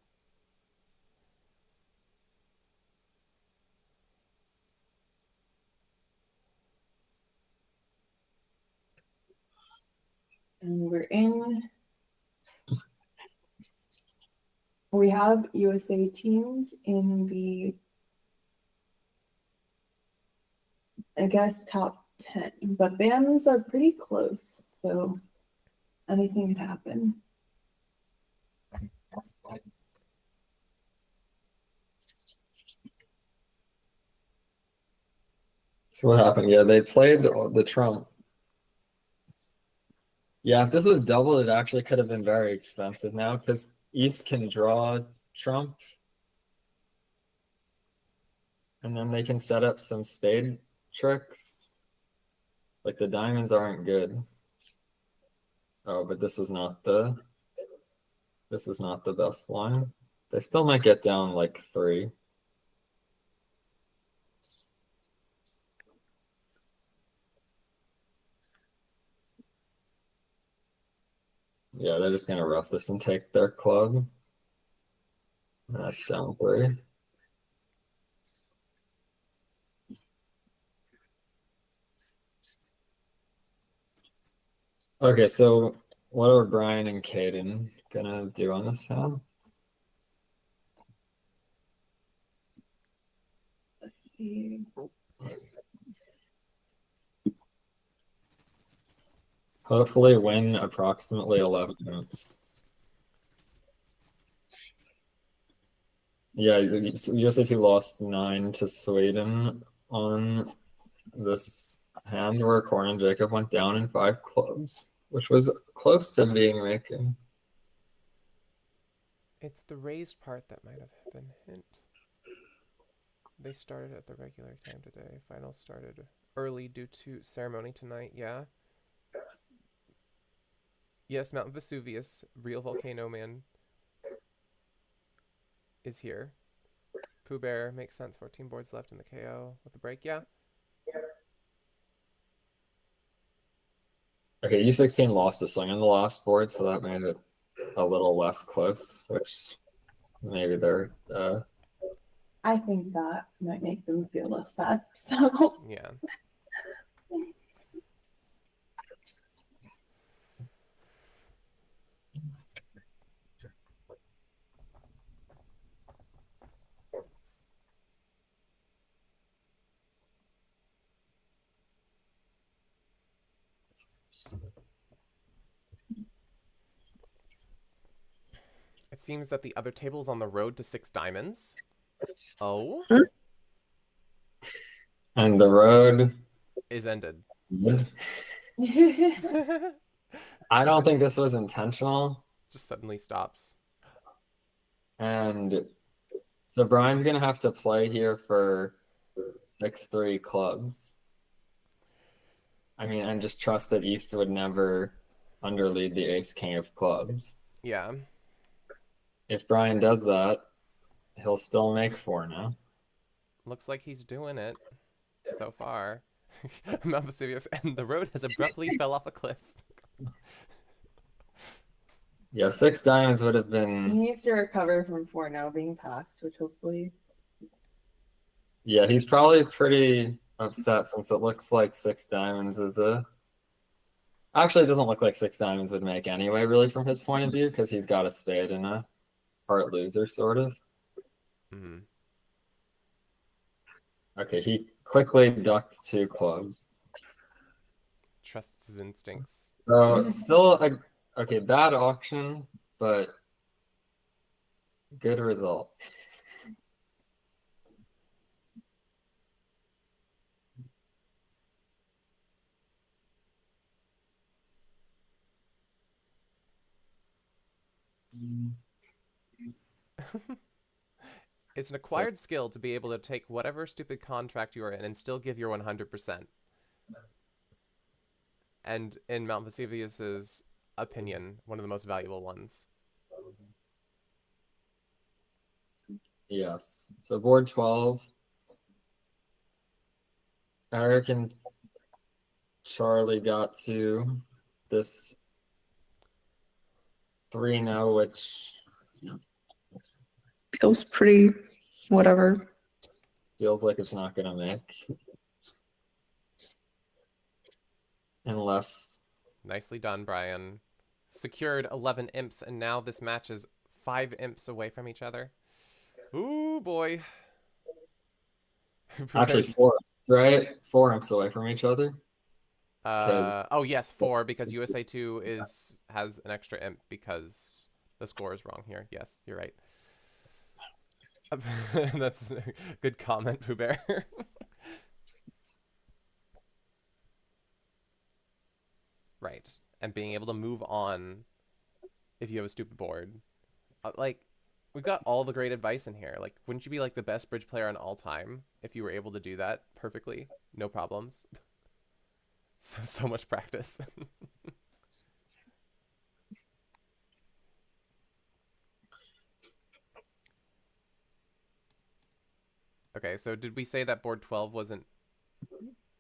B: And we have USA teams in the, I guess, top 10, but BAMs are pretty close, so anything could happen.
C: So what happened? Yeah, they played the trump. Yeah, if this was doubled, it actually could have been very expensive now because East can draw trump. And then they can set up some spade tricks. Like the diamonds aren't good. Oh, but this is not the best line. They still might get down like 3. Yeah, they're just gonna rough this and take their club. That's down 3. Okay, so what are Brian and Caden gonna do on this hand?
B: Let's see.
C: Hopefully win approximately 11 minutes. Yeah, USA2 lost 9 to Sweden on this hand where Corn and Jacob went down in 5 clubs, which was close to being making.
A: It's the raised part that might have been hint. They started at the regular time today. Finals started early due to ceremony tonight. Yeah. Yes, Mount Vesuvius, real volcano man, is here. Pooh Bear makes sense. 14 boards left in the KO with the break. Yeah.
C: Okay, U16 lost a swing on the last board, so that made it a little less close, which maybe they're
B: I think that might make them feel less bad. So
A: Yeah. It seems that the other table is on the road to 6 diamonds. Oh?
C: and the road
A: Is ended.
C: I don't think this was intentional.
A: Just suddenly stops.
C: And so Brian's gonna have to play here for 6-3 clubs. I mean, and just trust that East would never underlead the ace king of clubs.
A: Yeah.
C: If Brian does that, he'll still make 4 now.
A: Looks like he's doing it so far. Mount Vesuvius, and the road has abruptly fell off a cliff.
C: Yeah, 6 diamonds would have
B: He
C: been.
B: needs to recover from 4-0 being passed, which hopefully.
C: Yeah, he's probably pretty upset since it looks like 6 diamonds is a. Actually, it doesn't look like 6 diamonds would make anyway, really, from his point of view, because he's got a spade and a part loser, sort of.
A: Mm.
C: Okay, he quickly ducked 2 clubs.
A: Trusts his instincts.
C: So still a okay, bad auction, but good result.
A: It's an acquired skill to be able to take whatever stupid contract you are in and still give your 100%. And in Mount Vesuvius's opinion, one of the most valuable ones.
C: Yes. So board 12. Eric and Charlie got to this 3-0, which
D: Feels pretty whatever.
C: feels like it's not gonna make. Unless
A: Nicely done, Brian. Secured 11 imps, and now this match is 5 imps away from each other. Ooh, boy.
C: actually 4, right? 4 imps away from each other.
A: Oh yes, 4 because USA 2 has an extra imp because the score is wrong here. Yes, you're right. That's a good comment, Pooh Bear. Right, and being able to move on if you have a stupid board, like we've got all the great advice in here. Like, wouldn't you be like the best bridge player on all time if you were able to do that perfectly, no problems? So much practice. Okay, so did we say that board 12 wasn't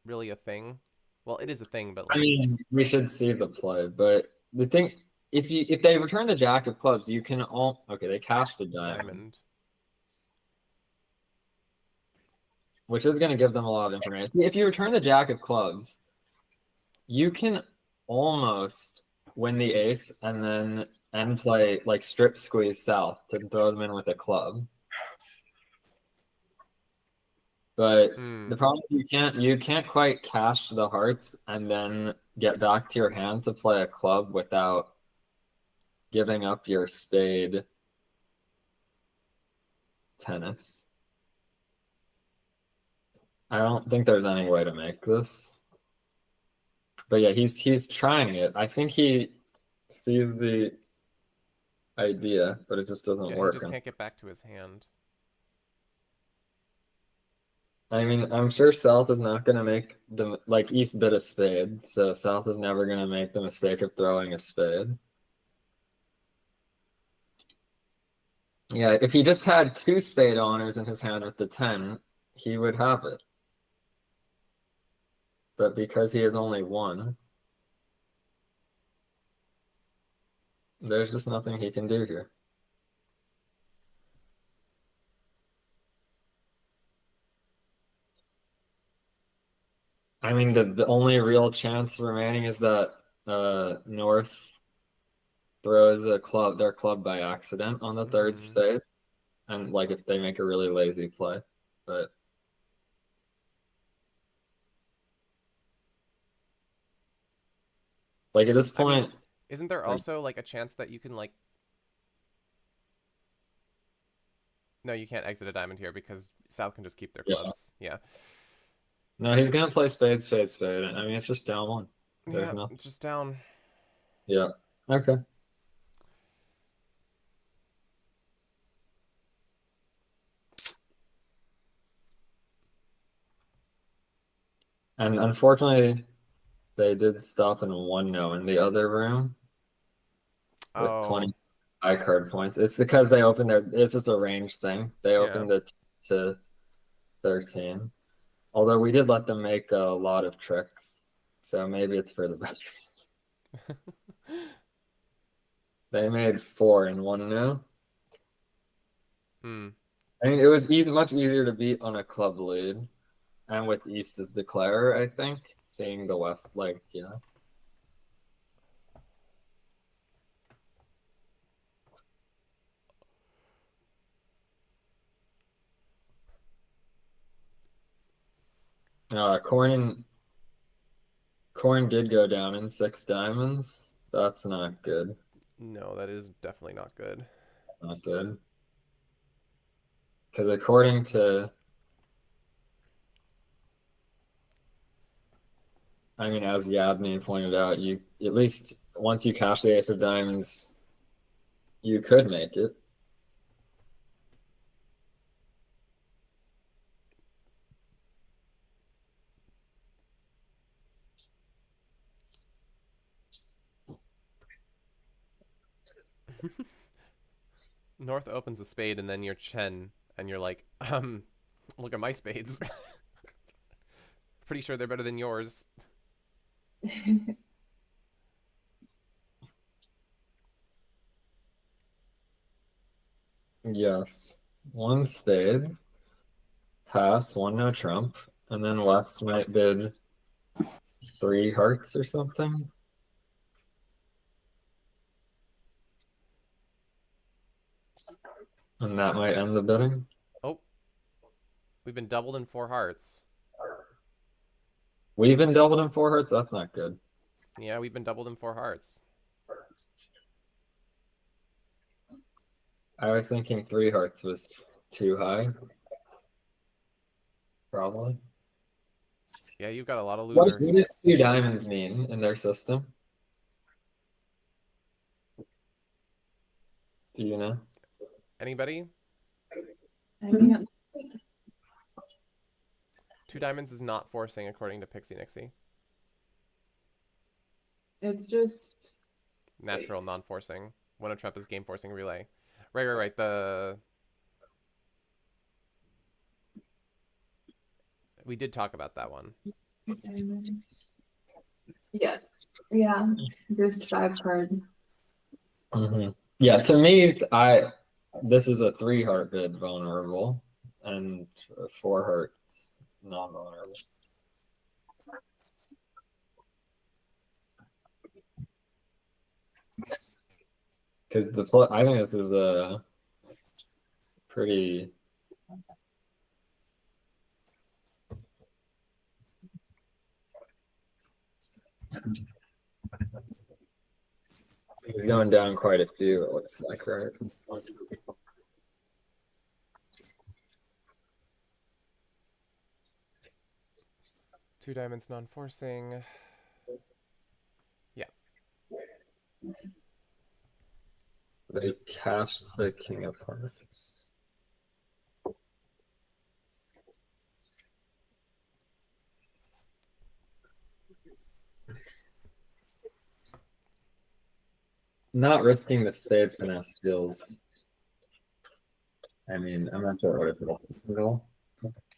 A: really a thing? Well, it is a thing, but like,
C: I mean, we should see the play, but the thing, if they return the jack of clubs, you can all okay. They cashed a diamond, which is going to give them a lot of information. See, if you return the jack of clubs, you can almost win the ace and then end play like strip squeeze south to throw them in with a club. But the problem is you can't quite cash the hearts and then get back to your hand to play a club without giving up your spade tennis. I don't think there's any way to make this. But yeah, he's trying it. I think he sees the idea, but it just doesn't work.
A: He just can't get back to his hand.
C: I mean, I'm sure South is not going to make the like East bid a spade, so South is never going to make the mistake of throwing a spade. Yeah, if he just had 2 spade honors in his hand with the 10, he would have it. But because he has only 1, there's just nothing he can do here. I mean, the only real chance remaining is that North throws their club by accident on the 3rd spade, and like if they make a really lazy play, but like at this point,
A: I mean, isn't there also like a chance that you can like? No, you can't exit a diamond here because South can just keep their clubs. Yeah.
C: No, he's gonna play spade, spade, spade. I mean, it's just down 1.
A: Yeah, it's just down.
C: Yeah. Okay. And unfortunately, they did stop in 1-0 in the other room with 20 high card points. It's because they opened it's just a range thing. They opened it to 13. Although we did let them make a lot of tricks, so maybe it's for the better. They made 4 in 1 now.
A: Hmm.
C: I mean, it was much easier to beat on a club lead, and with East as declarer, I think, seeing the West, like, Corn did go down in 6 diamonds. That's not good.
A: No, that is definitely not good.
C: Not good. Because according to, I mean, as Yabney pointed out, you at least once you cash the ace of diamonds, you could make it.
A: North opens a spade and then you're Chen and you're like, look at my spades. Pretty sure they're better than yours.
C: Yes. 1 spade, pass, 1 no trump, and then West might bid 3 hearts or something. And that might end the bidding.
A: Oh, we've been doubled in 4 hearts.
C: We've been doubled in 4 hearts? That's not good.
A: Yeah, we've been doubled in 4 hearts.
C: I was thinking 3 hearts was too high. Probably.
A: Yeah, you've got a lot of
C: What
A: loser.
C: does 2 diamonds mean in their system? Do you know?
A: Anybody?
B: I mean,
A: 2 diamonds is not forcing according to Pixie Nixie.
B: it's just
A: Natural, non-forcing. One of Trump is game forcing relay. Right. We did talk about that one.
B: yeah, just 5 card.
C: Yeah, to me, this is a 3 heart bid vulnerable and 4 hearts non-vulnerable. Because I think this is a pretty. He's going down quite a few, it looks like, right?
A: Two diamonds non-forcing. Yeah.
C: They cashed the king of hearts. Not risking the spade finesse feels. I mean, I'm not sure what it's about.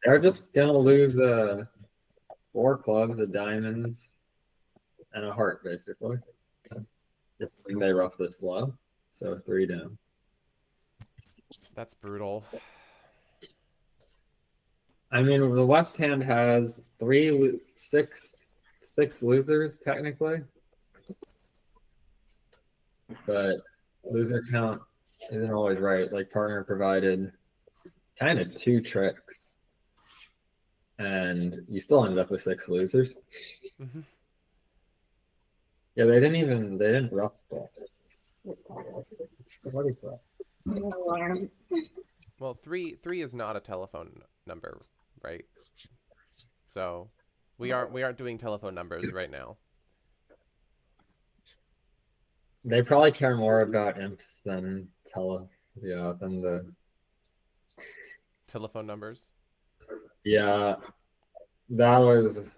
C: They're just gonna lose 4 clubs, a diamond, and a heart, basically. If they rough this low, so 3 down.
A: That's brutal.
C: I mean, the West hand has 6 losers technically, but loser count isn't always right. Like partner provided kind of 2 tricks, and you still ended up with 6 losers.
A: Mm-hmm.
C: Yeah, they didn't rough that. What is that?
A: Well, three is not a telephone number, right? So we aren't doing telephone numbers right now.
C: They probably care more about imps than than the
A: telephone numbers.
C: Yeah, that was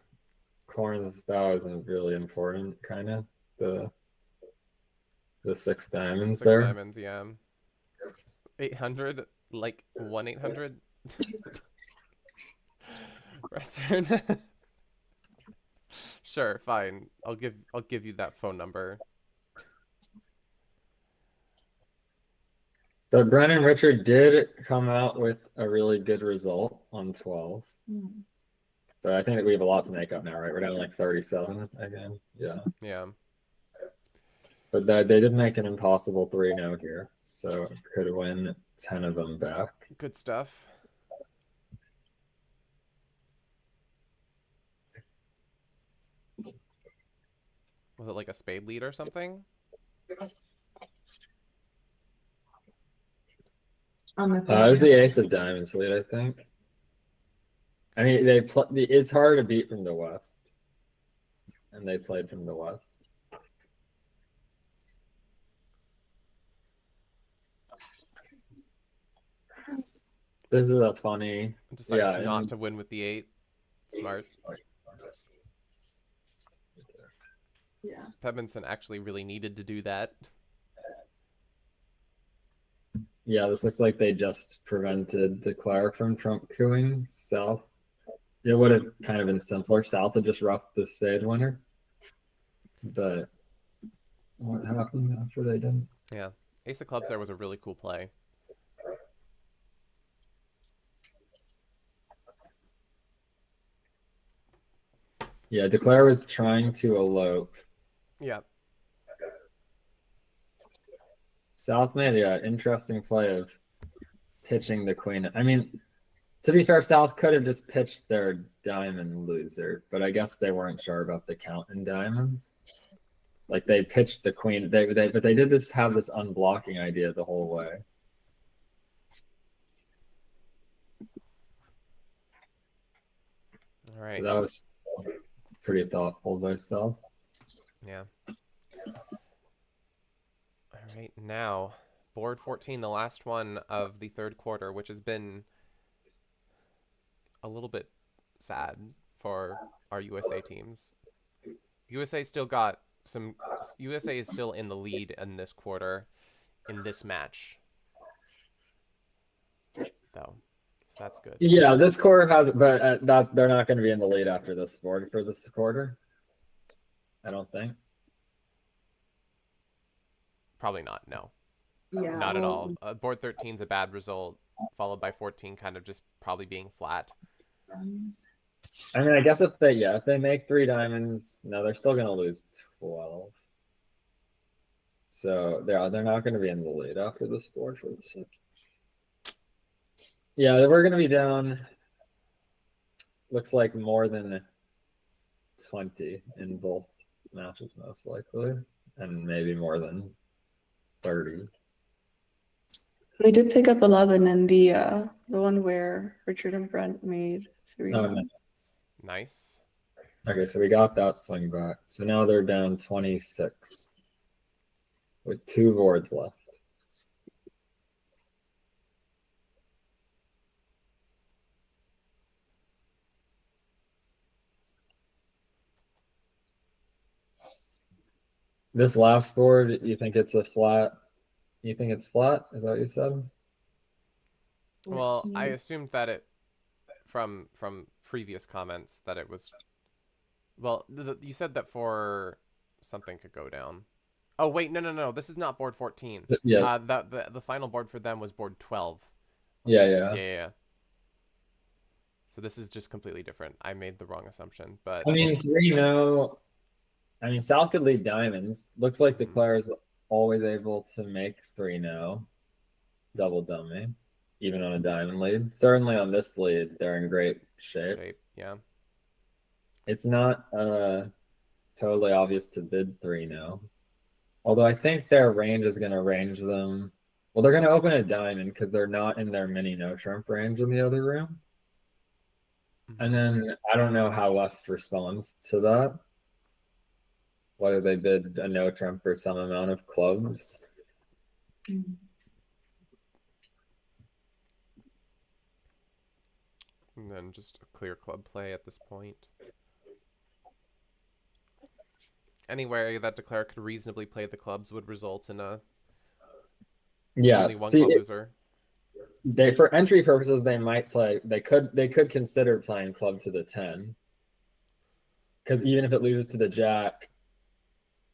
C: Corn's. That wasn't really important, kind of the 6 diamonds
A: 6
C: there.
A: diamonds, yeah. 800, like 1-800. aggressor. Sure, fine. I'll give you that phone number.
C: But Brennan Richard did come out with a really good result on 12. But I think that we have a lot to make up now, right? We're down like 37 again. Yeah.
A: Yeah.
C: But they did make an impossible 3-0 here. So could win 10 of them back.
A: Good stuff. Was it like a spade lead or something?
B: On the
C: It was the ace of diamonds lead, I think. I mean, it's hard to beat from the west. And they played from the west. This is a funny.
A: Decides not to win with the 8. Smart.
B: Yeah.
A: Pedmonton actually really needed to do that.
C: Yeah, this looks like they just prevented Declare from Trump cooing South. It would have kind of been simpler. South had just roughed the spade winner. But what happened after they didn't?
A: Yeah. Ace of clubs there was a really cool play.
C: Yeah, Declare was trying to elope.
A: Yeah.
C: South made an interesting play of pitching the queen. I mean, to be fair, South could have just pitched their diamond loser, but I guess they weren't sure about the count in diamonds. Like they pitched the queen, but they did have this unblocking idea the whole way.
A: All right.
C: So that was pretty thoughtful by South.
A: Yeah. All right, now board 14, the last one of the third quarter, which has been a little bit sad for our USA teams. USA is still in the lead in this quarter in this match. Though. So that's good.
C: Yeah, this quarter has, but they're not going to be in the lead after this board for this quarter. I don't think.
A: Probably not. No.
B: Yeah.
A: Not at all. Board 13 is a bad result, followed by 14 kind of just probably being flat.
C: I mean, I guess if they make 3 diamonds, no, they're still going to lose 12. So they're not going to be in the lead after this board for the second. Yeah, we're going to be down. Looks like more than 20 in both matches, most likely, and maybe more than 30.
D: They did pick up 11 in the one where Richard and Brent made 3.
C: Oh, nice.
A: Nice.
C: Okay, so we got that swing back. So now they're down 26 with 2 boards left. This last board, you think it's a flat? You think it's flat? Is that what you said?
A: Well, I assumed that it, from previous comments, that it was. Well, you said that for something could go down. Oh wait, no. This is not board 14.
C: Yeah.
A: The final board for them was board 12.
C: Yeah.
A: So this is just completely different. I made the wrong assumption, but
C: I mean, 3-0. I mean, South could lead diamonds. Looks like Declare is always able to make 3-0 double dummy, even on a diamond lead. Certainly on this lead, they're in great shape.
A: Yeah.
C: It's not totally obvious to bid 3-0. Although I think their range is going to range them. Well, they're going to open a diamond because they're not in their mini no trump range in the other room. And then I don't know how West responds to that. Whether they bid a no trump or some amount of clubs.
A: And then just a clear club play at this point. Anywhere that Declare could reasonably play the clubs would result in a only one club loser.
C: They, for entry purposes, they might play. They could consider playing club to the 10, because even if it loses to the jack,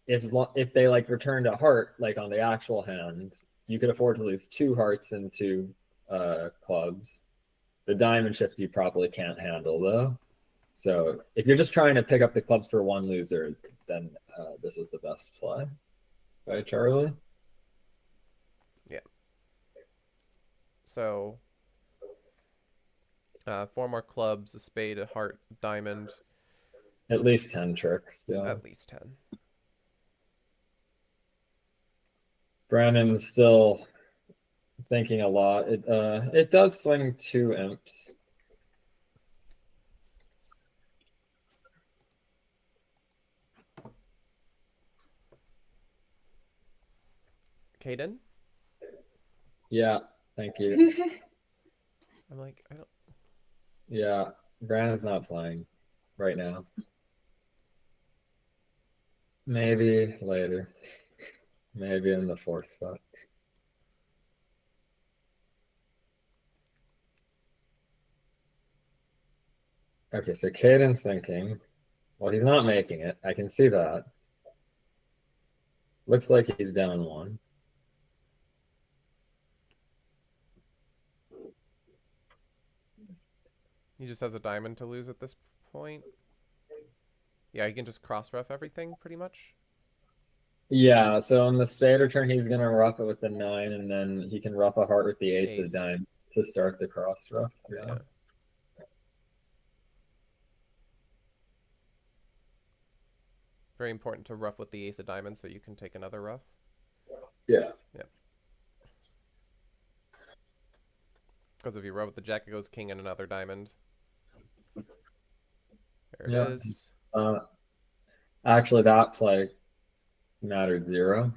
C: if they like returned a heart like on the actual hand, you could afford to lose 2 hearts and 2 clubs. The diamond shift you probably can't handle though. So if you're just trying to pick up the clubs for one loser, then this is the best play by Charlie.
A: Yeah. So 4 more clubs, a spade, a heart, diamond.
C: At least 10 tricks. Yeah.
A: At least 10.
C: Brandon's still thinking a lot. It does swing 2 imps.
A: Caden?
C: Yeah, thank you.
A: I'm like, I don't.
C: Yeah, Brandon's not playing right now. Maybe later. Maybe in the 4th set. Okay, so Caden's thinking. Well, he's not making it. I can see that. Looks like he's down 1.
A: He just has a diamond to lose at this point. Yeah, he can just cross-ref everything, pretty much.
C: Yeah, so on the spade return, he's going to rough it with the 9, and then he can rough a heart with the ace of diamond to start the cross rough. Yeah.
A: Very important to rough with the ace of diamonds so you can take another rough.
C: Yeah.
A: Yeah. Because if you rough with the jack, it goes king and another diamond. There it is.
C: Actually, that play mattered 0,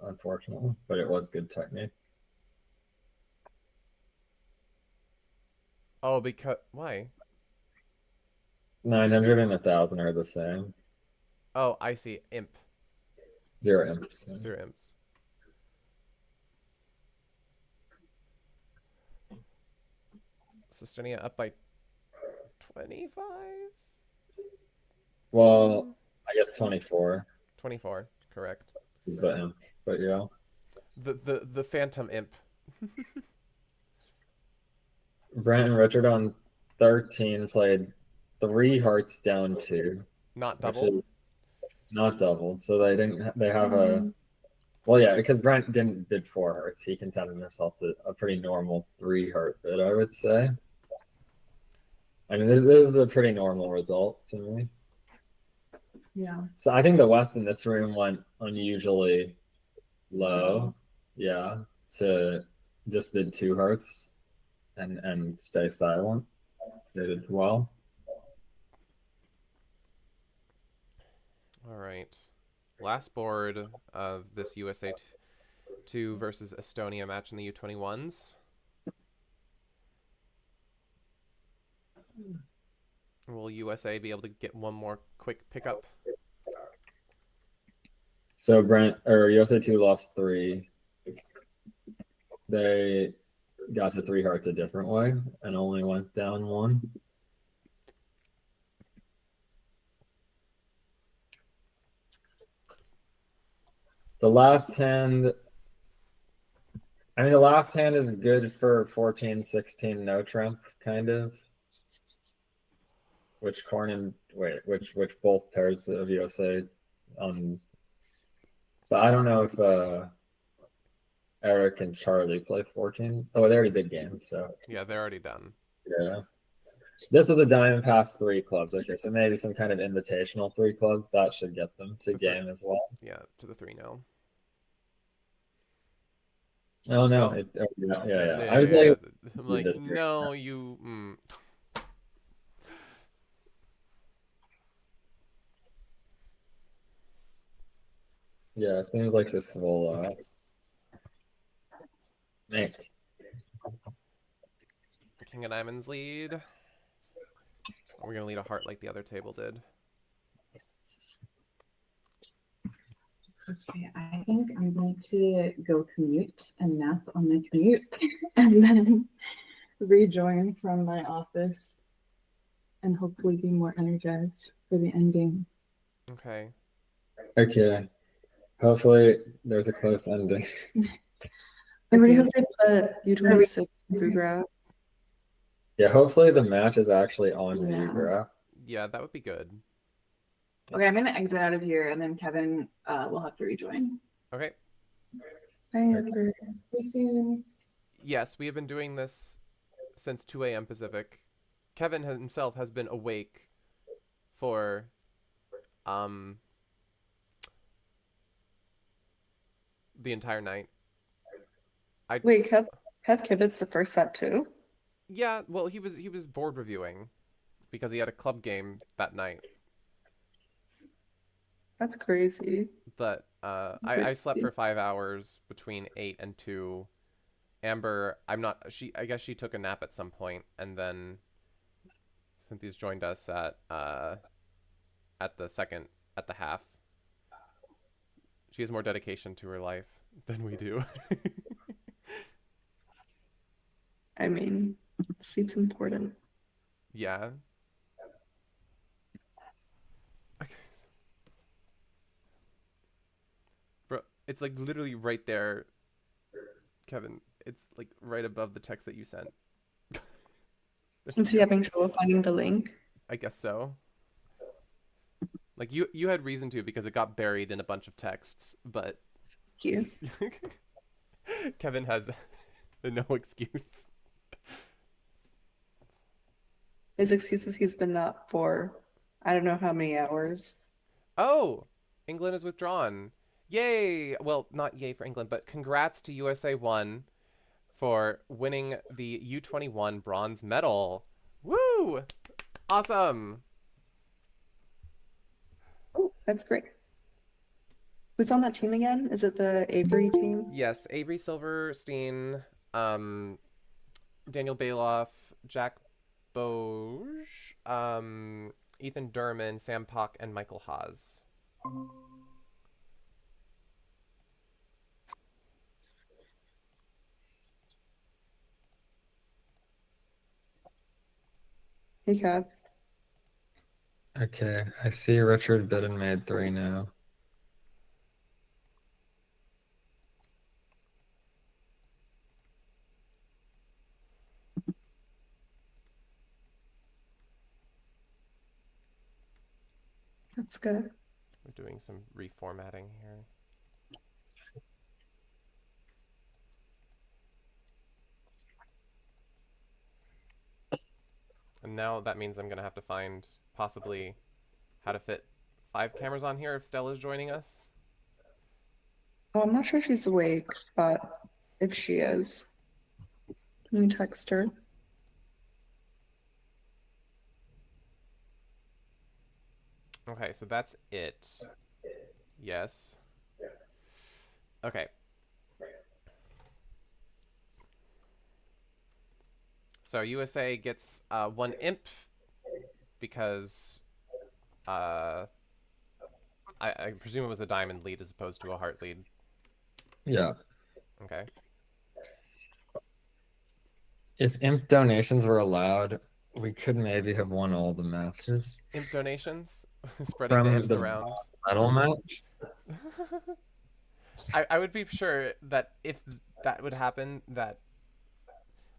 C: unfortunately, but it was good technique.
A: Oh, because why?
C: 900 and 1,000 are the same.
A: Oh, I see. Imp.
C: 0 imps.
A: 0 imps. So Stenia up by 25?
C: Well, I guess 24.
A: 24, correct.
C: But yeah.
A: The phantom imp.
C: Brent and Richard on 13 played 3 hearts down 2.
A: Not double.
C: Not doubled. So they have a, well, yeah, because Brent didn't bid 4 hearts. He contented himself to a pretty normal 3 heart bid, I would say. I mean, this is a pretty normal result to me.
B: Yeah.
C: So I think the West in this room went unusually low. Yeah. To just bid 2 hearts and stay silent. They did well.
A: All right. Last board of this USA 2 versus Estonia match in the U21s. Will USA be able to get one more quick pickup?
C: So USA 2 lost 3. They got to 3 hearts a different way and only went down 1. The last hand, I mean, the last hand is good for 14, 16, no trump, kind of. Which which both pairs of USA. But I don't know if Eric and Charlie play 14. Oh, they already did games, so.
A: Yeah, they're already done.
C: Yeah. This was a diamond past 3 clubs. Okay, so maybe some kind of invitational 3 clubs. That should get them to game as well.
A: Yeah, to the 3 now.
C: Oh, no.
A: Oh.
C: Yeah.
A: I was I'm like, no, you...
C: Yeah, it seems like this will make.
A: King of Diamonds lead. We're going to lead a heart like the other table did.
B: Okay, I think I'm going to go commute and nap on my commute and then rejoin from my office and hopefully be more energized for the ending.
A: Okay.
C: Okay. Hopefully there's a close ending.
D: I really
B: Okay.
D: hope they put U26 in Vugra.
C: Yeah, hopefully the match is actually on
B: Yeah.
C: Viewgraph.
A: Yeah, that would be good.
B: Okay, I'm gonna exit out of here and then Kevin will have to rejoin.
A: Okay.
D: Bye, Amber.
B: See you soon.
A: Yes, we have been doing this since 2 a.m. Pacific. Kevin himself has been awake for the entire night.
D: Wait, Kev Kibitz the first set too?
A: Yeah, well, he was board reviewing because he had a club game that night.
D: That's crazy.
A: But I slept for 5 hours between 8 and 2. Amber, I guess she took a nap at some point, and then Cynthia's joined us at the half. She has more dedication to her life than we do.
D: I mean, sleep's important.
A: Yeah. Okay. Bro, it's like literally right there, Kevin. It's like right above the text that you sent.
D: Is he having trouble finding the link?
A: I guess so. Like you had reason to because it got buried in a bunch of texts, but
D: Thank you.
A: Kevin has no excuse.
D: His excuse is he's been up for I don't know how many hours.
A: Oh, England is withdrawn. Yay! Well, not yay for England, but congrats to USA 1 for winning the U21 bronze medal. Woo! Awesome.
D: Oh, that's great. Who's on that team again? Is it the Avery team?
A: Yes, Avery Silverstein, Daniel Bailoff, Jack Boge, Ethan Durman, Sam Pock, and Michael Haas.
D: Hey, Kev.
C: Okay, I see Richard Bidden made 3 now.
D: That's good.
A: We're doing some reformatting here. And now that means I'm going to have to find possibly how to fit 5 cameras on here if Stella's joining us.
D: Oh, I'm not sure she's awake, but if she is, can we text her?
A: Okay, so that's it. Yes. Okay. So USA gets 1 imp because I presume it was a diamond lead as opposed to a heart lead.
C: Yeah.
A: Okay.
C: If imp donations were allowed, we could maybe have won all the matches.
A: Imp donations? Spreading the
C: From
A: imps
C: the
A: around.
C: medal match?
A: I would be sure that if that would happen, that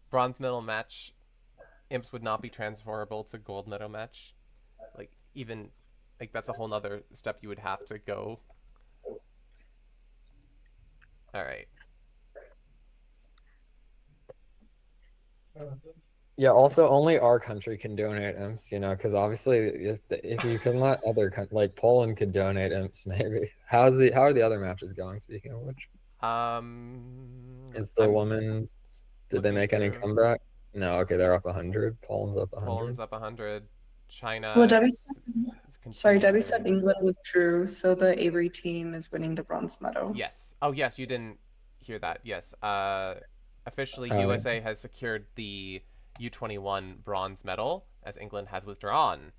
A: bronze medal match imps would not be transferable to gold medal match. Like, even, like, that's a whole nother step you would have to go. Alright.
C: Yeah, also only our country can donate imps, you know, because obviously if you can let other like Poland could donate imps, maybe. How are the other matches going? Speaking of which, is the
A: I'm
C: women's? Did they
A: looking
C: make any
A: through.
C: comeback? No. Okay, they're up 100. Poland's up 100.
A: Poland's up 100. China.
D: Well, Debbie said,
A: is
D: sorry, Debbie
A: continuing.
D: said England withdrew, so the Avery team is winning the bronze medal.
A: Yes. Oh, yes, you didn't hear that. Yes. Officially,
C: Oh.
A: USA has secured the U21 bronze medal as England has withdrawn.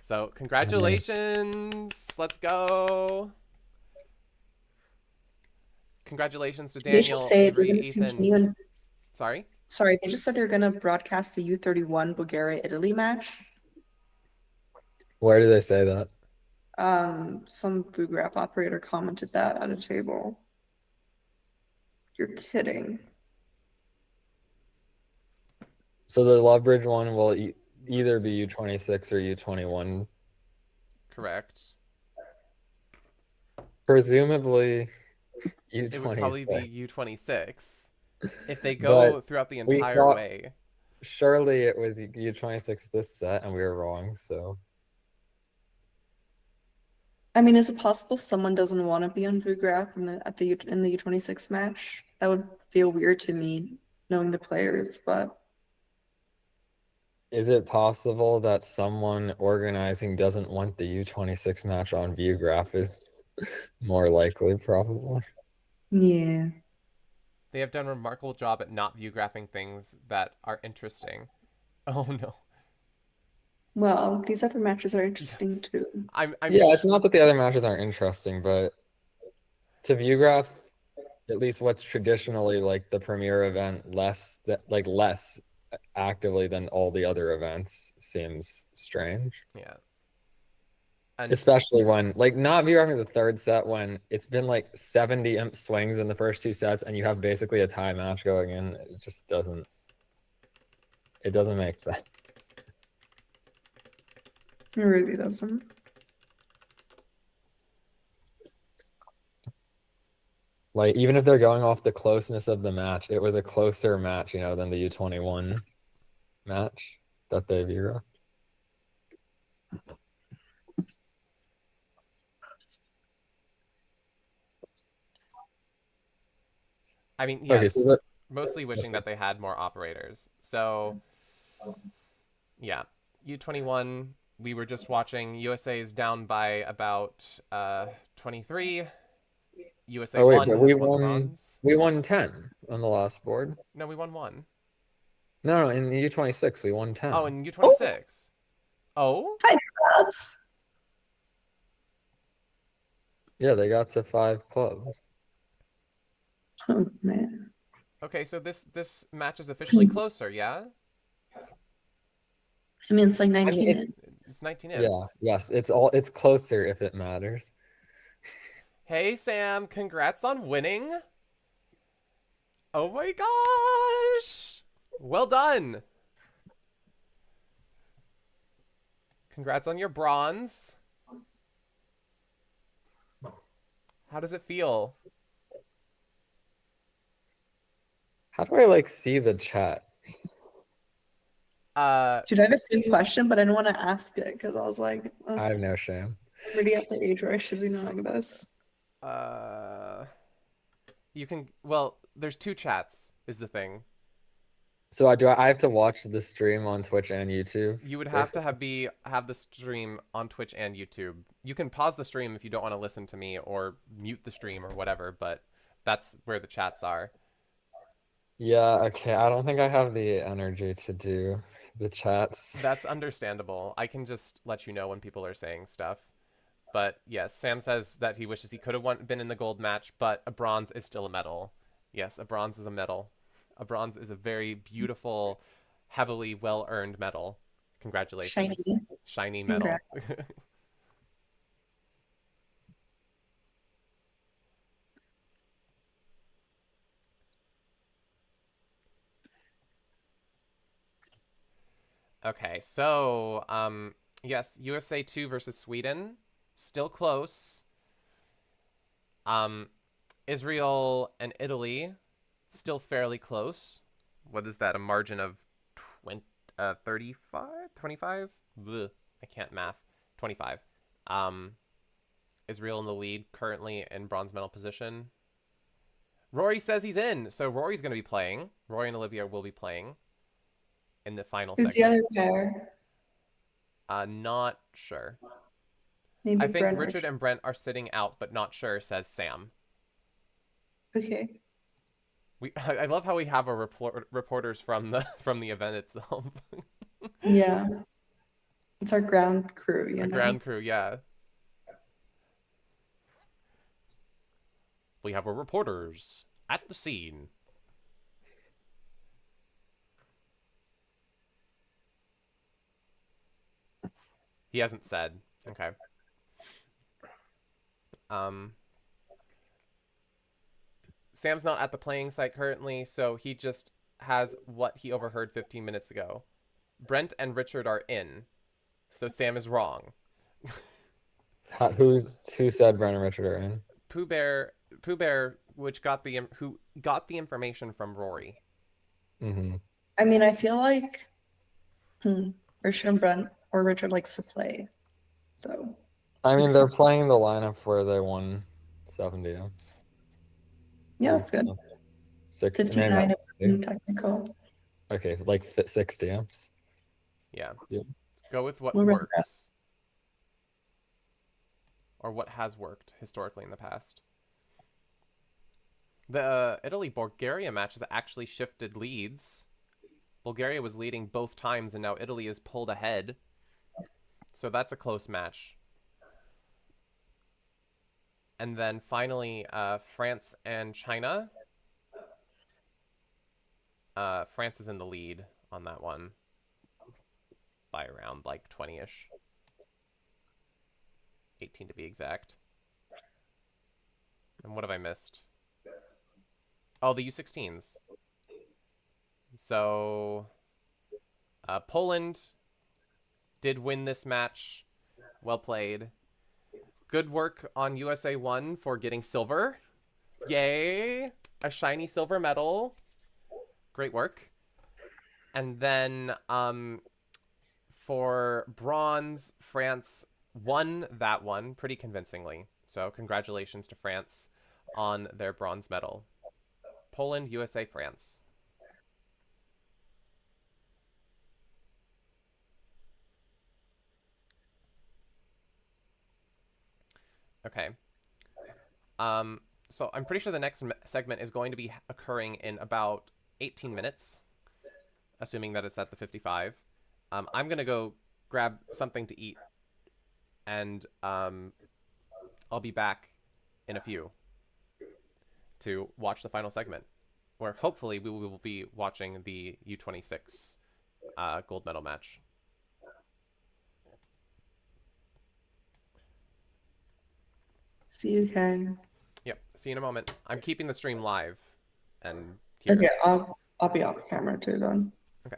A: So, congratulations. Let's go. Congratulations to
D: They just
A: Daniel,
D: say they're
A: Avery,
D: going to
A: Ethan.
D: continue. And
A: Sorry?
D: sorry, they just said they're going to broadcast the U31 Bulgaria-Italy match.
E: Where do they say that?
D: Some food graph operator commented that at a table. You're kidding.
E: So the Love Bridge one will either be U26 or U21.
A: Correct.
E: Presumably U26.
A: It would probably be U26 if they
E: But
A: go throughout the
E: we
A: entire
E: thought-
A: way.
E: Surely it was U26 this set, and we were wrong. So
D: I mean, is it possible someone doesn't want to be on food graph in the U26 match? That would feel weird to me, knowing the players, but
E: is it possible that someone organizing doesn't want the U26 match on ViewGraph? Is more likely, probably.
D: yeah.
A: They have done a remarkable job at not view graphing things that are interesting. Oh no.
D: Well, these other matches are interesting too.
A: I'm
E: Yeah, it's not that the other matches aren't interesting, but to ViewGraph, at least what's traditionally like the premier event, less actively than all the other events seems strange.
A: Yeah. And
E: Especially when not ViewGraphing the third set when it's been like 70 imp swings in the first two sets and you have basically a tie match going in. It just doesn't make sense.
D: It really doesn't.
E: Like, even if they're going off the closeness of the match, it was a closer match, than the U21 match that they ViewGraphed.
A: I mean,
E: Okay,
A: yes,
E: so
A: mostly wishing that they had more operators. So, yeah, U21, we were just watching. USA is down by about 23. USA
E: Oh wait,
A: won,
E: but
A: has
E: we
A: won the
E: won.
A: bronze.
E: We won 10 on the last board.
A: No, we won 1.
E: No, in the U26 we won 10.
A: Oh, in U26. Oh?
D: Clubs.
E: Yeah, they got to 5 clubs.
D: Oh man.
A: Okay, so this match is officially closer, yeah?
D: I mean, it's like 19.
E: it-
A: It's 19
E: Yeah,
A: imps.
E: yes, it's closer if it matters.
A: Hey, Sam, congrats on winning. Oh my gosh. Well done. Congrats on your bronze. How does it feel?
E: How do I see the chat?
D: Dude, I have the same question, but I didn't want to ask it because I was like, oh,
E: I have no shame.
D: I'm already at the age where I should be knowing this.
A: You can, well, there's 2 chats is the thing.
E: So I have to watch the stream on Twitch and YouTube?
A: You would have to have the stream on Twitch and YouTube. You can pause the stream if you don't want to listen to me or mute the stream or whatever, but that's where the chats are.
E: Yeah, okay. I don't think I have the energy to do the chats.
A: That's understandable. I can just let you know when people are saying stuff. But yes, Sam says that he wishes he could have been in the gold match, but a bronze is still a medal. Yes, a bronze is a medal. A bronze is a very beautiful, heavily well-earned medal. Congratulations. Shiny medal. Okay, so yes, USA 2 versus Sweden, still close. Israel and Italy, still fairly close. What is that? A margin of 35, 25? Blech, I can't math. 25. Israel in the lead, currently in bronze medal position. Rory says he's in, so Rory's going to be playing. Rory and Olivia will be playing in the final
D: Who's the
A: segment.
D: other pair?
A: Not sure.
D: Maybe
A: I think
D: Brent or-
A: Richard and Brent are sitting out, but not sure, says Sam.
D: Okay.
A: I love how we have our reporters from the event itself.
D: Yeah. It's our ground crew,
A: The ground crew, yeah. We have our reporters at the scene. He hasn't said. Okay. Sam's not at the playing site currently, so he just has what he overheard 15 minutes ago. Brent and Richard are in, so Sam is wrong.
E: Who said Brent and Richard are in?
A: Pooh Bear, who got the information from Rory.
E: Mm-hmm.
D: I mean, I feel like Richard and Brent or Richard likes to play. So
E: I mean, they're playing the lineup where they won 70 amps.
D: yeah, that's good.
E: 60,
D: 59
E: maybe
D: technical.
E: okay, like 60 amps.
A: Yeah.
E: Yep.
A: Go with what
D: We'll run that.
A: works. Or what has worked historically in the past. The Italy-Bulgaria match has actually shifted leads. Bulgaria was leading both times, and now Italy is pulled ahead. So that's a close match. And then finally, France and China. France is in the lead on that one by around like 20-ish. 18 to be exact. And what have I missed? Oh, the U16s. So, Poland did win this match. Well played. Good work on USA 1 for getting silver. Yay! A shiny silver medal. Great work. And then for bronze, France won that one pretty convincingly. So congratulations to France on their bronze medal. Poland, USA, France. Okay. So I'm pretty sure the next segment is going to be occurring in about 18 minutes, assuming that it's at the 55. I'm going to go grab something to eat, and I'll be back in a few to watch the final segment, where hopefully we will be watching the U26 gold medal match.
D: See you, Ken.
A: Yep. See you in a moment. I'm keeping the stream live, and here.
D: Okay, I'll be off camera too then.
A: Okay.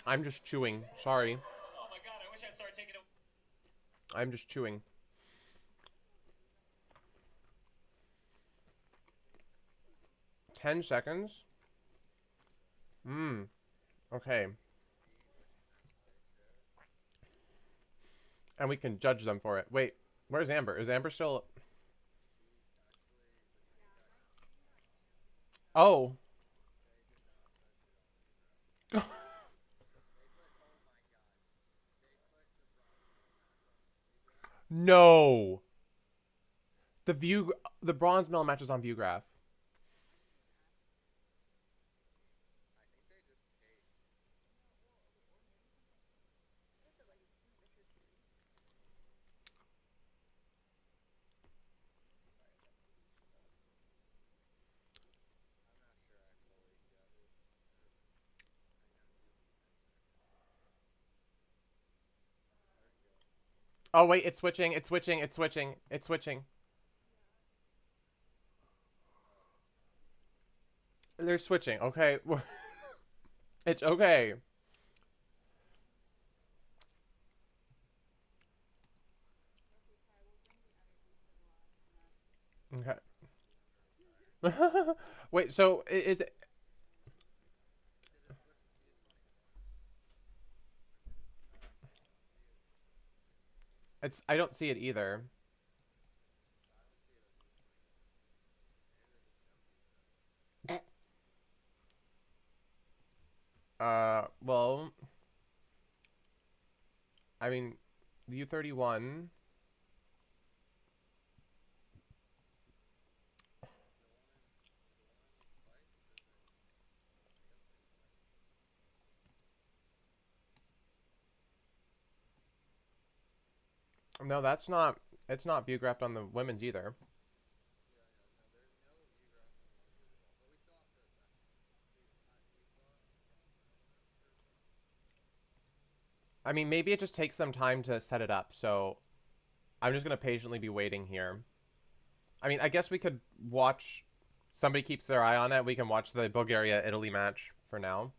A: I'm just chewing. Sorry.
F: Oh my god, I wish I'd start taking it.
A: I'm just chewing. $10. Okay. And we can judge them for it. Wait, where's Amber? Is Amber still... Oh. No. The bronze medal match is on Viewgraph. Oh wait, it's switching. It's switching. It's switching. It's switching. They're switching. Okay. It's okay. Okay. Wait, so is it... It's... I don't see it either. Well... I mean, the U31... No, that's not... It's not Viewgraphed on the women's either. I mean, maybe it just takes them time to set it up, so... I'm just gonna patiently be waiting here. I mean, I guess we could watch... Somebody keeps their eye on it. We can watch the Bulgaria-Italy match for now.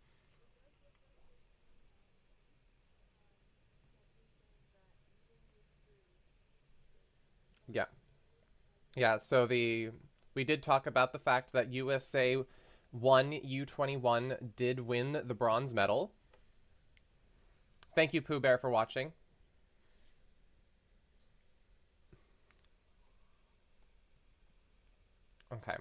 A: Yeah. Yeah, so we did talk about the fact that USA 1 U21 did win the bronze medal. Thank you, Pooh Bear, for watching. Okay.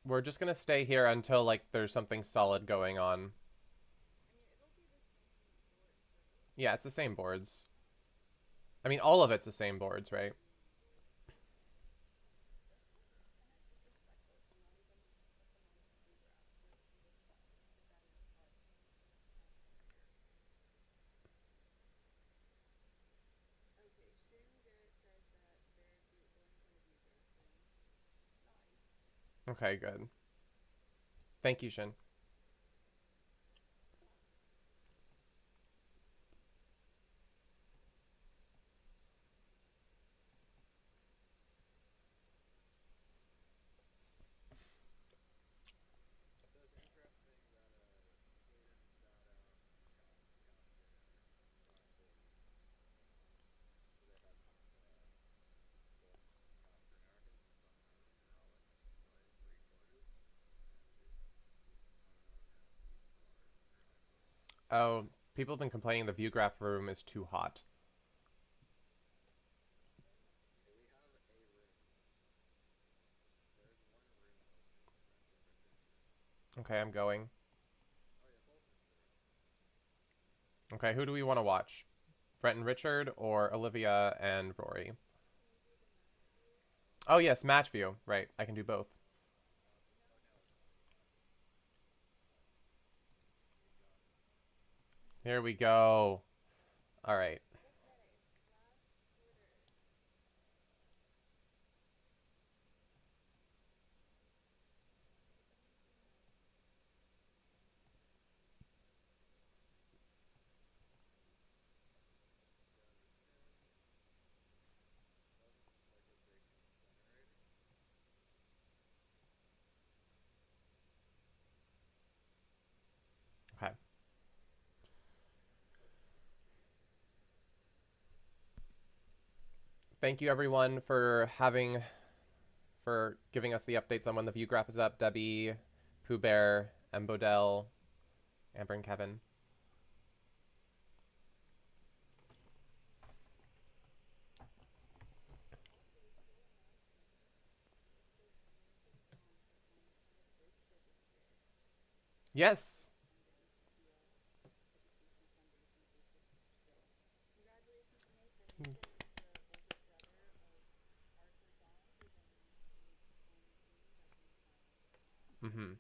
A: We're just gonna stay here until, like, there's something solid going on. Yeah, it's the same boards. I mean, all of it's the same boards, right? Okay, good. Thank you, Shin. Oh, people have been complaining the Viewgraph room is too hot. Okay, I'm going. Okay, who do we want to watch? Brent and Richard or Olivia and Rory? Oh, yes, match view. Right, I can do both. Here we go. All right. Thank you everyone for giving us the updates on when the view graph is up. Debbie, Pooh Bear, Embodel, Amber and Kevin. Yes. Mm-hmm.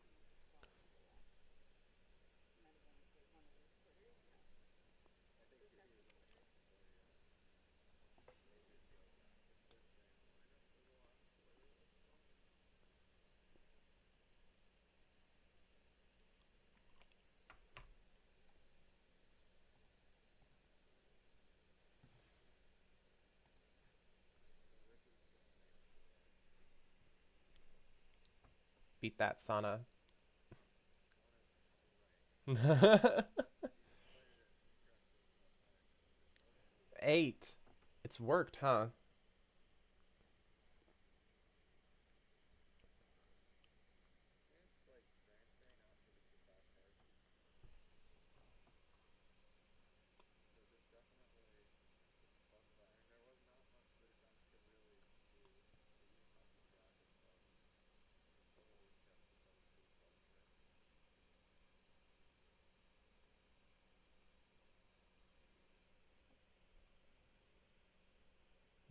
A: Beat that sauna. 8. It's worked, huh?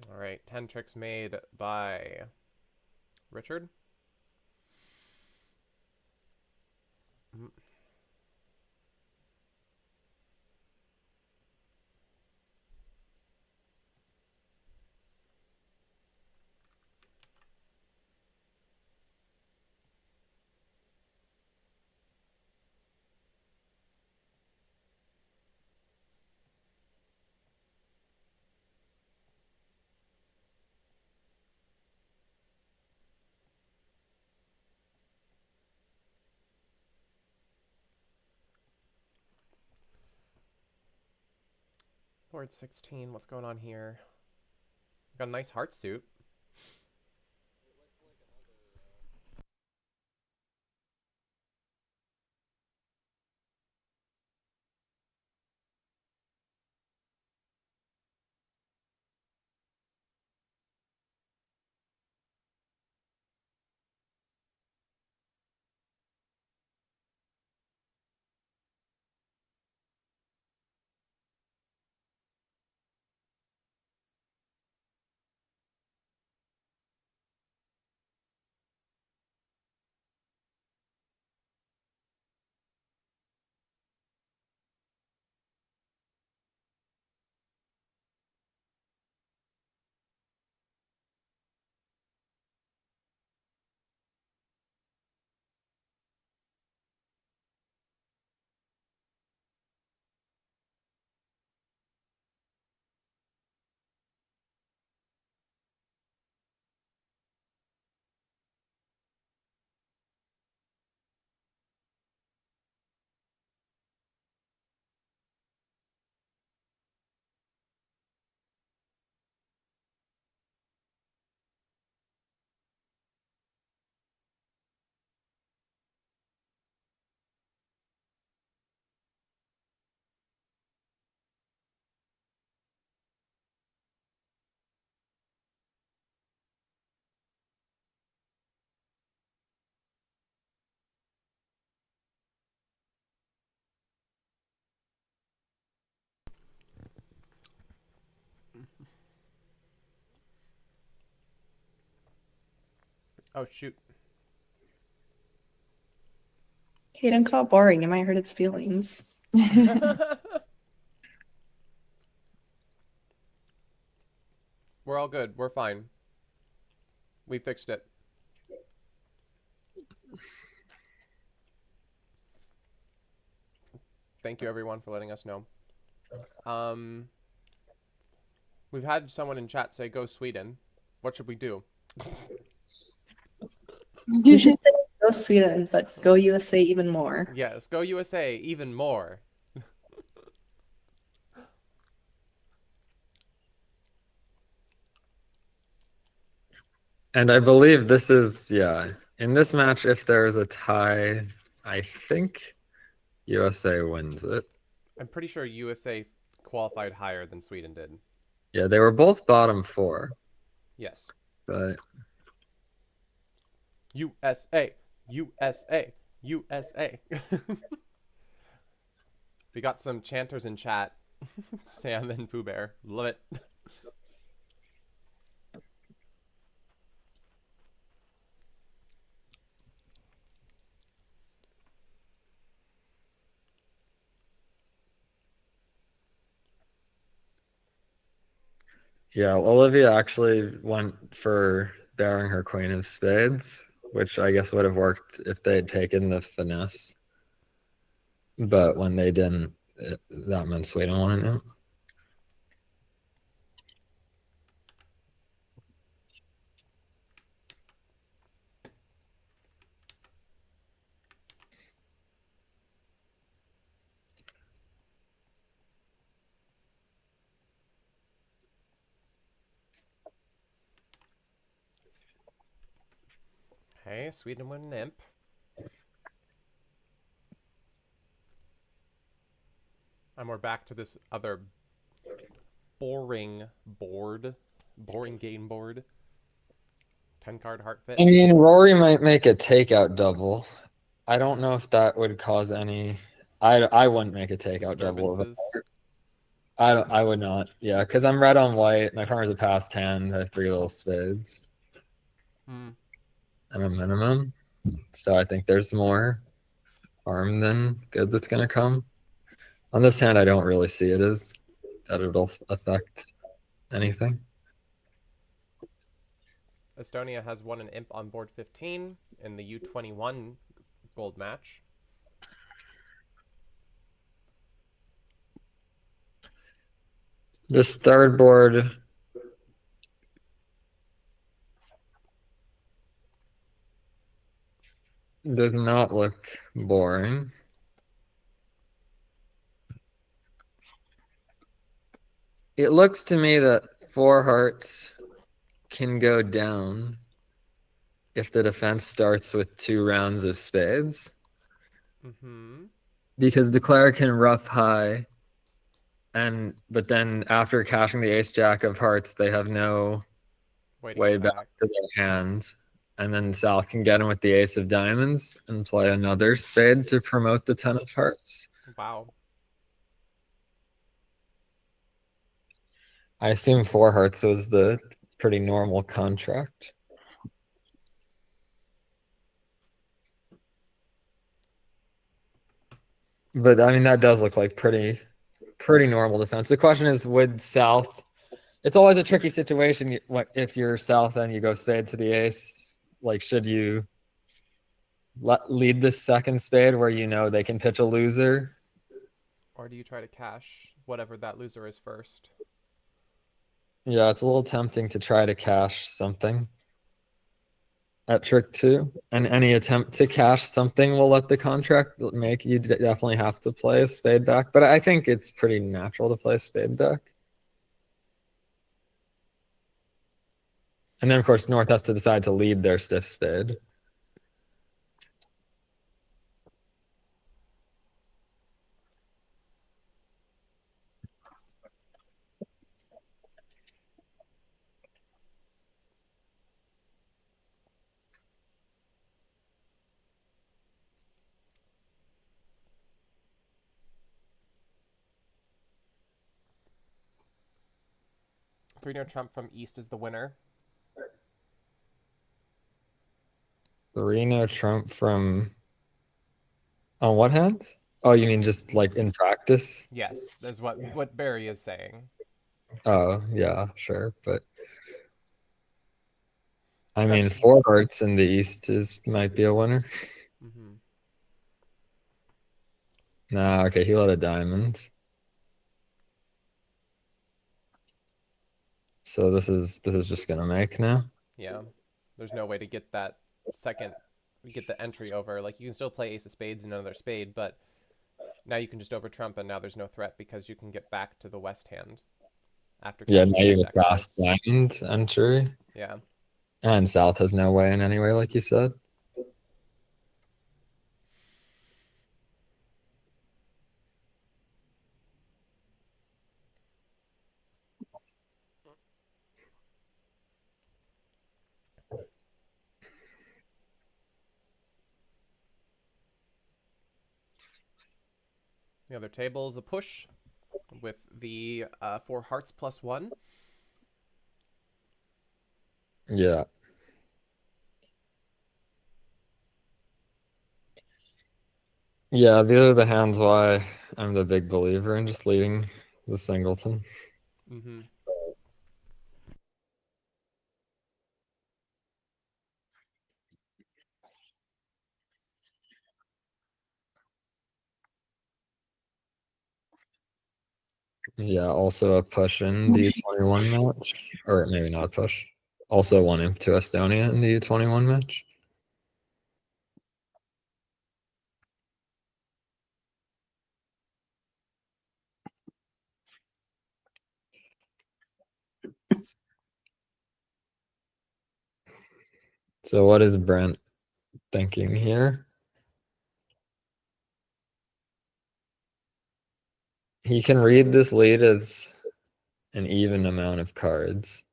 A: All right, 10 tricks made by Richard. Mm. Board 16, what's going on here? Got a nice heart suit. Oh, shoot.
D: Hayden called boring. It might hurt its feelings.
A: We're all good. We're fine. We fixed it. Thank you everyone for letting us know. We've had someone in chat say go Sweden. What should we do?
D: You should say go Sweden, but go USA even more.
A: Yes, go USA even more.
E: And I believe this is, yeah. In this match, if there is a tie, I think USA wins it.
A: I'm pretty sure USA qualified higher than Sweden did.
E: Yeah, they were both bottom 4,
A: Yes.
E: but
A: USA, USA, USA. We got some chanters in chat. Sam and Pooh Bear. Love it.
E: yeah, Olivia actually went for bearing her queen of spades, which I guess would have worked if they had taken the finesse. But when they didn't, that meant Sweden won it now.
A: Hey, Sweden win an imp. And we're back to this other boring game board. 10-card heart fit.
E: I mean, Rory might make a takeout double. I don't know if that would cause any. I wouldn't make a takeout double of it.
A: Disturbances.
E: I would not. Yeah, because I'm red on white. My partner's a pass 10. I have 3 little spades
A: Hmm.
E: and a minimum. So I think there's more harm than good that's gonna come. On this hand, I don't really see it as that it'll affect anything.
A: Estonia has won an imp on board 15 in the U21 gold match.
E: This third board does not look boring. It looks to me that 4 hearts can go down if the defense starts with 2 rounds of spades.
A: Mm-hmm.
E: Because declare can rough high, but then after cashing the ace jack of hearts, they have no way back to their hand. And then Sal can get him with the ace of diamonds and play another spade to promote the 10 of hearts.
A: Wow.
E: I assume 4 hearts was the pretty normal contract. But I mean, that does look like pretty normal defense. The question is, would South? It's always a tricky situation. If you're South and you go spade to the ace, like, should you lead the second spade where you know they can pitch a loser?
A: Or do you try to cash whatever that loser is first?
E: Yeah, it's a little tempting to try to cash something at trick 2. And any attempt to cash something will let the contract make you definitely have to play a spade back. But I think it's pretty natural to play a spade back. And then, of course, North has to decide to lead their stiff spade.
A: Three-no Trump from East is the winner.
E: Reno Trump from on what hand? Oh, you mean just like in practice?
A: Yes, is what Barry is saying.
E: Oh, yeah, sure. But I mean, 4 hearts in the East might be a winner.
A: Mm-hmm.
E: Nah, okay, he let a diamond. So this is just gonna make now.
A: Yeah, there's no way to get that get the entry over. Like, you can still play ace of spades and another spade, but now you can just over trump, and now there's no threat because you can get back to the west hand after.
E: Yeah, now
A: cashing
E: you
A: your
E: have a fast
A: sacrifice.
E: diamond entry.
A: Yeah.
E: And South has no way in anyway, like you said.
A: The other table is a push with the 4 hearts plus 1.
E: Yeah. Yeah, these are the hands why I'm the big believer in just leading the singleton.
A: Mm-hmm.
E: Yeah, also a push in the U21 match. Or maybe not a push. Also one into Estonia in the U21 match. So what is Brent thinking here? He can read this lead as an even amount of cards.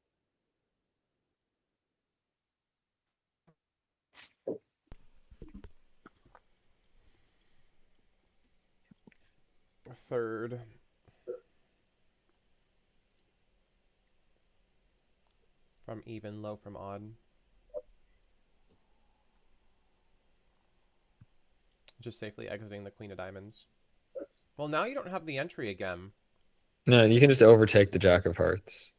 A: A third. From even, low from odd. Just safely exiting the Queen of Diamonds. Well, now you don't have the entry again.
E: No, you can just overtake the Jack of Hearts.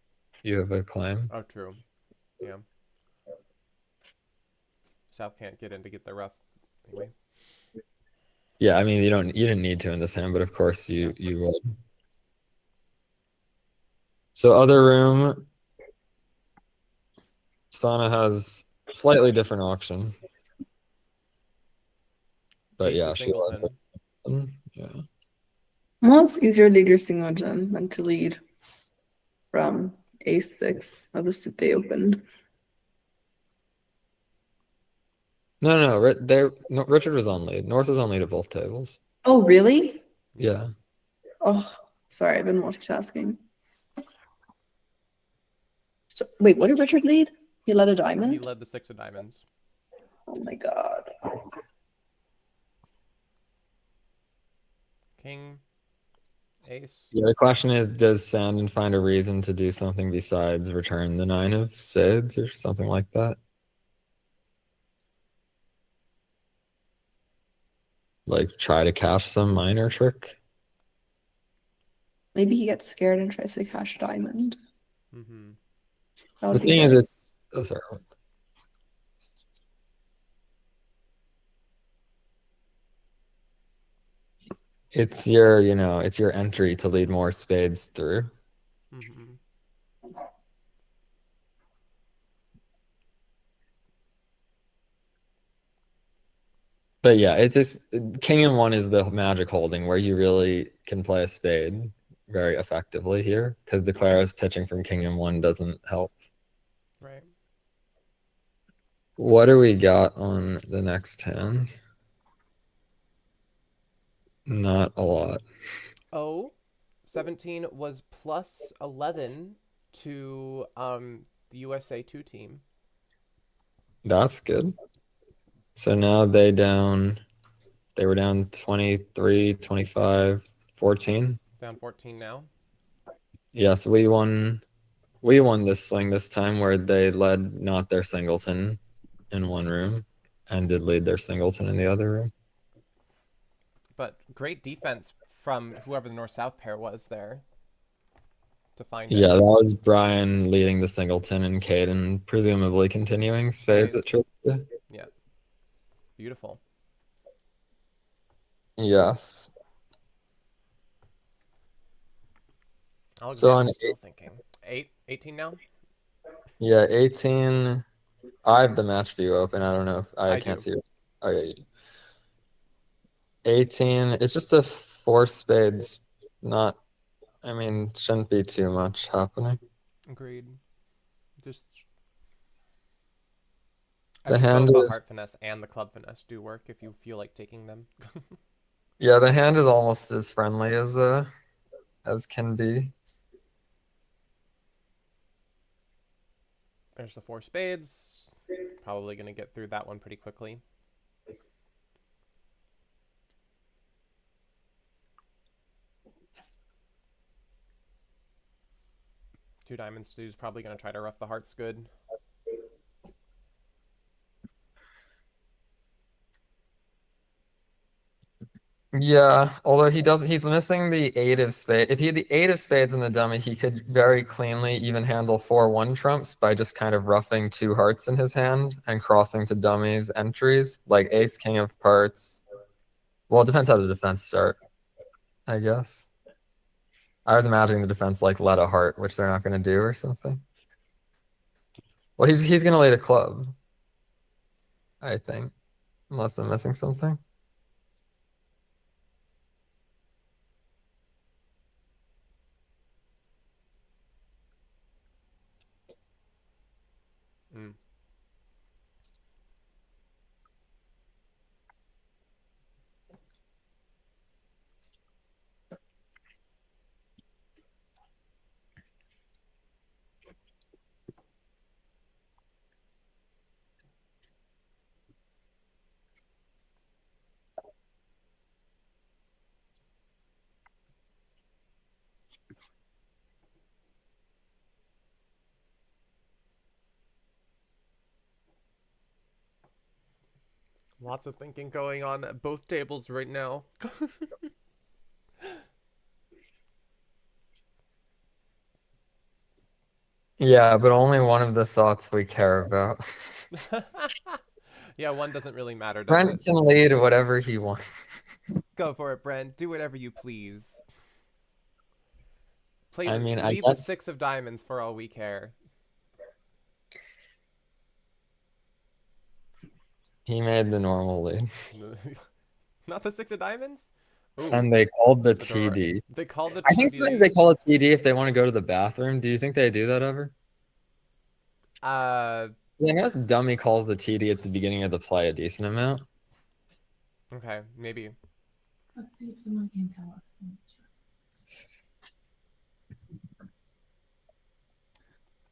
E: You have a claim.
A: Oh, true. Yeah. South can't get in to get the rough anyway.
E: Yeah, I mean you didn't need to in this hand, but of course you would. So other room, Sana has slightly different auction. But
A: Ace
E: yeah,
A: of
E: she
A: singleton.
E: led. Yeah.
D: Well, it's easier to lead your single gen than to lead from A6 of the suit they opened.
E: No, Richard was on lead. North was on lead at both tables.
D: Oh, really?
E: Yeah.
D: Oh, sorry, I've been multitasking. So, wait, what did Richard lead? He led a diamond?
A: He led the 6 of diamonds.
D: Oh my god.
A: King. Ace.
E: Yeah, the question is, does Sandon find a reason to do something besides return the 9 of spades or something like that? Like try to cash some minor trick?
D: Maybe he gets scared and tries to cash a diamond.
A: Mm-hmm.
D: That
E: The
D: would be
E: thing is,
D: very-
E: sorry. It's your entry to lead more spades through.
A: Mm-hmm.
E: But yeah, it's just king and 1 is the magic holding where you really can play a spade very effectively here because DeClaro's pitching from king and 1 doesn't help.
A: Right.
E: What do we got on the next hand? Not a lot.
A: Oh, 17 was plus 11 to the USA 2 team.
E: That's good. So now they were down 23, 25, 14.
A: Down 14 now.
E: Yes, we won this swing this time where they led not their singleton in one room and did lead their singleton in the other room.
A: But great defense from whoever the north-south pair was there to find
E: Yeah,
A: it.
E: that was Brian leading the singleton and Caden presumably continuing spades at triple.
A: Yeah. Beautiful.
E: Yes.
A: Alexander's still thinking. 18 now?
E: Yeah, 18. I have the match view open. I don't know if I can't
A: do.
E: see it. Oh, yeah, you do. 18. It's just a 4 spades. Shouldn't be too much happening.
A: Agreed. Just I
E: The
A: mean,
E: hand
A: both the
E: is
A: heart finesse and the club finesse do work if you feel like taking them.
E: yeah, the hand is almost as friendly as can be.
A: There's the 4 spades. Probably going to get through that one pretty quickly. Two diamonds too is probably going to try to rough the hearts good.
E: Yeah, although he's missing the 8 of spades. If he had the 8 of spades in the dummy, he could very cleanly even handle 4-1 trumps by just kind of roughing 2 hearts in his hand and crossing to dummies entries, like ace, king of hearts. Well, it depends how the defense start, I guess. I was imagining the defense like let a heart, which they're not going to do or something. Well, he's going to lay the club, I think, unless I'm missing something.
A: Mm. Lots of thinking going on at both tables right now.
E: Yeah, but only one of the thoughts we care about.
A: Yeah, one doesn't really matter, does
E: Brent
A: it?
E: can lead whatever he wants.
A: Go for it, Brent. Do whatever you please.
E: I mean, I
A: lead the
E: guess
A: 6 of diamonds for all we care.
E: he made the normal lead.
A: Not the 6 of diamonds? Ooh,
E: And they called the
A: the door.
E: TD.
A: They called the
E: I think
A: TD.
E: sometimes they call it TD if they want to go to the bathroom. Do you think they do that ever?
A: Uh,
E: Yeah, I know dummy calls the TD at the beginning of the play a decent amount.
A: okay, maybe.
B: Let's see if someone can tell us.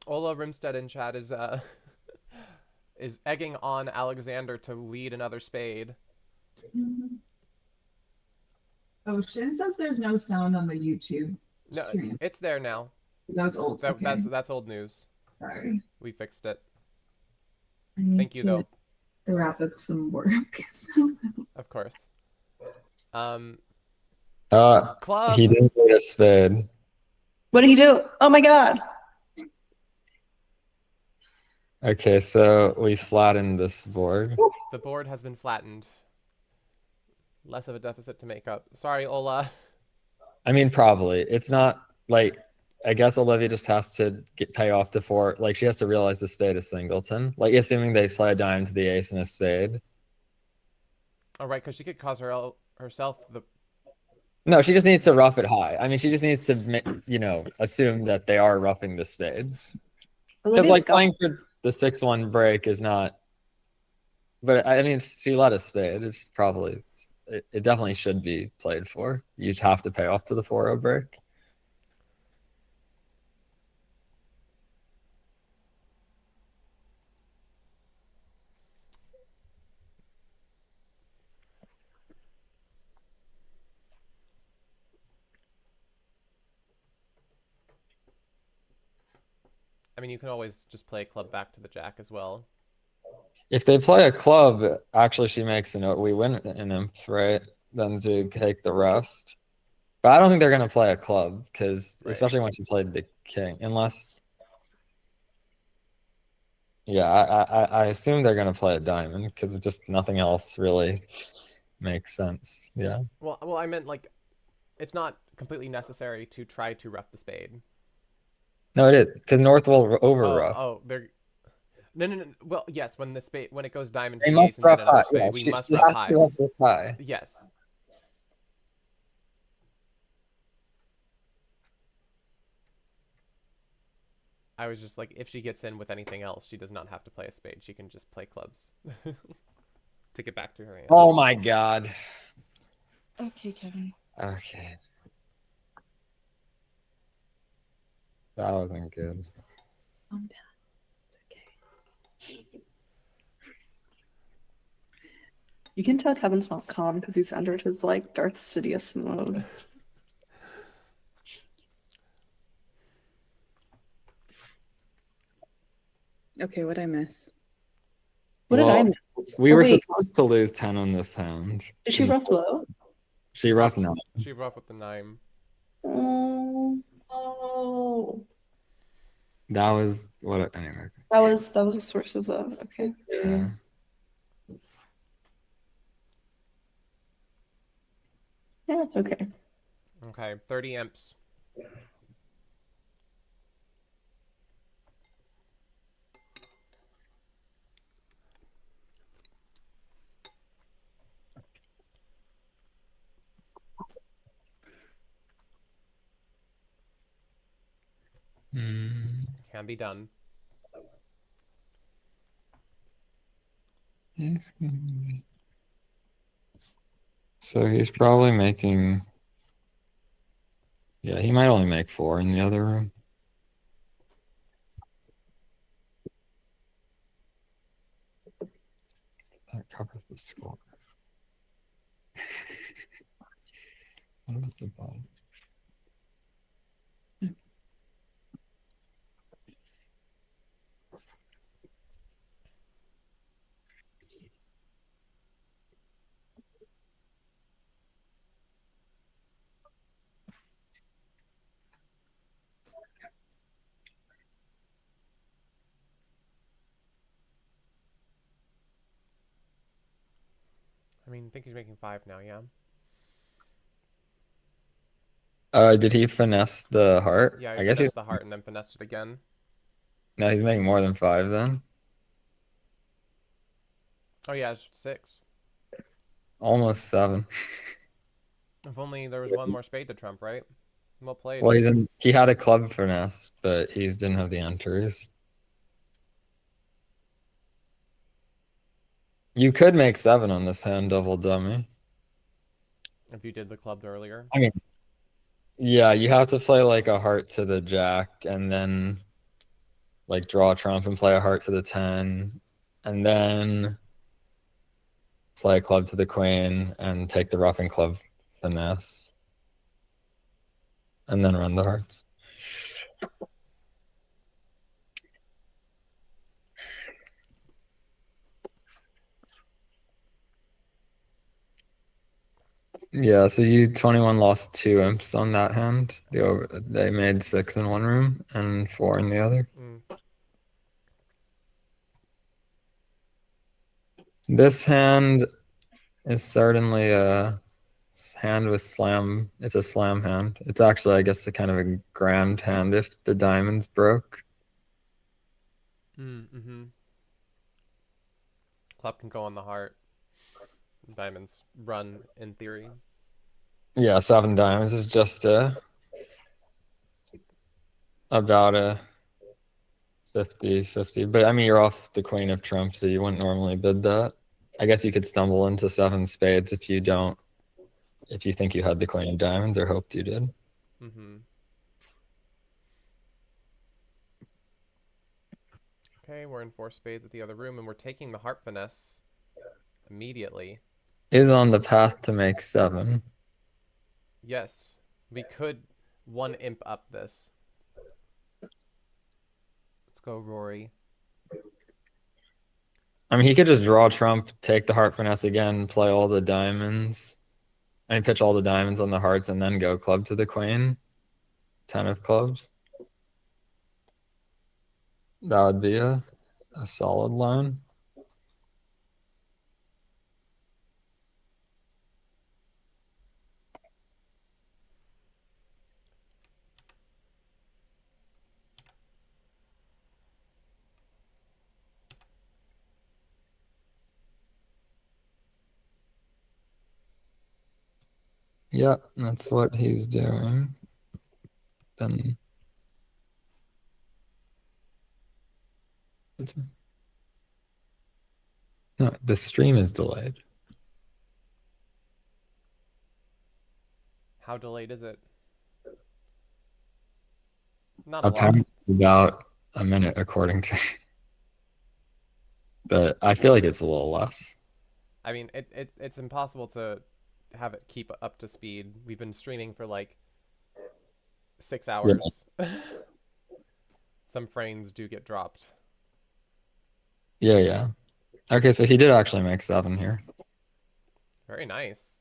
A: Ola Rimstead in chat is is egging on Alexander to lead another spade.
B: Oh, Shin says there's no sound on the YouTube
A: No,
B: screen.
A: it's there now.
B: That was old. Okay.
A: That's old news.
B: Sorry.
A: We fixed it.
B: I need
A: Thank you,
B: to
A: though.
B: wrap up some work.
A: Of course. Club.
E: He didn't get a spade.
D: What did he do? Oh my God.
E: Okay, so we flattened this board.
A: The board has been flattened. Less of a deficit to make up. Sorry, Ola.
E: I mean, probably. It's not like, I guess Olivia just has to pay off to 4. Like, she has to realize the spade is singleton. Like, assuming they play a dime to the ace and a spade.
A: Oh, right, because she could cause herself the...
E: No, she just needs to rough it high. I mean, she just needs to, assume that they are roughing the spade. Because, like, playing for the 6-1 break is not... But, I mean, she let a spade. It's probably... It definitely should be played for. You'd have to pay off to the 4-0 break.
A: I mean, you can always just play a club back to the jack as well.
E: If they play a club, actually she makes a note. We win an imp, right? Then to take the rest. But I don't think they're going to play a club, because especially once you played the king. Unless... Yeah, I assume they're going to play a diamond, because just nothing else really makes sense. Yeah.
A: Well, I meant, like, it's not completely necessary to try to rough the spade.
E: No, it is, because North will over rough.
A: Oh, they're... No. Well, yes, when it goes diamond to
E: They
A: the
E: must
A: ace and then
E: rough
A: another
E: high.
A: spade,
E: Yeah,
A: we
E: she
A: must
E: has
A: rough high.
E: to rough this high.
A: Yes. I was just like, if she gets in with anything else, she does not have to play a spade. She can just play clubs to get back to her hand.
E: Oh my god.
D: Okay, Kevin.
E: Okay. That wasn't good.
D: Calm down. It's okay. You can tell Kevin's not calm because he's entered his like Darth Sidious mode.
B: Okay, what'd I miss?
D: What did I
E: Well,
D: miss?
E: we
D: Oh,
E: were
D: wait,
E: supposed to lose 10 on this hand.
D: did she rough low?
E: She rough 9.
A: She rough with the 9.
D: Oh,
E: That was what anyway.
D: that was a source of the okay.
E: Yeah.
D: Yeah, it's okay.
A: Okay, 30 imps. Can be done.
E: So he's probably making. Yeah, he might only make 4 in the other room. That covers the score. What about the bottom?
A: I mean, I think he's making 5 now, yeah?
E: Did he finesse the heart?
A: Yeah,
E: I
A: he
E: guess he's
A: finessed the heart and then finessed it again.
E: no, he's making more than 5 then.
A: Oh yeah, it's 6.
E: Almost 7.
A: If only there was one more spade to trump, right? Well played.
E: Well, he had a club finesse, but he didn't have the entries. You could make 7 on this hand, double dummy.
A: If you did the club earlier.
E: I mean, yeah, you have to play like a heart to the jack and then like draw a trump and play a heart to the 10 and then play a club to the queen and take the rough and club finesse and then run the hearts. Yeah, so you 21 lost 2 imps on that hand. They made 6 in one room and 4 in the other. This hand is certainly a hand with slam. It's a slam hand. It's actually, I guess, a kind of a grand hand if the diamonds broke.
A: Club can go on the heart. Diamonds run in theory.
E: Yeah, 7 diamonds is just about a 50-50. But I mean, you're off the queen of trumps, so you wouldn't normally bid that. I guess you could stumble into 7 spades if you think you had the queen of diamonds or hoped you did.
A: Okay, we're in 4 spades at the other room, and we're taking the heart finesse immediately.
E: Is on the path to make 7.
A: Yes, we could 1 imp up this. Let's go, Rory.
E: I mean, he could just draw trump, take the heart finesse again, play all the diamonds. I mean, pitch all the diamonds on the hearts and then go club to the queen. 10 of clubs. That would be a solid line. Yep, that's what he's doing. Then No, the stream is delayed.
A: How delayed is it? Not a lot.
E: Apparently about a minute, according to. But I feel like it's a little less.
A: I mean, it's impossible to have it keep up to speed. We've been streaming for like 6 hours. Some frames do get dropped.
E: Yeah, yeah. Okay, so he did actually make 7 here.
A: Very nice.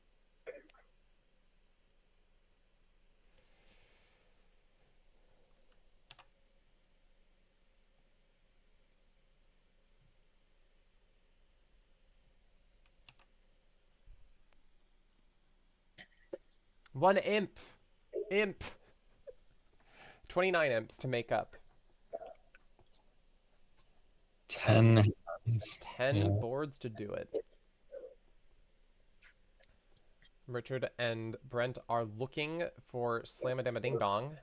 A: One imp. 29 imps to make up.
E: 10 hands.
A: 10
E: Yeah.
A: boards to do it. Richard and Brent are looking for Slam-a-Dam-a Ding Dong.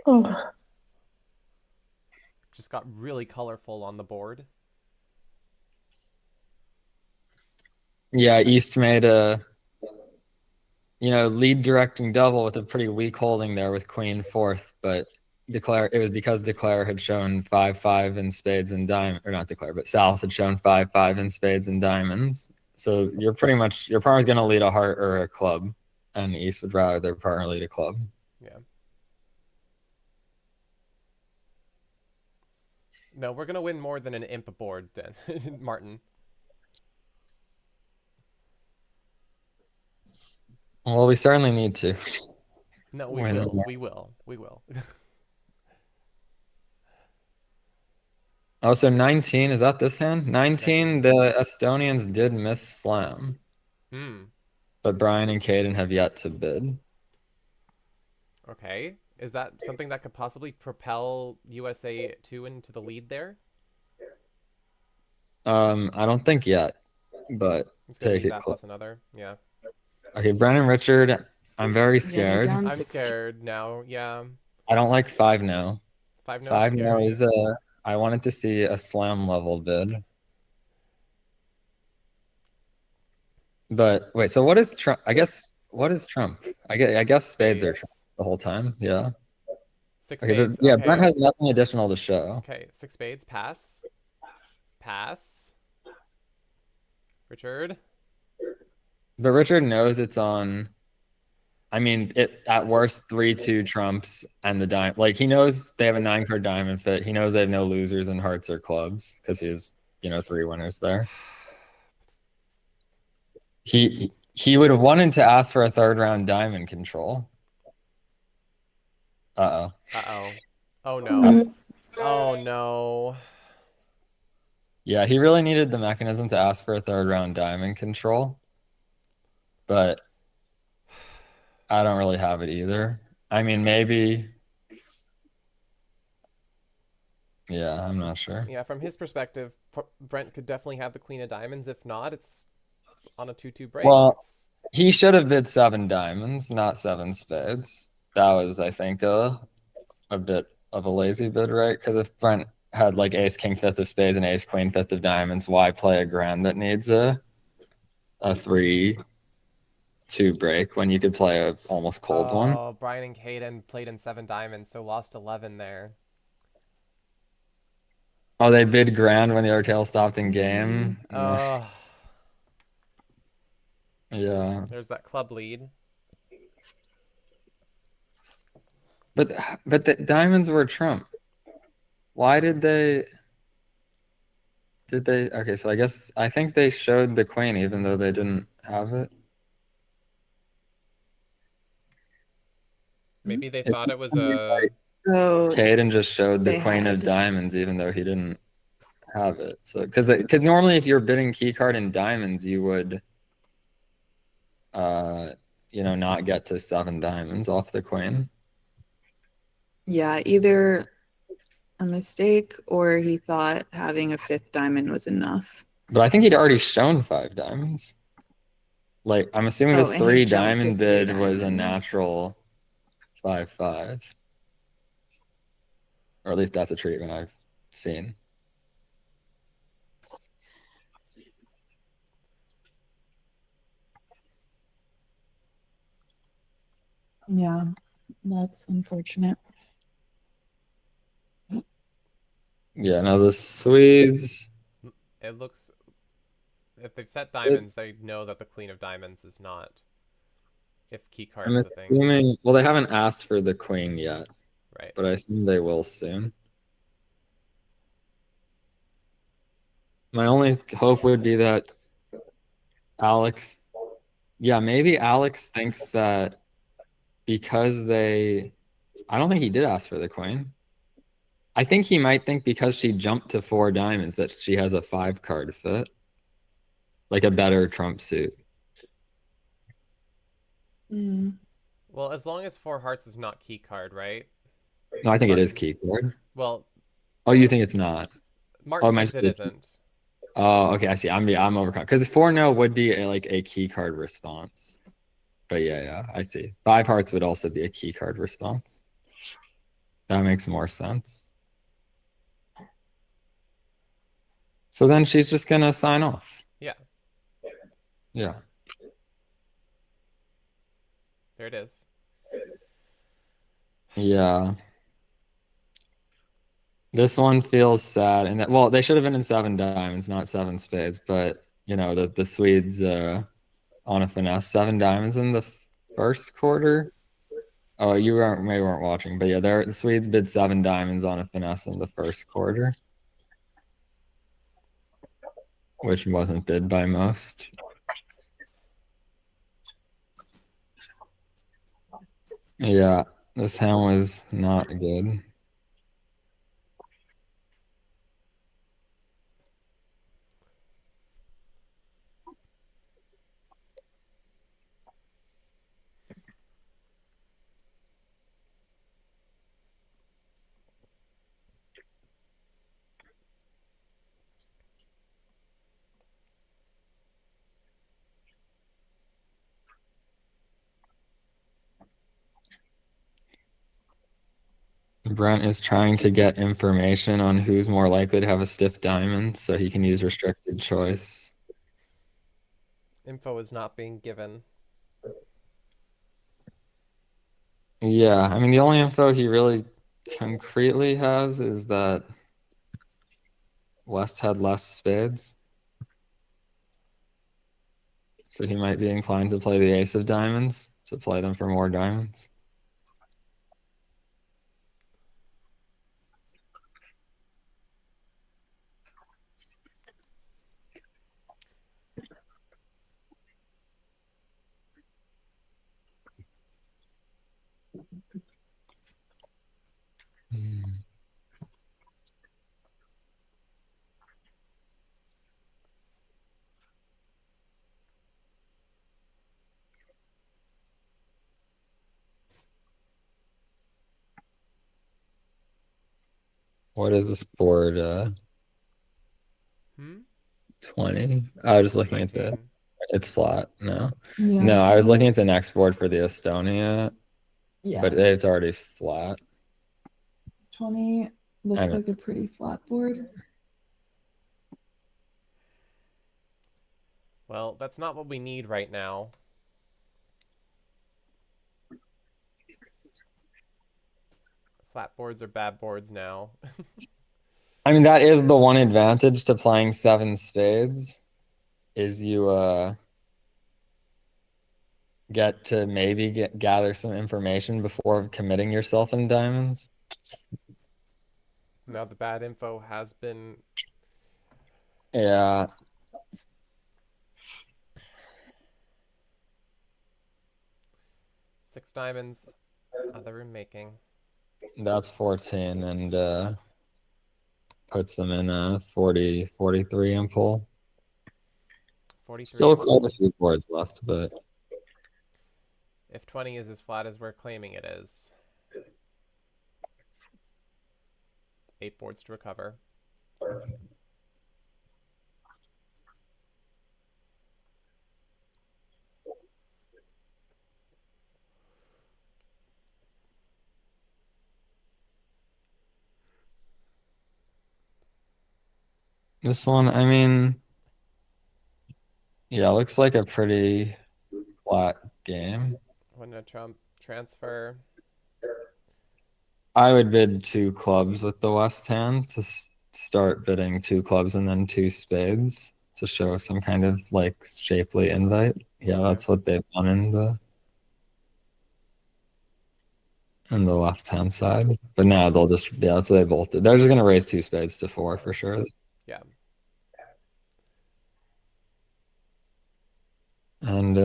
B: Oh.
A: Just got really colorful on the board.
E: Yeah, East made a lead directing double with a pretty weak holding there with Queen 4th, but Declare, it was because Declare had shown 5-5 in spades and diamond, or not Declare, but South had shown 5-5 in spades and diamonds. So your partner's going to lead a heart or a club, and East would rather their partner lead a club.
A: Yeah. No, we're going to win more than an imp board, then, Martin.
E: Well, we certainly need to.
A: No, we
E: Win
A: will.
E: more.
A: We will. We will.
E: Oh, so 19, is that this hand? 19, the Estonians did miss slam, but Brian and Caden have yet to bid.
A: Okay. Is that something that could possibly propel USA 2 into the lead there?
E: I don't think yet, but
A: It's gonna
E: take
A: be
E: it
A: that
E: close.
A: plus another. Yeah.
E: Okay, Brennan Richard, I'm very
D: Yeah, they're
E: scared.
D: down
A: I'm
D: 16.
A: scared now. Yeah.
E: I don't like 5 now.
A: 5 no
E: 5 now
A: scary.
E: is I wanted to see a slam level bid. But wait, so what is Trump? What is Trump? I guess spades are Trump the whole time. Yeah.
A: 6
E: Okay,
A: spades.
E: yeah,
A: Okay.
E: Brent has nothing additional to show.
A: Okay, 6 spades. Pass. Pass. Richard.
E: But Richard knows it's on. I mean, it at worst 3-2 trumps and the dime. Like he knows they have a 9-card diamond fit. He knows they have no losers in hearts or clubs because he has 3 winners there. He would have wanted to ask for a 3rd round diamond control. Uh-oh.
A: Uh-oh. Oh no. Oh no.
E: Yeah, he really needed the mechanism to ask for a 3rd round diamond control. But I don't really have it either. I mean, maybe. Yeah, I'm not sure.
A: Yeah, from his perspective, Brent could definitely have the queen of diamonds. If not, it's on a 2-2 break.
E: Well,
A: It's...
E: he should have bid 7 diamonds, not 7 spades. That was, I think, a bit of a lazy bid, right? Because if Brent had like ace king 5th of spades and ace queen 5th of diamonds, why play a grand that needs a 3-2 break when you could play a almost cold one?
A: Oh, Brian and Caden played in 7 diamonds, so lost 11 there.
E: Oh, they bid grand when the other tail stopped in game.
A: Oh,
E: Yeah.
A: there's that club lead.
E: But the diamonds were trump. Why did they? Okay, so I think they showed the queen even though they didn't have it.
A: Maybe they
E: It's
A: thought it was a...
D: So
E: Caden just showed the
D: They
E: queen of
D: had-
E: diamonds even though he didn't have it. So because normally if you're bidding key card in diamonds, you would not get to 7 diamonds off the queen.
D: yeah, either a mistake or he thought having a 5th diamond was enough.
E: But I think he'd already shown 5 diamonds. Like, I'm assuming
D: Oh,
E: this
D: and he
E: three
D: jumped to
E: diamond
D: three
E: bid was a
D: diamonds.
E: natural 5-5. Or at least that's a treatment I've seen.
G: Yeah, that's unfortunate.
E: Yeah, no, the Swedes.
A: It looks, if they've set diamonds, they know that the queen of diamonds is not. If key card
E: I'm
A: is a thing,
E: assuming, well, they haven't asked for the queen yet,
A: right?
E: but I assume they will soon. My only hope would be that Alex, yeah, maybe Alex thinks that because I don't think he did ask for the queen. I think he might think because she jumped to 4 diamonds that she has a 5 card fit, like a better trump suit.
G: Mm.
A: Well, as long as 4 hearts is not key card, right?
E: No, I think it is
A: Martin.
E: key card.
A: Well,
E: Oh, you think it's not?
A: Martin
E: am I
A: thinks it
E: just-
A: isn't.
E: Oh, okay, I see. I'm overcome because 4 no would be like a key card response. But yeah, I see. 5 hearts would also be a key card response. That makes more sense. So then she's just gonna sign off.
A: Yeah,
E: Yeah.
A: there it is.
E: Yeah. This one feels sad, and that, well, they should have been in 7 diamonds, not 7 spades. But you know, the Swedes on a finesse 7 diamonds in the first quarter. Oh, you maybe weren't watching, but yeah, the Swedes bid 7 diamonds on a finesse in the first quarter, which wasn't bid by most. Yeah, this hand was not good. Brent is trying to get information on who's more likely to have a stiff diamond so he can use restricted choice.
A: Info is not being given.
E: Yeah, I mean, the only info he really concretely has is that West had less spades. So he might be inclined to play the ace of diamonds to play them for more diamonds. What is this board? 20? I was looking at the.
A: 19.
E: It's flat. No.
G: Yeah.
E: No, I was looking at the next board for the Estonia,
G: Yeah.
E: but it's already flat.
G: 20 looks
E: know.
G: like a pretty flat board.
A: Well, that's not what we need right now. Flat boards are bad boards now.
E: I mean, that is the one advantage to playing 7 spades, is you get to maybe gather some information before committing yourself in diamonds.
A: Now the bad info has been.
E: Yeah.
A: Six diamonds, other room making.
E: That's 14 and puts them in a 43 and pull.
A: 43.
E: Still quite a few boards left, but
A: If 20 is as flat as we're claiming it is. 8 boards to recover.
E: This one, I mean, yeah, looks like a pretty flat game.
A: When a Trump transfer.
E: I would bid 2 clubs with the West hand to start bidding 2 clubs and then 2 spades to show some kind of like shapely invite. Yeah,
A: Okay.
E: that's what they've done in the left hand side. But now they'll just, yeah, that's what they both did. They're just gonna raise 2 spades to 4 for sure.
A: Yeah.
E: And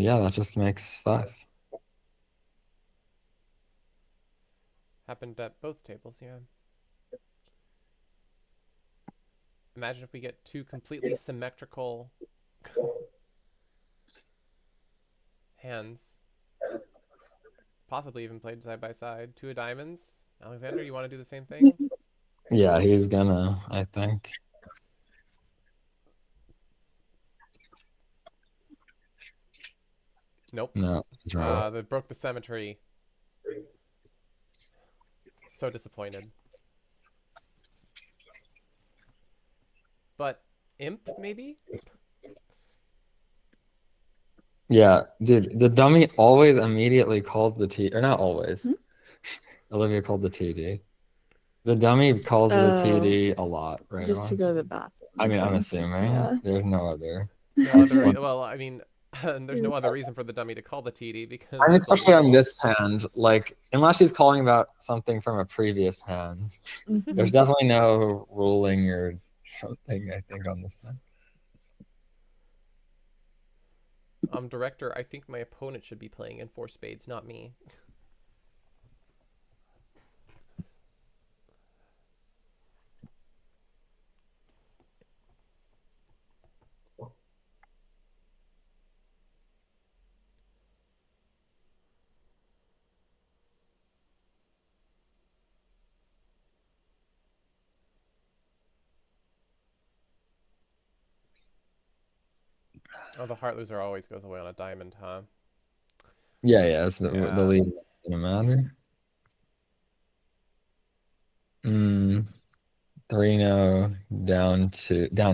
E: yeah, that just makes 5.
A: Happened at both tables, yeah. Imagine if we get 2 completely symmetrical hands. Possibly even played side by side. 2 of diamonds. Alexander, you want to do the same thing?
E: Yeah, he's gonna, I think.
A: Nope.
E: No, draw.
A: They broke the symmetry. So disappointed. But imp, maybe?
E: Yeah, dude, the dummy always immediately called the T, or not always. Olivia called the TD. The dummy calls the TD a lot, right?
D: Just to go to the bathroom.
E: I mean, I'm
D: think.
E: assuming
D: Yeah.
E: there's no other.
A: No other well, I mean, there's no other reason for the dummy to call the TD because
E: I mean,
A: it's
E: especially on
A: illegal.
E: this hand, like, unless she's calling about something from a previous hand, there's definitely no ruling or something, I think, on this hand.
A: Director, I think my opponent should be playing in 4 spades, not me. Oh, the heart loser always goes away on a diamond, huh?
E: Yeah, it's the
A: Yeah.
E: lead doesn't matter. 3-0, down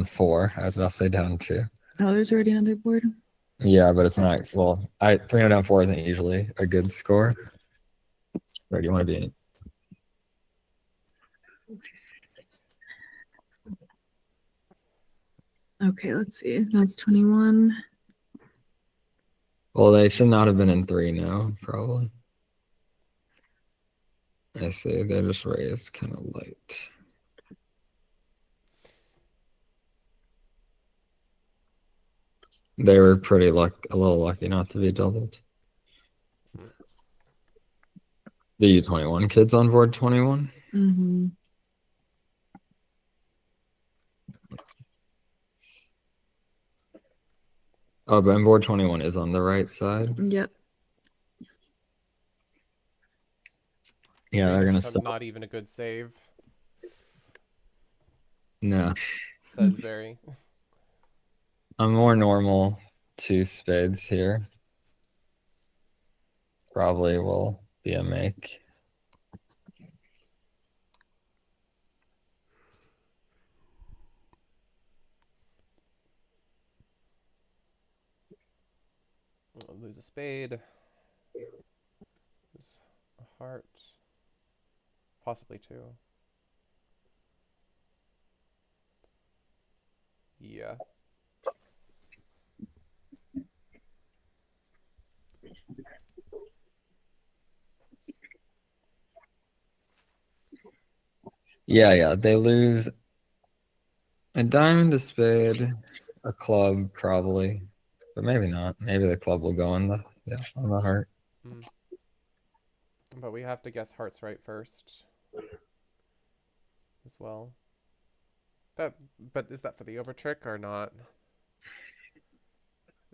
E: 4. I was about to say down 2.
G: Oh, there's already another board.
E: Yeah, but it's not. Well, 3-0 down 4 isn't usually a good score. Where do you want to be in?
G: Okay, let's see. That's 21.
E: Well, they should not have been in 3-0, probably. I see. They just raised kind of light. They were pretty a little lucky not to be doubled. The U21 kids on board 21.
G: Mm-hmm.
E: Oh, but board 21 is on the right side.
G: Yep.
E: Yeah, they're gonna stop.
A: Not even a good save,
E: No,
A: says Barry.
E: a more normal 2 spades here. Probably will be a make.
A: Lose a spade. Lose a heart. Possibly 2. Yeah.
E: Yeah, they lose a diamond, a spade, a club, probably, but maybe not. Maybe the club will go on the heart.
A: But we have to guess hearts right first, as well. But is that for the over trick or not?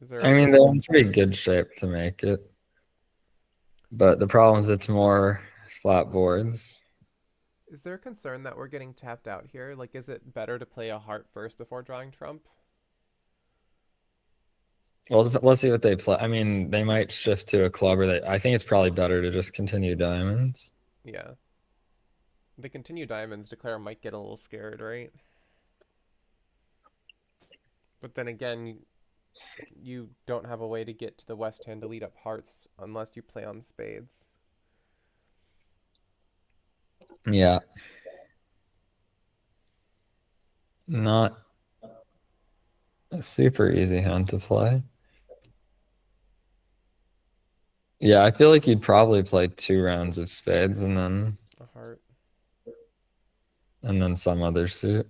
A: Is there?
E: I mean, they're in pretty good shape to make it, but the problem is it's more flat boards.
A: Is there a concern that we're getting tapped out here? Like, is it better to play a heart first before drawing trump?
E: Well, let's see what they play. I mean, they might shift to a club, or I think it's probably better to just continue diamonds.
A: Yeah. They continue diamonds. Declare might get a little scared, right? But then again, you don't have a way to get to the west hand to lead up hearts unless you play on spades.
E: Yeah. Not a super easy hand to play. Yeah, I feel like you'd probably play 2 rounds of spades and
A: A heart.
E: then some other suit.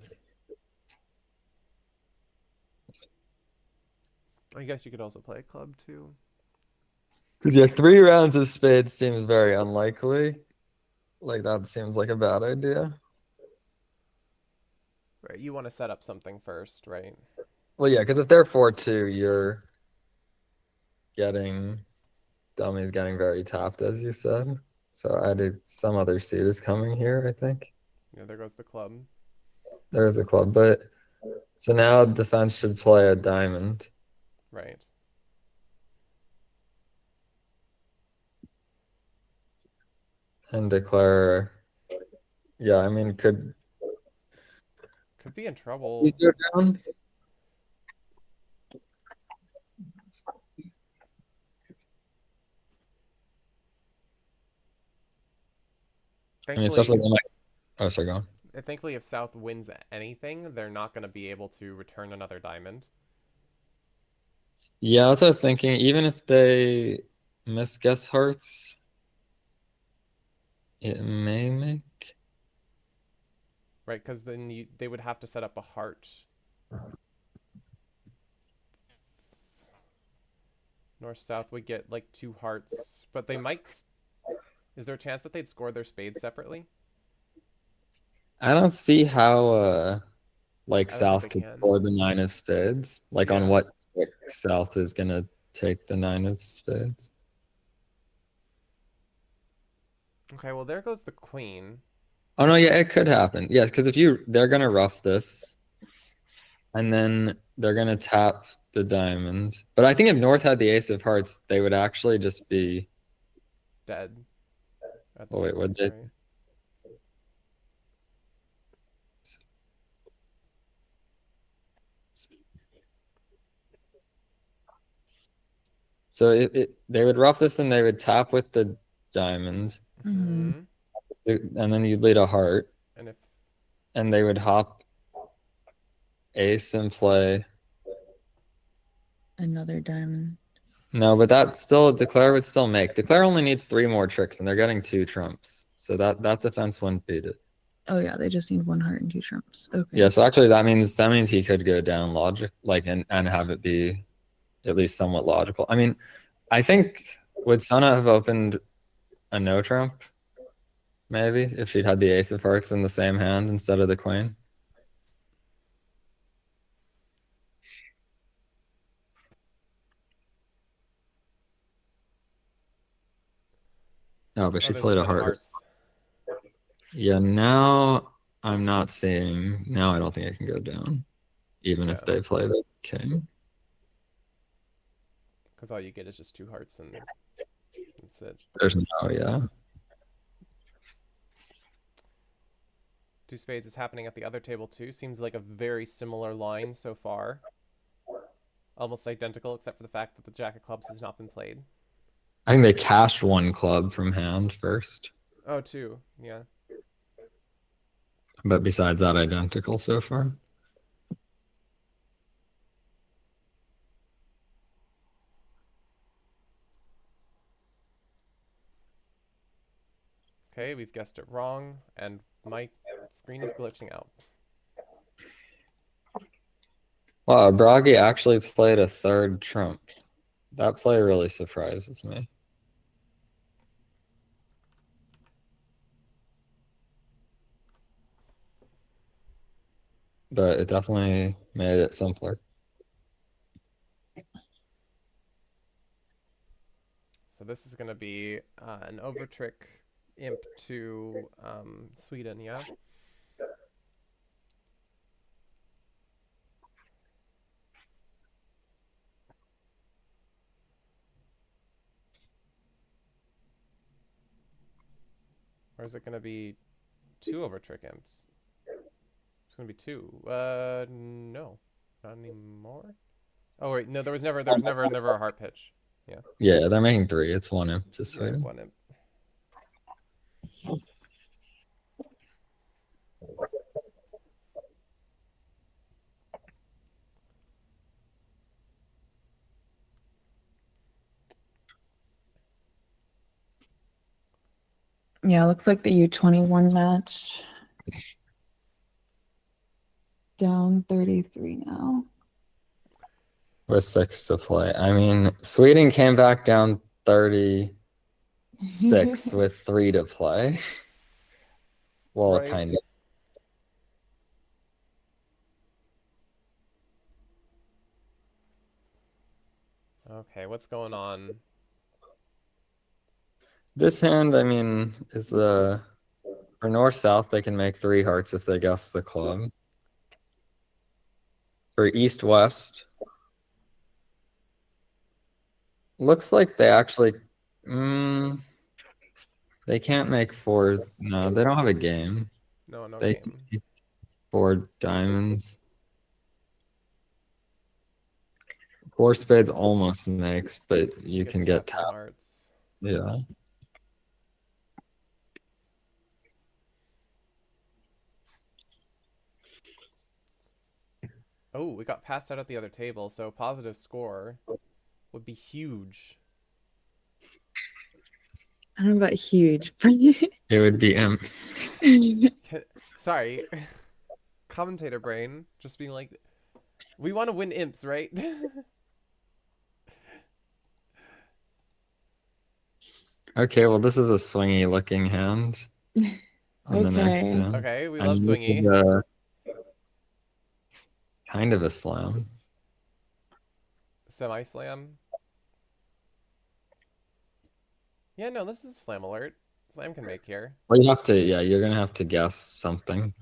A: I guess you could also play a club too.
E: Because yeah, 3 rounds of spades seems very unlikely. Like that seems like a bad idea.
A: Right, you want to set up something first, right?
E: Well, yeah, because if they're 4-2, you're getting dummies getting very tapped, as you said. So I did some other suit is coming here, I think.
A: Yeah, there goes the club.
E: There's a club, but so now defense should play a diamond.
A: Right.
E: And declare, yeah, I mean, could
A: Could be in
E: we
A: trouble.
E: go down? I mean, especially
A: Thankfully,
E: when oh, sorry, go on.
A: thankfully, if South wins anything, they're not going to be able to return another diamond.
E: Yeah, that's what I was thinking. Even if they misguess hearts, it may make.
A: Right, because then they would have to set up a heart. North-south would get like 2 hearts, but they might. Is there a chance that they'd score their spades separately?
E: I don't see how like
A: I don't think
E: South
A: they
E: could
A: can.
E: score the 9 of spades. Like on
A: Yeah.
E: what trick South is gonna take the 9 of spades.
A: Okay, well there goes the queen.
E: Oh no, yeah, it could happen. Yeah, because if they're gonna rough this, and then they're gonna tap the diamond. But I think if North had the ace of hearts, they would actually just be.
A: Dead. At
E: Oh wait,
A: some
E: would
A: point,
E: they?
A: right?
E: So they would rough this and they would tap with the diamond,
G: Mhm.
A: Hmm.
E: and then you'd lead a heart,
A: And if
E: and they would hop ace and play.
G: Another diamond.
E: No, but that still declare would still make. Declare only needs 3 more tricks, and they're getting 2 trumps. So that defense wouldn't beat it.
G: Oh yeah, they just need 1 heart and 2 trumps. Okay.
E: Yeah, so actually that means he could go down logic and have it be at least somewhat logical. I mean, I think would Sana have opened a no trump? Maybe if she'd had the ace of hearts in the same hand instead of the queen. Oh, but she
A: there's
E: played a
A: 10 of
E: heart.
A: hearts.
E: Yeah, now I'm not seeing. Now I don't think I can go down, even if
A: Yeah.
E: they play the king.
A: Because all you get is just 2 hearts and that's it.
E: There's no, yeah.
A: 2 spades is happening at the other table too. Seems like a very similar line so far. Almost identical, except for the fact that the jack of clubs has not been played.
E: I think they cashed 1 club from hand first,
A: Oh, 2. Yeah.
E: but besides that, identical so far.
A: Okay, we've guessed it wrong, and my screen is glitching out.
E: Wow, Bragi actually played a 3rd trump. That play really surprises me. But it definitely made it simpler.
A: So this is going to be an overtrick imp to Sweden, yeah? Or is it going to be 2 overtrick imps? It's going to be 2. No. Not anymore. Oh wait, no, there was never a heart pitch.
E: Yeah, they're making 3. It's 1 imp to
A: Yeah,
E: Sweden.
A: 1 imp.
G: Yeah, looks like the U21 match. Down 33 now.
E: With 6 to play. I mean, Sweden came back down 36 with 3 to play. Well,
A: Right.
E: kind of.
A: Okay, what's going on?
E: This hand, I mean, is for north-south, they can make 3 hearts if they guess the club. For east-west, looks like they actually, they can't make 4. No, they don't have a game.
A: No
E: They
A: game.
E: can make 4 diamonds. 4 spades almost makes, but you can get
A: tapped in
E: tapped.
A: hearts.
E: Yeah.
A: Oh, we got passed out at the other table, so positive score would be huge.
G: I don't know about huge, but
E: It would be imps.
A: Sorry. Commentator brain just being like, we want to win imps, right?
E: Okay, well, this is a swingy looking hand. On the next
G: Okay.
E: hand.
A: Okay, we
E: I
A: love
E: mean, this
A: swingy.
E: is kind of a slam.
A: Semi-slam. Yeah, no, this is a slam alert. Slam can make here.
E: Well, you have to, yeah, you're gonna have to guess something.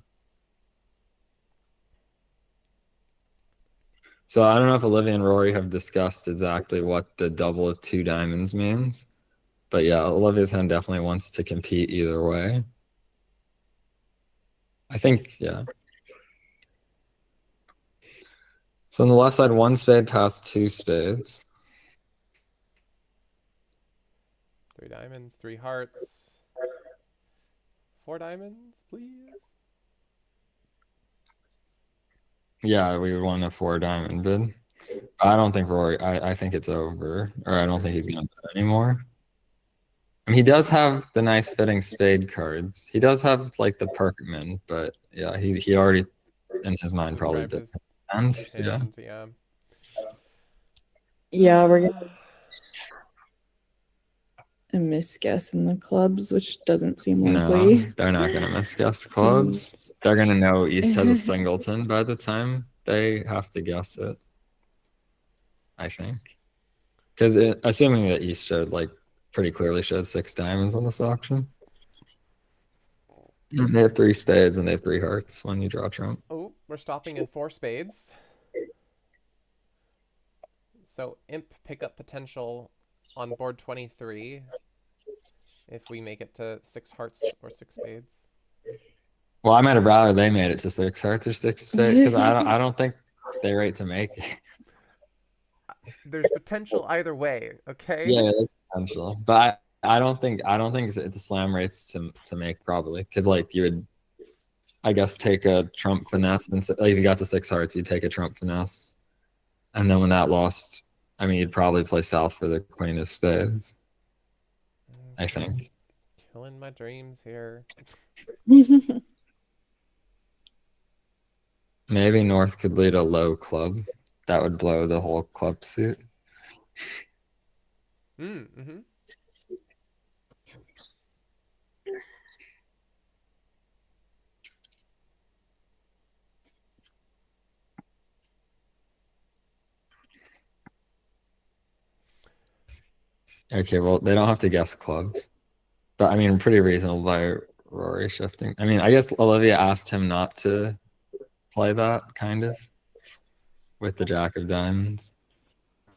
E: So I don't know if Olivia and Rory have discussed exactly what the double of 2 diamonds means. But yeah, Olivia's hand definitely wants to compete either way. I think, yeah. So on the left side, 1 spade past 2 spades.
A: 3 diamonds, 3 hearts. 4 diamonds, please.
E: Yeah, we would want a 4 diamond bid. I don't think Rory, I think it's over. Or I don't think he's gonna bet anymore. I mean, he does have the nice fitting spade cards. He does have like the perfect min, but yeah, he already in his mind probably
A: Described
E: bid.
A: his
E: And yeah.
A: hand, yeah.
G: yeah, we're gonna a misguess in the clubs, which doesn't seem likely.
E: No, they're not gonna misguess clubs. They're gonna know East has a singleton by the time they have to guess it. I think. Because assuming that East showed like pretty clearly showed 6 diamonds on this auction. And they have 3 spades and they have 3 hearts when you draw trump.
A: Oh, we're stopping in 4 spades. So imp pickup potential on board 23 if we make it to 6 hearts or 6 spades.
E: Well, I might have rather they made it to 6 hearts or 6 spades because I don't think they rate to make it.
A: There's potential either way, okay?
E: Yeah, there's potential, but I don't think the slam rates to make probably because like you would, I guess, take a trump finesse and like if you got to 6 hearts, you'd take a trump finesse, and then when that lost, I mean, you'd probably play south for the queen of spades. I think.
A: Killing my dreams here.
E: Maybe North could lead a low club. That would blow the whole club suit.
A: Mm-hmm.
E: Okay, well, they don't have to guess clubs. But I mean, pretty reasonable by Rory shifting. I mean, I guess Olivia asked him not to play that, kind of, with the jack of diamonds.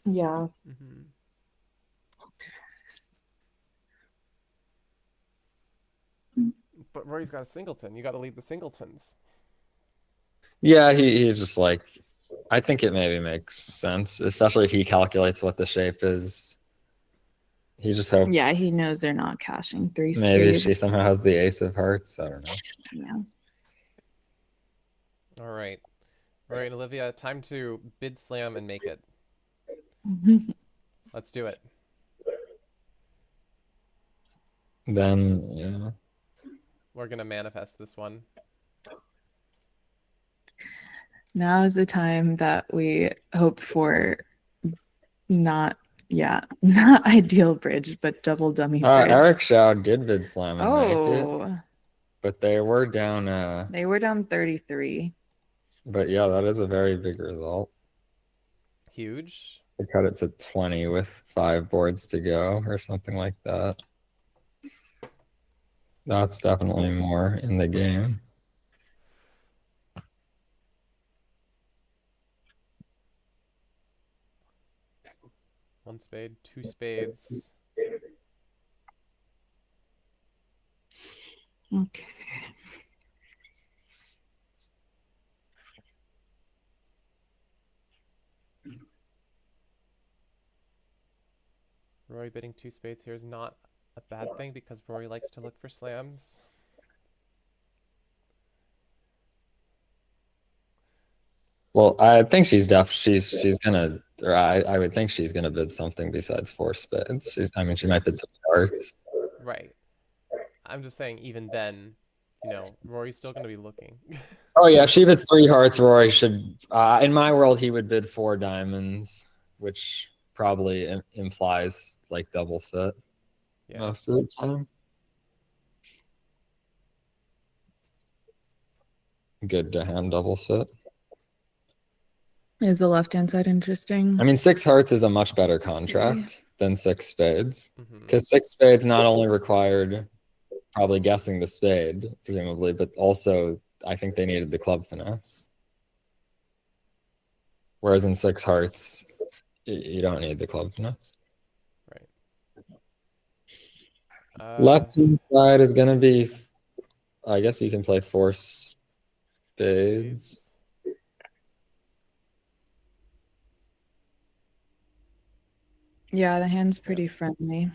G: Yeah.
A: Mm-hmm. But Rory's got a singleton. You got to lead the singletons.
E: Yeah, he's just like, I think it maybe makes sense, especially if he calculates what the shape is. He just hopes
G: Yeah, he knows they're not cashing three
E: maybe
G: spades.
E: she somehow has the ace of hearts. I don't know.
G: Yeah.
A: All right. All right, Olivia, time to bid slam and make it. Let's do it.
E: Then, yeah.
A: We're going to manifest this one.
G: Now is the time that we hope for not ideal bridge, but double dummy bridge.
E: Eric Shao did bid slam and make it,
G: Oh,
E: but they were down.
G: they were down 33.
E: But yeah, that is a very big result.
A: Huge.
E: They cut it to 20 with 5 boards to go or something like that. That's definitely more in the game.
A: One spade, 2 spades.
G: Okay.
A: Rory bidding 2 spades here is not a bad thing because Rory likes to look for slams.
E: Well, I think she's gonna, or I would think she's gonna bid something besides 4 spades. I mean, she might bid 3 hearts.
A: Right. I'm just saying, even then, you know, Rory's still going to be looking.
E: Oh yeah, if she bids 3 hearts, Rory should. In my world, he would bid 4 diamonds, which probably implies like double fit most of the time. Good to hand double fit.
G: Is the left-hand side interesting?
E: I mean, 6 hearts is a much better contract than 6 spades,
A: Mhm.
E: because 6 spades not only required probably guessing the spade, presumably, but also I think they needed the club finesse. Whereas in 6 hearts, you don't need the club finesse.
A: Right.
E: Left hand side is going to be, I guess you can play 4 spades.
G: Yeah, the hand's pretty friendly.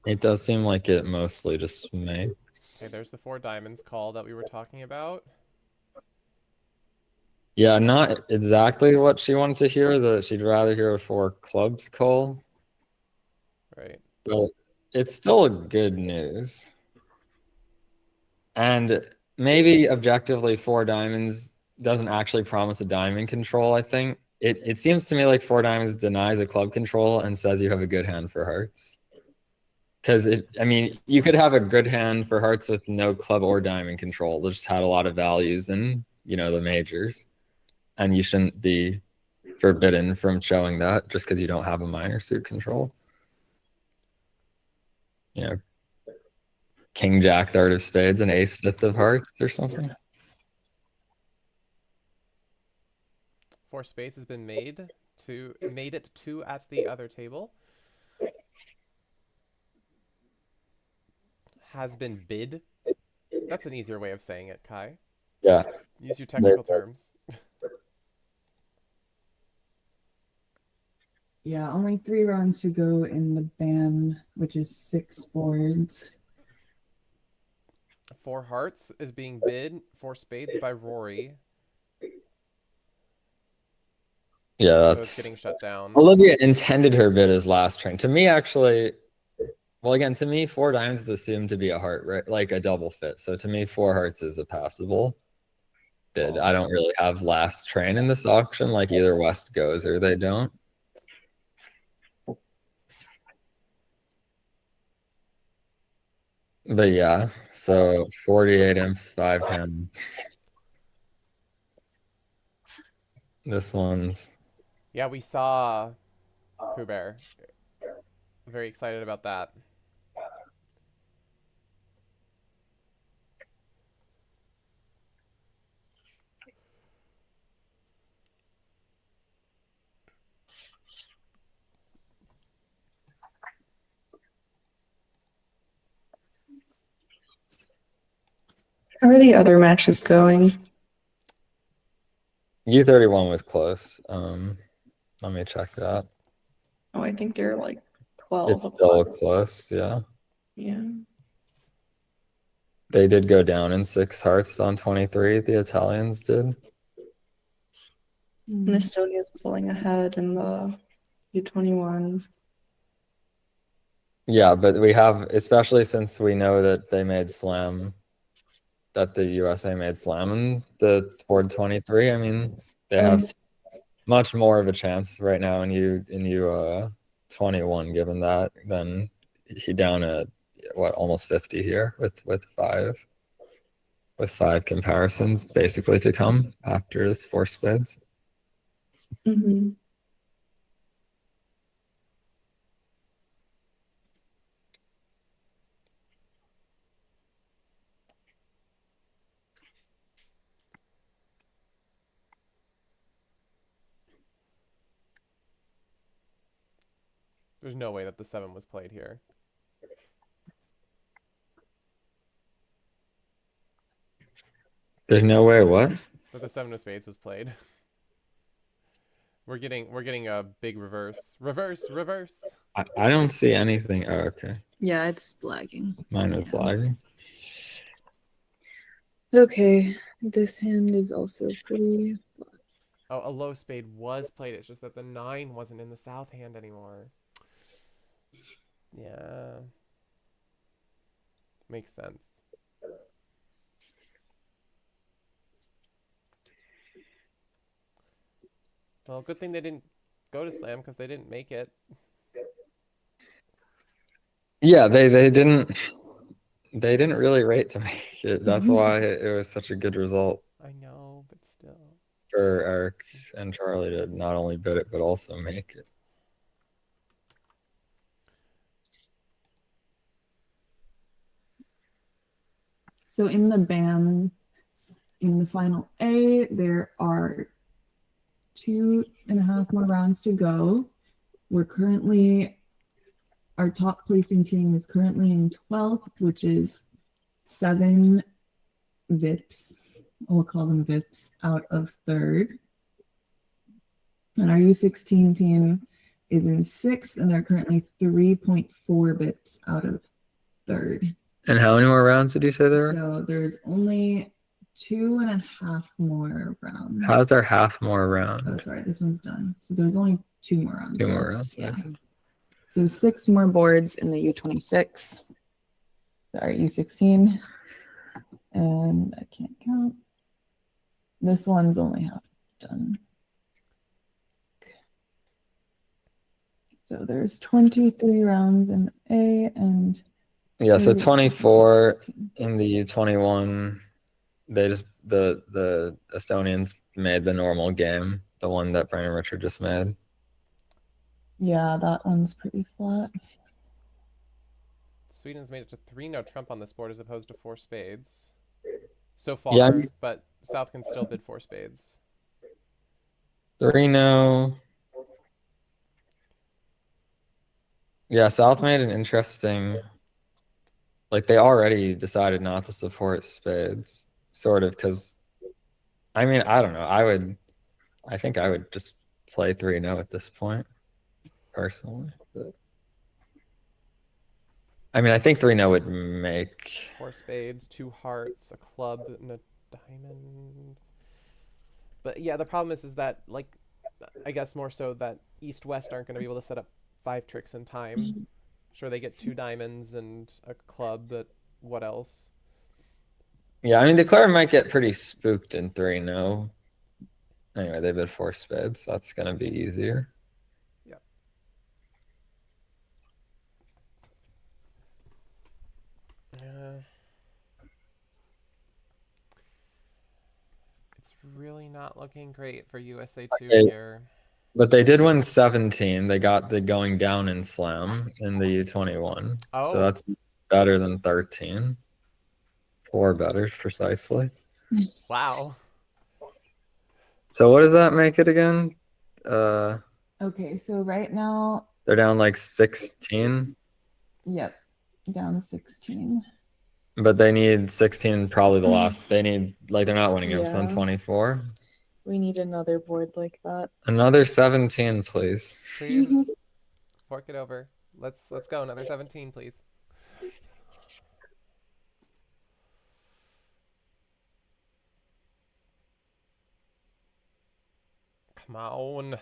E: It does seem like it mostly just makes.
A: Okay, there's the 4 diamonds call that we were talking about.
E: Yeah, not exactly what she wanted to hear. That she'd rather hear a 4 clubs call.
A: Right.
E: But it's still good news. And maybe objectively 4 diamonds doesn't actually promise a diamond control, I think. It seems to me like 4 diamonds denies a club control and says you have a good hand for hearts. Because, I mean, you could have a good hand for hearts with no club or diamond control. They just had a lot of values in, you know, the majors. And you shouldn't be forbidden from showing that just because you don't have a minor suit control. You know, King, Jack, third of spades, and ace, fifth of hearts or something.
A: 4 spades has been made it 2 at the other table. Has been bid. That's an easier way of saying it, Kai.
E: Yeah.
A: Use your technical terms.
B: Yeah, only 3 rounds to go in the ban, which is 6 boards.
A: 4 hearts is being bid. 4 spades by Rory.
E: Yeah,
A: So
E: that's
A: it's getting shut down.
E: Olivia intended her bid as last train. To me, actually, well, again, to me, 4 diamonds is assumed to be a heart, right? Like a double fit. So to me, 4 hearts is a passable bid. I don't really have last train in this auction. Like either West goes or they don't. But yeah, so 48 imps, 5 hands. This one's.
A: Yeah, we saw Pooh Bear. Very excited about that.
D: How are the other matches going?
E: U31 was close. Let me check that.
D: Oh, I think they're like 12
E: It's still
D: apart.
E: close, yeah.
D: Yeah.
E: They did go down in 6 hearts on 23, the Italians did.
D: And Estonia's pulling ahead in the U21.
E: Yeah, but we have, especially since we know that they made slam, that the USA made slam in the board 23. I mean, they have much more of a chance right now in U 21, given that, than he down at what, almost 50 here with five comparisons basically to come after this 4 spades.
D: Mm-hmm.
A: There's no way that the 7 was played here.
E: There's no way what?
A: That the 7 of spades was played. We're getting a big reverse. Reverse.
E: I don't see anything. Oh, okay.
G: Yeah, it's lagging.
E: Mine is
G: Yeah.
E: lagging.
G: Okay, this hand is also pretty.
A: Oh, a low spade was played. It's just that the 9 wasn't in the south hand anymore. Yeah. Makes sense. Well, good thing they didn't go to slam because they didn't make it.
E: Yeah, they didn't really rate to make it. That's why it was such a good result
A: I know, but still.
E: for Eric and Charlie to not only bid it but also make it.
H: So in the band, in the final A, there are 2.5 more rounds to go. We're currently, our top placing team is currently in 12th, which is 7 VIPs. We'll call them VIPs out of 3rd. And our U16 team is in 6th, and they're currently 3.4 VIPs out of 3rd.
E: And how many more rounds did you say there were?
H: So there's only 2.5 more rounds.
E: How's there half more
H: Oh,
E: round?
H: sorry, this one's done. So there's only 2 more rounds.
E: 2 more
H: left.
E: rounds.
H: Yeah.
E: Okay.
B: So 6 more boards in the U26. Sorry, U16. And I can't count. This one's only half done. So there's 23 rounds in A and
E: Yeah, so
B: 30
E: 24
B: 16.
E: in the U21. They just the Estonians made the normal game, the one that Brandon Richard just made.
B: Yeah, that one's pretty flat.
A: Sweden's made it to 3 no trump on this board as opposed to 4 spades. So far,
E: Yeah.
A: but South can still bid 4 spades.
E: 3 no. Yeah, South made an interesting, like they already decided not to support spades, sort of, because I mean, I don't know. I think I would just play 3 no at this point, personally. But I mean, I think 3 no would make
A: 4 spades, 2 hearts, a club, and a diamond. But yeah, the problem is that, like, I guess more so that East-West aren't going to be able to set up 5 tricks in time. Sure, they get 2 diamonds and a club, but what else?
E: Yeah, I mean, Declare might get pretty spooked in 3 no. Anyway, they bid 4 spades. That's going to be easier. It's really not looking great for USA 2 Okay.
A: here.
E: But they did win 17. They got the going down in slam in the U21.
A: Oh.
E: So that's better than 13. 4 better, precisely.
A: Wow.
E: So what does that make it again?
H: Okay, so right now,
E: They're down like 16,
H: yep, down 16.
E: but they need 16 probably the last. They need, like, they're not winning games on
B: Yeah.
E: 24.
G: We need another board like that.
E: Another 17, please.
A: Please fork it over. Let's go. Another 17, please. Come on.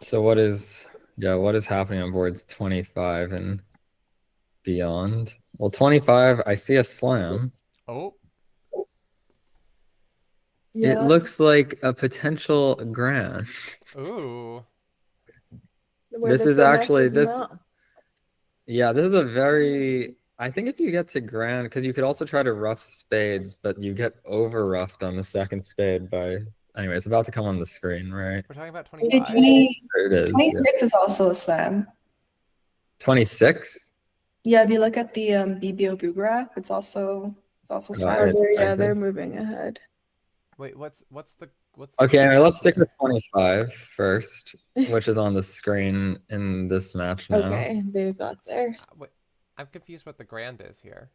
E: So what is happening on boards 25 and beyond? Well, 25, I see a slam.
A: Oh,
G: Yeah.
E: It looks like a potential grand.
A: ooh.
G: Where
E: This
G: the
E: is
G: finesse
E: actually
G: is
E: this.
G: not.
E: Yeah, this is a very. I think if you get to grand, because you could also try to rough spades, but you get over roughed on the second spade by. Anyway, it's about to come on the screen, right?
A: We're talking about
D: Okay,
A: 25.
E: There it is.
D: 26 is also a slam.
E: 26.
D: Yeah, if you look at the BBO Boo graph, it's also
E: Got
D: slam.
E: it.
G: They're moving ahead.
A: Wait, what's the
E: Okay, anyway, let's stick
A: here?
E: with 25 first, which is on the screen in this match now.
G: Okay, they got there.
A: Wait, I'm confused what the grand is here.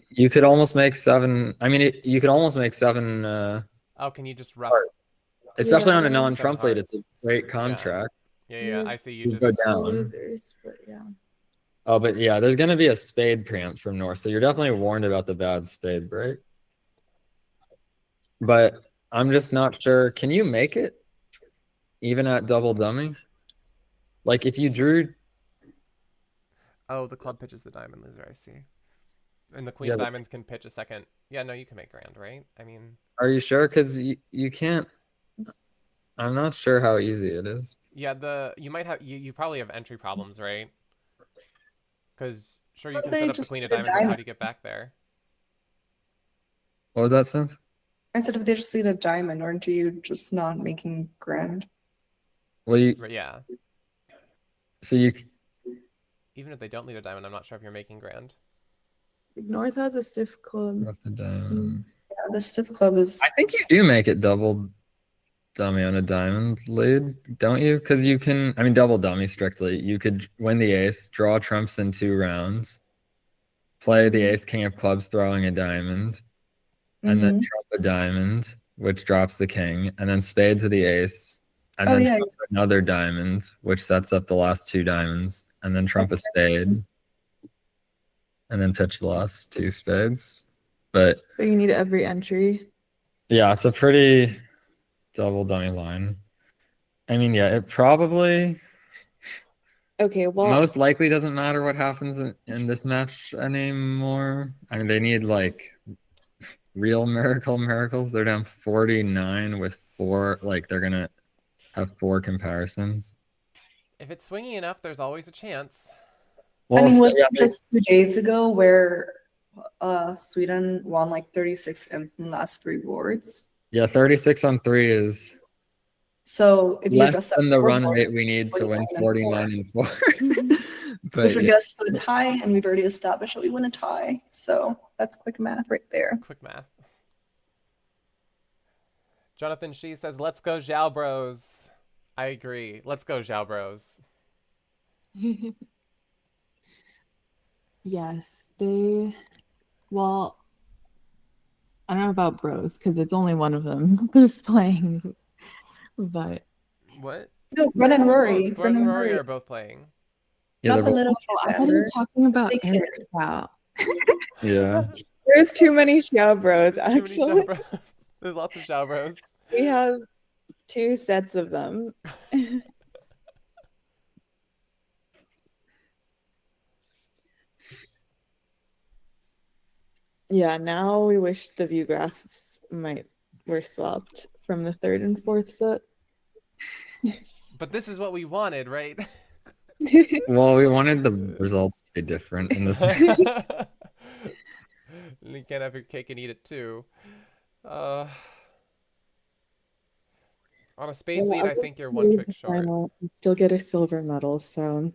E: You could almost make 7. I mean, you could almost make 7,
A: Oh, can you just rough?
E: Heart. Especially on a
G: Yeah.
E: non-trump lead. It's a
A: hearts.
E: great contract.
A: Yeah, I see. You
E: You go
A: just
E: down.
G: Losers, but yeah.
E: Oh, but yeah, there's going to be a spade preempt from North, so you're definitely warned about the bad spade break. But I'm just not sure. Can you make it even at double dummy? Like if you drew.
A: Oh, the club pitches the diamond loser. I see. And the queen
E: Yeah,
A: of
E: but-
A: diamonds can pitch a second. Yeah, no, you can make grand, right? I mean,
E: Are you sure? Because you can't. I'm not sure how easy it is.
A: yeah, you might have you probably have entry problems, right? Because sure, you
D: But
A: can
D: they
A: set up the
D: just
A: queen of
D: need a
A: diamonds, but how
D: diamond.
A: do you get back there?
E: What was that, Seth?
D: Instead of they just lead a diamond, aren't you just not making grand?
E: Well,
A: Right, yeah.
E: so you.
A: Even if they don't lead a diamond, I'm not sure if you're making grand.
G: North has a stiff club.
E: Rough it down.
D: Yeah, the stiff club is.
E: I think you do make it double dummy on a diamond lead, don't you? Because you can, I mean, double dummy strictly. You could win the ace, draw trumps in 2 rounds, play the ace king of clubs throwing a diamond, and then trump a diamond, which drops the king, and then spade to the ace, and
D: Oh,
E: then
D: yeah.
E: trump another diamond, which sets up the last 2 diamonds, and then trump
D: That's
E: a spade, and then pitch the last 2 spades. But
G: But you need every entry.
E: yeah, it's a pretty double dummy line. I mean, yeah, it probably
G: Okay, well,
E: most likely doesn't matter what happens in this match anymore. I mean, they need like real miracles. They're down 49 with 4. Like they're gonna have 4 comparisons.
A: If it's swingy enough, there's always a chance.
E: Well,
D: I mean,
E: so,
D: was
E: yeah,
D: this 2 days ago where Sweden won like 36 imps in the last 3 boards?
E: yeah, 36 on 3 is
D: So if you
E: less
D: adjust that
E: than the run
D: scoreboard,
E: rate we need to win 49 and 4. But
D: which would
E: yeah.
D: get us to a tie, and we've already established that we win a tie. So that's quick math right there.
A: Quick math. Jonathan Shee says, "Let's go, Zhao Bros." I agree. Let's go, Zhao Bros.
G: yes, well, I don't know about bros because it's only one of them who's playing, but
A: What?
D: No, Bren and Rory.
A: Bren and Rory are both playing.
E: Yeah,
D: Not
E: they're
D: the
E: both-
D: little
G: I thought he was talking about
D: Big
G: Eric
D: kids.
G: Xiao.
E: yeah.
G: There's too many Xiao bros,
A: There's too many
G: actually.
A: Zhao Bros. There's lots of Zhao Bros.
G: We have 2 sets of them. Yeah, now we wish the view graphs were swapped from the 3rd and 4th set.
A: But this is what we wanted, right?
E: Well, we wanted the results to be different in this.
A: You can't have your cake and eat it too. On a spade
G: Well,
A: lead,
G: I'll
A: I think
G: just
A: you're one
G: lose
A: trick
G: the
A: short.
G: final and still get a silver medal, so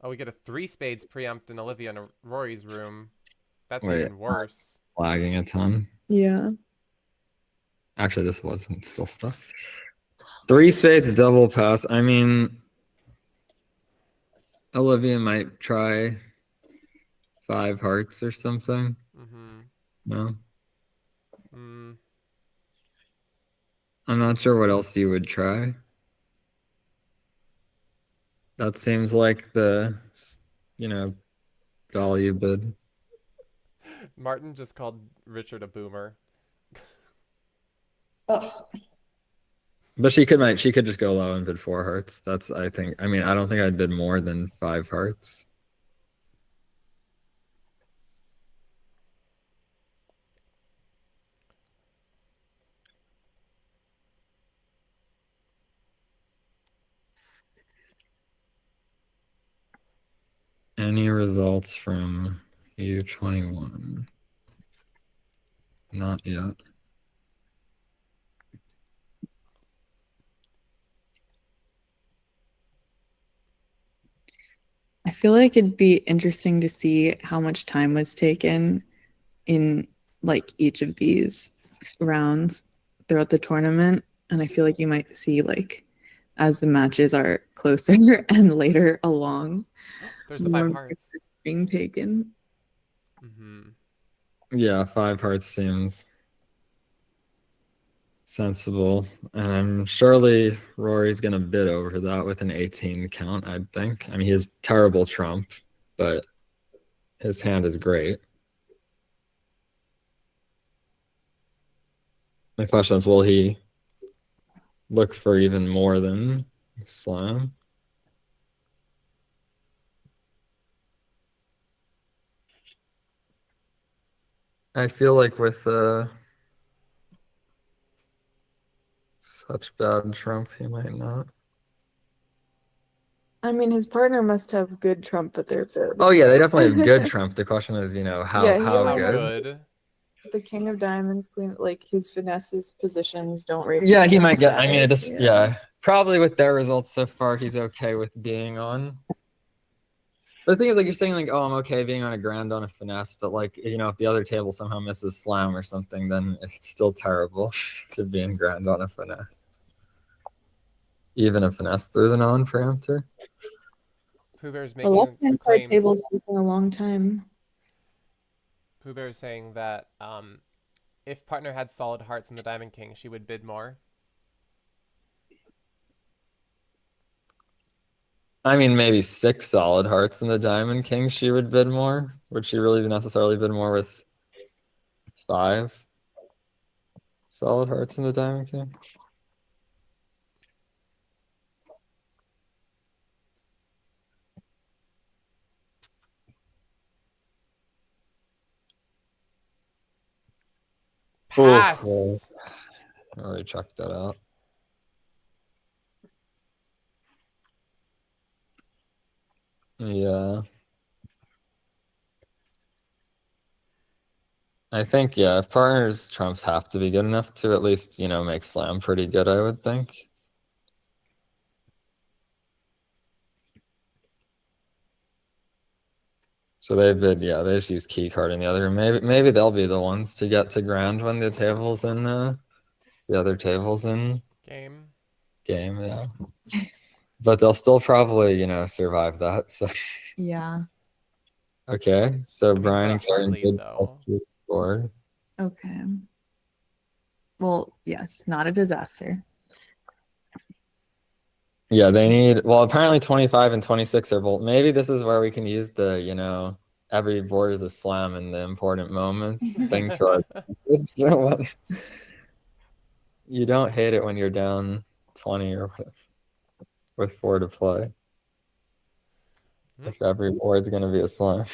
A: Oh, we get a 3 spades preempt in Olivia and Rory's room. That's
E: Wait,
A: even worse.
E: Lagging a ton.
G: yeah.
E: Actually, this wasn't still stuck. 3 spades double pass. I mean, Olivia might try 5 hearts or something.
A: Mm-hmm.
E: No,
A: Mm.
E: I'm not sure what else you would try. That seems like the, value bid.
A: Martin just called Richard a boomer.
D: Oh,
E: But she could just go low and bid 4 hearts. That's, I think, I mean, I don't think I'd bid more than 5 hearts. Any results from U21? Not yet.
G: I feel like it'd be interesting to see how much time was taken in like each of these rounds throughout the tournament. And I feel like you might see like as the matches are closer and later along,
A: There's the
G: more
A: 5 hearts.
G: being taken.
A: Mm-hmm.
E: Yeah, 5 hearts seems sensible. And I'm surely Rory's gonna bid over that with an 18 count, I'd think. I mean, he has terrible trump, but his hand is great. The question is, will he look for even more than slam? I feel like with such bad trump, he might not.
D: I mean, his partner must have good trump, but they're good.
E: Oh yeah, they definitely have good trump. The question is, how
D: Yeah, he
E: how
D: only
A: How
D: has-
E: good?
A: good?
D: The king of diamonds, queen, like his finesses positions don't rate.
E: Yeah, he
D: him
E: might get. I mean,
D: side,
E: it's yeah. Probably with their results so far, he's okay with being on. But the thing is, like you're saying, like, oh, I'm okay being on a grand on a finesse, but like, if the other table somehow misses slam or something, then it's still terrible to be in grand on a finesse. Even a finesse through the non-preemptor.
A: Pooh Bear's
D: The
A: making a
D: left-hand side
A: claim.
D: table's taking a long time.
A: Pooh Bear is saying that if partner had solid hearts in the Diamond King, she would bid more.
E: I mean, maybe 6 solid hearts in the Diamond King, she would bid more. Would she really necessarily bid more with 5 solid hearts in the Diamond King?
A: Pass.
E: Oof, I already checked that out. Yeah. I think, yeah, if partners trumps have to be good enough to at least, make slam pretty good, I would think. So they bid, yeah, they just use key card in the other room. Maybe they'll be the ones to get to grand when the table's in the other table's in
A: Game.
E: yeah. But they'll still probably, survive that. So
G: Yeah.
E: okay. So
A: mean,
E: Brian
A: for
E: and
A: a heart
E: Karen
A: lead,
E: did
A: though.
E: score.
G: Okay. Well, yes, not a disaster.
E: Yeah, they need, well, apparently 25 and 26 are both. Maybe this is where we can use the, every board is a slam in the important moments thing to our you know what? You don't hate it when you're down 20 or whatever with 4 to play. If every board's gonna be a slam.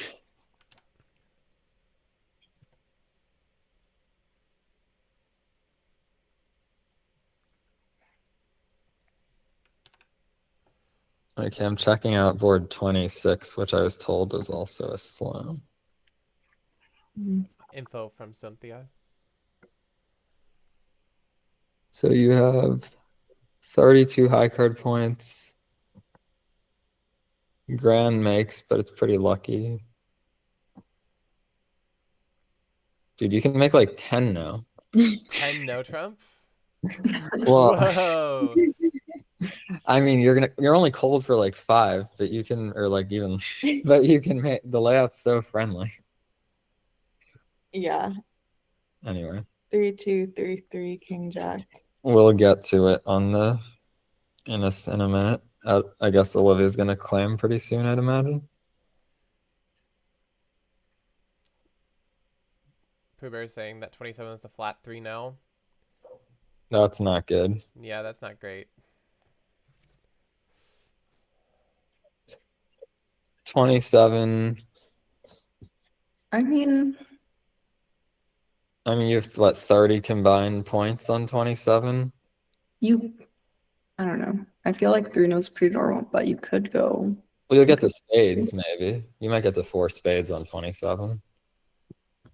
E: Okay, I'm checking out board 26, which I was told was also a slam.
A: Info from Cynthia.
E: So you have 32 high card points. Grand makes, but it's pretty lucky. Dude, you can make like 10 now.
A: 10 no trump?
E: Well,
A: Whoa.
E: I mean, you're only cold for like 5, but you can, or like even, but you can make the layout's so friendly.
D: Yeah.
E: Anyway,
D: 3-2, 3-3, King Jack.
E: we'll get to it in a minute. I guess Olivia's gonna claim pretty soon, I'd imagine.
A: Pooh Bear saying that 27 is a flat 3 now.
E: That's not good.
A: Yeah, that's not great.
E: 27.
D: I mean,
E: You have what, 30 combined points on 27?
D: I don't know. I feel like 3-0's pretty normal, but you could go.
E: Well, you'll get to spades, maybe. You might get to 4 spades on 27.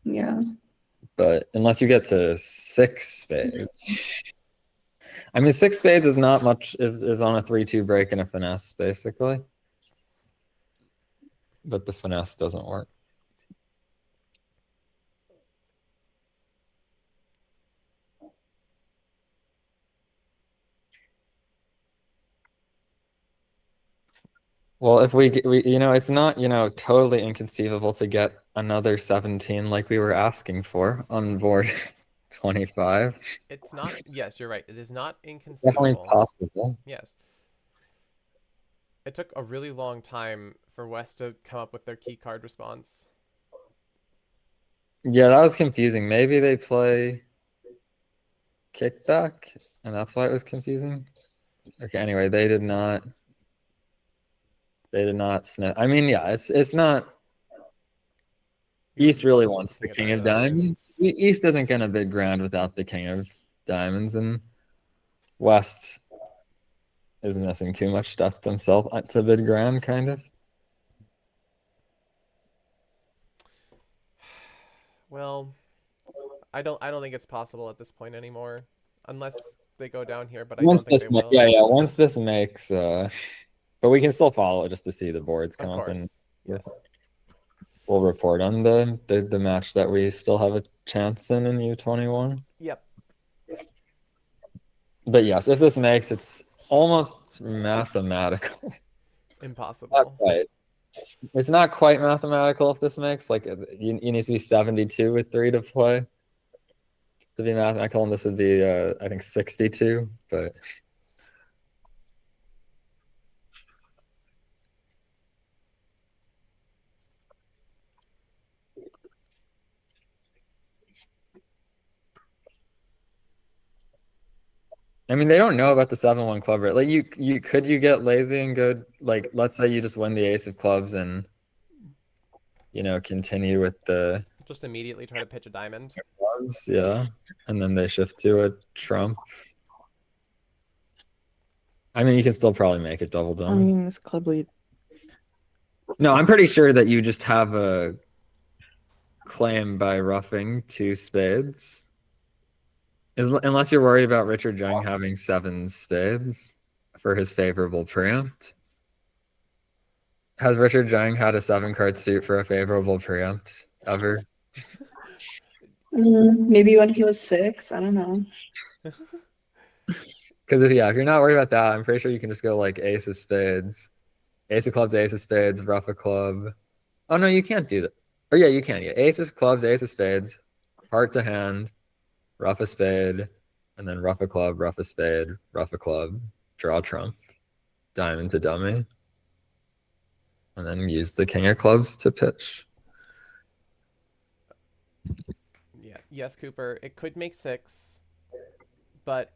D: Yeah.
E: But unless you get to 6 spades. 6 spades is not much, is on a 3-2 break and a finesse, basically. But the finesse doesn't work. Well, if we it's not, totally inconceivable to get another 17 like we were asking for on board 25.
A: It's not. Yes, you're right. It is not
E: Definitely
A: inconceivable.
E: possible.
A: Yes. It took a really long time for West to come up with their key card response.
E: Yeah, that was confusing. Maybe they play kickback, and that's why it was confusing. Okay, anyway, they did not sniff. Yeah, it's not. East really wants the king of diamonds. East isn't gonna bid grand without the king of diamonds, and West is missing too much stuff themselves to bid grand, kind of.
A: Well, I don't think it's possible at this point anymore, unless they go down here. But I don't think they will.
E: Yeah. Once this makes, but we can still follow it just to see the boards come up, and
A: yes,
E: we'll report on the match that we still have a chance in U21.
A: Yep.
E: But yes, if this makes, it's almost mathematical.
A: Impossible.
E: Not quite. It's not quite mathematical if this makes. Like, you need to be 72 with 3 to play to be mathematical, and this would be, I think, 62. But they don't know about the 7-1 club rate. Like, you get lazy and go, like, let's say you just win the ace of clubs and continue with the
A: just immediately try to pitch a diamond.
E: Clubs, yeah, and then they shift to a trump. You can still probably make it double diamond.
G: This club lead.
E: No, I'm pretty sure that you just have a claim by roughing 2 spades. Unless you're worried about Richard Jung having 7 spades for his favorable preempt. Has Richard Jung had a 7-card suit for a favorable preempt ever?
D: Maybe when he was 6. I don't know.
E: Because if you're not worried about that, I'm pretty sure you can just go like ace of spades, ace of clubs, ace of spades, rough a club. Oh no, you can't do that. Or yeah, you can. Yeah, ace of clubs, ace of spades, heart to hand, rough a spade, and then rough a club, rough a spade, rough a club, draw trump, diamond to dummy, and then use the king of clubs to pitch.
A: Yeah. Yes, Cooper. It could make 6, but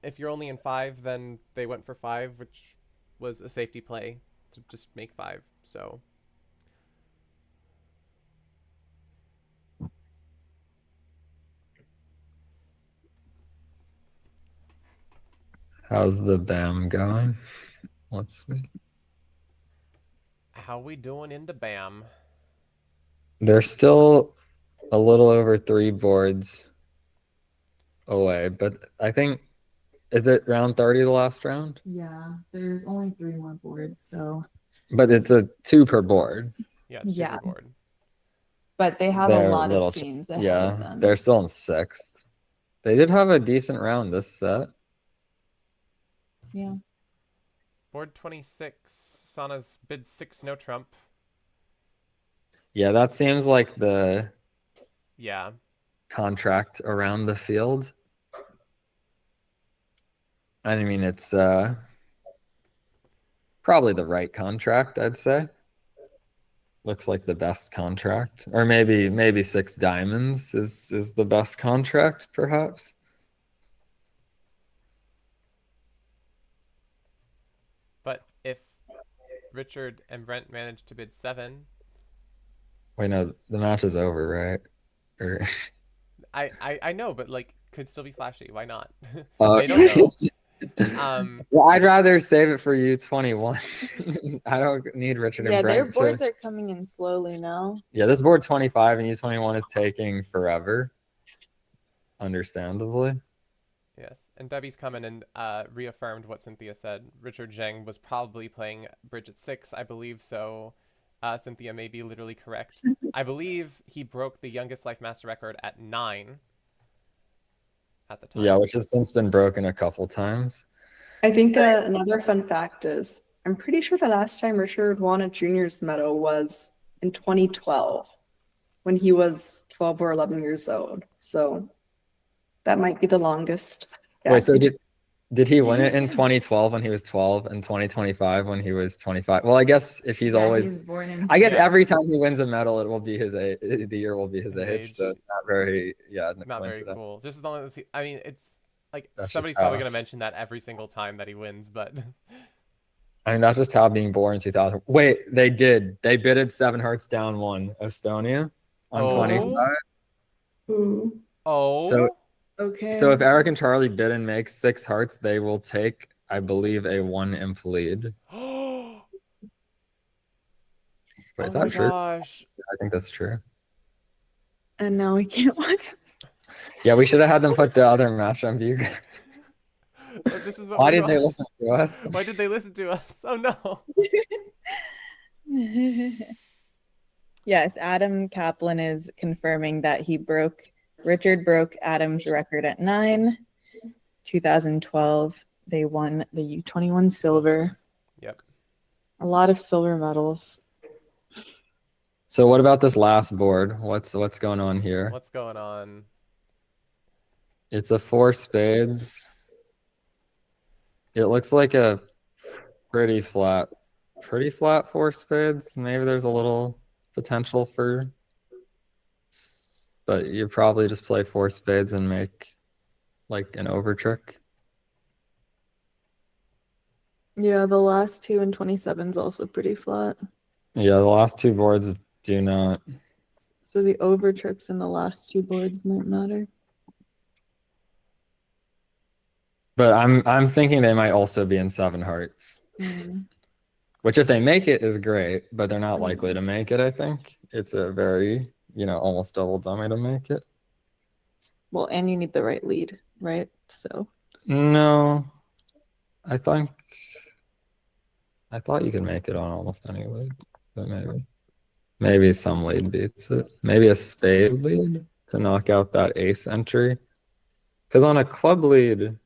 A: if you're only in 5, then they went for 5, which was a safety play to just make 5. So.
E: How's the BAM going? Let's see.
A: How we doing in the BAM?
E: They're still a little over 3 boards away, but I think, is it round 30 the last round?
H: Yeah, there's only 3 more boards, so.
E: But it's a 2 per board.
A: Yeah, it's 2 per board.
H: But they have
E: They're
H: a lot
E: little
H: of teams ahead
E: yeah,
H: of them.
E: they're still in 6th. They did have a decent round this set.
H: Yeah.
A: Board 26, Sana's bid 6, no trump.
E: Yeah, that seems like the
A: Yeah.
E: contract around the field. I mean, it's probably the right contract, I'd say. Looks like the best contract. Or maybe 6 diamonds is the best contract, perhaps.
A: But if Richard and Brent managed to bid 7,
E: Wait, no, the match is over, right? Or
A: I know, but like could still be flashy. Why not?
E: Oh,
A: They don't know.
E: well, I'd rather save it for U21. I don't need Richard and
G: Yeah, their
E: Brent
G: boards
E: to...
G: are coming in slowly now.
E: Yeah, this board 25 and U21 is taking forever. Understandably.
A: Yes, and Debbie's come in and reaffirmed what Cynthia said. Richard Zheng was probably playing bridge at 6, I believe, so Cynthia may be literally correct. I believe he broke the youngest life master record at 9 at the time.
E: Yeah, which has since been broken a couple times.
D: I think another fun fact is I'm pretty sure the last time Richard won a juniors medal was in 2012 when he was 12 or 11 years old. So that might be the longest. Yeah.
E: Wait, so did he win it in 2012 when he was 12 and 2025 when he was 25? Well, I guess if he's always,
H: born in
E: I guess
A: Yeah.
E: every time he wins a medal, it will be his age. The year will be his age, so it's not very,
A: Not very
E: coincidental.
A: cool. Just as long as he, I mean, it's like
E: That's just
A: somebody's probably
E: how-
A: gonna mention that every single time that he wins, but
E: I mean, that's just how being born in 2000. Wait, they did. They bidded 7 hearts down 1 Estonia on
A: Oh.
E: 25.
D: Ooh.
A: oh,
E: So-
D: Okay.
E: So if Eric and Charlie bid and make 6 hearts, they will take, I believe, a 1 imp lead.
A: oh
E: Wait, is
A: my
E: that true?
A: gosh,
E: I think that's true.
G: And now we can't watch.
E: Yeah, we should have had them put the other match on view.
A: this is what
E: Why
A: we
E: did they
A: want.
E: listen to us?
A: Why did they listen to us? Oh no.
G: Yes, Adam Kaplan is confirming that Richard broke Adam's record at 9. 2012, they won the U21 silver.
A: Yep.
G: A lot of silver medals.
E: So what about this last board? What's going on here?
A: What's going on?
E: It's a 4 spades. It looks like a pretty flat 4 spades. Maybe there's a little potential for, but you probably just play 4 spades and make like an over trick.
G: Yeah, the last 2 and 27 is also pretty flat.
E: Yeah, the last 2 boards do not.
G: So the over tricks in the last 2 boards might matter.
E: But I'm thinking they might also be in 7 hearts. Which if they make it is great, but they're not likely to make it, I think. It's a very, almost double dummy to make it.
G: Well, and you need the right lead, right? So
E: No. I thought you could make it on almost any lead, but maybe some lead beats it. Maybe a spade lead to knock out that ace entry. Because on a club lead,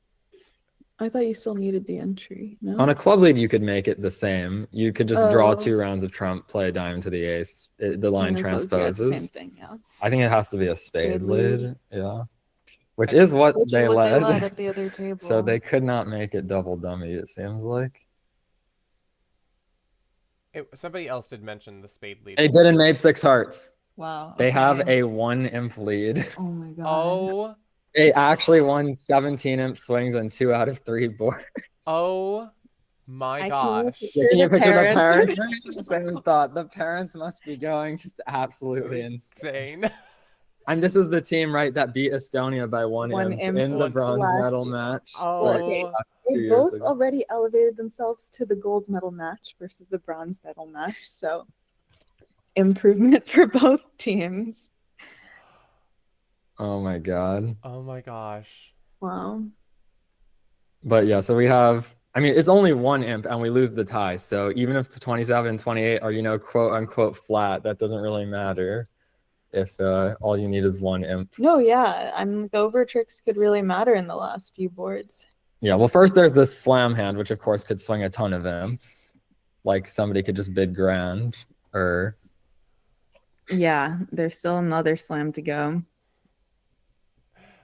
G: I thought you still needed the entry. No.
E: on a club lead, you could make it the same. You could just draw
G: Oh.
E: 2 rounds of trump, play a diamond to the ace. The line
G: And they're both- yeah, it's the
E: transposes.
G: same thing, yeah.
E: I think it has to be a spade
G: Spade lead.
E: lead. Yeah. Which is what
G: Which is
E: they
G: what
E: led.
G: they led at the other table.
E: So they could not make it double dummy, it seems like.
A: Somebody else did mention the spade lead.
E: They did and made 6 hearts.
G: Wow.
E: They have
G: okay.
E: a 1 imp lead.
G: Oh my god.
A: Oh,
E: They actually won 17 imp swings on 2 out of 3 boards.
A: oh my
G: I
A: gosh.
G: can-
E: Can you
G: the
E: picture the
G: parents.
E: parents? Same thought. The parents must be going just absolutely insane.
A: Insane.
E: And this is the team, right, that beat Estonia by 1
G: One
E: imp
G: imp
E: in the
A: One-
E: bronze
G: last-
E: medal match.
A: Oh.
E: like,
G: Okay.
E: last 2
G: They
E: years
G: both
E: ago.
G: already elevated themselves to the gold medal match versus the bronze medal match. So improvement for both teams.
E: Oh my god.
A: Oh my gosh.
G: Wow.
E: But yeah, so we have, I mean, it's only 1 imp and we lose the tie. So even if the 27 and 28 are, quote unquote flat, that doesn't really matter. if all you need is one imp.
G: No, yeah, the over tricks could really matter in the last few boards.
E: Yeah, well, first there's this slam hand, which of course could swing a ton of imps. Like somebody could just bid grand, or
G: Yeah, there's still another slam to go.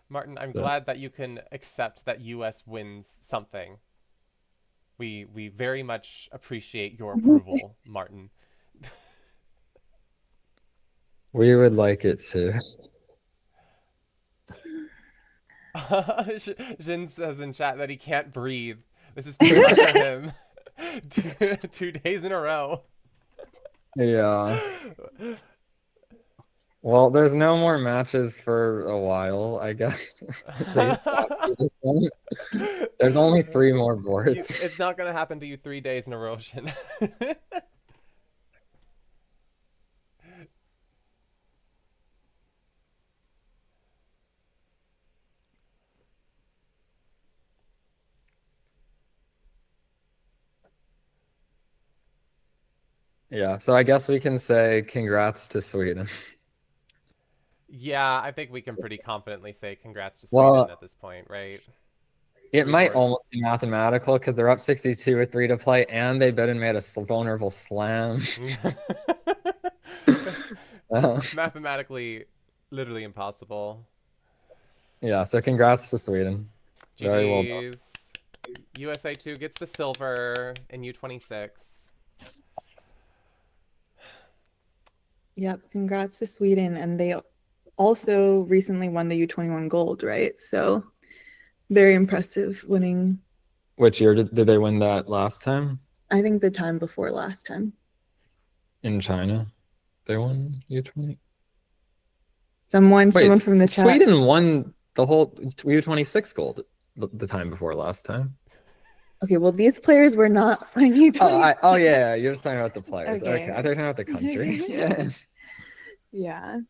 A: Martin, I'm
E: So-
A: glad that you can accept that US wins something. We very much appreciate your approval, Martin.
E: we would like it to.
A: Jin says in chat that he can't breathe. This is too much for him. 2 days in a row.
E: Yeah. Well, there's no more matches for a while, I guess. They stopped for this one. There's only 3 more boards.
A: It's not gonna happen to you 3 days in a row, Shin.
E: Yeah, so I guess we can say congrats to Sweden.
A: Yeah, I think we can pretty confidently say congrats to
E: Well,
A: Sweden at this point, right?
E: It
A: 3
E: might
A: boards.
E: almost be mathematical because they're up 62 with 3 to play, and they bid and made a vulnerable slam.
A: Mathematically, literally impossible.
E: Yeah, so congrats to Sweden. Very well done.
A: GG's. USA 2 gets the silver in U26.
G: Yep, congrats to Sweden. And they also recently won the U21 gold, right? So very impressive winning.
E: Which year did they win that last time?
G: I think the time before last time.
E: In China? They won U20?
G: Someone
E: Wait,
G: from the chat.
E: Sweden won the whole U26 gold the time before last time.
G: Okay, well, these players were not playing U20.
E: Oh yeah, you're talking about the players.
G: Okay.
E: Okay, I thought you were talking about the country. Yeah.
G: Yeah.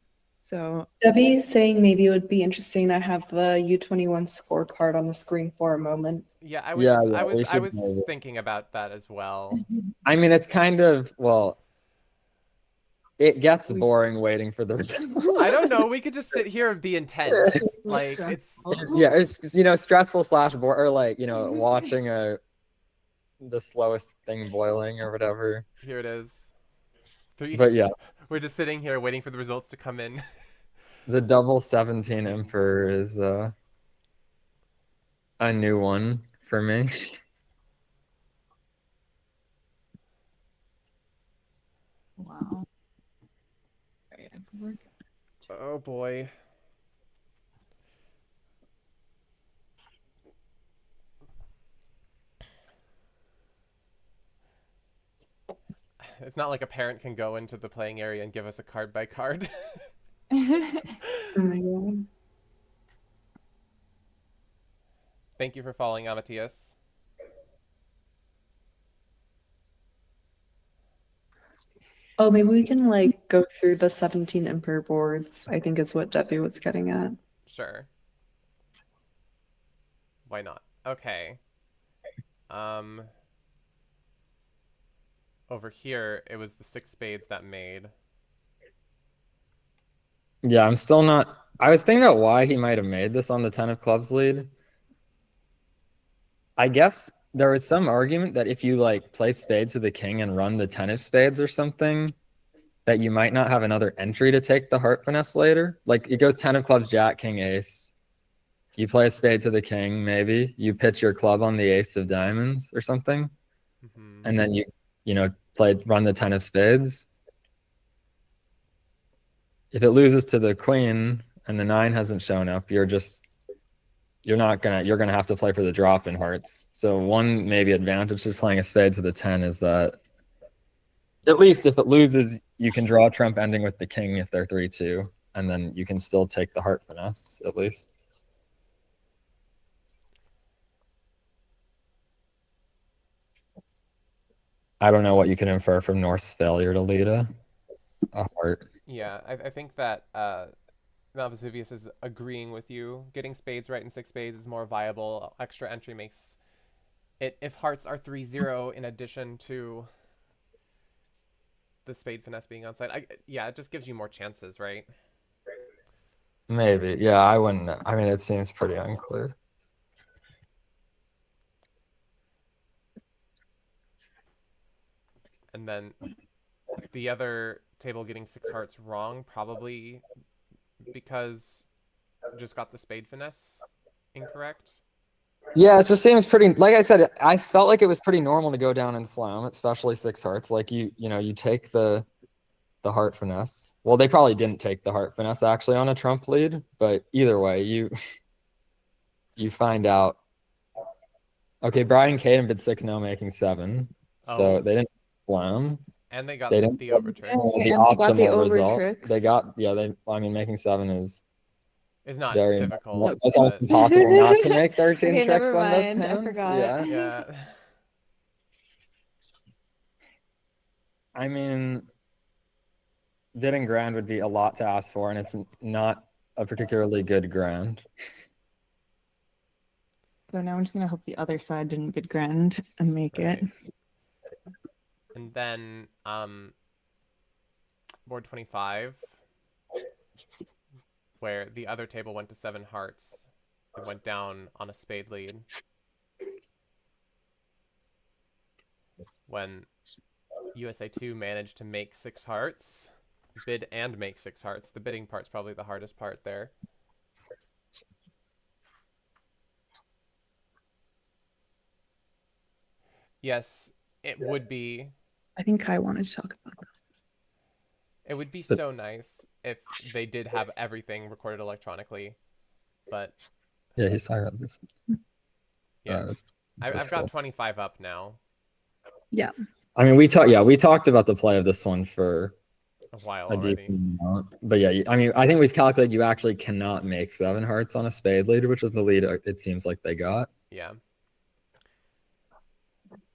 G: So
D: Debbie's saying maybe it would be interesting to have the U21 scorecard on the screen for a moment.
A: Yeah, I was
E: Yeah,
A: I
E: we
A: was I
E: should
A: was
E: maybe.
A: thinking about that as well.
E: I mean, it's kind of, well, it gets boring waiting for the result.
A: I don't know. We could just sit here and be intense. Like it's
E: Yeah, it's stressful / bored, or like watching the slowest thing boiling or whatever.
A: here it is. 3.
E: But yeah,
A: We're just sitting here waiting for the results to come in.
E: the double 17 Emperor is a new one for me.
G: wow.
A: Oh boy. It's not like a parent can go into the playing area and give us a card by card.
G: Oh my god.
A: Thank you for following, Amateus.
D: Oh, maybe we can like go through the 17 Emperor boards, I think is what Debbie was getting at.
A: Sure. Why not? Okay. Over here, it was the 6 spades that made.
E: Yeah, I'm still not. I was thinking about why he might have made this on the 10 of clubs lead. I guess there was some argument that if you like play spades to the king and run the 10 of spades or something, that you might not have another entry to take the heart finesse later. Like it goes 10 of clubs, jack, king, ace. You play a spade to the king, maybe. You pitch your club on the ace of diamonds or something.
A: Mm-hmm.
E: And then you run the 10 of spades. If it loses to the queen and the 9 hasn't shown up, you're gonna have to play for the drop in hearts. So one maybe advantage to playing a spade to the 10 is that at least if it loses, you can draw a trump ending with the king if they're 3-2, and then you can still take the heart finesse at least. I don't know what you can infer from North's failure to lead a heart.
A: Yeah, I think that Mount Vesuvius is agreeing with you. Getting spades right in 6 spades is more viable. Extra entry makes it, if hearts are 3-0 in addition to the spade finesse being on side. Yeah, it just gives you more chances, right?
E: Maybe. Yeah, I wouldn't know. I mean, it seems pretty unclear.
A: And then the other table getting 6 hearts wrong, probably because just got the spade finesse incorrect.
E: Yeah, it just seems pretty, like I said, I felt like it was pretty normal to go down and slam, especially 6 hearts. Like you know, you take the heart finesse. Well, they probably didn't take the heart finesse actually on a trump lead, but either way, you find out. Okay, Brian Caden bid 6 now making 7. So
A: Oh.
E: they didn't slam.
A: And they got
E: They
A: the
E: didn't
A: over trick.
E: the
D: And they got the
E: optimal
D: over
E: result.
D: tricks.
E: They got, yeah, I mean, making 7 is
A: It's not
E: very
A: difficult.
E: it's almost
A: But
E: impossible not to make 13
G: Okay,
E: tricks
G: never
E: on this
G: mind. I
E: hand.
G: forgot.
E: Yeah.
A: yeah.
E: I mean, bidding grand would be a lot to ask for, and it's not a particularly good grand.
G: So now I'm just gonna hope the other side didn't bid grand and make it.
A: Right. And then board 25, where the other table went to 7 hearts. It went down on a spade lead. When USA 2 managed to make 6 hearts, bid and make 6 hearts. The bidding part's probably the hardest part there. Yes, it would be.
G: I think Kai wanted to talk about that.
A: It would be so nice if they did have everything recorded electronically, but
E: Yeah, he's talking about this.
A: yeah, I've got 25 up now.
G: Yeah.
E: I mean, we talked about the play of this one for
A: A while
E: a
A: already.
E: decent amount. But yeah, I mean, I think we've calculated you actually cannot make 7 hearts on a spade lead, which is the lead it seems like they got.
A: Yeah.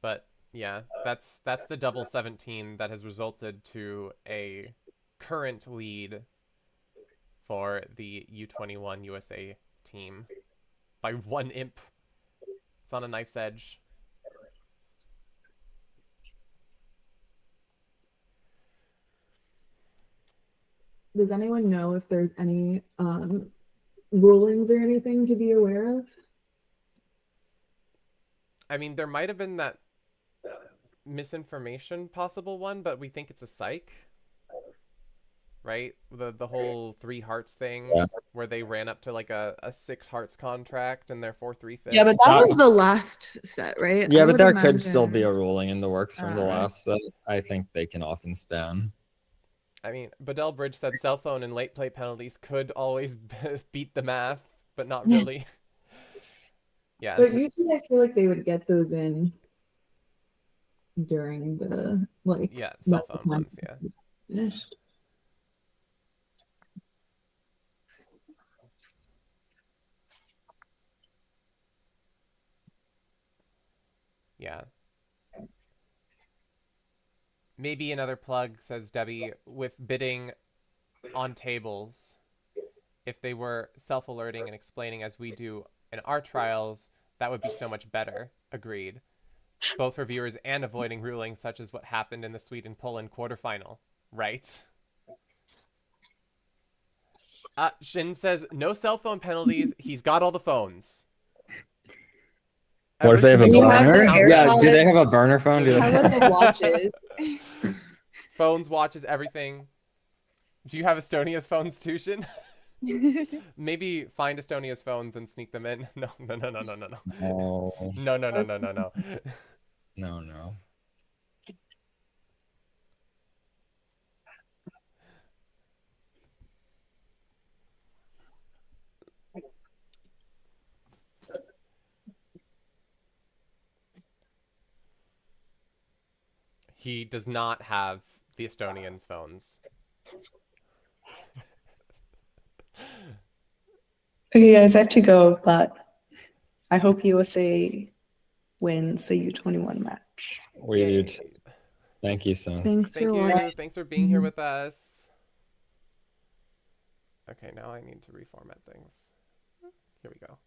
A: But yeah, that's the double 17 that has resulted to a current lead for the U21 USA team by 1 imp. It's on a knife's edge.
H: Does anyone know if there's any rulings or anything to be aware of?
A: I mean, there might have been that misinformation possible one, but we think it's a psych. Right? The whole 3 hearts thing,
E: Yeah.
A: where they ran up to like a 6 hearts contract and therefore 3/5.
G: Yeah, but that was the last set, right?
E: Yeah,
G: I
E: but
G: would
E: there could still be
G: imagine-
E: a ruling in the works from the
G: Alright.
E: last set. I think they can often span.
A: I mean, Bedell Bridge said cell phone and late play penalties could always beat the math, but not really. Yeah.
H: But usually I feel like they would get those in during the
A: Yeah, cell
H: when the
A: phone ones, yeah.
H: contest is finished.
A: Yeah. Maybe another plug, says Debbie, with bidding on tables. If they were self-alerting and explaining as we do in our trials, that would be so much better. Agreed. Both for viewers and avoiding rulings such as what happened in the Sweden-Poland quarterfinal. Right? Shin says, no cell phone penalties. He's got all the phones.
E: What if they have a
G: You have
E: burner?
G: the
E: Yeah, do they have a
G: AirPods.
E: burner phone? Do they
G: How about the watches?
A: Phones, watches, everything. Do you have Estonia's phones too, Shin? Maybe find Estonia's phones and sneak them in. No.
E: No,
A: No.
E: no.
A: He does not have the Estonians' phones.
D: Okay, guys, I have to go, but I hope USA wins the U21 match.
E: Weird.
A: Yay.
E: Thank you, son.
G: Thanks
A: Thank
G: for
A: you.
G: watching.
A: Thanks for being here with us. Okay, now I need to reformat things. Here we go.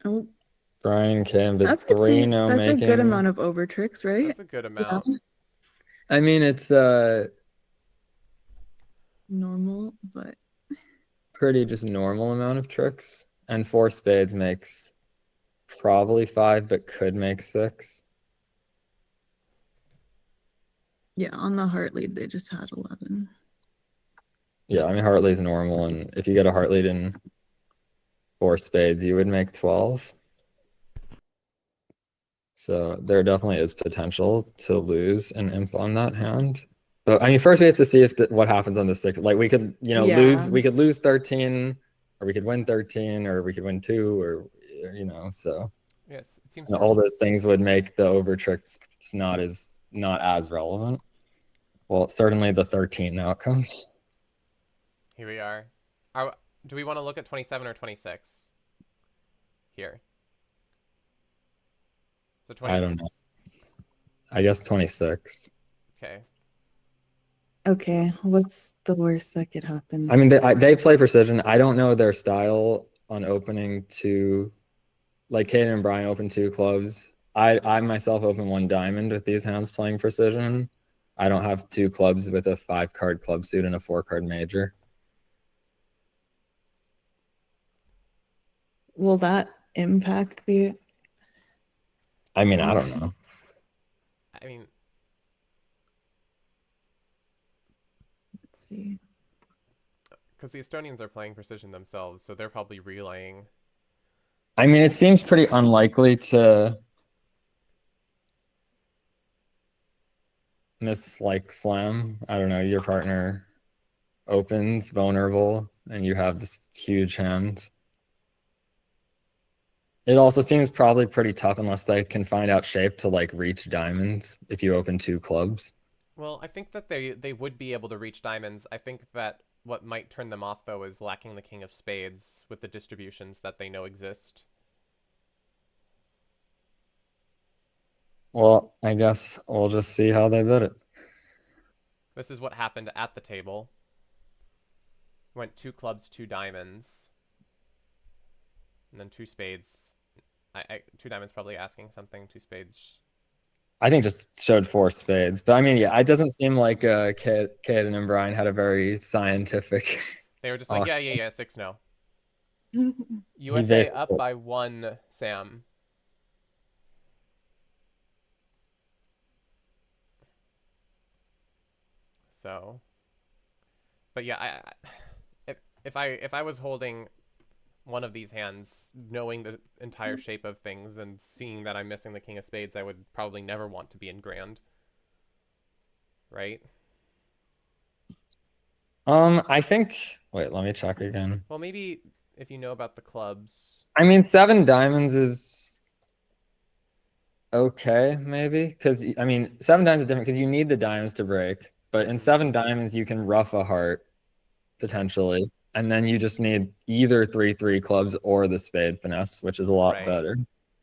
G: Oh,
E: Brian came to
G: that's good.
E: three,
G: See,
E: no
G: that's a
E: making.
G: good amount of over tricks, right?
A: That's a good amount.
E: I mean, it's
G: Normal, but
E: pretty just normal amount of tricks. And 4 spades makes probably 5, but could make 6.
G: yeah, on the heart lead, they just had 11.
E: Yeah, I mean, heart lead's normal, and if you get a heart lead in 4 spades, you would make 12. So there definitely is potential to lose an imp on that hand. But I mean, first we have to see if what happens on the 6. Like we could,
G: Yeah.
E: lose. We could lose 13, or we could win 13, or we could win 2, or so.
A: Yes, it seems
E: And all
A: more
E: those things would make the over trick not as relevant. Well, certainly the 13 outcomes.
A: Here we are. Do we want to look at 27 or 26? Here. So 20.
E: I don't know. I guess 26.
A: Okay.
G: Okay, what's the worst that could happen?
E: I mean, they play precision. I don't know their style on opening two. Like Kaden and Brian open 2 clubs. I myself open 1 diamond with these hands playing precision. I don't have 2 clubs with a 5-card club suit and a 4-card major.
G: Will that impact the?
E: I mean, I don't know.
A: I mean,
G: Let's see.
A: because the Estonians are playing precision themselves, so they're probably relaying.
E: I mean, it seems pretty unlikely to miss like slam. I don't know, your partner opens vulnerable and you have this huge hand. It also seems probably pretty tough unless they can find out shape to like reach diamonds if you open 2 clubs.
A: Well, I think that they would be able to reach diamonds. I think that what might turn them off, though, is lacking the king of spades with the distributions that they know exist.
E: Well, I guess we'll just see how they bid it.
A: This is what happened at the table. Went 2 clubs, 2 diamonds. And then 2 spades. 2 diamonds probably asking something, 2 spades.
E: I think just showed 4 spades. But I mean, yeah, it doesn't seem like Kaden and Brian had a very scientific.
A: They were just like, yeah, 6 no.
G: Oh,
A: USA up by 1, Sam. So, but yeah, if I was holding one of these hands, knowing the entire shape of things and seeing that I'm missing the king of spades, I would probably never want to be in grand. Right?
E: I think. Wait, let me check again.
A: Well, maybe if you know about the clubs.
E: I mean, 7 diamonds is okay, maybe, because I mean, 7 diamonds is different because you need the diamonds to break. But in 7 diamonds, you can rough a heart potentially, and then you just need either 3-3 clubs or the spade finesse, which is a lot better.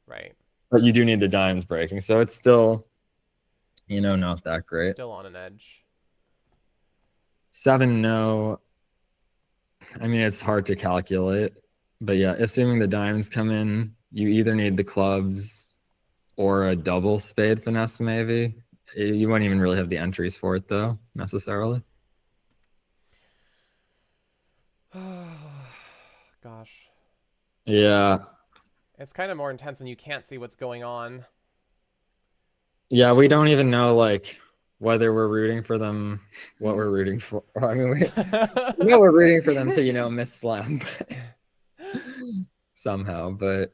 A: Right.
E: But you do need the diamonds breaking, so it's still, not that great.
A: Still on an edge.
E: 7 no. I mean, it's hard to calculate, but yeah, assuming the diamonds come in, you either need the clubs or a double spade finesse, maybe. You won't even really have the entries for it, though, necessarily.
A: Gosh.
E: Yeah.
A: It's kind of more intense when you can't see what's going on.
E: Yeah, we don't even know, like, whether we're rooting for them, what we're rooting for. I mean, we know we're rooting for them to, miss slam somehow, but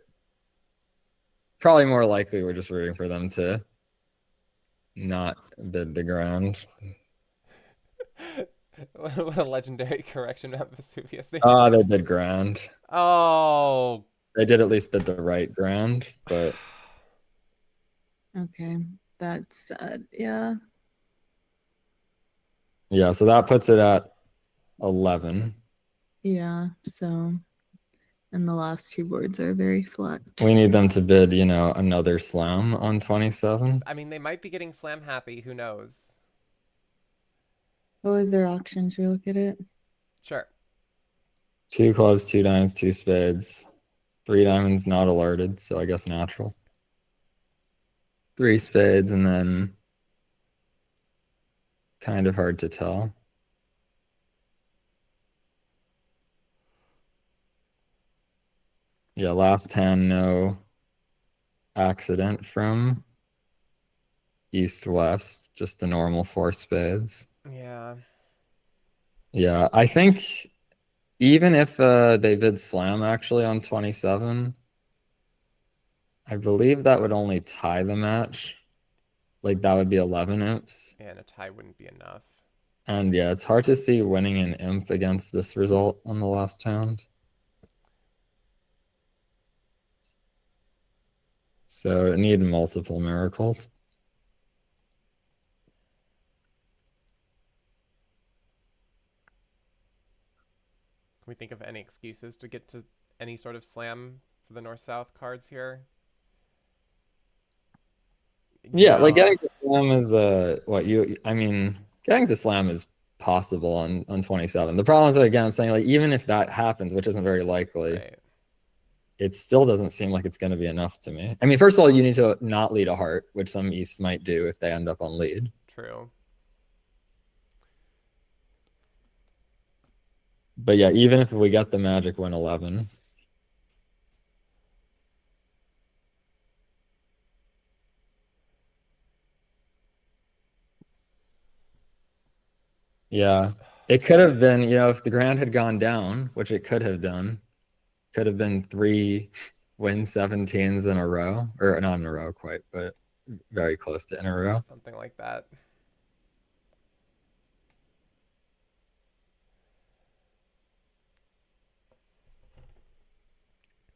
E: probably more likely we're just rooting for them to not bid the ground.
A: What a legendary correction at Vesuvius.
E: They bid ground.
A: Oh.
E: They did at least bid the right ground, but.
G: Okay, that's sad. Yeah.
E: Yeah, so that puts it at 11.
G: Yeah, so. And the last 2 boards are very flat.
E: We need them to bid, another slam on 27.
A: I mean, they might be getting slam happy. Who knows?
G: What was their auction? Should we look at it?
A: Sure.
E: 2 clubs, 2 diamonds, 2 spades, 3 diamonds not alerted, so I guess natural. 3 spades, and then kind of hard to tell. Yeah, last hand, no accident from east-west, just the normal 4 spades.
A: Yeah.
E: Yeah, I think even if they bid slam actually on 27, I believe that would only tie the match. Like that would be 11 imps.
A: And a tie wouldn't be enough.
E: And yeah, it's hard to see winning an imp against this result on the last hand. So it needed multiple miracles.
A: Can we think of any excuses to get to any sort of slam for the north-south cards here?
E: Yeah, like
A: No.
E: getting to slam is getting to slam is possible on 27. The problem is that, again, I'm saying, like, even if that happens, which isn't very likely,
A: Right.
E: it still doesn't seem like it's going to be enough to me. I mean, first of all, you need to not lead a heart, which some Easts might do if they end up on lead.
A: True.
E: But yeah, even if we get the magic win 11, yeah, it could have been, if the grand had gone down, which it could have done, could have been 3 win 17s in a row, or not in a row quite, but very close to in a row.
A: Something like that.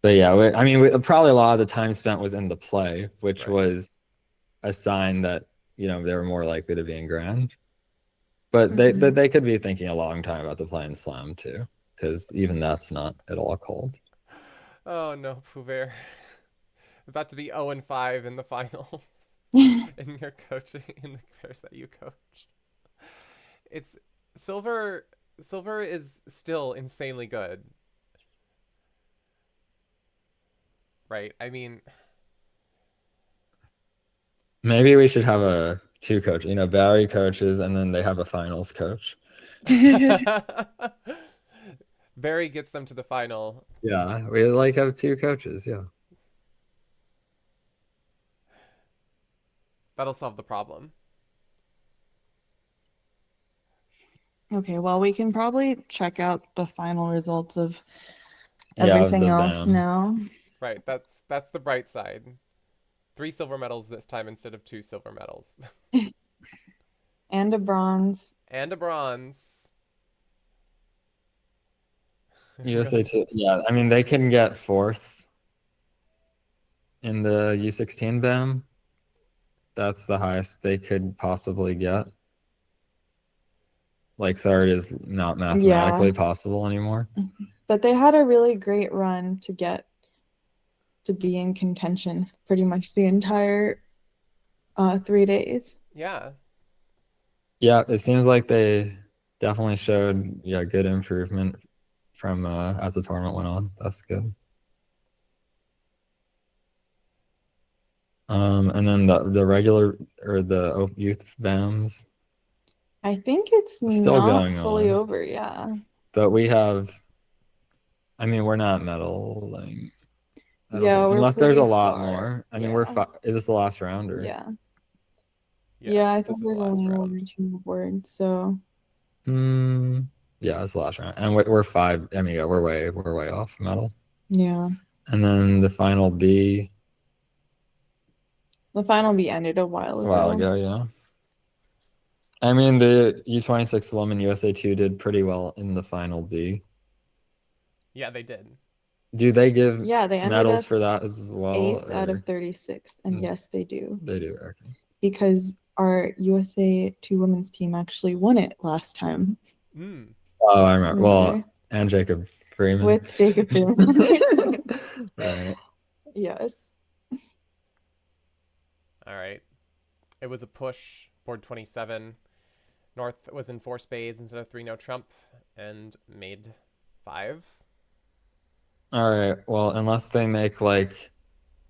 E: But yeah, I mean, probably a lot of the time spent was in the play, which
A: Right.
E: was a sign that, they were more likely to be in grand. But they could be thinking a long time about the play in slam too, because even that's not at all cold.
A: Oh no, Pooh Bear. About to be 0-5 in the finals in your coaching, in the pairs that you coach. It's silver is still insanely good. Right? I mean,
E: Maybe we should have a 2 coach, Barry coaches, and then they have a finals coach.
A: Barry gets them to the final.
E: Yeah, we have 2 coaches, yeah.
A: That'll solve the problem.
G: Okay, well, we can probably check out the final results of
E: Yeah, of
G: everything
E: the
G: else
E: BAM.
G: now.
A: Right, that's the bright side. 3 silver medals this time instead of 2 silver medals.
G: And a bronze.
A: And a bronze.
E: USA 2, yeah, I mean, they can get 4th in the U16 BAM. That's the highest they could possibly get. Like, 3rd is not mathematically possible anymore.
G: But they had a really great run to get to be in contention pretty much the entire 3 days.
A: Yeah.
E: Yeah, it seems like they definitely showed good improvement from as the tournament went on. That's good. And then the regular or the youth BAMs.
G: I think it's
E: Still
G: not
E: going
G: fully
E: on.
G: over, yeah.
E: But we have, I mean, we're not medaling. I don't
G: Yeah,
E: think,
G: we're
E: unless there's a
G: pretty
E: lot
G: far.
E: more. I mean,
G: Yeah.
E: is this the last round or?
G: Yeah.
A: Yes,
G: Yeah, I
A: this
G: think
A: is the
G: there's
A: last
G: only
A: round.
G: one or 2 boards, so
E: Yeah, it's the last round, and we're 5. I mean, yeah, we're way off medal.
G: yeah.
E: And then the final B.
G: The final B ended a while
E: A
G: ago.
E: while ago, yeah. I mean, the U26 women USA 2 did pretty well in the final B.
A: Yeah, they did.
E: Do they give
G: Yeah, they ended
E: medals
G: up
E: for that as well?
G: 8th out
E: or-
G: of 36, and yes, they do.
E: They do, okay.
G: Because our USA 2 women's team actually won it last time.
E: Oh, I remember. Well,
G: Remember?
E: and Jacob Freeman.
G: With Jacob Freeman.
E: Right.
G: Yes.
A: All right. It was a push. Board 27. North was in 4 spades instead of 3 no trump and made 5.
E: All right. Well, unless they make like,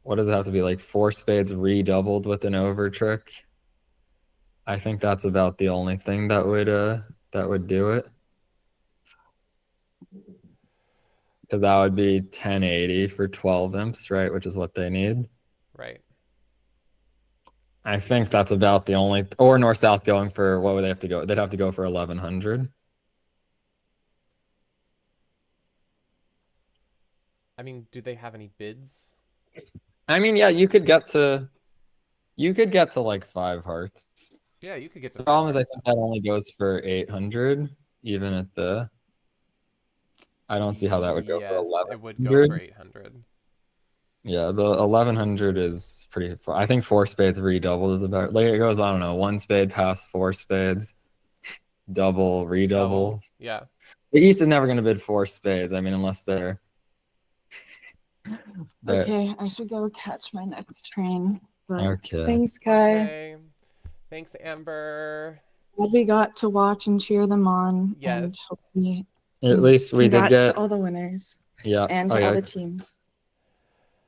E: what does it have to be, like 4 spades redoubled with an over trick? I think that's about the only thing that would do it. Because that would be 1080 for 12 imps, right? Which is what they need.
A: Right.
E: I think that's about the only, or north south going for, what would they have to go? They'd have to go for 1100.
A: I mean, do they have any bids?
E: I mean, yeah, you could get to like 5 hearts.
A: Yeah, you could get to
E: The problem is, I
A: 5
E: think that only goes for 800, even at the. I don't see how that would go for
A: Yes, it would go for
E: 1100.
A: 800.
E: Yeah, the 1100 is pretty far. I think 4 spades redoubled is about, like, it goes, I don't know, 1 spade past 4 spades, double, redouble.
A: Yeah.
E: The East is never going to bid 4 spades. I mean, unless they're.
G: Okay, I should go catch my next train. But
E: Okay.
G: thanks, Kai.
A: Okay. Thanks, Amber.
G: Glad we got to watch and cheer them on.
A: Yes.
G: And hopefully,
E: At least we did
G: congrats
E: get.
G: to all the winners
E: Yeah.
G: and
E: Oh,
G: to all
E: yeah.
G: the teams.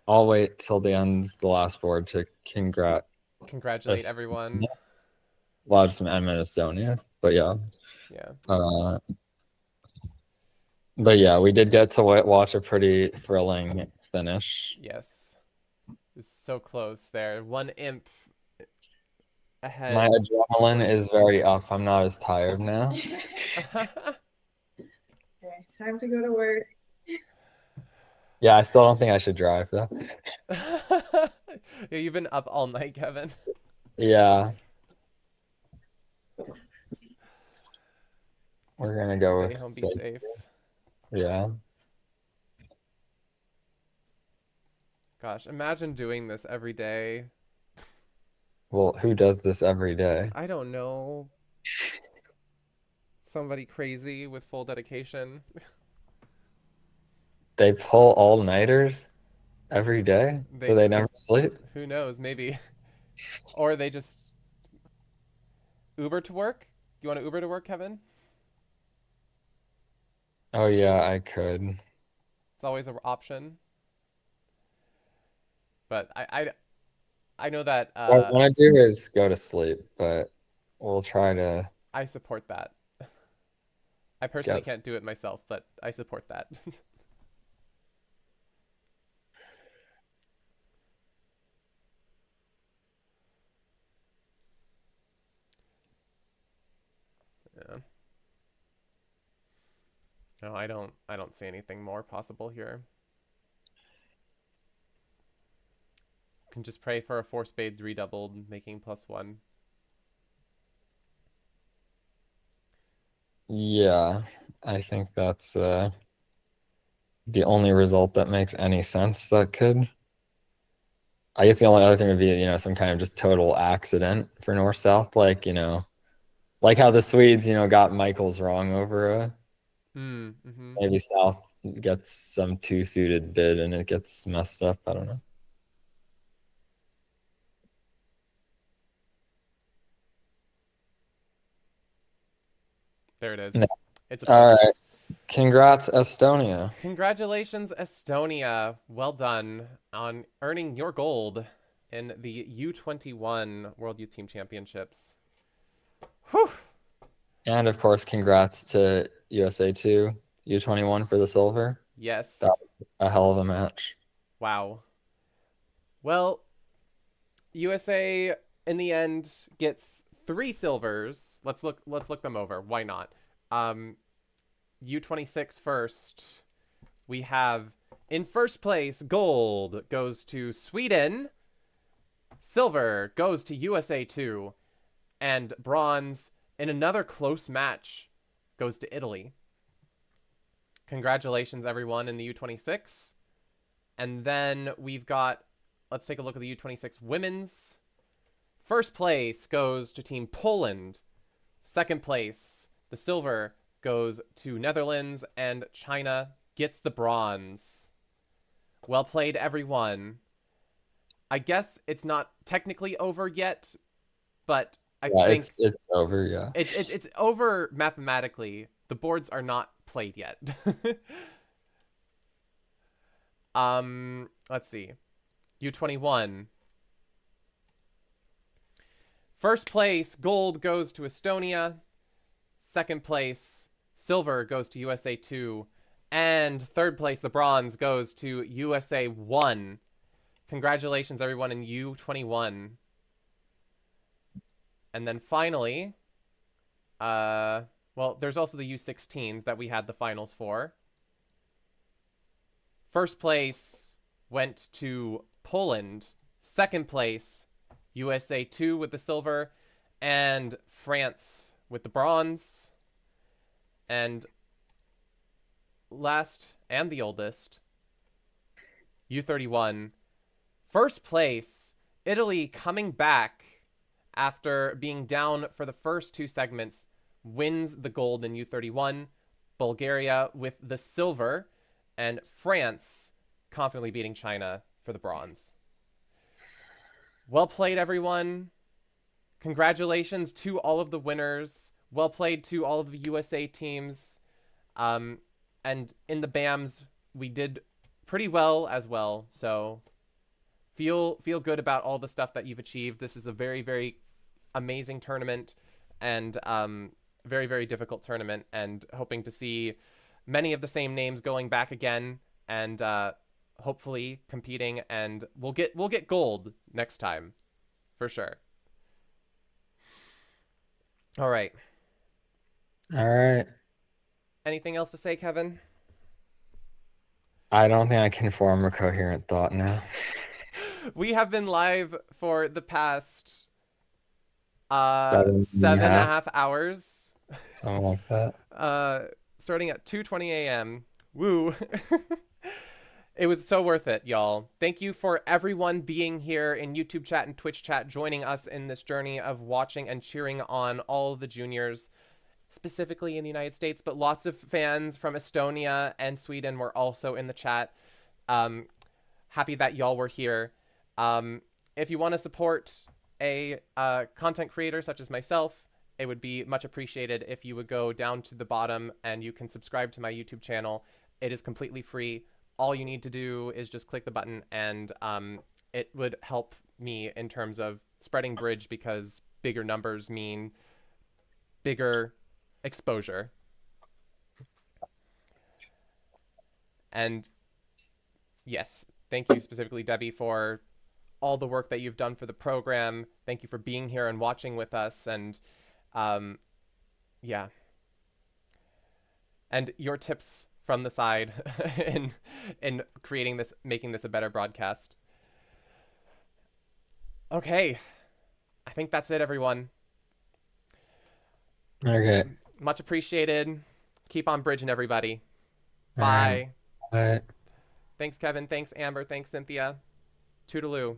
E: I'll wait till the end, the last board, to
A: Congratulate
E: Yes.
A: everyone.
E: Well, just some M in Estonia, but yeah.
A: Yeah.
E: But yeah, we did get to watch a pretty thrilling finish.
A: Yes. It's so close there. 1 imp ahead.
E: My adrenaline is very up. I'm not as tired now.
G: Okay, time to go to work.
E: Yeah, I still don't think I should drive though.
A: Yeah, you've been up all night, Kevin.
E: Yeah. We're gonna go
A: Stay
E: with
A: home, be safe.
E: Yeah.
A: Gosh, imagine doing this every day.
E: Well, who does this every day?
A: I don't know. Somebody crazy with full dedication.
E: They pull all-nighters every day, so they never sleep?
A: Who knows? Maybe. Or they just Uber to work? You want to Uber to work, Kevin?
E: Oh yeah, I could.
A: It's always an option. But I know that
E: What I want to do is go to sleep, but we'll try to.
A: I support that. I personally can't do it myself, but I support that. Yeah. No, I don't see anything more possible here. Can just pray for a 4 spades redoubled, making +1.
E: Yeah, I think that's the only result that makes any sense that could. I guess the only other thing would be, some kind of just total accident for north-south, like, like how the Swedes, got Michaels wrong over maybe south gets some 2-suited bid and it gets messed up. I don't know.
A: There it is.
E: No.
A: It's a
E: All right. Congrats, Estonia.
A: Congratulations, Estonia. Well done on earning your gold in the U21 World Youth Team Championships. Whew.
E: And of course, congrats to USA 2 U21 for the silver.
A: Yes.
E: That was a hell of a match.
A: Wow. Well, USA in the end gets 3 silvers. Let's look them over. Why not? U26 first. We have in first place gold goes to Sweden. Silver goes to USA 2, and bronze in another close match goes to Italy. Congratulations everyone in the U26. And then we've got, let's take a look at the U26 women's. First place goes to Team Poland. Second place, the silver, goes to Netherlands, and China gets the bronze. Well played, everyone. I guess it's not technically over yet, but I think
E: it's over. Yeah,
A: it's over mathematically. The boards are not played yet. Let's see. U21. First place, gold goes to Estonia. Second place, silver goes to USA 2. And third place, the bronze, goes to USA 1. Congratulations, everyone in U21. And then finally, well, there's also the U16s that we had the finals for. First place went to Poland. Second place, USA 2 with the silver, and France with the bronze. And last and the oldest, U31. First place, Italy coming back after being down for the first two segments, wins the gold in U31. Bulgaria with the silver, and France confidently beating China for the bronze. Well played, everyone. Congratulations to all of the winners. Well played to all of the USA teams. And in the BAMs, we did pretty well as well. So feel good about all the stuff that you've achieved. This is a very, very amazing tournament and very, very difficult tournament, and hoping to see many of the same names going back again and hopefully competing, and we'll get gold next time for sure. All right. Anything else to say, Kevin?
E: I don't think I can form a coherent thought now.
A: We have been live for the past 7.5 hours.
E: Something like that.
A: Starting at 2:20 a.m. Woo. It was so worth it, y'all. Thank you for everyone being here in YouTube chat and Twitch chat, joining us in this journey of watching and cheering on all of the juniors, specifically in the United States, but lots of fans from Estonia and Sweden were also in the chat. Happy that y'all were here. If you want to support a content creator such as myself, it would be much appreciated if you would go down to the bottom and you can subscribe to my YouTube channel. It is completely free. All you need to do is just click the button, and it would help me in terms of spreading Bridge, because bigger numbers mean bigger exposure. And yes, thank you specifically, Debbie, for all the work that you've done for the program. Thank you for being here and watching with us. And yeah. And your tips from the side in creating this, making this a better broadcast. Okay. I think that's it, everyone.
E: Okay.
A: Much appreciated. Keep on bridging, everybody. Bye.
E: Bye.
A: Thanks, Kevin. Thanks, Amber. Thanks, Cynthia. Toodaloo.